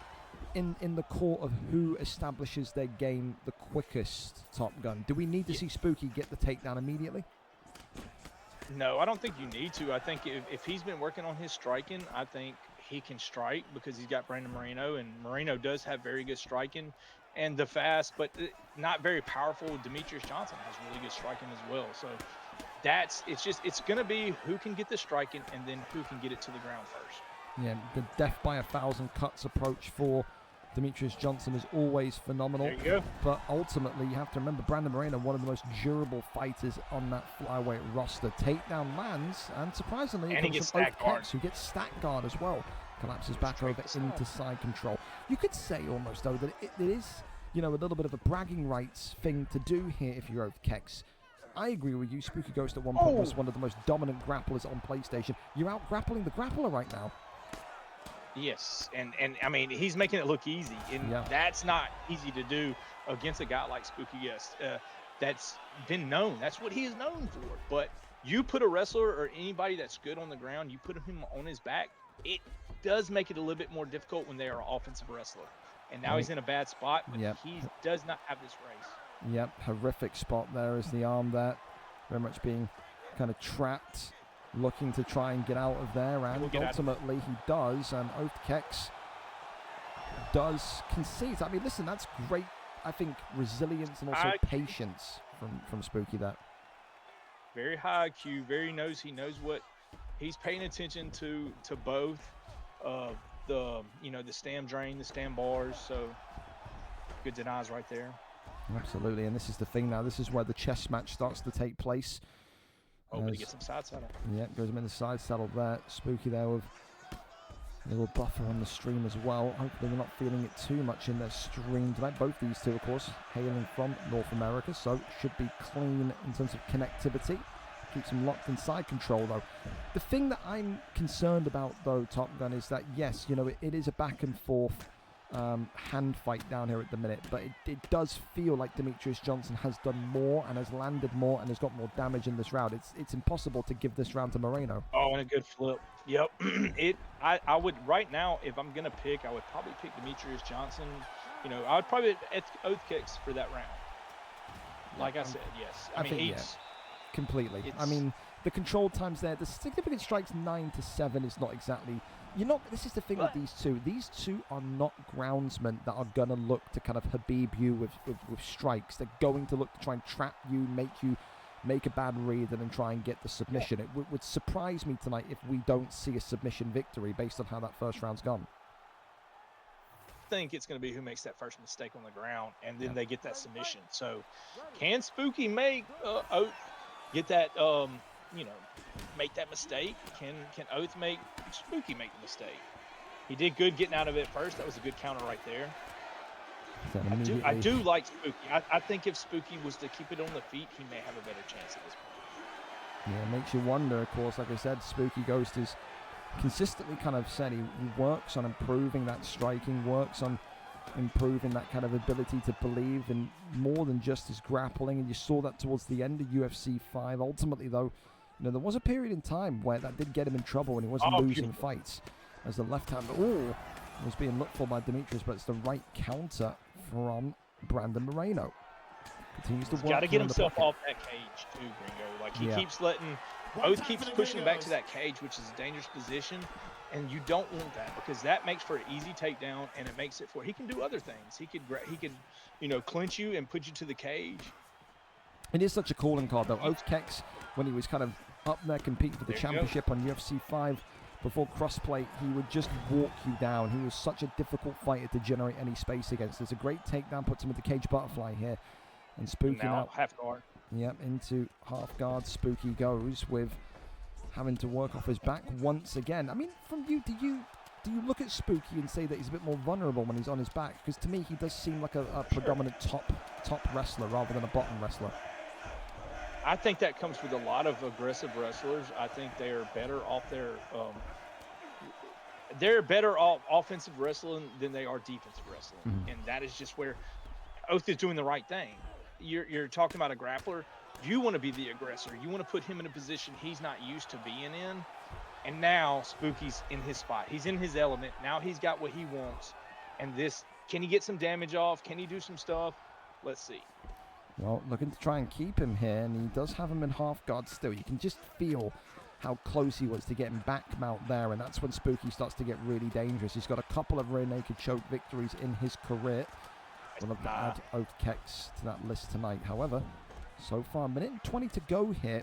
in the court of who establishes their game the quickest, Top Gun? Do we need to see Spooky get the takedown immediately? No, I don't think you need to. I think if he's been working on his striking, I think he can strike because he's got Brandon Moreno, and Moreno does have very good striking and the fast, but not very powerful. Demetrius Johnson has really good striking as well. So it's going to be who can get the striking and then who can get it to the ground first. Yeah, the death by 1,000 cuts approach for Demetrius Johnson is always phenomenal. There you go. But ultimately, you have to remember Brandon Moreno, one of the most durable fighters on that flyweight roster. Takedown lands, and surprisingly, and he gets stack guard. Who gets stack guard as well. Collapses back over into side control. You could say almost, though, that it is, you know, a little bit of a bragging rights thing to do here if you're Oath Kex. I agree with you. Spooky Ghost at one point was one of the most dominant grapplers on PlayStation. You're out grappling the grappler right now. Yes, and I mean, he's making it look easy, and that's not easy to do against a guy like Spooky Ghost. that's been known. That's what he is known for. But you put a wrestler or anybody that's good on the ground, you put him on his back, it does make it a little bit more difficult when they are an offensive wrestler. And now he's in a bad spot, but he does not have this race. Yep, horrific spot there is the arm there. Very much being kind of trapped, looking to try and get out of there, and ultimately he does, and Oathkex does concede. I mean, listen, that's great, I think, resilience and also patience from Spooky there. Very high IQ, he knows what he's paying attention to both the stam drain, the stam bars, so good denies right there. Absolutely, and this is the thing now, this is where the chess match starts to take place. Hoping to get some side saddle. Yeah, goes him in the side saddle there. Spooky there with a little buffer on the stream as well. Hopefully they're not feeling it too much in their stream tonight. Both these two, of course, hailing from North America, so should be clean in terms of connectivity. Keeps them locked in side control, though. The thing that I'm concerned about, though, Top Gun, is that, yes, it is a back and forth hand fight down here at the minute, but it does feel like Demetrius Johnson has done more and has landed more and has got more damage in this round. It's impossible to give this round to Moreno. Oh, and a good flip. Yep. I would right now, if I'm gonna pick, I would probably pick Demetrius Johnson. I would probably Oathkex for that round. Like I said, yes. I mean, completely. I mean, the control times there, the significant strikes 9-7 is not exactly. This is the thing with these two. These two are not groundsmen that are going to look to kind of Habib you with strikes. They're going to look to try and trap you make a bad read and then try and get the submission. It would surprise me tonight if we don't see a submission victory based on how that first round's gone. I think it's going to be who makes that first mistake on the ground, and then they get that submission. So can Spooky make Oath get that make that mistake? Can Oath make Spooky make the mistake? He did good getting out of it first. That was a good counter right there. I do like Spooky. I think if Spooky was to keep it on the feet, he may have a better chance at this point. Yeah, it makes you wonder, of course. Like I said, Spooky Ghost is consistently kind of said he works on improving that striking, works on improving that kind of ability to believe in more than just his grappling, and you saw that towards the end of UFC 5. Ultimately, though, there was a period in time where that did get him in trouble when he was losing fights, as the left hand was being looked for by Demetrius, but it's the right counter from Brandon Moreno. Continues to work. Got to get himself off that cage too, Gringo. Like he keeps letting Oath keeps pushing back to that cage, which is a dangerous position. And you don't want that, because that makes for an easy takedown, and it makes it for he can do other things. He could clinch you and put you to the cage. It is such a calling card, though. Oathkex, when he was kind of up there competing for the championship on UFC 5 before crossplay, he would just walk you down. He was such a difficult fighter to generate any space against. There's a great takedown, puts him into cage butterfly here, and Spooky now half guard. Yep, into half guard. Spooky goes with having to work off his back once again. I mean, from you, do you look at Spooky and say that he's a bit more vulnerable when he's on his back? Because to me, he does seem like a predominant top wrestler rather than a bottom wrestler. I think that comes with a lot of aggressive wrestlers. I think they are better off offensive wrestling than they are defensive wrestling, and that is just where Oath is doing the right thing. You're talking about a grappler. You want to be the aggressor. You want to put him in a position he's not used to being in. And now Spooky's in his spot. He's in his element. Now he's got what he wants. And can he get some damage off? Can he do some stuff? Let's see. Well, looking to try and keep him here, and he does have him in half guard still. You can just feel how close he was to getting back mount there, and that's when Spooky starts to get really dangerous. He's got a couple of rear naked choke victories in his career. We'll have to add Oathkex to that list tonight. However, so far, 1:20 to go here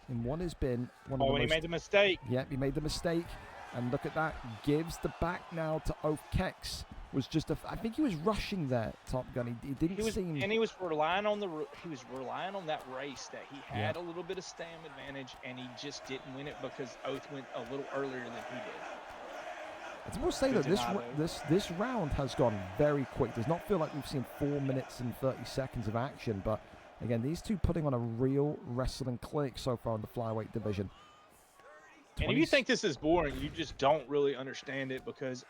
in what has been one of the most... he made the mistake. Yep, he made the mistake. And look at that. Gives the back now to Oathkex. Was just I think he was rushing there, Top Gun. He didn't seem... And he was relying on that race that he had a little bit of stam advantage, and he just didn't win it because Oath went a little earlier than he did. I will say that this round has gone very quick. Does not feel like we've seen 4 minutes and 30 seconds of action, but again, these two putting on a real wrestling clinic so far in the flyweight division. And if you think this is boring, you just don't really understand it, because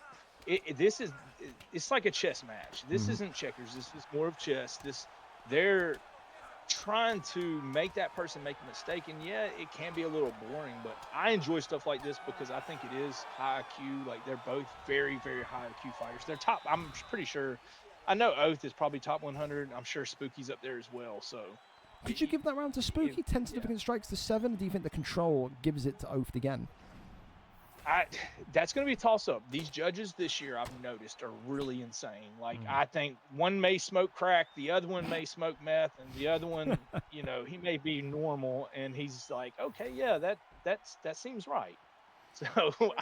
it's like a chess match. This isn't checkers. This is more of chess. trying to make that person make a mistake. And yeah, it can be a little boring, but I enjoy stuff like this because I think it is high IQ. Like, they're both very, very high IQ fighters. They're top. I'm pretty sure. I know Oath is probably top 100. I'm sure Spooky's up there as well. So, could you give that round to Spooky? 10 significant strikes to 7. Do you think the control gives it to Oath again? That's going to be a toss-up. These judges this year, I've noticed, are really insane. Like, I think one may smoke crack, the other one may smoke meth, and the other one, you know, he may be normal, and he's like, okay, yeah, that seems right. So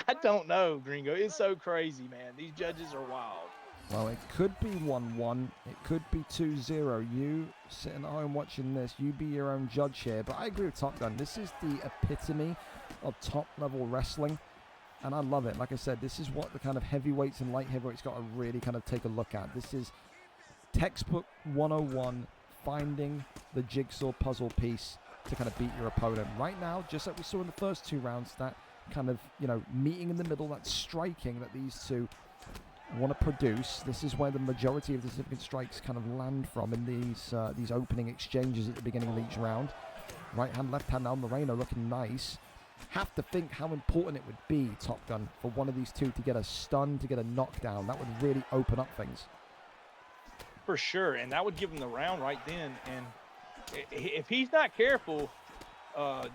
I don't know, Gringo. It's so crazy, man. These judges are wild. Well, it could be 1-1. It could be 2-0. You sitting at home watching this, you be your own judge here. But I agree with Top Gun. This is the epitome of top-level wrestling. And I love it. Like I said, this is what the kind of heavyweights and light heavyweights got to really kind of take a look at. This is textbook 101, finding the jigsaw puzzle piece to kind of beat your opponent. Right now, just like we saw in the first 2 rounds, that kind of, you know, meeting in the middle, that striking that these two want to produce. This is where the majority of the significant strikes kind of land from in these opening exchanges at the beginning of each round. Right hand, left hand, now Moreno looking nice. Have to think how important it would be, Top Gun, for one of these two to get a stun, to get a knockdown. That would really open up things. For sure, and that would give him the round right then. And if he's not careful, head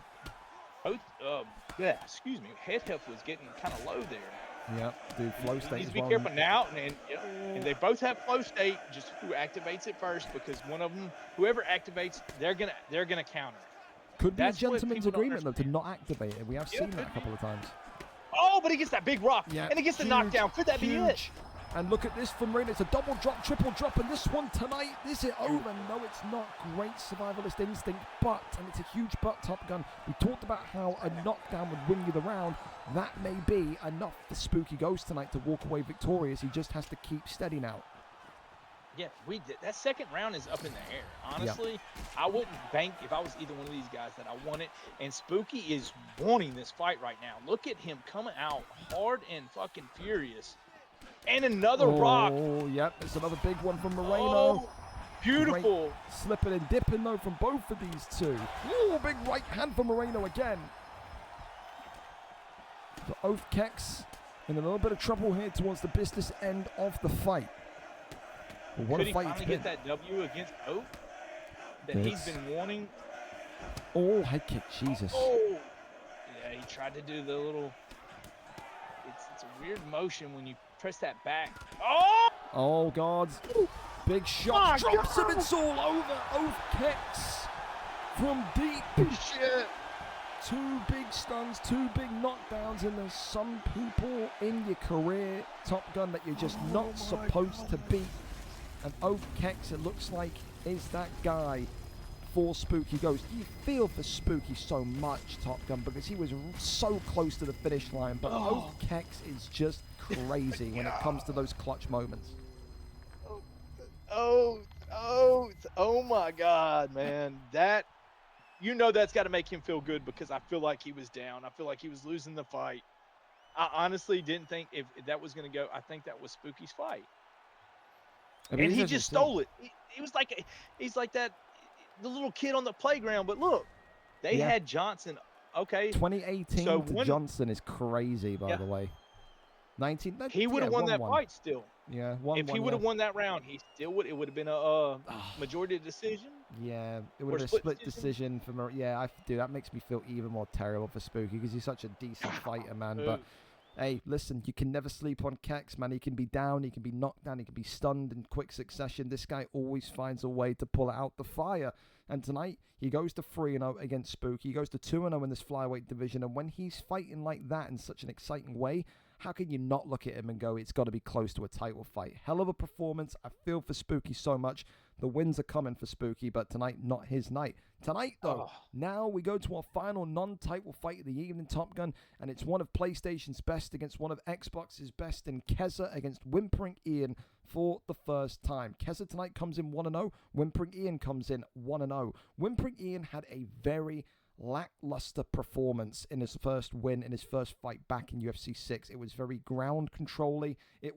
heft was getting kind of low there. Yep, dude, flow state needs as to be well. careful now, and they both have flow state. Just who activates it first, because one of them, whoever activates, they're gonna counter. Could be a gentleman's agreement, though, to not activate it. We have seen that a couple of times. Oh, but he gets that big rock, and he gets the knockdown. Could that be it? And look at this from Moreno. It's a double drop, triple drop, and this one tonight, is it over? No, it's not. Great survivalist instinct, but, and it's a huge but, Top Gun. We talked about how a knockdown would win you the round. That may be enough for Spooky Ghost tonight to walk away victorious. He just has to keep steady now. Yeah, we did. That second round is up in the air. Honestly, I wouldn't bank if I was either one of these guys that I want it. And Spooky is wanting this fight right now. Look at him coming out hard and fucking furious. And another rock. Oh, yep. It's another big one from Moreno. Oh, beautiful. Great slipping and dipping, though, from both of these two. Oh, big right hand from Moreno again. The Oath Kex in a little bit of trouble here towards the business end of the fight. Well, what Could a he fight finally get that W against Oath that he's been wanting? Oh, head kick, Jesus. Oh, yeah, he tried to do the little, it's a weird motion when you press that back. Oh, God. Big shot. Drops him. It's all over. Oath Kex from deep. Shit. 2 big stuns, 2 big knockdowns, and there's some people in your career, Top Gun, that you're just not supposed to beat. And Oath Kex, it looks like, is that guy for Spooky Ghost. You feel for Spooky so much, Top Gun, because he was so close to the finish line. But Oath Kex is just crazy when it comes to those clutch moments. Oh my God, man. That, you know, that's got to make him feel good, because I feel like he was down. I feel like he was losing the fight. I honestly didn't think if that was going to go. I think that was Spooky's fight. And he just stole it. He's like that, the little kid on the playground. But look, they had Johnson. Okay. 2018 so to Johnson is crazy, by the way. 19. He would have won that fight still. Yeah, if he would have won that round, he still would. It would have been a majority decision. Yeah, it would have been a split decision for. Yeah, that makes me feel even more terrible for Spooky, because he's such a decent fighter, man. But hey, listen, you can never sleep on Kex, man. He can be down, he can be knocked down, he can be stunned in quick succession. This guy always finds a way to pull out the fire. And tonight, he goes to 3-0 against Spooky. He goes to 2-0 in this flyweight division. And when he's fighting like that in such an exciting way, how can you not look at him and go, it's got to be close to a title fight? Hell of a performance. I feel for Spooky so much. The wins are coming for Spooky, but tonight, not his night. Tonight, though, now we go to our final non-title fight of the evening, Top Gun, and it's one of PlayStation's best against one of Xbox's best in Keza against Whimpering Ian for the first time. Keza tonight comes in 1-0. Whimpering Ian comes in 1-0. Whimpering Ian had a very lackluster performance in his first win, in his first fight back in UFC 6. It was very ground controlly. There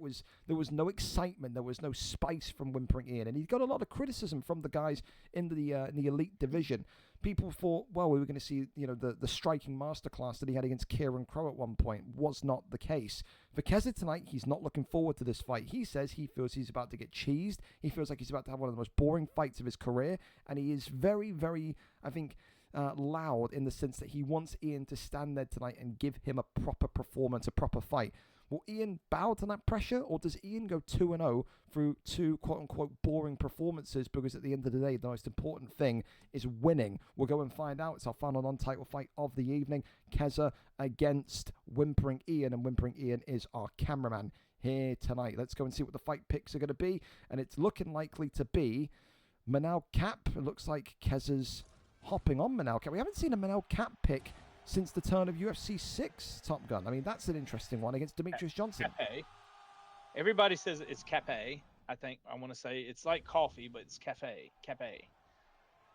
was no excitement. There was no spice from Whimpering Ian. And he got a lot of criticism from the guys in the elite division. People thought, well, we were going to see, the striking masterclass that he had against Kieran Crow at one point. Was not the case. For Keza tonight, he's not looking forward to this fight. He says he feels he's about to get cheesed. He feels like he's about to have one of the most boring fights of his career. And he is very, very, I think, loud in the sense that he wants Ian to stand there tonight and give him a proper performance, a proper fight. Will Ian bow to that pressure, or does Ian go 2-0 through two quote-unquote boring performances? Because at the end of the day, the most important thing is winning. We'll go and find out. It's our final non-title fight of the evening. Keza against Whimpering Ian, and Whimpering Ian is our cameraman here tonight. Let's go and see what the fight picks are going to be, and it's looking likely to be Manel Cap. It looks like Keza's hopping on Manel Cap. We haven't seen a Manel Cap pick since the turn of UFC 6, Top Gun. I mean, that's an interesting one against Demetrius Johnson. Cafe. Everybody says it's cafe. I think I want to say it's like coffee, but it's cafe.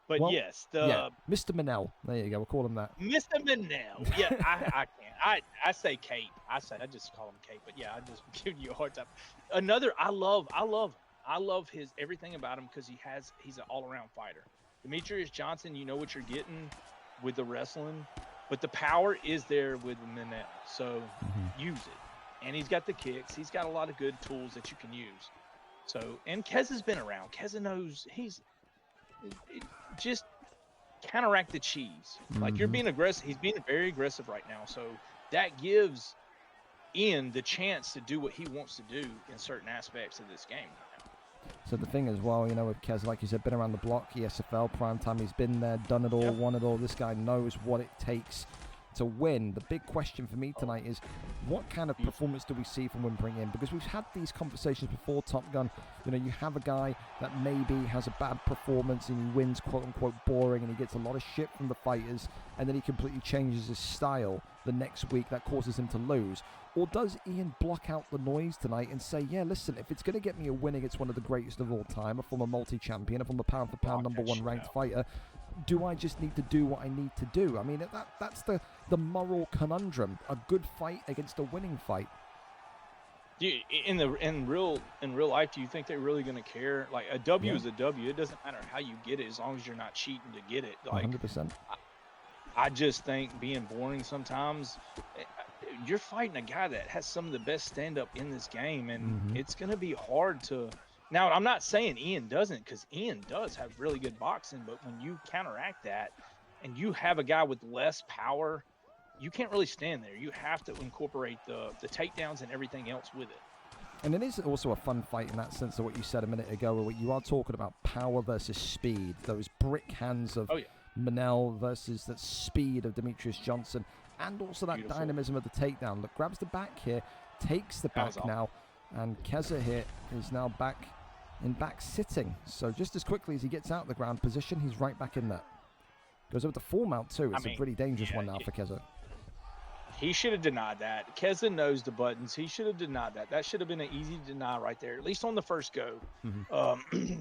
But well, yes, Mr. Manel. There you go. We'll call him that. Mr. Manel. Yeah, I can't. I say Cape. I just call him Cape. But yeah, I'm just giving you a hard time. I love his everything about him because he's an all-around fighter. Demetrius Johnson, you know what you're getting with the wrestling. But the power is there with Manel, so use it. And he's got the kicks. He's got a lot of good tools that you can use. So, and Keza's been around. Keza knows just counteract the cheese. Like you're being aggressive. He's being very aggressive right now. So that gives Ian the chance to do what he wants to do in certain aspects of this game. So the thing as well, with Kez, like you said, been around the block, ESFL, primetime, he's been there, done it all, won it all. This guy knows what it takes to win. The big question for me tonight is, what kind of performance do we see from Whimpering Ian? Because we've had these conversations before, Top Gun. You have a guy that maybe has a bad performance and he wins quote-unquote boring and he gets a lot of shit from the fighters and then he completely changes his style the next week that causes him to lose. Or does Ian block out the noise tonight and say, yeah, listen, if it's going to get me a win against one of the greatest of all time, a former multi-champion, a former pound-for-pound #1 ranked fighter, do I just need to do what I need to do? I mean, that's the moral conundrum. A good fight against a winning fight. In real life, do you think they're really going to care? Like, a W is a W. It doesn't matter how you get it as long as you're not cheating to get it. Like, 100%. I just think being boring sometimes, you're fighting a guy that has some of the best stand-up in this game, and it's going to be hard to... Now, I'm not saying Ian doesn't, because Ian does have really good boxing, but when you counteract that and you have a guy with less power, you can't really stand there. You have to incorporate the takedowns and everything else with it. And it is also a fun fight in that sense of what you said a minute ago, where you are talking about power versus speed, those brick hands of Manel versus that speed of Demetrius Johnson, and also that dynamism of the takedown. Look, grabs the back here, takes the back now, and Keza here is now back in back sitting. So just as quickly as he gets out of the ground position, he's right back in there. Goes over to full mount too. It's a pretty dangerous one now for Keza. He should have denied that. Keza knows the buttons. He should have denied that. That should have been an easy deny right there, at least on the first go.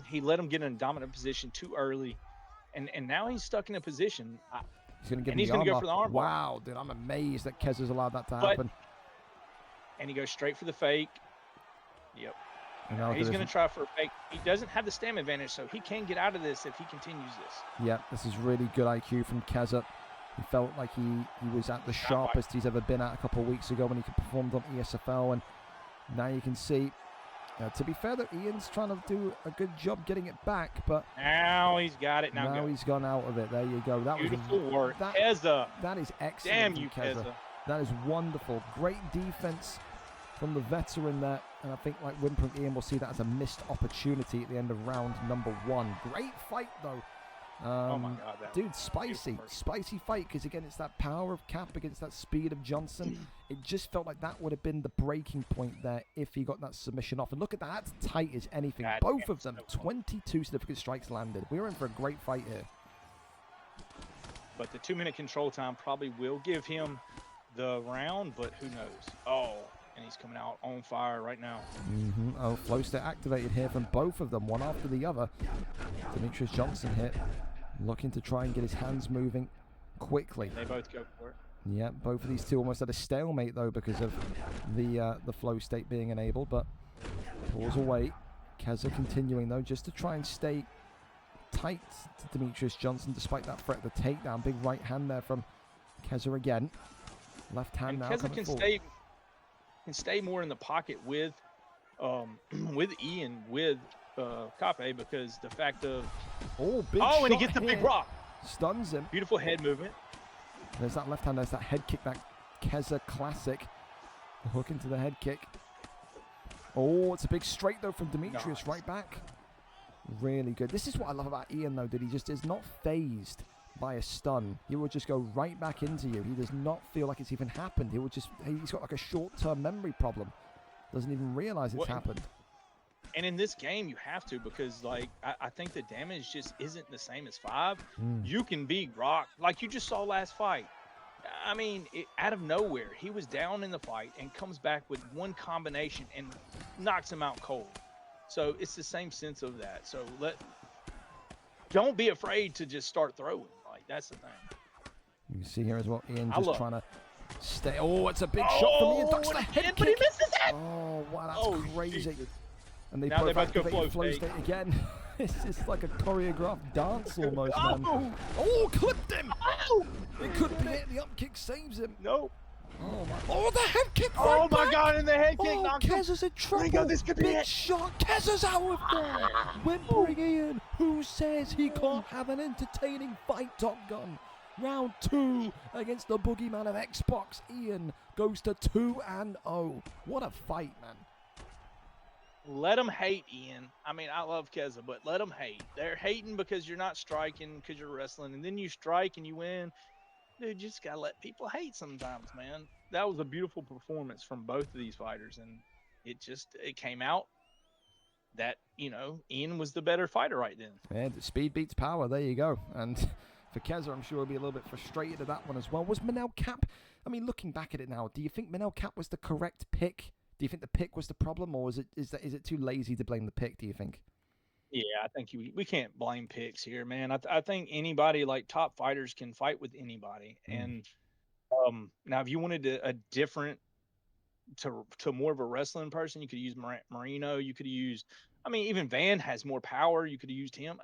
He let him get in a dominant position too early, and now he's stuck in a position. He's going to go for the arm. Wow, dude, I'm amazed that Keza's allowed that to happen. And he goes straight for the fake. Yep. Now he's going to try for a fake. He doesn't have the stamina advantage, so he can get out of this if he continues this. Yeah, this is really good IQ from Keza. He felt like he was at the sharpest he's ever been at a couple of weeks ago when he performed on ESFL, and now you can see, to be fair, that Ian's trying to do a good job getting it back, but now he's got it. Now he's gone out of it. There you go. That beautiful was work, Keza. That is excellent. Damn you, Keza. That is wonderful. Great defense from the veteran there, and I think like Whimpering Ian will see that as a missed opportunity at the end of round #1. Great fight though. Oh my God, dude, spicy fight, because again, it's that power of Cap against that speed of Johnson. It just felt like that would have been the breaking point there if he got that submission off. And look at that, that's tight as anything. Both of them, 22 significant strikes landed. We were in for a great fight here. But the 2-minute control time probably will give him the round, but who knows? Oh, and he's coming out on fire right now. Oh, flow state activated here from both of them, one after the other. Demetrius Johnson hit, looking to try and get his hands moving. quickly. They both go for it. Yeah, both of these two almost at a stalemate though because of the flow state being enabled, but pulls away. Keza continuing though, just to try and stay tight to Demetrius Johnson despite that threat of the takedown. Big right hand there from Keza again. Left hand And now Keza coming can forward. stay more in the pocket with with Ian, with Cape, because the fact of big and he shot gets the big here. rock. Stuns him. Beautiful head movement. There's that left hand, there's that head kick, that Keza classic. The hook into the head kick. Oh, it's a big straight though from Demetrius, right back. Really good. This is what I love about Ian though, that he just is not phased by a stun. He will just go right back into you. He does not feel like it's even happened. He's got like a short-term memory problem. Doesn't even realize it's happened. And in this game, you have to, because like I think the damage just isn't the same as 5. You can be rocked like you just saw last fight. I mean, out of nowhere, he was down in the fight and comes back with one combination and knocks him out cold. So it's the same sense of that. So don't be afraid to just start throwing. Like, that's the thing. You can see here as well, Ian just trying to stay. Oh, it's a big shot from Ian. Ducks the head kick. But he misses it. Oh, wow, that's crazy. Jesus. And they Now both they both go activate flow flow state. state again. It's just like a choreographed dance almost, man. Oh, Clipped him. It could be it. The up kick saves him. Nope. Oh, my. Oh, the head kick. Oh, right my back. God, and the head kick Oh, knocked him. Keza's in trouble. Ringo, this could be Big it. shot. Keza's out of there. Whimpering Ian. Who says he can't have an entertaining fight, Top Gun? Round 2 against the boogeyman of Xbox. Ian goes to 2-0. What a fight, man. Let them hate, Ian. I mean, I love Keza, but let them hate. They're hating because you're not striking, because you're wrestling, and then you strike and you win. Dude, you just got to let people hate sometimes, man. That was a beautiful performance from both of these fighters, and it came out that, Ian was the better fighter right then. Yeah, speed beats power. There you go. And for Keza, I'm sure he'll be a little bit frustrated at that one as well. Was Manel Cap, I mean, looking back at it now, do you think Manel Cap was the correct pick? Do you think the pick was the problem, or is it too lazy to blame the pick, do you think? Yeah, I think we can't blame picks here, man. I think anybody, like top fighters, can fight with anybody. And now if you wanted a different to more of a wrestling person, you could use Marino. You could use, I mean, even Van has more power. You could have used him.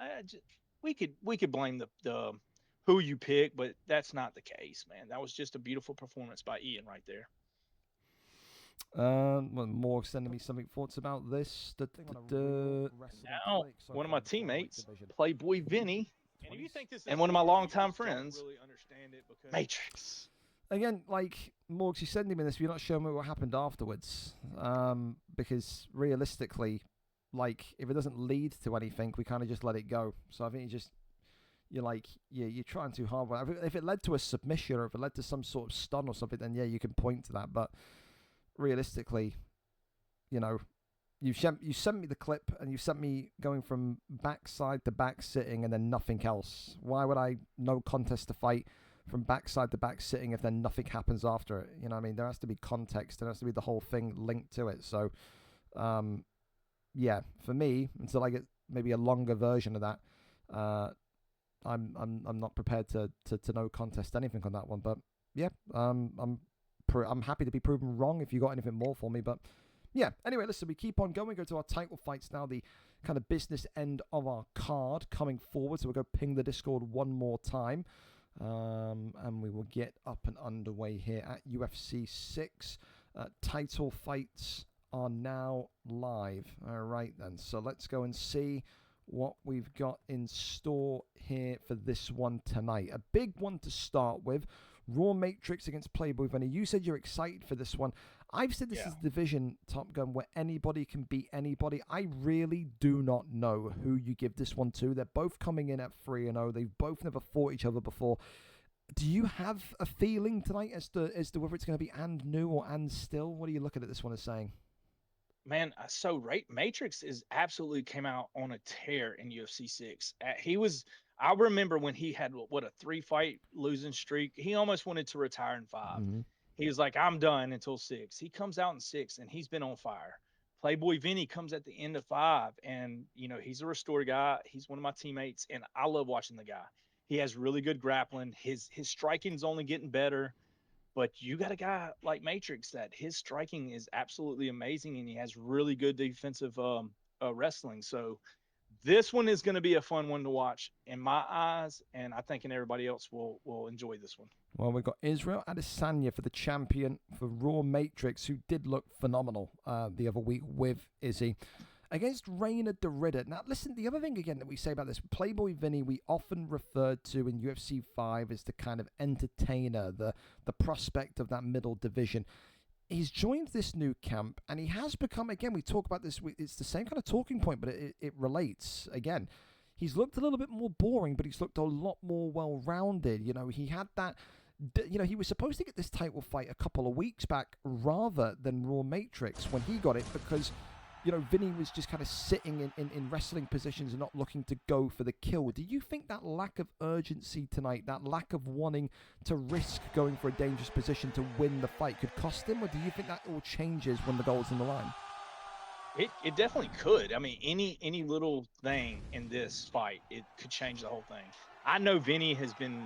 We could blame the who you pick, but that's not the case, man. That was just a beautiful performance by Ian right there. More sending me something thoughts about this. Now, one of my teammates, Playboy Vinny, And if you think this is and one of my longtime you just don't friends, really understand it because Matrix. Again, like Morgs, you sending me this, but you're not showing me what happened afterwards. Because realistically, like if it doesn't lead to anything, we kind of just let it go. So I think you're trying too hard. If it led to a submission or if it led to some sort of stun or something, then yeah, you can point to that. But realistically, you sent me the clip and you sent me going from backside to back sitting and then nothing else. Why would I no contest to fight from backside to back sitting if then nothing happens after it? You know what I mean? There has to be context. There has to be the whole thing linked to it. So, yeah, for me, until I get maybe a longer version of that, I'm not prepared to no contest anything on that one. But yeah, I'm happy to be proven wrong if you got anything more for me. But yeah, anyway, listen, we keep on going. We go to our title fights now, the kind of business end of our card coming forward. So we'll go ping the Discord one more time. And we will get up and underway here at UFC 6. Title fights are now live. All right, then. So let's go and see what we've got in store here for this one tonight. A big one to start with. Raw Matrix against Playboy Vinny. You said you're excited for this one. I've said this is a division, Top Gun, where anybody can beat anybody. I really do not know who you give this one to. They're both coming in at 3-0. They've both never fought each other before. Do you have a feeling tonight as to whether it's going to be and new or and still? What are you looking at this one as saying? Man, so Matrix absolutely came out on a tear in UFC 6. I remember when he had a 3-fight losing streak. He almost wanted to retire in 5. Mm-hmm. He was like, I'm done until 6. He comes out in 6 and he's been on fire. Playboy Vinny comes at the end of 5 and he's a restored guy. He's one of my teammates and I love watching the guy. He has really good grappling. His striking's only getting better. But you got a guy like Matrix that his striking is absolutely amazing, and he has really good defensive wrestling. So this one is going to be a fun one to watch in my eyes, and I think everybody else will enjoy this one. Well, we've got Israel Adesanya for the champion for Raw Matrix, who did look phenomenal the other week with Izzy, against Reina Derrida. Now, listen, the other thing again that we say about this, Playboy Vinny, we often referred to in UFC 5 as the kind of entertainer, the prospect of that middle division. He's joined this new camp, and he has become, again, we talk about this, it's the same kind of talking point, but it relates. Again, he's looked a little bit more boring, but he's looked a lot more well-rounded. You know, he had that, you know, he was supposed to get this title fight a couple of weeks back rather than Raw Matrix when he got it, because, you know, Vinny was just kind of sitting in wrestling positions and not looking to go for the kill. Do you think that lack of urgency tonight, that lack of wanting to risk going for a dangerous position to win the fight could cost him, or do you think that all changes when the goal's in the line? It definitely could. I mean, any little thing in this fight, it could change the whole thing. I know Vinny has been,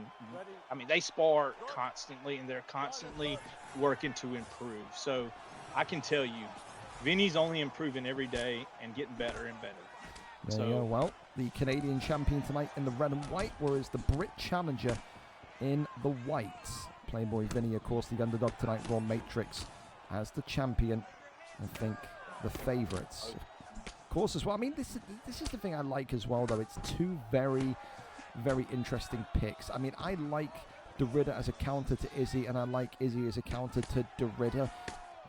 I mean, they spar constantly, and they're constantly working to improve. So I can tell you, Vinny's only improving every day and getting better and better. There you go. Well, the Canadian champion tonight in the red and white, whereas the Brit challenger in the white. Playboy Vinny, of course, the underdog tonight, Raw Matrix, as the champion. I think the favourites, of course, as well. I mean, this is the thing I like as well, though. It's two very, very interesting picks. I mean, I like Derrida as a counter to Izzy, and I like Izzy as a counter to Derrida.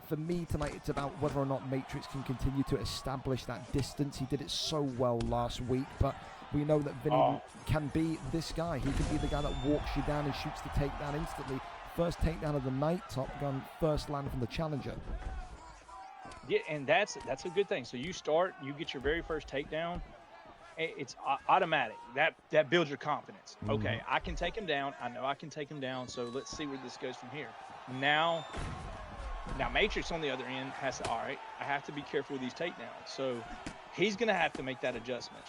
For me tonight, it's about whether or not Matrix can continue to establish that distance. He did it so well last week, but we know that Vinny can be this guy. He can be the guy that walks you down and shoots the takedown instantly. First takedown of the night, Top Gun, first land from the challenger. Yeah, and that's a good thing. So you get your very first takedown. It's automatic. That builds your confidence. Okay, I can take him down. I know I can take him down. So let's see where this goes from here. Now Matrix on the other end has to, all right, I have to be careful with these takedowns. So he's going to have to make that adjustment.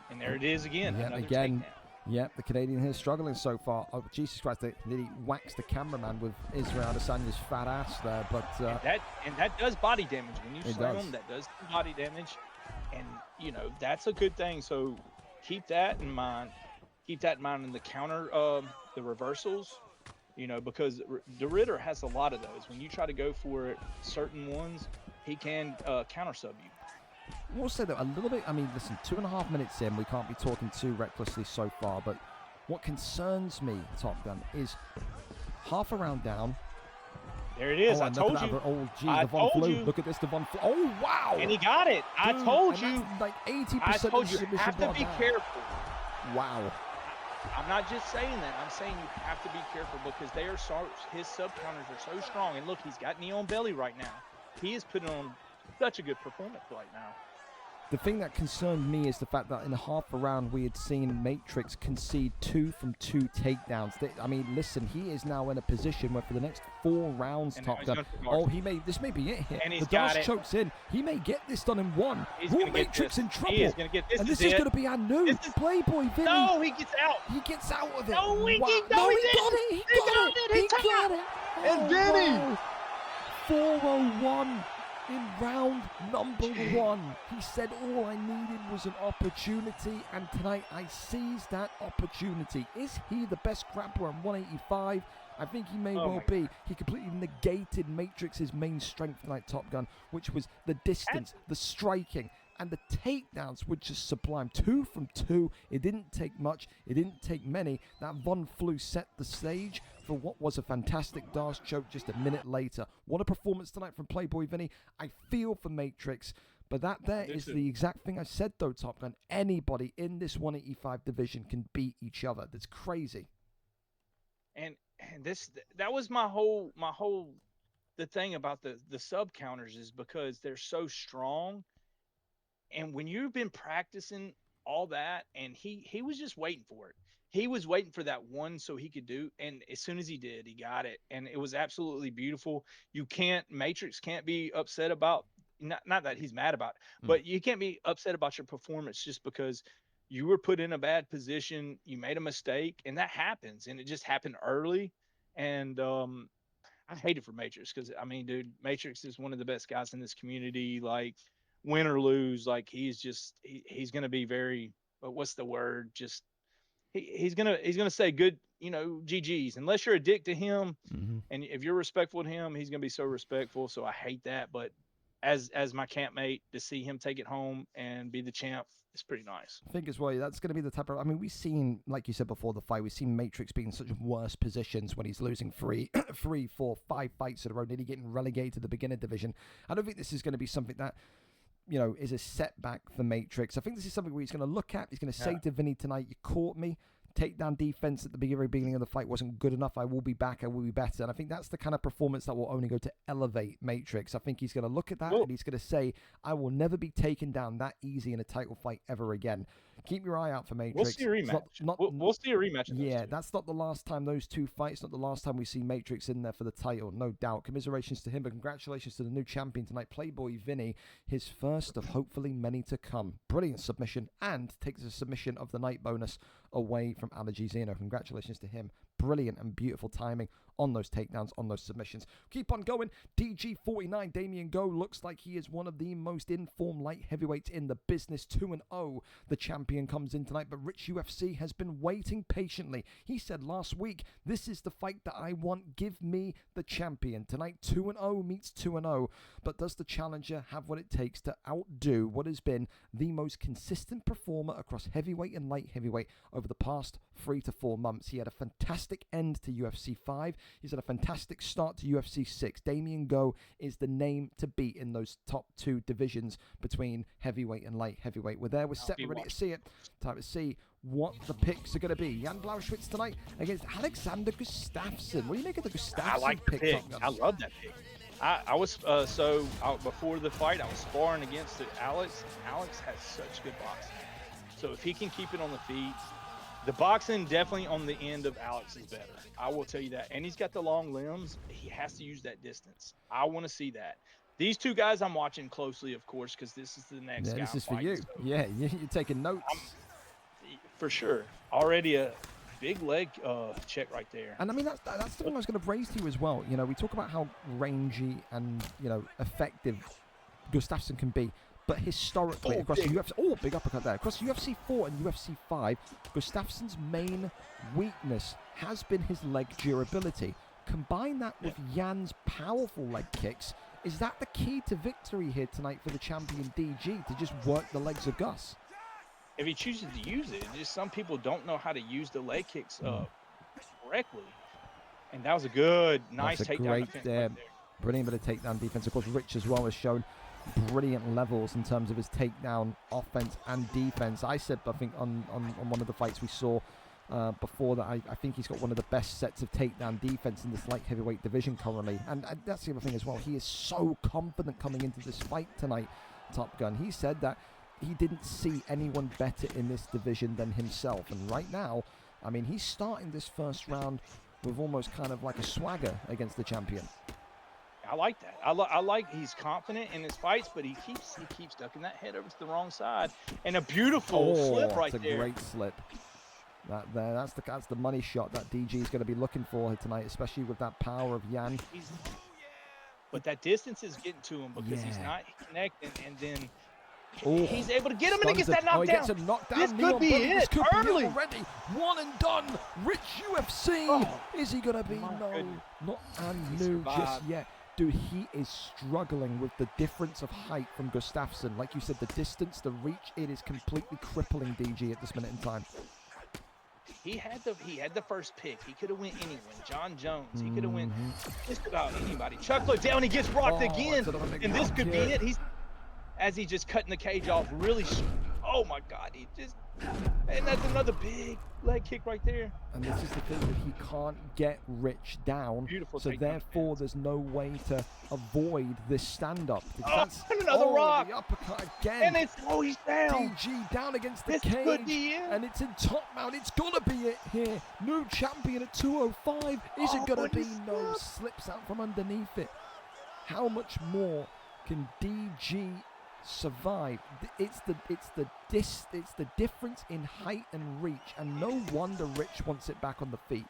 And there it is again. Yeah, again. Yeah, the Canadian here struggling so far. Oh, Jesus Christ, they nearly waxed the cameraman with Israel Adesanya's fat ass there. But and that does body damage. When you slam him, that does body damage. And, you know, that's a good thing. So keep that in mind. Keep that in mind in the counter, the reversals. You know, because Derrida has a lot of those. When you try to go for certain ones, he can counter sub you. We'll say that a little bit. I mean, listen, 2.5 minutes in, we can't be talking too recklessly so far. But what concerns me, Top Gun, is half a round down. There it is. I told you. Oh, gee, Devon flew. Look at this, Devon flew. Oh, wow. And he got it. Dude, I told you. Like 80% I told you, of the have to be careful. Wow. I'm not just saying that. I'm saying you have to be careful because they are his sub counters are so strong. And look, he's got knee on belly right now. He is putting on such a good performance right now. The thing that concerned me is the fact that in half a round we had seen Matrix concede 2 from 2 takedowns. I mean, listen, he is now in a position where for the next 4 rounds, Top Gun. Oh, this may be it here. And the Darce chokes in. He may get this done in 1. Raw Matrix in trouble. He is going to get this. And this is going to be our new Playboy Vinny. No, he gets out. He gets out of it. No, he got it. He got it. And Vinny. 401. In round number 1, he said all I needed was an opportunity, and tonight I seized that opportunity. Is he the best grappler at 185? I think he may well be. He completely negated Matrix's main strength tonight, Top Gun, which was the distance, the striking, and the takedowns were just sublime. 2 from 2. It didn't take much. It didn't take many. That Von Flue set the stage for what was a fantastic Darce choke just a minute later. What a performance tonight from Playboy Vinny. I feel for Matrix, but that there is the exact thing I said, though, Top Gun. Anybody in this 185 division can beat each other. That's crazy. And that was my whole the thing about the sub counters is because they're so strong. And when you've been practicing all that, and he was just waiting for it. He was waiting for that one so he could do, and as soon as he did, he got it, and it was absolutely beautiful. Matrix can't be upset about, not that he's mad about it, but you can't be upset about your performance just because you were put in a bad position, you made a mistake, and that happens, and it just happened early. And I hate it for Matrix because, I mean, dude, Matrix is one of the best guys in this community. Like, win or lose, like he's going to be very, what's the word? Just he's gonna say good, GGs, unless you're a dick to him. And if you're respectful to him, he's gonna be so respectful. So I hate that. But as my campmate, to see him take it home and be the champ, it's pretty nice. I think as well, that's going to be the type of... I mean, we've seen, like you said before the fight, we've seen Matrix be in such worse positions when he's losing 3, 4, 5 fights in a row, nearly getting relegated to the beginner division. I don't think this is going to be something that, is a setback for Matrix. I think this is something where he's going to look at, he's going to say to Vinny tonight, you caught me. Takedown defense at the very beginning of the fight wasn't good enough. I will be back. I will be better. And I think that's the kind of performance that will only go to elevate Matrix. I think he's going to look at that and he's going to say, I will never be taken down that easy in a title fight ever again. Keep your eye out for Matrix. We'll see a rematch. We'll see a rematch. Yeah, that's not the last time those two fights, not the last time we see Matrix in there for the title, no doubt. Commiserations to him, but congratulations to the new champion tonight, Playboy Vinny, his first of hopefully many to come. Brilliant submission, and takes the submission of the night bonus away from Allergy Zeno. Congratulations to him. Brilliant and beautiful timing on those takedowns, on those submissions. Keep on going. DG49, Damien Go, looks like he is one of the most informed light heavyweights in the business. 2-0. The champion comes in tonight, but Rich UFC has been waiting patiently. He said last week, this is the fight that I want. Give me the champion. Tonight, 2-0 meets 2-0. But does the challenger have what it takes to outdo what has been the most consistent performer across heavyweight and light heavyweight over the past 3 to 4 months? He had a fantastic end to UFC 5. He's had a fantastic start to UFC 6. Damien Go is the name to beat in those top 2 divisions between heavyweight and light heavyweight. We're there. We're set. We're ready to see it. Time to see what the picks are going to be. Jan Blauschwitz tonight against Alexander Gustafsson. What do you make of the Gustafsson I like the pick. I love that pick. I was before the fight, I was sparring against Alex. Alex has such good boxing. So if he can keep it on the feet, the boxing definitely on the end of Alex is better. I will tell you that. And he's got the long limbs. He has to use that distance. I want to see that. These two guys I'm watching closely, of course, because this is the next guy. This is for you. So yeah, you're taking notes. For sure. Already a big leg check right there. And I mean, that's the thing I was going to raise to you as well. We talk about how rangy and, effective Gustafsson can be. But historically, across the UFC, big uppercut there. Across UFC 4 and UFC 5, Gustafsson's main weakness has been his leg durability. Combine that with Jan's powerful leg kicks. Is that the key to victory here tonight for the champion DG, to just work the legs of Gus? If he chooses to use it, just some people don't know how to use the leg kicks correctly. And that was a good, nice takedown defense right there. Brilliant bit of takedown defense. Of course, Rich as well has shown brilliant levels in terms of his takedown offense and defense. I said, I think, on one of the fights we saw before that, I think he's got one of the best sets of takedown defense in this light heavyweight division currently. And that's the other thing as well. He is so confident coming into this fight tonight, Top Gun. He said that he didn't see anyone better in this division than himself. And right now, I mean, he's starting this first round with almost kind of like a swagger against the champion. I like that. I like he's confident in his fights, but he keeps ducking that head over to the wrong side. And a beautiful slip right there. That's a great slip. That's the money shot that DG is going to be looking for tonight, especially with that power of Jan. But that distance is getting to him because he's not connecting, and then he's able to get him and he gets that knockdown. He gets a knockdown. This could be it. This could early. Be it already. One and done. Rich UFC. Is he going to be? No, not and new just yet. Dude, he is struggling with the difference of height from Gustafsson. Like you said, the distance, the reach, it is completely crippling DG at this minute in time. He had the first pick. He could have went anyone. John Jones. He could have went just about anybody. Chuck down. He gets rocked again, and this could be it. As he's just cutting the cage off. Really. Oh my God. And that's another big leg kick right there. And this is the thing, that he can't get Rich down. Beautiful. So therefore, there's no way to avoid this stand-up. And another rock. The uppercut again. And he's down. DG down against the this cage. Could be it. And it's in top mount. It's gonna be it here. New champion at 205. Is it gonna be? No, slips out from underneath it. How much more can DG survived. It's the difference in height and reach, and no wonder Rich wants it back on the feet.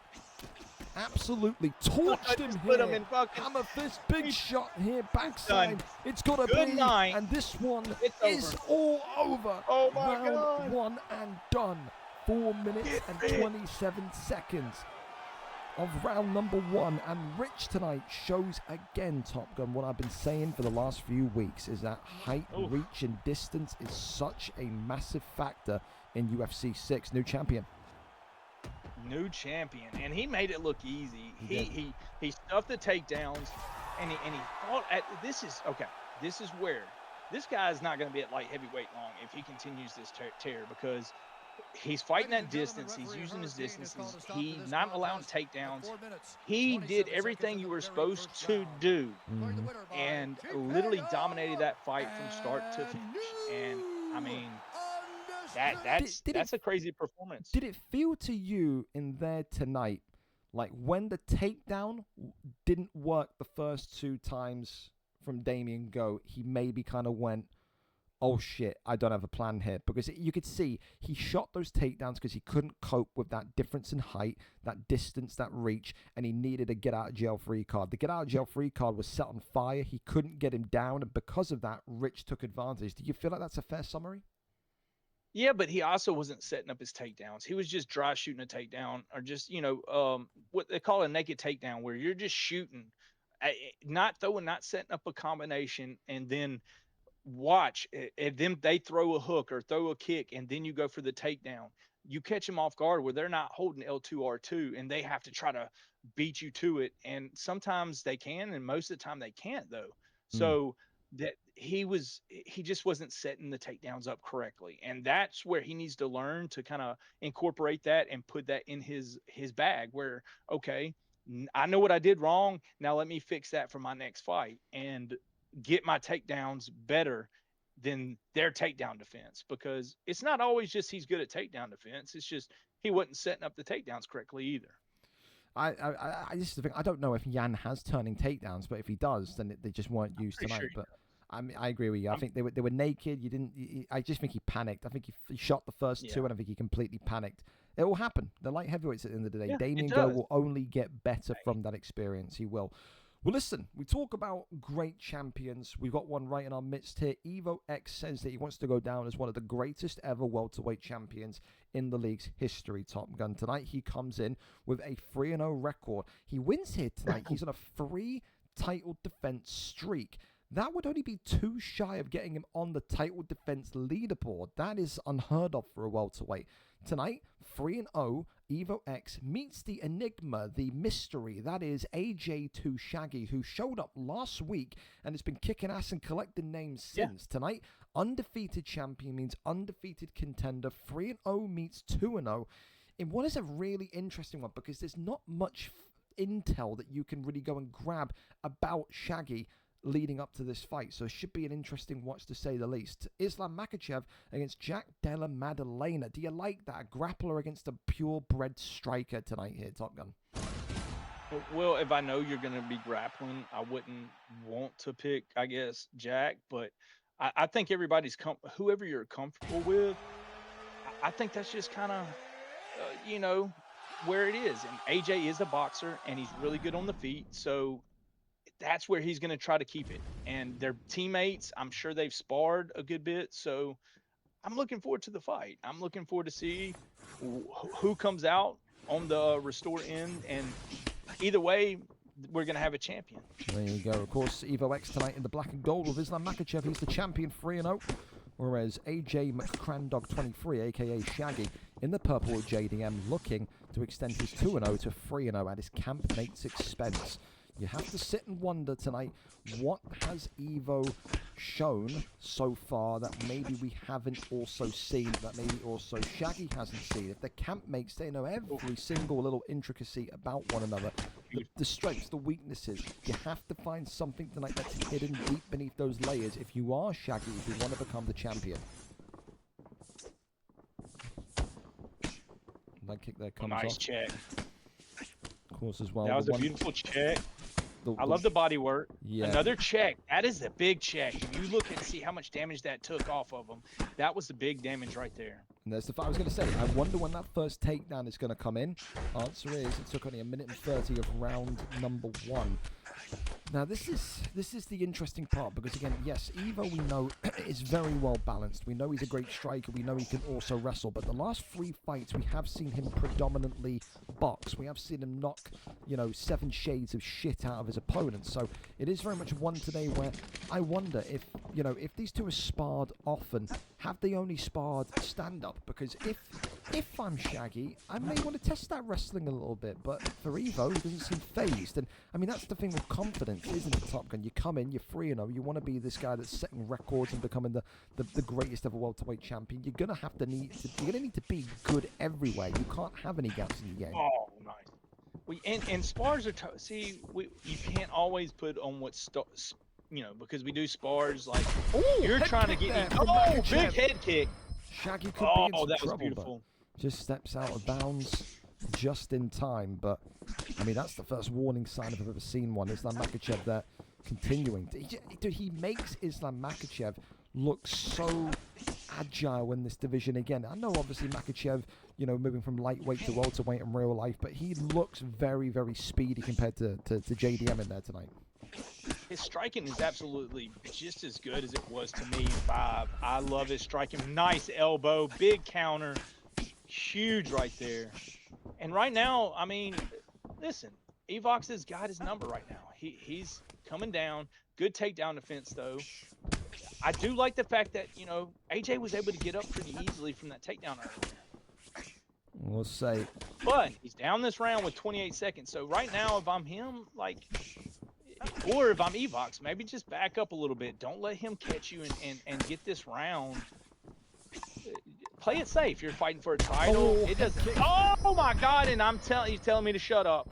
Absolutely torched him put here. him in fucking- Hammer fist, big shot here, backside. It's got to be. Night. And this one It's is all over. Oh my Round God. 1 and done. 4 minutes and 27 seconds of round number 1. And Rich tonight shows again, Top Gun, what I've been saying for the last few weeks is that height, reach, and distance is such a massive factor in UFC 6. New champion. New champion, and he made it look easy. He stuffed the takedowns, and he thought this is where this guy is not going to be at light heavyweight long if he continues this tear, because he's fighting that distance. He's using his distances. He's not allowing takedowns. He did everything you were supposed to do, and literally dominated that fight from start to finish. And I mean, that's a crazy performance. Did it feel to you in there tonight, like when the takedown didn't work the first 2 times from Damien Go, he maybe kind of went, oh shit, I don't have a plan here? Because you could see he shot those takedowns because he couldn't cope with that difference in height, that distance, that reach, and he needed a get out of jail free card. The get out of jail free card was set on fire. He couldn't get him down, and because of that, Rich took advantage. Do you feel like that's a fair summary? Yeah, but he also wasn't setting up his takedowns. He was just dry shooting a takedown, or just, what they call a naked takedown, where you're just shooting, not throwing, not setting up a combination, and then watch, and then they throw a hook or throw a kick, and then you go for the takedown. You catch them off guard where they're not holding L2R2, and they have to try to beat you to it. And sometimes they can, and most of the time they can't, though. So that he just wasn't setting the takedowns up correctly, and that's where he needs to learn to kind of incorporate that and put that in his bag, where, okay, I know what I did wrong, now let me fix that for my next fight and get my takedowns better than their takedown defense, because it's not always just he's good at takedown defense, it's just he wasn't setting up the takedowns correctly either. I just think, I don't know if Yan has turning takedowns, but if he does, then they just weren't used tonight. Sure, but I mean, I agree with you. I think they were naked. I just think he panicked. I think he shot the first 2, and I think he completely panicked. It will happen. The light heavyweights at the end of the day. Yeah, Damien Go will only get better from that experience. He will. Well, listen, we talk about great champions. We've got one right in our midst here. Evo X says that he wants to go down as one of the greatest ever welterweight champions in the league's history, Top Gun. Tonight, he comes in with a 3-0 record. He wins here tonight. He's on a 3 title defense streak. That would only be 2 shy of getting him on the title defense leaderboard. That is unheard of for a welterweight. Tonight, 3-0, Evo X meets the enigma, the mystery, that is AJ2 Shaggy, who showed up last week and has been kicking ass and collecting names since. Tonight, undefeated champion means undefeated contender. 3-0 meets 2-0 in what is a really interesting one, because there's not much intel that you can really go and grab about Shaggy leading up to this fight, so it should be an interesting watch to say the least. Islam Makhachev against Jack Della Maddalena. Do you like that? A grappler against a purebred striker tonight here, Top Gun. Well, if I know you're going to be grappling, I wouldn't want to pick, I guess, Jack, but I think everybody's whoever you're comfortable with, I think that's just kind of, where it is. And AJ is a boxer, and he's really good on the feet, so that's where he's going to try to keep it. And their teammates, I'm sure they've sparred a good bit. So I'm looking forward to the fight. I'm looking forward to see who comes out on the restore end. And either way, we're going to have a champion. There you go. Of course, Evo X tonight in the black and gold with Islam Makhachev. He's the champion, 3-0. Whereas AJ McCrandog 23, a.k.a. Shaggy, in the purple with JDM, looking to extend his 2-0 to 3-0 at his campmate's expense. You have to sit and wonder tonight, what has Evo shown so far that maybe we haven't also seen, that maybe also Shaggy hasn't seen? If the campmates, they know every single little intricacy about one another, the strengths, the weaknesses. You have to find something tonight that's hidden deep beneath those layers if you are Shaggy, if you want to become the champion. That kick there comes off. Nice check. Of course, as well. That was a beautiful check. I love the body work. Yeah. Another check. That is a big check. If you look and see how much damage that took off of him, that was the big damage right there. And there's the I was going to say, I wonder when that first takedown is going to come in. Answer is, it took only 1:30 of round number 1. Now this is the interesting part, because again, yes, Evo, we know, is very well balanced. We know he's a great striker. We know he can also wrestle. But the last 3 fights, we have seen him predominantly box. We have seen him knock, 7 shades of shit out of his opponents. So it is very much one today where I wonder if, if these two are sparred often, have they only sparred stand-up? Because if I'm Shaggy, I may want to test that wrestling a little bit. But for Evo, he doesn't seem phased. And I mean, that's the thing with confidence, isn't it, Top Gun? You come in, you're 3-0, you want to be this guy that's setting records and becoming the greatest ever welterweight champion. You're gonna need to be good everywhere. You can't have any gaps in your game. Oh, nice. And spars are you can't always put on because we do spars like you're trying to get big head kick. Shaggy could be in some that trouble, was beautiful. Just steps out of bounds just in time. But I mean, that's the first warning sign I've ever seen one. Islam Makhachev there continuing. Dude, he makes Islam Makhachev look so agile in this division again. I know obviously Makhachev, moving from lightweight to welterweight in real life, but he looks very, very speedy compared to JDM in there tonight. His striking is absolutely just as good as it was to me in 5. I love his striking. Nice elbow, big counter, huge right there. And right now, I mean, listen, Evox has got his number right now. He's coming down. Good takedown defense, though. I do like the fact that, AJ was able to get up pretty easily from that takedown earlier. We'll say. But he's down this round with 28 seconds. So right now, if I'm him, or if I'm Evox, maybe just back up a little bit. Don't let him catch you and get this round. Play it safe. You're fighting for a title. It doesn't. Oh my God! And he's telling me to shut up.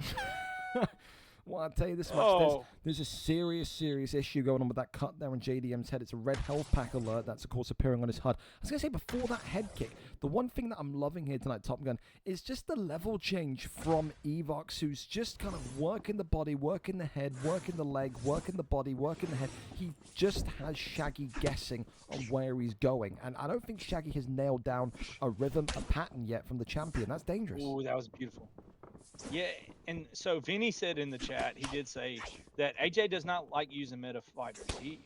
Well, I'll tell you this much. There's a serious issue going on with that cut there on JDM's head. It's a red health pack alert that's, of course, appearing on his HUD. I was going to say, before that head kick, the one thing that I'm loving here tonight, Top Gun, is just the level change from Evox, who's just kind of working the body, working the head, working the leg, working the body, working the head. He just has Shaggy guessing on where he's going. And I don't think Shaggy has nailed down a rhythm, a pattern yet from the champion. That's dangerous. Oh, that was beautiful. Yeah, and so Vinny said in the chat, he did say that AJ does not like using meta fighters. He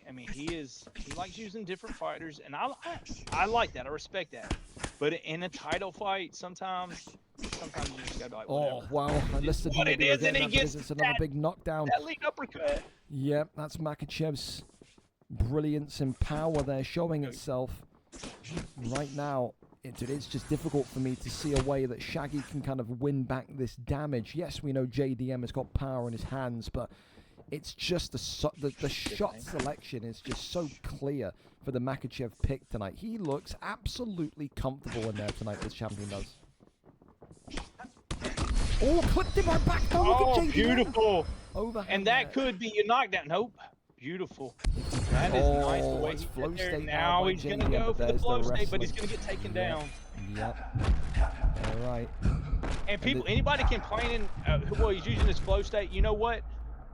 likes using different fighters, and I like that. I respect that. But in a title fight, sometimes you just gotta be like, whatever. Oh wow! I listened what to it is, and he gets it's another big knockdown. That lead uppercut. Yep, that's Makhachev's brilliance and power there showing itself right now. It is just difficult for me to see a way that Shaggy can kind of win back this damage. Yes, we know JDM has got power in his hands, but it's just the shot selection is just so clear for the Makhachev pick tonight. He looks absolutely comfortable in there tonight, this champion does. Oh, clipped him right back. Oh, look at JDM. Beautiful. Overhand and that there. Could be a knockdown. Nope. Beautiful. That is nice. The way it's he flow did there. state Now he's going to go for the flow state, but he's going to get taken down. Yep. All right. And anybody complaining, he's using his flow state. You know what?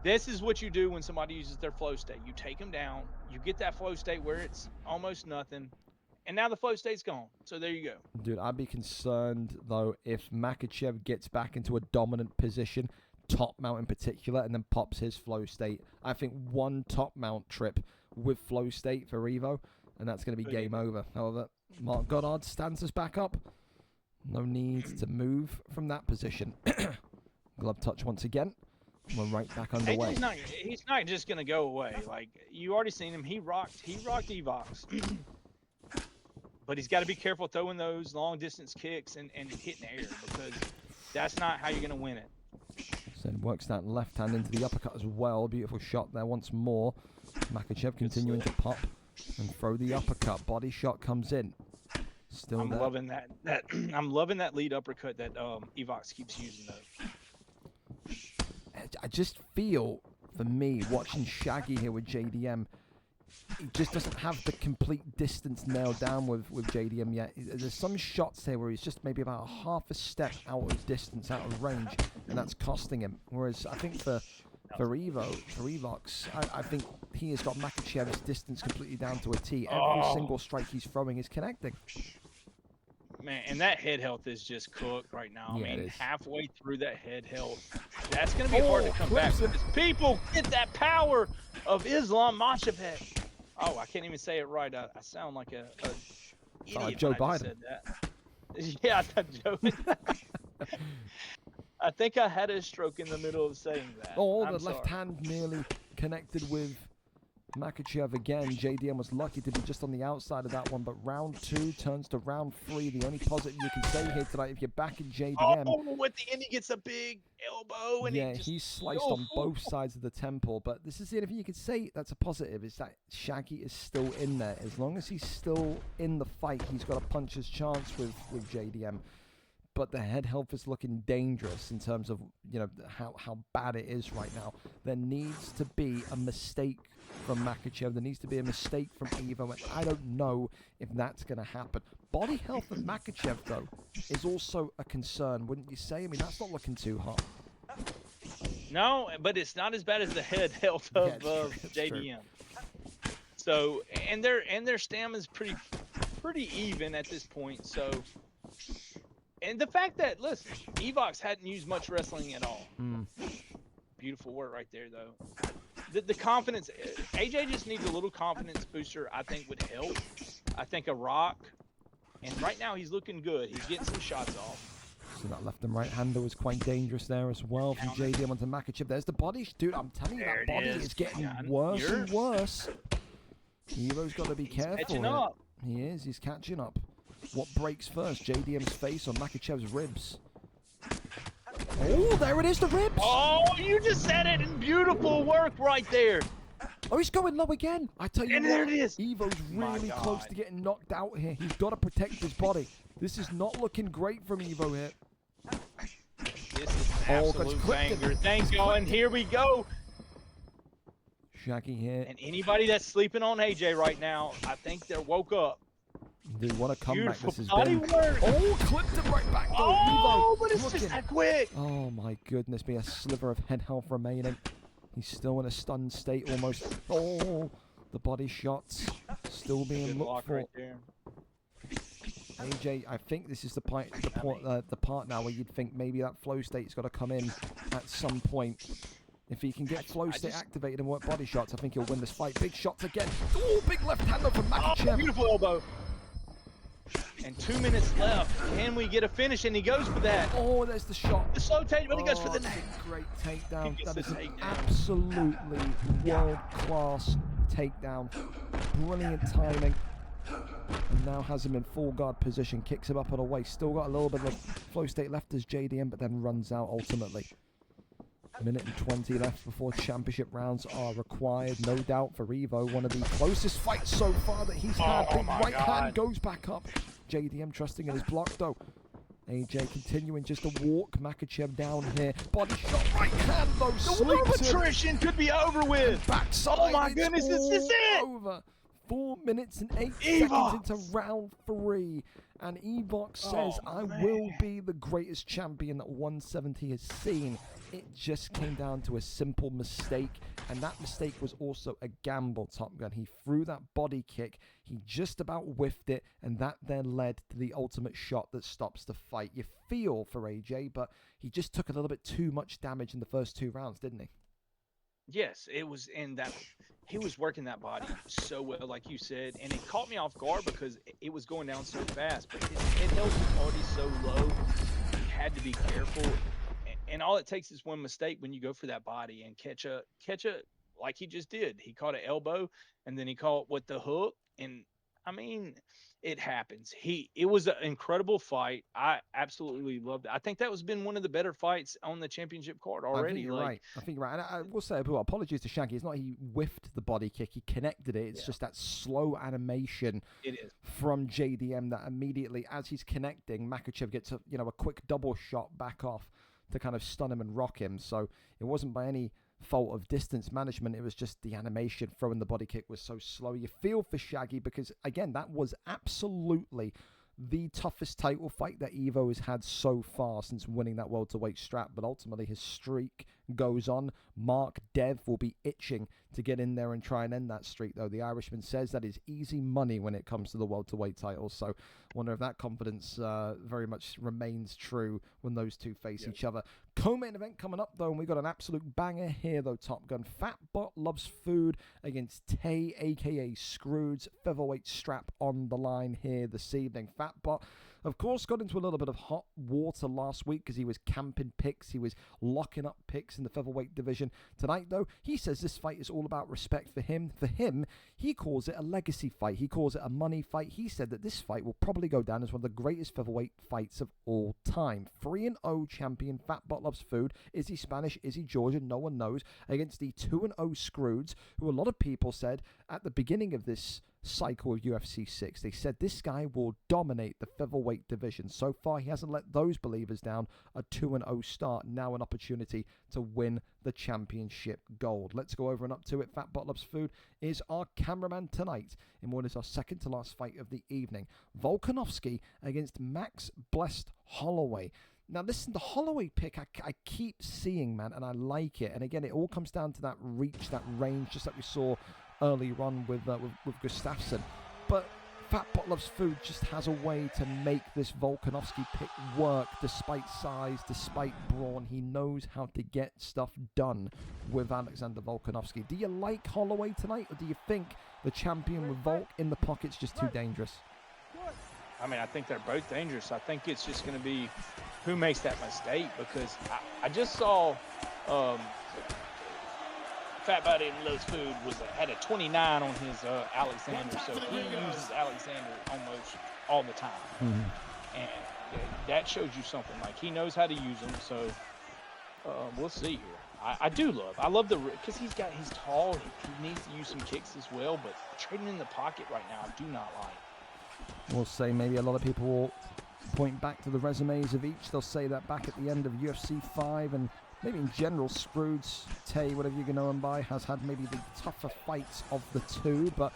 This is what you do when somebody uses their flow state. You take them down. You get that flow state where it's almost nothing. And now the flow state's gone. So there you go. Dude, I'd be concerned, though, if Makhachev gets back into a dominant position, top mount in particular, and then pops his flow state. I think one top mount trip with flow state for Evo, and that's going to be game over. However, Mark Goddard stands us back up. No need to move from that position. Glove touch once again. We're right back underway. He's not just going to go away. Like, you already seen him. He rocked Evox. But he's got to be careful throwing those long distance kicks and hitting the air, because that's not how you're going to win it. So works that left hand into the uppercut as well. Beautiful shot there once more. Makhachev continuing to pop and throw the uppercut. Body shot comes in. Still I'm there. loving that. I'm loving that lead uppercut that Evox keeps using though. I just feel, for me, watching Shaggy here with JDM, he just doesn't have the complete distance nailed down with JDM yet. There's some shots here where he's just maybe about a half a step out of distance, out of range, and that's costing him. Whereas I think for For Evox, I think he has got Makhachev's distance completely down to a T. Every single strike he's throwing is connecting. Man, and that head health is just cooked right now. Yeah, I mean, it is. halfway through that head health, that's going to be hard to come back. Because people get that power of Islam Makhachev. Oh, I can't even say it right. I sound like a idiot Joe when I just Biden. said that. Yeah, I thought Joe. I think I had a stroke in the middle of saying that. Oh, I'm the sorry. left hand nearly connected with Makhachev again. JDM was lucky to be just on the outside of that one, but round 2 turns to round 3. The only positive you can say here tonight, if you're back in JDM. Oh, at the end he gets a big elbow, and yeah, he's sliced on both sides of the temple. But this is the only thing you can say that's a positive, is that Shaggy is still in there. As long as he's still in the fight, he's got a puncher's chance with JDM. But the head health is looking dangerous in terms of, you know, how bad it is right now. There needs to be a mistake from Makhachev. There needs to be a mistake from Evo, and I don't know if that's going to happen. Body health of Makhachev, though, is also a concern, wouldn't you say? I mean, that's not looking too hot. No, but it's not as bad as the head health of JDM. So, and their stamina's pretty even at this point. So, and the fact that, listen, Evox hadn't used much wrestling at all. Beautiful work right there, though. The confidence, AJ just needs a little confidence booster, I think would help. I think a rock, and right now he's looking good. He's getting some shots off. So that left and right hander was quite dangerous there as well from JDM onto Makhachev. There's the body. Dude, I'm telling you, that body is getting worse and worse. Evo's got to be careful. Catching up. He is. He's catching up. What breaks first? JDM's face or Makhachev's ribs? Oh, there it is, the ribs. Oh, you just said it in beautiful work right there. Oh, he's going low again. I tell you And what, there it is. Evo's really close to getting knocked out here. He's got to protect his body. This is not looking great from Evo here. This is an absolute banger. Thank y'all, and here we go. Shaggy here. And anybody that's sleeping on AJ right now, I think they're woke up. Dude, what a comeback Beautiful this has body been. work. Oh, clipped him right back though. Oh, Evo but it's looking. just that quick. Oh my goodness me, a sliver of head health remaining. He's still in a stunned state almost. Oh, the body shots still being Good looked block for. right there. AJ, I think this is the part now where you'd think maybe that flow state's got to come in at some point. If he can get flow state activated and work body shots, I think he'll win this fight. Big shots again. Oh, big left hander from Makhachev. Oh, beautiful elbow. And 2 minutes left. Can we get a finish? And he goes for that. Oh, there's the shot. The slow take, but he goes for the that's neck. a great takedown. He gets That is the an takedown. absolutely world-class takedown. Brilliant timing. And now has him in full guard position. Kicks him up and away. Still got a little bit of flow state left as JDM, but then runs out ultimately. A minute and 20 left before championship rounds are required. No doubt for Evo. One of the closest fights so far that he's had. Big right hand goes back up. JDM trusting in his block though. AJ continuing just to walk Makhachev down here. Body shot, right hand though. The attrition could be over with. Backside. Oh my goodness, this is it. Over. 4 minutes and 8 seconds into round 3. And Evox says, I will be the greatest champion that 170 has seen. It just came down to a simple mistake. And that mistake was also a gamble, Top Gun. He threw that body kick. He just about whiffed it. And that then led to the ultimate shot that stops the fight. You feel for AJ, but he just took a little bit too much damage in the first 2 rounds, didn't he? Yes, it was in that. He was working that body so well, like you said, and it caught me off guard because it was going down so fast. But it held his body so low, he had to be careful. And all it takes is one mistake when you go for that body and catch a like he just did. He caught an elbow, and then he caught with the hook, and I mean, it happens. It was an incredible fight. I absolutely loved it. I think that was been one of the better fights on the championship card already. I think you're right. I think you're right. And I will say, well, apologies to Shaggy. It's not he whiffed the body kick. He connected it. It's just that slow animation from JDM that immediately, as he's connecting, Makhachev gets a quick double shot back off to kind of stun him and rock him. So it wasn't by any fault of distance management. It was just the animation. Throwing the body kick was so slow. You feel for Shaggy because, again, that was absolutely the toughest title fight that Evo has had so far since winning that welterweight strap, but ultimately his streak goes on. Mark Dev will be itching to get in there and try and end that streak, though. The Irishman says that is easy money when it comes to the welterweight title, so I wonder if that confidence very much remains true when those two face each other. Co-main event coming up, though, and we got an absolute banger here, though, Top Gun. Fatbot Loves Food against Tay, a.k.a. Scrooge. Featherweight strap on the line here this evening. Fatbot, of course, got into a little bit of hot water last week because he was camping picks. He was locking up picks in the featherweight division. Tonight, though, he says this fight is all about respect for him. For him, he calls it a legacy fight. He calls it a money fight. He said that this fight will probably go down as one of the greatest featherweight fights of all time. 3-0 champion Fatbot Loves Food. Is he Spanish? Is he Georgian? No one knows. Against the 2-0 Scrooge, who a lot of people said at the beginning of this cycle of UFC 6, they said this guy will dominate the featherweight division. So far, he hasn't let those believers down. A 2-0 start, now an opportunity to win the championship gold. Let's go over and up to it. Fatbot Loves Food is our cameraman tonight in what is our second to last fight of the evening. Volkanovski against Max Blessed Holloway. Now, listen, the Holloway pick, I keep seeing, man, and I like it. And again, it all comes down to that reach, that range, just like we saw early on with Gustafsson. But Fatbot Loves Food just has a way to make this Volkanovski pick work despite size, despite brawn. He knows how to get stuff done with Alexander Volkanovski. Do you like Holloway tonight, or do you think the champion with Volk in the pocket's just too dangerous? I mean, I think they're both dangerous. I think it's just going to be who makes that mistake, because I just saw Fatbot Loves Food had a 29 on his Alexander, so he uses Alexander almost all the time. And that shows you something. Like, he knows how to use them, so we'll see here. I love because he's tall. He needs to use some kicks as well, but trading in the pocket right now, I do not like. We'll say maybe a lot of people will point back to the resumes of each. They'll say that back at the end of UFC 5, and maybe in general, Scrooge, Tay, whatever you're going to know him by, has had maybe the tougher fights of the two. But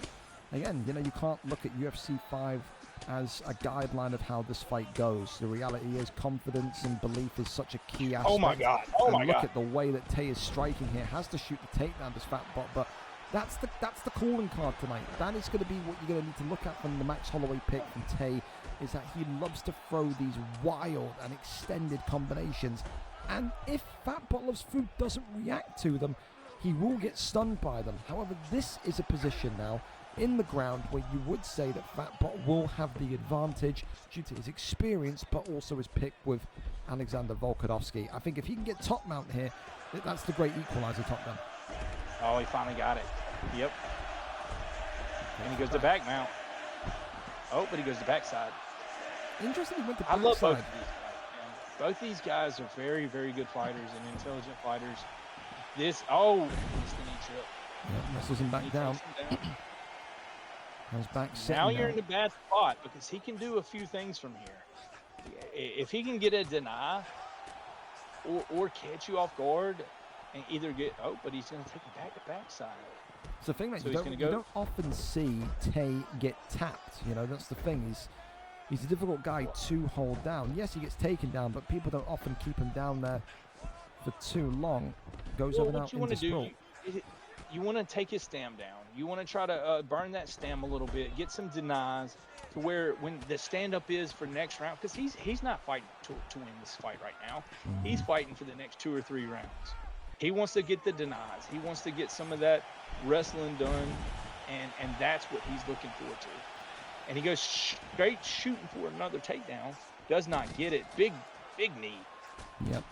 again, you know, you can't look at UFC 5 as a guideline of how this fight goes. The reality is confidence and belief is such a key aspect. Oh my God! Oh my God! Look at the way that Tay is striking here. Has to shoot the takedown, this Fatbot, but that's the calling card tonight. That is going to be what you're going to need to look at from the Max Holloway pick from Tay, is that he loves to throw these wild and extended combinations. And if Fatbot Loves Food doesn't react to them, he will get stunned by them. However, this is a position now in the ground where you would say that Fatbot will have the advantage due to his experience, but also his pick with Alexander Volkanovski. I think if he can get top mount here, that's the great equalizer, Top Gun. Oh, he finally got it. Yep. And he goes to back mount. Oh, but he goes to backside. Interesting, he went to I love both of backside. these guys, man. Both these guys are very, very good fighters and intelligent fighters. He's the knee trip. Yep, wrestles him back down. Comes back Now you're in a bad spot because he can do a few things from here. If he can get a deny or catch you off guard and either get, but he's going to take it back to backside. It's the thing that So you don't often see Tay get tapped. You know, that's the thing. He's a difficult guy to hold down. Yes, he gets taken down, but people don't often keep him down there for too long. Goes over and out into sprawl. You want to take his stam down. You want to try to burn that stam a little bit, get some denies to where when the stand-up is for next round, because he's not fighting to win this fight right now. He's fighting for the next 2 or 3 rounds. He wants to get the denies. He wants to get some of that wrestling done, and that's what he's looking forward to. And he goes straight shooting for another takedown. Does not get it. Big knee. Yep.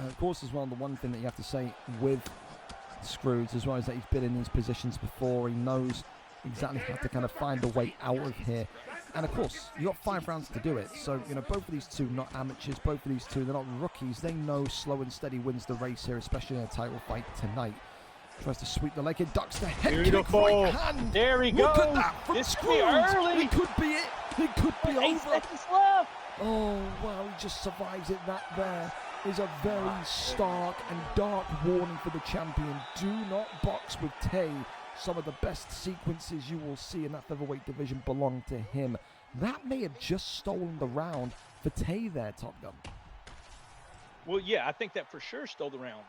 Of course, as well, the one thing that you have to say with Scrooge as well is that he's been in these positions before. He knows exactly how to kind of find a way out of here. And of course, you got 5 rounds to do it. So, you know, both of these two not amateurs, both of these two, they're not rookies. They know slow and steady wins the race here, especially in a title fight tonight. Tries to sweep the leg in, ducks the head kick, right hand. There we Look go. at that from This Scrooge. early. It could be it. It could be 8 over. seconds left. Oh, wow, he just survives it. That there is a very stark and dark warning for the champion. Do not box with Tay. Some of the best sequences you will see in that featherweight division belong to him. That may have just stolen the round for Tay there, Top Gun. Well, yeah, I think that for sure stole the round.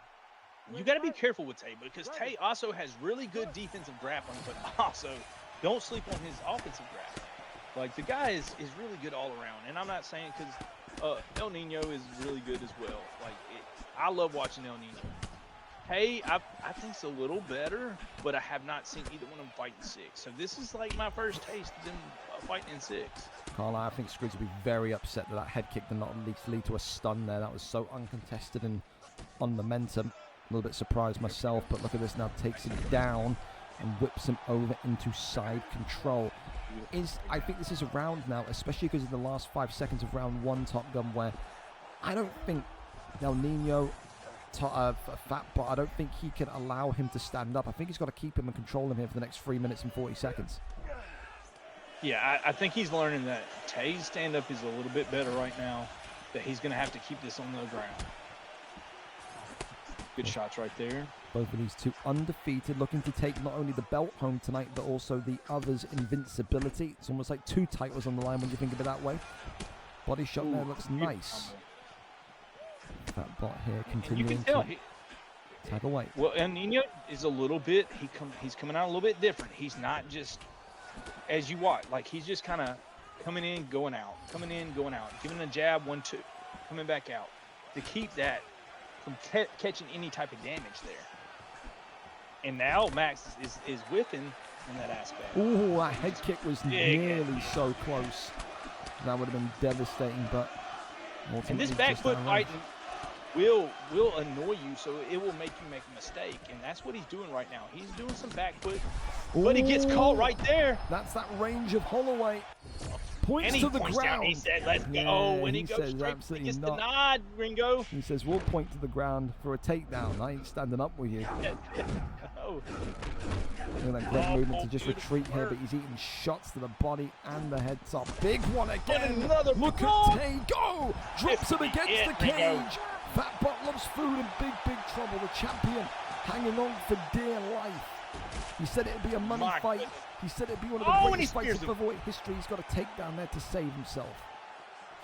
You got to be careful with Tay because Tay also has really good defensive grappling, but also don't sleep on his offensive grappling. Like, the guy is really good all around. And I'm not saying because El Nino is really good as well. Like, I love watching El Nino. Tay, I think it's a little better, but I have not seen either one of them fight in 6. So this is like my first taste of them fighting in 6. Carl, I think Squidz will be very upset that that head kick did not lead to a stun there. That was so uncontested and on momentum. A little bit surprised myself, but look at this now. Takes him down and whips him over into side control. I think this is a round now, especially because in the last 5 seconds of round 1, Top Gun, where I don't think El Nino, Fatbot, I don't think he can allow him to stand up. I think he's got to keep him and control him here for the next 3 minutes and 40 seconds. Yeah, I think he's learning that Tay's stand-up is a little bit better right now, that he's going to have to keep this on the ground. Good shots right there. Both of these two undefeated, looking to take not only the belt home tonight, but also the other's invincibility. It's almost like 2 titles on the line when you think of it that way. Body shot there looks nice. That bot here continuing to tag away. Well, El Nino is a little bit, he's coming out a little bit different. He's not just, as you watch, like he's just kind of coming in, going out, coming in, going out, giving a jab, 1-2, coming back out to keep that from catching any type of damage there. And now Max is whipping in that aspect. Ooh, that head kick was nearly so close. That would have been devastating, but and this back foot fighting will annoy you, so it will make you make a mistake, and that's what he's doing right now. He's doing some back foot, but he gets caught right there. That's that range of Holloway. Points and to the points ground. Down. He said, "Let's go," and he goes straight. He gets denied, Ringo. He says, "We'll point to the ground for a takedown. I ain't standing up with you." Oh. Look at that great movement to just retreat here, but he's eating shots to the body and the head top. Big one again. Look at Tay go. Drops him against the cage. Fatbot loves food in big trouble. The champion hanging on for dear life. He said it'd be a money fight. He said it'd be one of the greatest fights of featherweight history. He's got to take down there to save himself.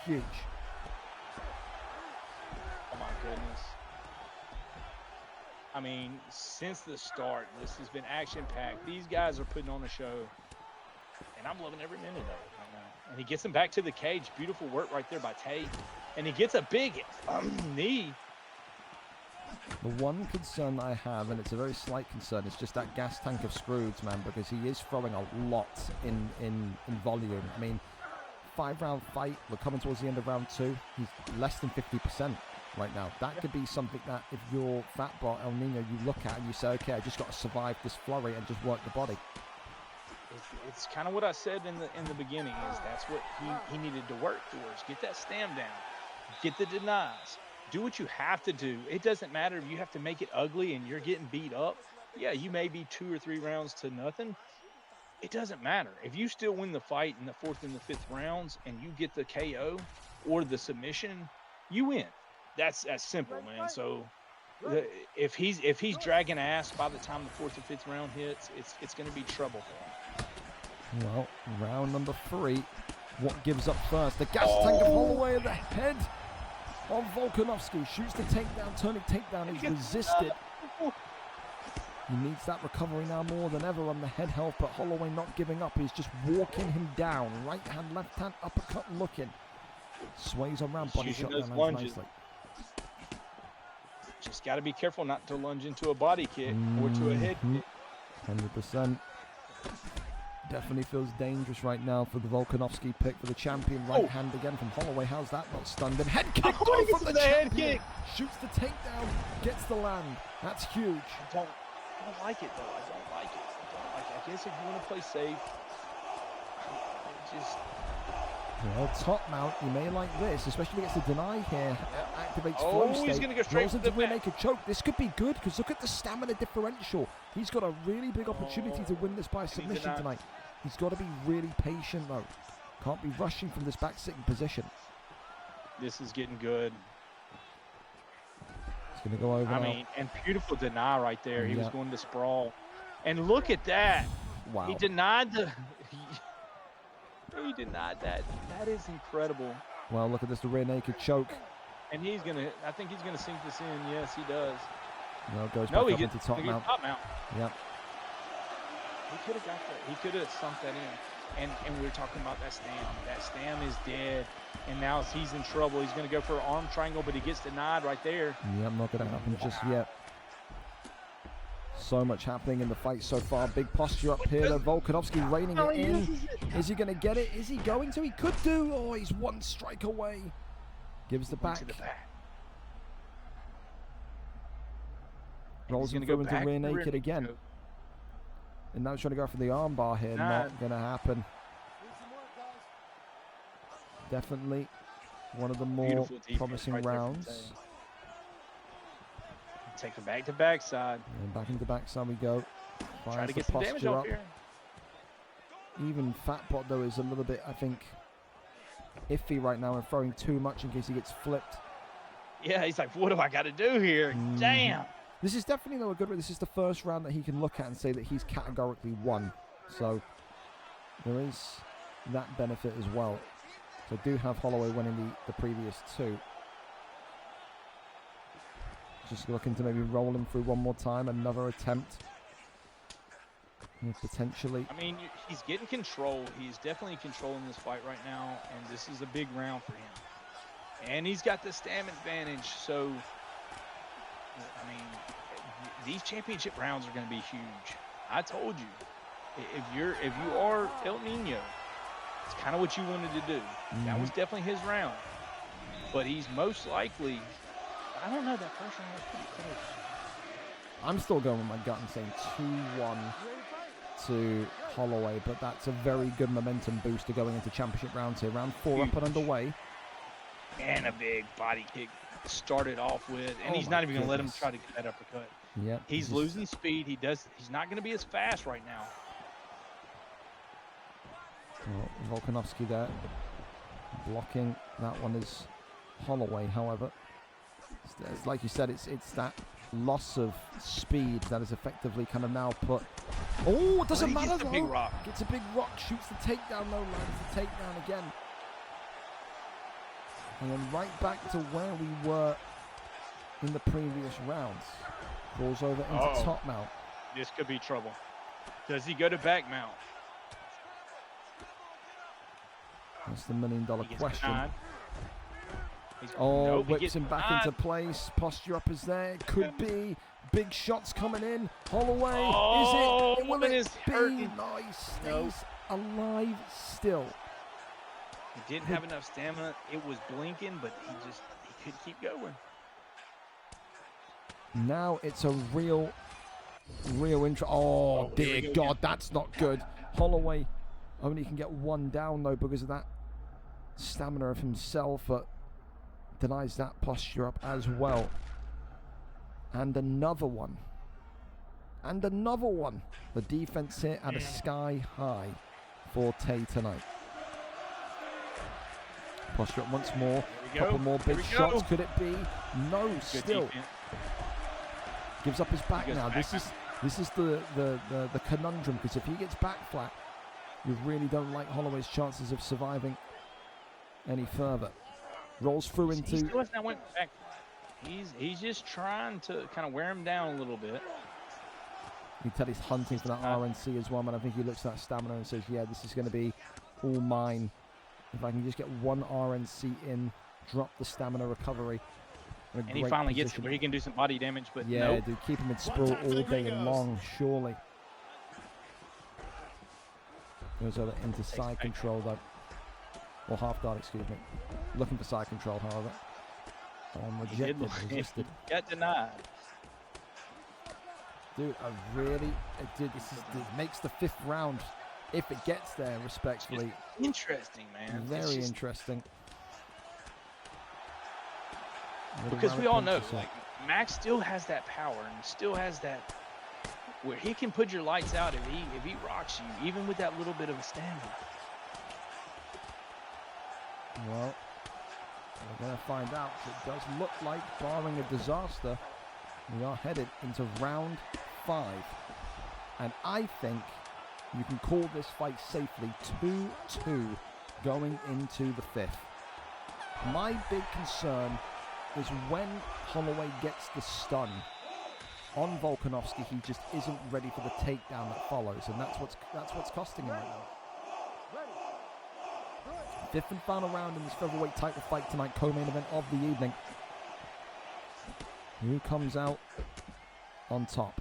Huge. Oh my goodness. I mean, since the start, this has been action-packed. These guys are putting on a show, and I'm loving every minute of it. And he gets him back to the cage. Beautiful work right there by Tay. And he gets a big knee. The one concern I have, and it's a very slight concern, is just that gas tank of Scrooge, man, because he is throwing a lot in volume. I mean, 5-round fight, we're coming towards the end of round 2. He's less than 50% right now. That could be something that if you're Fatbot, El Nino, you look at and you say, okay, I just got to survive this flurry and just work the body. It's kind of what I said in the beginning, is that's what he needed to work towards. Get that stamp down. Get the denies. Do what you have to do. It doesn't matter if you have to make it ugly and you're getting beat up. Yeah, you may be 2 or 3 rounds to nothing. It doesn't matter. If you still win the fight in the 4th and the 5th rounds and you get the KO or the submission, you win. That's simple, man. So if he's dragging ass by the time the 4th or 5th round hits, it's going to be trouble for him. Well, round number 3. What gives up first? The gas tank of Holloway at the head of Volkanovski. Shoots the takedown, turning takedown. He's resisted. He needs that recovery now more than ever on the head health, but Holloway not giving up. He's just walking him down. Right hand, left hand, uppercut looking. Sways around, body shot down nicely. Just got to be careful not to lunge into a body kick or to a head kick. 100%. Definitely feels dangerous right now for the Volkanovski pick for the champion. Right hand again from Holloway. How's that not stunned him? Head kick from the champion. Shoots the takedown, gets the land. That's huge. I don't like it, though. I don't like it. I guess if you want to play safe, just... Well, top mount, you may like this, especially against the deny here. Activates flow state. He's going to go straight to the rear naked choke. This could be good, because look at the stamina differential. He's got a really big opportunity to win this by submission tonight. He's got to be really patient, though. Can't be rushing from this back sitting position. This is getting good. He's going to go over now. I mean, and beautiful deny right there. He was going to sprawl. And look at that. Wow. He denied the... He denied that. That is incredible. Well, look at this, the rear naked choke. And he's gonna. I think he's gonna sink this in. Yes, he does. No, goes No, back he up gets into top mount. top mount. Yep. He could have got that. He could have sunk that in. And we were talking about that stam. That stam is dead. And now he's in trouble. He's going to go for an arm triangle, but he gets denied right there. Yep, not going to happen just yet. So much happening in the fight so far. Big posture up here. Volkanovski reining it in. Is he going to get it? Is he going to? He could do. Oh, he's one strike away. Gives the back. Rolls him through into rear naked again. And now he's trying to go for the arm bar here. Not going to happen. Definitely one of the more promising rounds. Take the back to backside. And back into backside we go. Try to get some damage off here. Even Fatbot though is a little bit, I think, iffy right now and throwing too much in case he gets flipped. Yeah, he's like, what do I got to do here? Damn. This is definitely though a good. This is the first round that he can look at and say that he's categorically won. So there is that benefit as well. So I do have Holloway winning the previous two. Just looking to maybe roll him through one more time, another attempt. Potentially. I mean, he's getting control. He's definitely controlling this fight right now, and this is a big round for him. And he's got the stamina advantage, so I mean, these championship rounds are going to be huge. I told you, if you are El Nino, it's kind of what you wanted to do. That was definitely his round, but he's most likely. I don't know, that first round was pretty close. I'm still going with my gut and saying 2-1 to Holloway, but that's a very good momentum booster going into championship rounds here. Round 4 up and underway. And a big body kick started off with, and he's not even going to let him try to get that uppercut. Yep. He's losing speed. He's not going to be as fast right now. Well, Volkanovski there blocking. That one is Holloway, however. It's like you said, it's that loss of speed that is effectively kind of now put. Oh, it doesn't matter though. Big rock. Gets a big rock, shoots the takedown, no, lands the takedown again. And then right back to where we were in the previous rounds. Falls over into top mount. This could be trouble. Does he go to back mount? That's the $1 million question. Nope, whips him back into place. Posture up is there. Could be. Big shots coming in. Holloway. Is it? Will it be? Nice. Stays alive still. He didn't have enough stamina. It was blinking, but he could keep going. Now it's a real intro. Oh, dear God, that's not good. Holloway only can get one down though because of that stamina of himself, but denies that posture up as well. And another one. And another one. The defense here at a sky high for Tay tonight. Posture up once more. Couple more big shots. Could it be? No, still. Gives up his back now. This is the conundrum, because if he gets back flat, you really don't like Holloway's chances of surviving any further. Rolls through into. He still hasn't went back. He's just trying to kind of wear him down a little bit. You can tell he's hunting for that RNC as well, man. I think he looks at that stamina and says, yeah, this is going to be all mine. If I can just get one RNC in, drop the stamina recovery. And he finally gets it where he can do some body damage, but yeah, nope. dude, keep him in sprawl all day long, surely. Goes over into side control, though. Or half guard, excuse me. Looking for side control, however. Rejected, resisted. Got denied. Dude, this makes the 5th round, if it gets there, respectfully. Interesting, man. Very interesting. Because we all know, like, Max still has that power and still has that where he can put your lights out if he rocks you, even with that little bit of a stamina. Well, we're going to find out. It does look like, barring a disaster, we are headed into round 5. And I think You can call this fight safely 2-2 going into the 5th. My big concern is when Holloway gets the stun on Volkanovski, he just isn't ready for the takedown that follows, and that's what's costing him right now. 5th and final round in this featherweight title fight tonight, co-main event of the evening. Who comes out on top?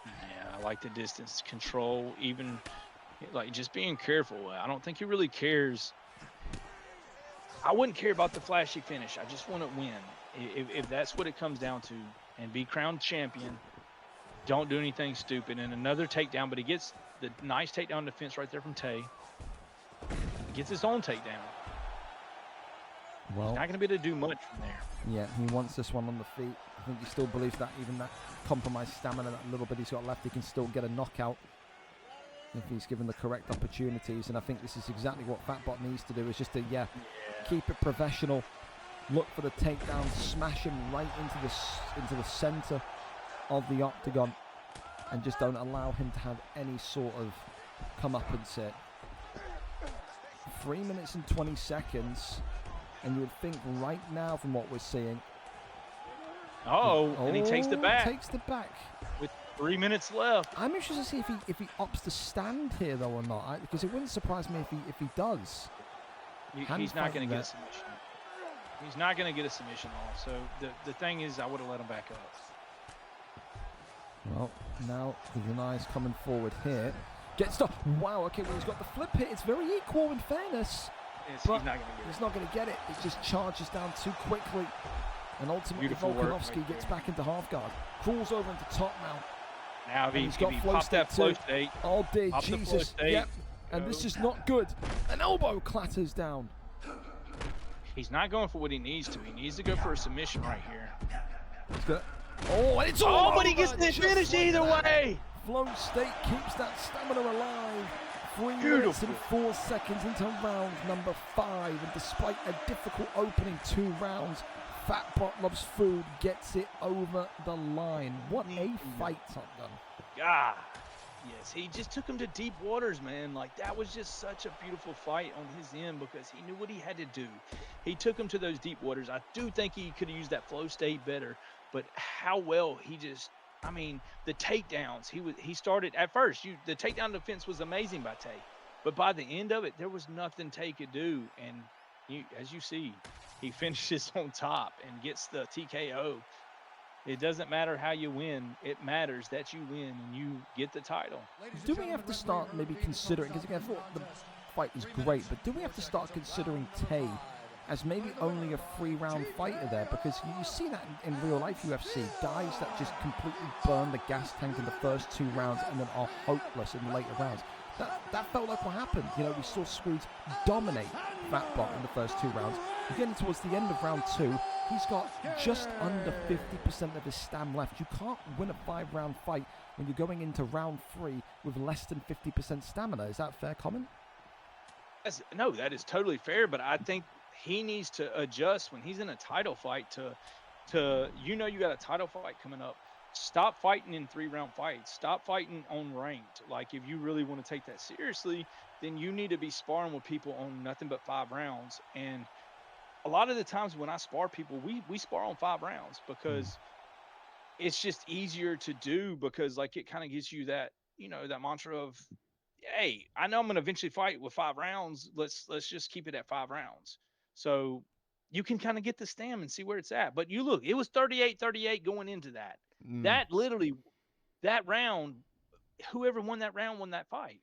Yeah, I like the distance control, even like just being careful. I don't think he really cares. I wouldn't care about the flashy finish. I just want to win. If that's what it comes down to, and be crowned champion, don't do anything stupid. And another takedown, but he gets the nice takedown defense right there from Tay. He gets his own takedown. Well, he's not going to be able to do much from there. Yeah, he wants this one on the feet. I think he still believes that even that compromised stamina, that little bit he's got left, he can still get a knockout if he's given the correct opportunities. And I think this is exactly what Fatbot needs to do, is just to, keep it professional, look for the takedown, smash him right into the center of the octagon, and just don't allow him to have any sort of come-uppance hit. 3 minutes and 20 seconds, and you would think right now from what we're seeing. And he takes the back. Takes the back. With 3 minutes left. I'm interested to see if he opts to stand here though or not, because it wouldn't surprise me if he does. He's not going to get a submission. He's not going to get a submission off. So the thing is, I would have let him back up. Well, now Denai's coming forward here. Gets the wow. Okay, well he's got the flip hit. It's very equal in fairness. Yes, he's not going to get it. He's not going to get it. It just charges down too quickly, and ultimately Volkanovski gets back into half guard, crawls over into top mount. Now he's got flow state. Oh dear Jesus! Yep. And this is not good. An elbow clatters down. He's not going for what he needs to. He needs to go for a submission right here. And it's all but he gets the finish either way. Flow state keeps that stamina alive. 3 minutes and 4 seconds into round number 5, and despite a difficult opening 2 rounds, Fatbot Loves Food gets it over the line. What a fight, Top Gun. God. Yes, he just took him to deep waters, man. Like, that was just such a beautiful fight on his end because he knew what he had to do. He took him to those deep waters. I do think he could have used that flow state better, but how well he just, I mean, the takedowns, he started at first, the takedown defense was amazing by Tay, but by the end of it, there was nothing Tay could do. And as you see, he finishes on top and gets the TKO. It doesn't matter how you win. It matters that you win and you get the title. Do we have to start maybe considering, because again, I thought the fight was great, but do we have to start considering Tay as maybe only a 3-round fighter there? Because you see that in real life UFC, guys that just completely burn the gas tank in the first 2 rounds and then are hopeless in the later rounds. That felt like what happened. You know, we saw Scrooge dominate Fatbot in the first 2 rounds. Again, towards the end of round 2, he's got just under 50% of his stam left. You can't win a 5-round fight when you're going into round 3 with less than 50% stamina. Is that a fair comment? No, that is totally fair, but I think he needs to adjust when he's in a title fight to you got a title fight coming up. Stop fighting in 3-round fights. Stop fighting on ranked. Like, if you really want to take that seriously, then you need to be sparring with people on nothing but 5 rounds. And a lot of the times when I spar people, we spar on 5 rounds because it's just easier to do, because like it kind of gives you that, that mantra of, hey, I know I'm going to eventually fight with 5 rounds. Let's just keep it at 5 rounds. So you can kind of get the stam and see where it's at. But you look, it was 38-38 going into that. That literally, that round, whoever won that round won that fight.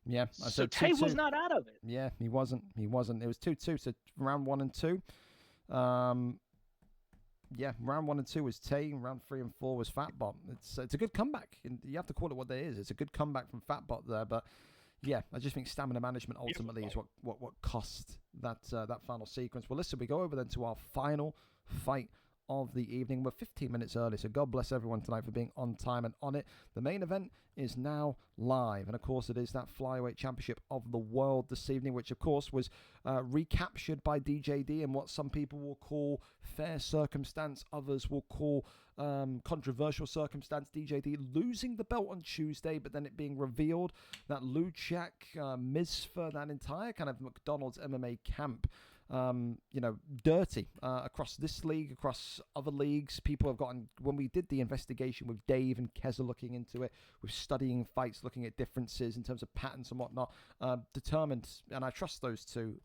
Yeah. So Tay was not out of it. Yeah, he wasn't. It was 2-2. So round 1 and 2. Round 1 and 2 was Tay. Round 3 and 4 was Fatbot. It's a good comeback. You have to call it what it is. It's a good comeback from Fatbot there. But yeah, I just think stamina management ultimately is what cost that final sequence. Well, listen, we go over then to our final fight of the evening. We're 15 minutes early, so God bless everyone tonight for being on time and on it. The main event is now live, and of course it is that flyweight championship of the world this evening, which of course was recaptured by DJD in what some people will call fair circumstance, others will call controversial circumstance. DJD losing the belt on Tuesday, but then it being revealed that Luchak, Misfa, that entire kind of McDonald's MMA camp, dirty across this league, across other leagues. People have gotten, when we did the investigation with Dave and Keza looking into it, with studying fights, looking at differences in terms of patterns and whatnot, determined, and I trust those two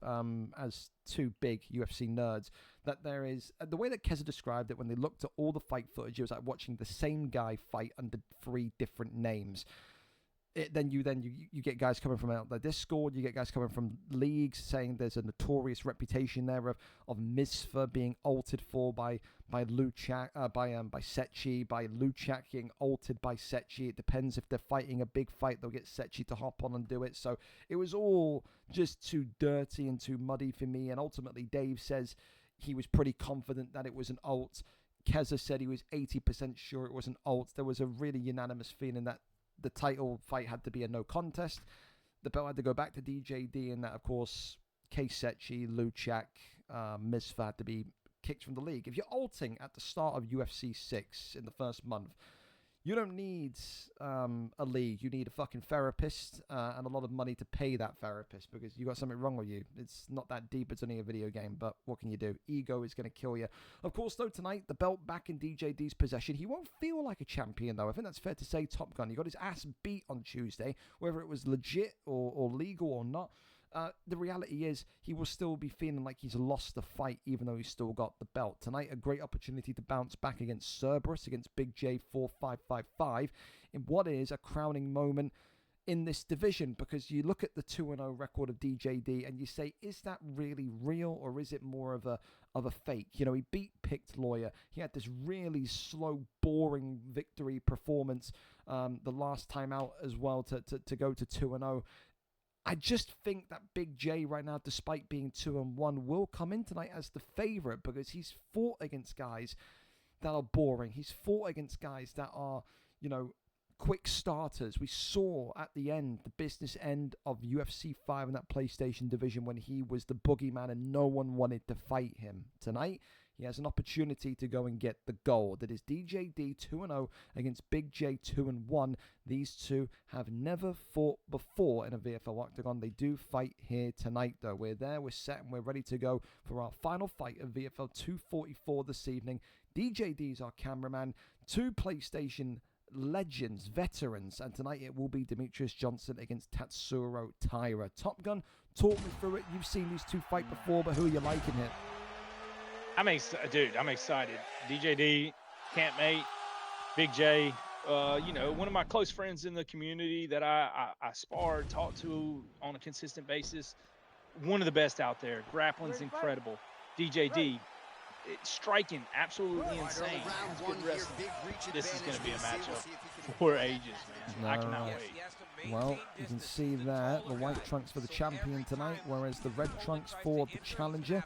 as two big UFC nerds, that there is, the way that Keza described it, when they looked at all the fight footage, it was like watching the same guy fight under 3 different names. Then you get guys coming from out the Discord, you get guys coming from leagues saying there's a notorious reputation there of Misfa being altered for by Luchak, by Sechi, by Luchak getting altered by Sechi. It depends if they're fighting a big fight, they'll get Sechi to hop on and do it. So it was all just too dirty and too muddy for me. And ultimately, Dave says he was pretty confident that it was an alt. Keza said he was 80% sure it was an alt. There was a really unanimous feeling that the title fight had to be a no contest. The belt had to go back to DJD, and that, of course, Sechi, Luchak, Misfa had to be kicked from the league. If you're alting at the start of UFC 6 in the first month, you don't need a league. You need a fucking therapist and a lot of money to pay that therapist because you got something wrong with you. It's not that deep. It's only a video game, but what can you do? Ego is going to kill you. Of course, though, tonight, the belt back in DJD's possession. He won't feel like a champion, though. I think that's fair to say, Top Gun. He got his ass beat on Tuesday, whether it was legit or legal or not. The reality is he will still be feeling like he's lost the fight even though he's still got the belt. Tonight, a great opportunity to bounce back against Cerberus, against BigJ4555 in what is a crowning moment in this division, because you look at the 2-0 record of DJD and you say, is that really real or is it more of a fake? You know, he beat Picked Lawyer. He had this really slow, boring victory performance the last time out as well to go to 2-0. I just think that Big J right now, despite being 2-1, will come in tonight as the favorite because he's fought against guys that are boring. He's fought against guys that are, quick starters. We saw at the end, the business end of UFC 5 in that PlayStation division when he was the boogeyman and no one wanted to fight him. Tonight, he has an opportunity to go and get the gold. It is DJD 2-0 against Big J 2-1. These two have never fought before in a VFL Octagon. They do fight here tonight, though. We're there, we're set, and we're ready to go for our final fight of VFL 244 this evening. DJD is our cameraman. 2 PlayStation legends, veterans, and tonight it will be Demetrius Johnson against Tatsuro Taira. Top Gun, talk me through it. You've seen these two fight before, but who are you liking here? I'm excited. DJD, campmate, Big J, one of my close friends in the community that I spar, talk to on a consistent basis. One of the best out there. Grappling's incredible. DJD, striking absolutely insane. That's good wrestling. This is going to be a matchup for ages, man. I cannot wait. Well, you can see there the white trunks for the champion tonight, whereas the red trunks for the challenger.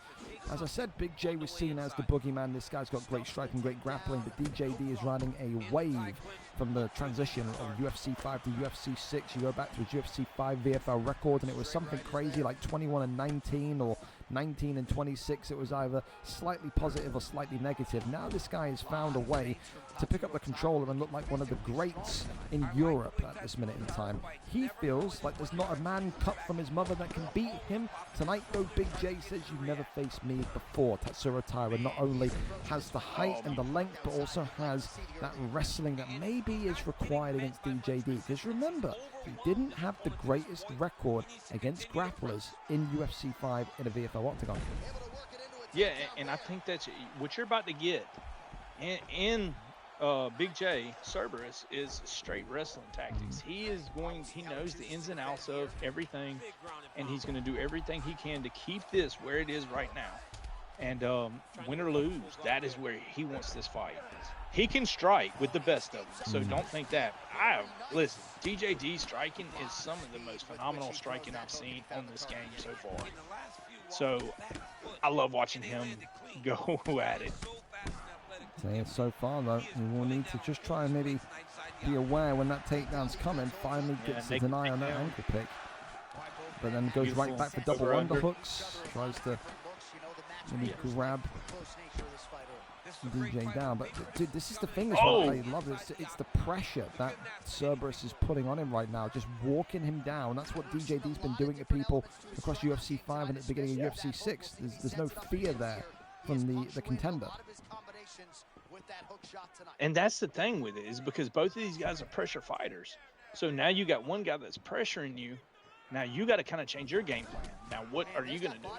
As I said, Big J was seen as the boogeyman. This guy's got great striking, great grappling, but DJD is riding a wave from the transition of UFC 5 to UFC 6. You go back to his UFC 5 VFL record, and it was something crazy like 21-19 or 19-26. It was either slightly positive or slightly negative. Now this guy has found a way to pick up the controller and look like one of the greats in Europe at this minute in time. He feels like there's not a man cut from his mother that can beat him. Tonight, though, Big J says, you've never faced me before. Tatsuro Taira not only has the height and the length, but also has that wrestling that maybe is required against DJD. Because remember, he didn't have the greatest record against grapplers in UFC 5 in a VFL Octagon. Yeah, and I think that's what you're about to get in Big J, Cerberus, is straight wrestling tactics. He knows the ins and outs of everything, and he's going to do everything he can to keep this where it is right now. And win or lose, that is where he wants this fight. He can strike with the best of them, so don't think that. Listen, DJD striking is some of the most phenomenal striking I've seen on this game so far. So I love watching him go at it. So far, though, you will need to just try and maybe be aware when that takedown's coming. Finally gets the deny on that ankle pick. But then goes right back for double underhooks. Tries to maybe grab DJ down. But dude, this is the thing as well. I love it. It's the pressure that Cerberus is putting on him right now, just walking him down. That's what DJD's been doing to people across UFC 5 and at the beginning of UFC 6. There's no fear there from the contender. And that's the thing with it, is because both of these guys are pressure fighters. So now you got one guy that's pressuring you. Now you got to kind of change your game plan. Now what are you going to do?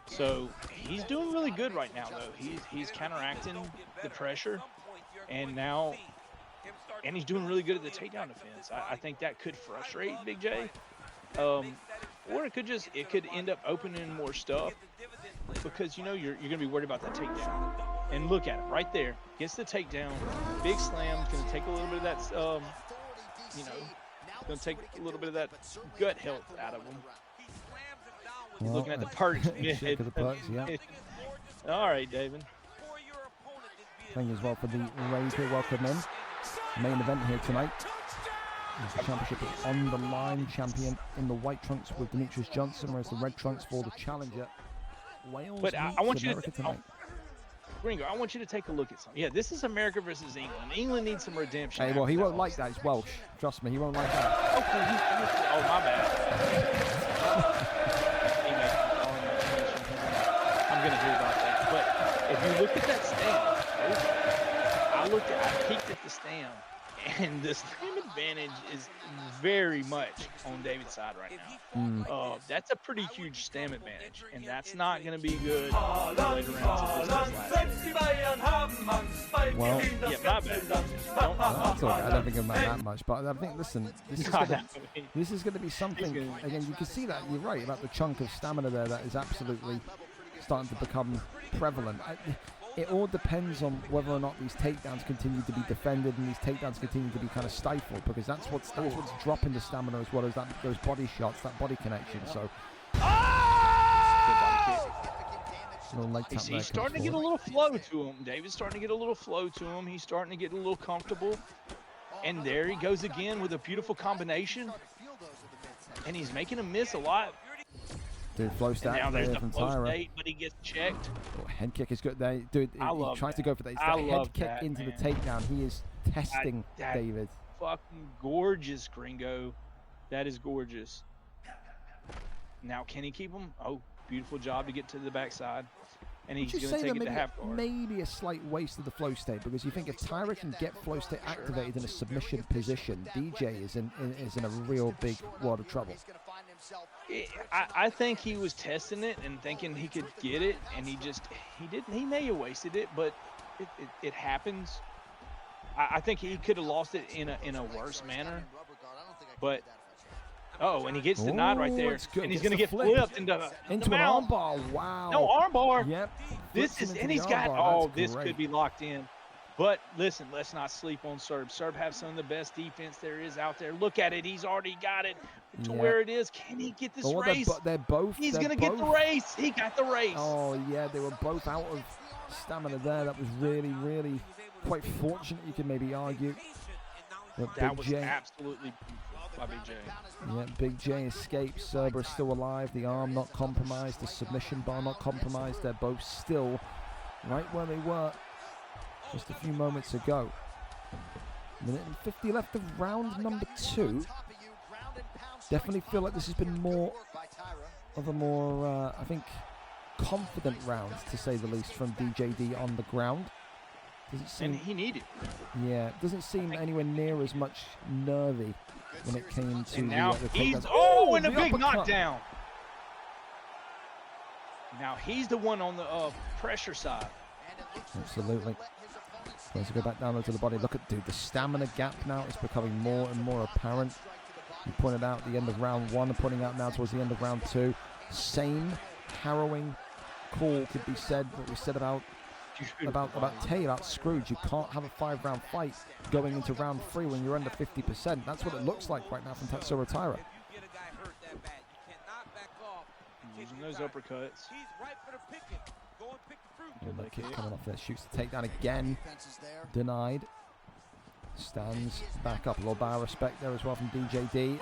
So he's doing really good right now, though. He's counteracting the pressure, and he's doing really good at the takedown defense. I think that could frustrate Big J, or it could end up opening more stuff, because you're going to be worried about that takedown. And look at it right there, gets the takedown, big slam, going to take a little bit of that, going to take a little bit of that gut health out of him. Well, looking at the perks. Check of the perks, yeah. All right, David. Thank you as well for the raise here. Welcome in. Main event here tonight. The championship is on the line. Champion in the white trunks with Demetrius Johnson, whereas the red trunks for the challenger. Wales. But I want you to tonight. Gringo, I want you to take a look at something. Yeah, this is America versus England. England needs some redemption. Hey, well, he won't like that. He's Welsh. Trust me, he won't like that. Oh, my bad. I'm going to hear about that. But if you look at that stand, I peeked at the stand, and the stand advantage is very much on David's side right now. That's a pretty huge stamina advantage, and that's not going to be good later rounds. Well, yeah, my bad. That's all right. I don't think about that much, but I think, listen, this is going to be something. Again, you can see that you're right about the chunk of stamina there that is absolutely starting to become prevalent. It all depends on whether or not these takedowns continue to be defended and these takedowns continue to be kind of stifled, because that's what's dropping the stamina, as well as those body shots, that body connection. So he's starting to get a little flow to him. David's starting to get a little flow to him. He's starting to get a little comfortable. And there he goes again with a beautiful combination. And he's making him miss a lot. Dude, flow stat now there's there the from flow Tyra. state, but he gets checked. Oh, head kick is good there. Dude, he tries to go for that. It's the head kick into the takedown. He is testing David. Fucking gorgeous, Gringo. That is gorgeous. Now, can he keep him? Oh, beautiful job to get to the backside. And he's going to take it to half guard. Maybe a slight waste of the flow state, because you think if Tyra can get flow state activated in a submission position, DJ is in a real big world of trouble. I think he was testing it and thinking he could get it, and he didn't. He may have wasted it, but it happens. I think he could have lost it in a worse manner. But and he gets denied right there, and he's going to get flipped into an armbar. Wow. No armbar. Yep. He's got. This could be locked in. But listen, let's not sleep on Serb. Serb have some of the best defense there is out there. Look at it. He's already got it to where it is. Can he get this race? He's going to get the race. He got the race. Oh, yeah. They were both out of stamina there. That was really, really quite fortunate, you can maybe argue. That was absolutely by Big J. Yeah, Big J escapes. Cerberus still alive. The arm not compromised. The submission bar not compromised. They're both still right where they were just a few moments ago. Minute and 50 left of round number 2. Definitely feel like this has been more of a I think, confident round, to say the least, from DJD on the ground. Doesn't seem, and he needed. Yeah, doesn't seem anywhere near as much nervy when it came to now the he's and a big knockdown. Now he's the one on the pressure side. Absolutely. Let's go back down to the body. Look at, dude, the stamina gap now is becoming more and more apparent. You pointed out the end of round 1 and pointing out now towards the end of round 2. Same harrowing call could be said, what was said about Tay, about Scrooge. You can't have a 5-round fight going into round 3 when you're under 50%. That's what it looks like right now from Tatsuro Taira. Using those uppercuts. Look, kick coming off there, shoots the takedown again. Denied. Stands back up. A little bar of respect there as well from DJD.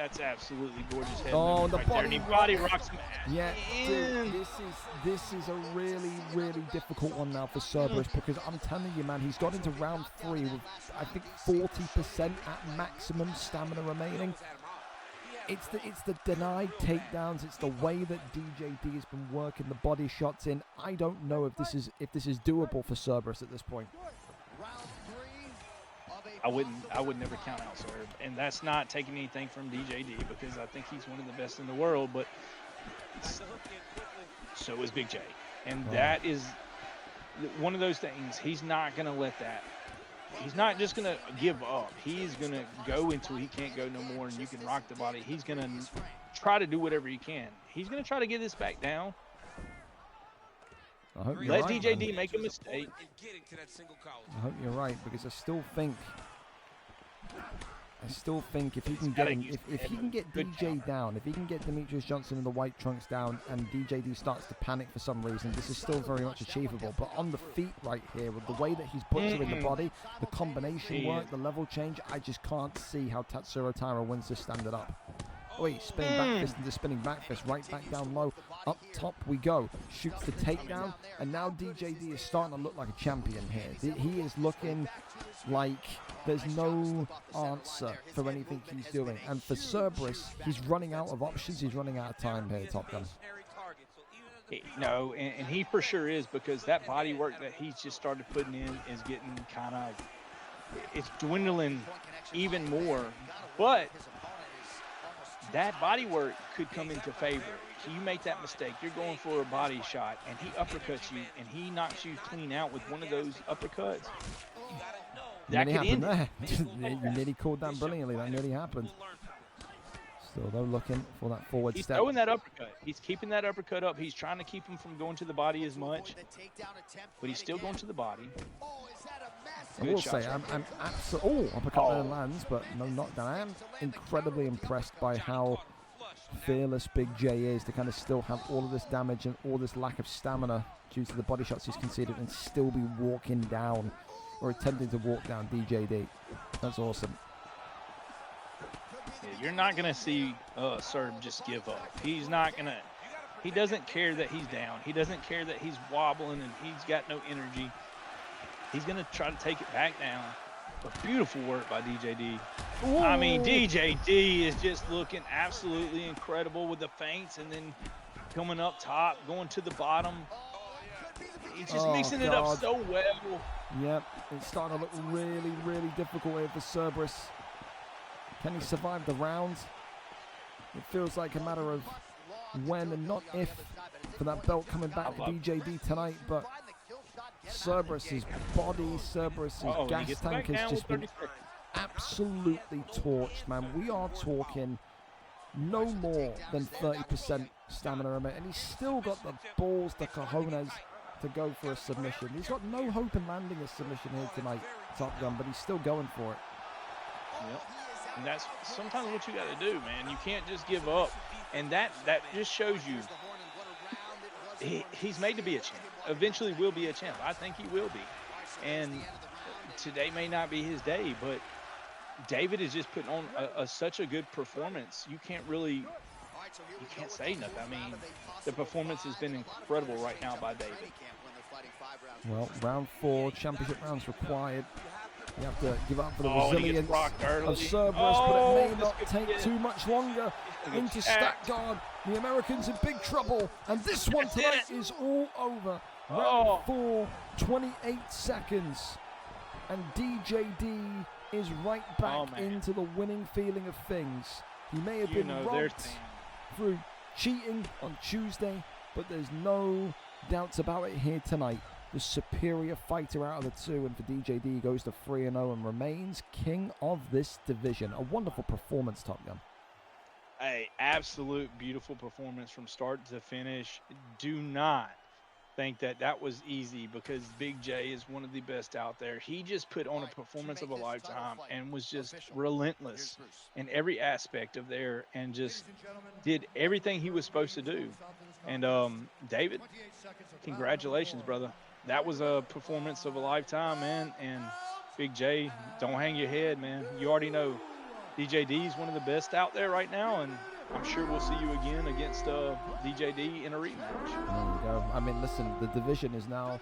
That's absolutely gorgeous head Oh, movement the right there. And he body rocks him. Yeah, in. dude, this is a really, really difficult one now for Cerberus because I'm telling you, man, he's got into round 3 with, I think, 40% at maximum stamina remaining. It's the denied takedowns. It's the way that DJD has been working the body shots in. I don't know if this is doable for Cerberus at this point. I would never count out Serb, and that's not taking anything from DJD because I think he's one of the best in the world. But so is Big J, and that is one of those things. He's not gonna let that. He's not just going to give up. He's going to go until he can't go no more, and you can rock the body. He's going to try to do whatever he can. He's going to try to get this back down. I hope you're Let right, DJD man. make a mistake. I hope you're right because I still think if he can get him, if he can get DJ down, if he can get Demetrius Johnson and the white trunks down, and DJD starts to panic for some reason, this is still very much achievable. But on the feet right here, with the way that he's butchering the body, the combination work, the level change, I just can't see how Tatsuro Taira wins this standard up. Oh, wait, spinning back fist into spinning back fist, right back down low, up top we go. Shoots the takedown, and now DJD is starting to look like a champion here. He is looking like there's no answer for anything he's doing. And for Cerberus, he's running out of options. He's running out of time here, Top Gun. No, and he for sure is, because that body work that he's just started putting in is getting kind of, it's dwindling even more. But that body work could come into favor. So you make that mistake, you're going for a body shot, and he uppercuts you, and he knocks you clean out with one of those uppercuts. That could end there. You nearly called that brilliantly. That nearly happened. Still, though, looking for that forward He's step. throwing that uppercut. He's keeping that uppercut up. He's trying to keep him from going to the body as much, but he's still going to the body. I will say, I'm absolutely. Oh, uppercut there lands, but no knockdown. I am incredibly impressed by how fearless Big J is to kind of still have all of this damage and all this lack of stamina due to the body shots he's conceded and still be walking down or attempting to walk down DJD. That's awesome. Yeah, you're not going to see Serb just give up. He's not going to. He doesn't care that he's down. He doesn't care that he's wobbling and he's got no energy. He's going to try to take it back down. But beautiful work by DJD. Ooh. I mean, DJD is just looking absolutely incredible with the feints and then coming up top, going to the bottom. He's just mixing it up so well. Yep, it's starting to look really, really difficult here for Cerberus. Can he survive the round? It feels like a matter of when and not if for that belt coming back to DJD tonight, but Cerberus's body, Cerberus's gas tank has just been absolutely torched, man. We are talking no more than 30% stamina remaining, and he's still got the balls, the cojones to go for a submission. He's got no hope in landing a submission here tonight, Top Gun, but he's still going for it. Yep. And that's sometimes what you got to do, man. You can't just give up, and that just shows you he's made to be a champ. Eventually will be a champ. I think he will be. And today may not be his day, but David is just putting on such a good performance. You can't say nothing. I mean, the performance has been incredible right now by David. Well, round 4, championship rounds required. You have to give up for the resilience of Cerberus, but it may not take too much longer. Into stack guard, the Americans in big trouble, and this one tonight is all over. Round 4, 28 seconds, and DJD is right back into the winning feeling of things. He may have been robbed through cheating on Tuesday, but there's no doubts about it here tonight. The superior fighter out of the two, and for DJD goes to 3-0 and remains king of this division. A wonderful performance, Top Gun. Hey, absolute beautiful performance from start to finish. Do not think that was easy, because Big J is one of the best out there. He just put on a performance of a lifetime and was just relentless in every aspect of there and just did everything he was supposed to do. And David, congratulations, brother. That was a performance of a lifetime, man. And Big J, don't hang your head, man. You already know DJD is one of the best out there right now, and I'm sure we'll see you again against DJD in a rematch. There you go. I mean, listen, the division is now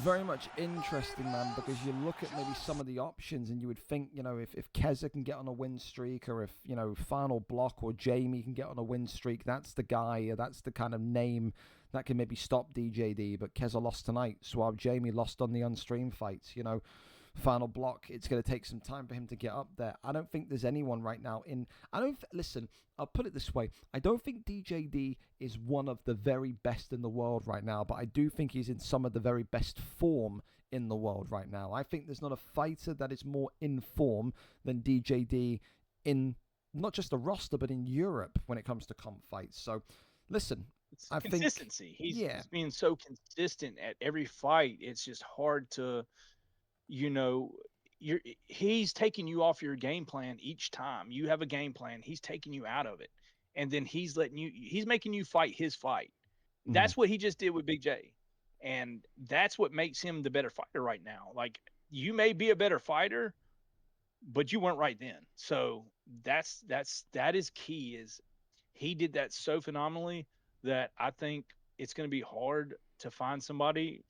very much interesting, man, because you look at maybe some of the options and you would think, you know, if Keza can get on a win streak, or if, you know, Final Block or Jamie can get on a win streak, that's the guy, that's the kind of name that can maybe stop DJD. But Keza lost tonight, Suave Jamie lost on the unstreamed fights, you know. Final Block, it's going to take some time for him to get up there. I don't think there's anyone right now listen, I'll put it this way. I don't think DJD is one of the very best in the world right now, but I do think he's in some of the very best form in the world right now. I think there's not a fighter that is more in form than DJD in not just the roster, but in Europe when it comes to comp fights. So, listen, I think consistency. He's being so consistent at every fight. It's just hard to, you know, he's taking you off your game plan each time. You have a game plan, he's taking you out of it, and then he's making you fight his fight. That's what he just did with Big J, and that's what makes him the better fighter right now. Like, you may be a better fighter, but you weren't right then. So that is key. Is he did that so phenomenally that I think it's going to be hard to find somebody.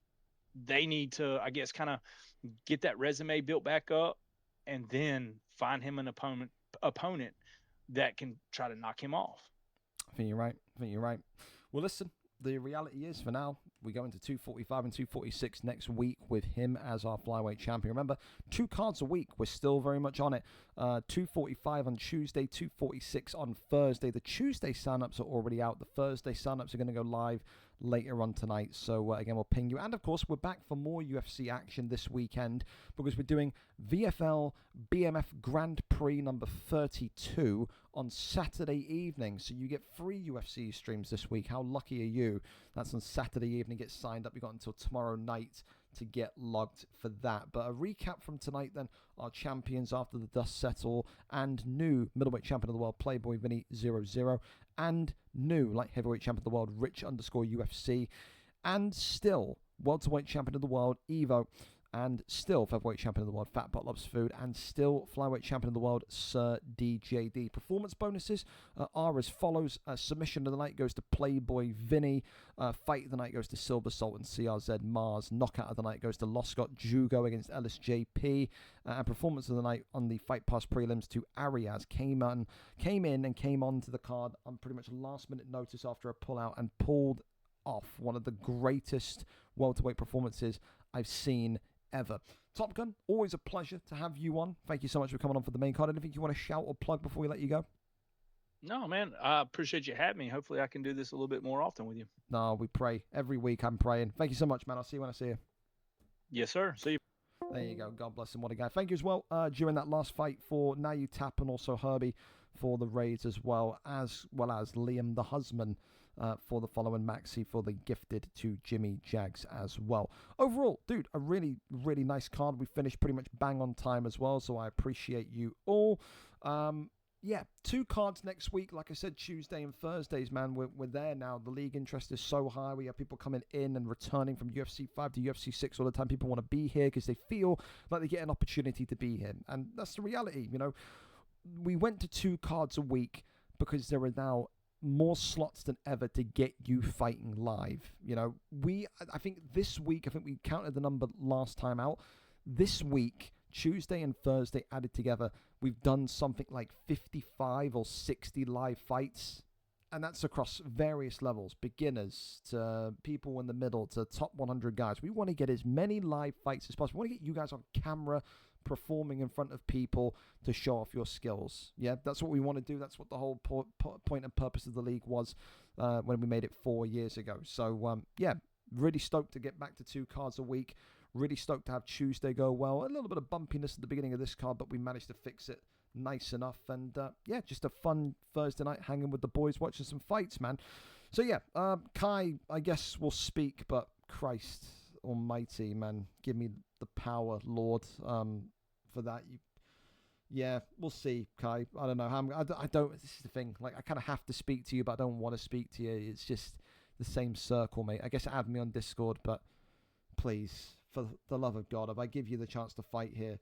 They need to, I guess, kind of get that resume built back up, and then find him an opponent that can try to knock him off. I think you're right. Well, listen, the reality is, for now, we go into 245 and 246 next week with him as our flyweight champion. Remember, 2 cards a week. We're still very much on it. 245 on Tuesday, 246 on Thursday. The Tuesday signups are already out. The Thursday signups are going to go live later on tonight. So again, we'll ping you. And of course, we're back for more UFC action this weekend, because we're doing VFL BMF Grand Prix number 32 on Saturday evening. So you get free UFC streams this week. How lucky are you? That's on Saturday evening. Get signed up. You've got until tomorrow night to get logged for that. But a recap from tonight then: our champions after the dust settle, and new middleweight champion of the world, Playboy Vinny 00, and new light heavyweight champion of the world, Rich_UFC, and still welterweight champion of the world, Evo, and still featherweight champion of the world, Fat Butt Loves Food, and still flyweight champion of the world, SirDJD. Performance bonuses are as follows. Submission of the night goes to Playboy Vinny. Fight of the night goes to Silver Salt and CRZ Mars. Knockout of the night goes to Loscott Jugo against Ellis JP. And performance of the night on the Fight Pass prelims to Arias. Came in and came onto the card on pretty much last minute notice after a pullout, and pulled off one of the greatest welterweight performances I've seen ever. Top Gun, always a pleasure to have you on. Thank you so much for coming on for the main card. Anything you want to shout or plug before we let you go? No, man, I appreciate you having me. Hopefully I can do this a little bit more often with you. No, we pray. Every week I'm praying. Thank you so much, man. I'll see you when I see you. Yes, sir. See you. There you go. God bless him. What a guy. Thank you as well during that last fight for Now You Tap, and also Herbie for the raids, as well as Liam the husband for the follow, and Maxi for the gifted to Jimmy Jags as well. Overall, dude, a really, really nice card. We finished pretty much bang on time as well, so I appreciate you all. Yeah, 2 cards next week. Like I said, Tuesday and Thursdays, man. We're there now. The league interest is so high. We have people coming in and returning from UFC 5 to UFC 6 all the time. People want to be here because they feel like they get an opportunity to be here. And that's the reality, you know. We went to 2 cards a week because there are now more slots than ever to get you fighting live. You know, I think this week, I think we counted the number last time out. This week, Tuesday and Thursday added together, we've done something like 55 or 60 live fights. And that's across various levels, beginners to people in the middle to top 100 guys. We want to get as many live fights as possible. We want to get you guys on camera performing in front of people to show off your skills. Yeah, that's what we want to do. That's what the whole point and purpose of the league was when we made it 4 years ago. So, yeah, really stoked to get back to 2 cards a week. Really stoked to have Tuesday go well. A little bit of bumpiness at the beginning of this card, but we managed to fix it nice enough. And yeah, just a fun Thursday night hanging with the boys, watching some fights, man. So yeah, Kai, I guess will speak, but Christ almighty, man, give me the power, Lord, for that. Yeah, we'll see, Kai. I don't know how I don't, this is the thing, like, I kind of have to speak to you, but I don't want to speak to you. It's just the same circle, mate. I guess add me on Discord, but please, for the love of God, if I give you the chance to fight here,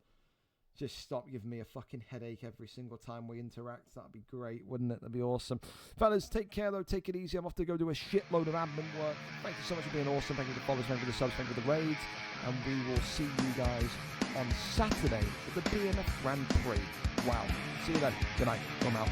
Just stop giving me a fucking headache every single time we interact. That'd be great, wouldn't it? That'd be awesome. Fellas, take care though. Take it easy. I'm off to go do a shitload of admin work. Thank you so much for being awesome. Thank you for the follows. Thank you for the subs. Thank you for the raids. And we will see you guys on Saturday for the BMF Grand Prix. Wow. See you then. Good night. I'm out.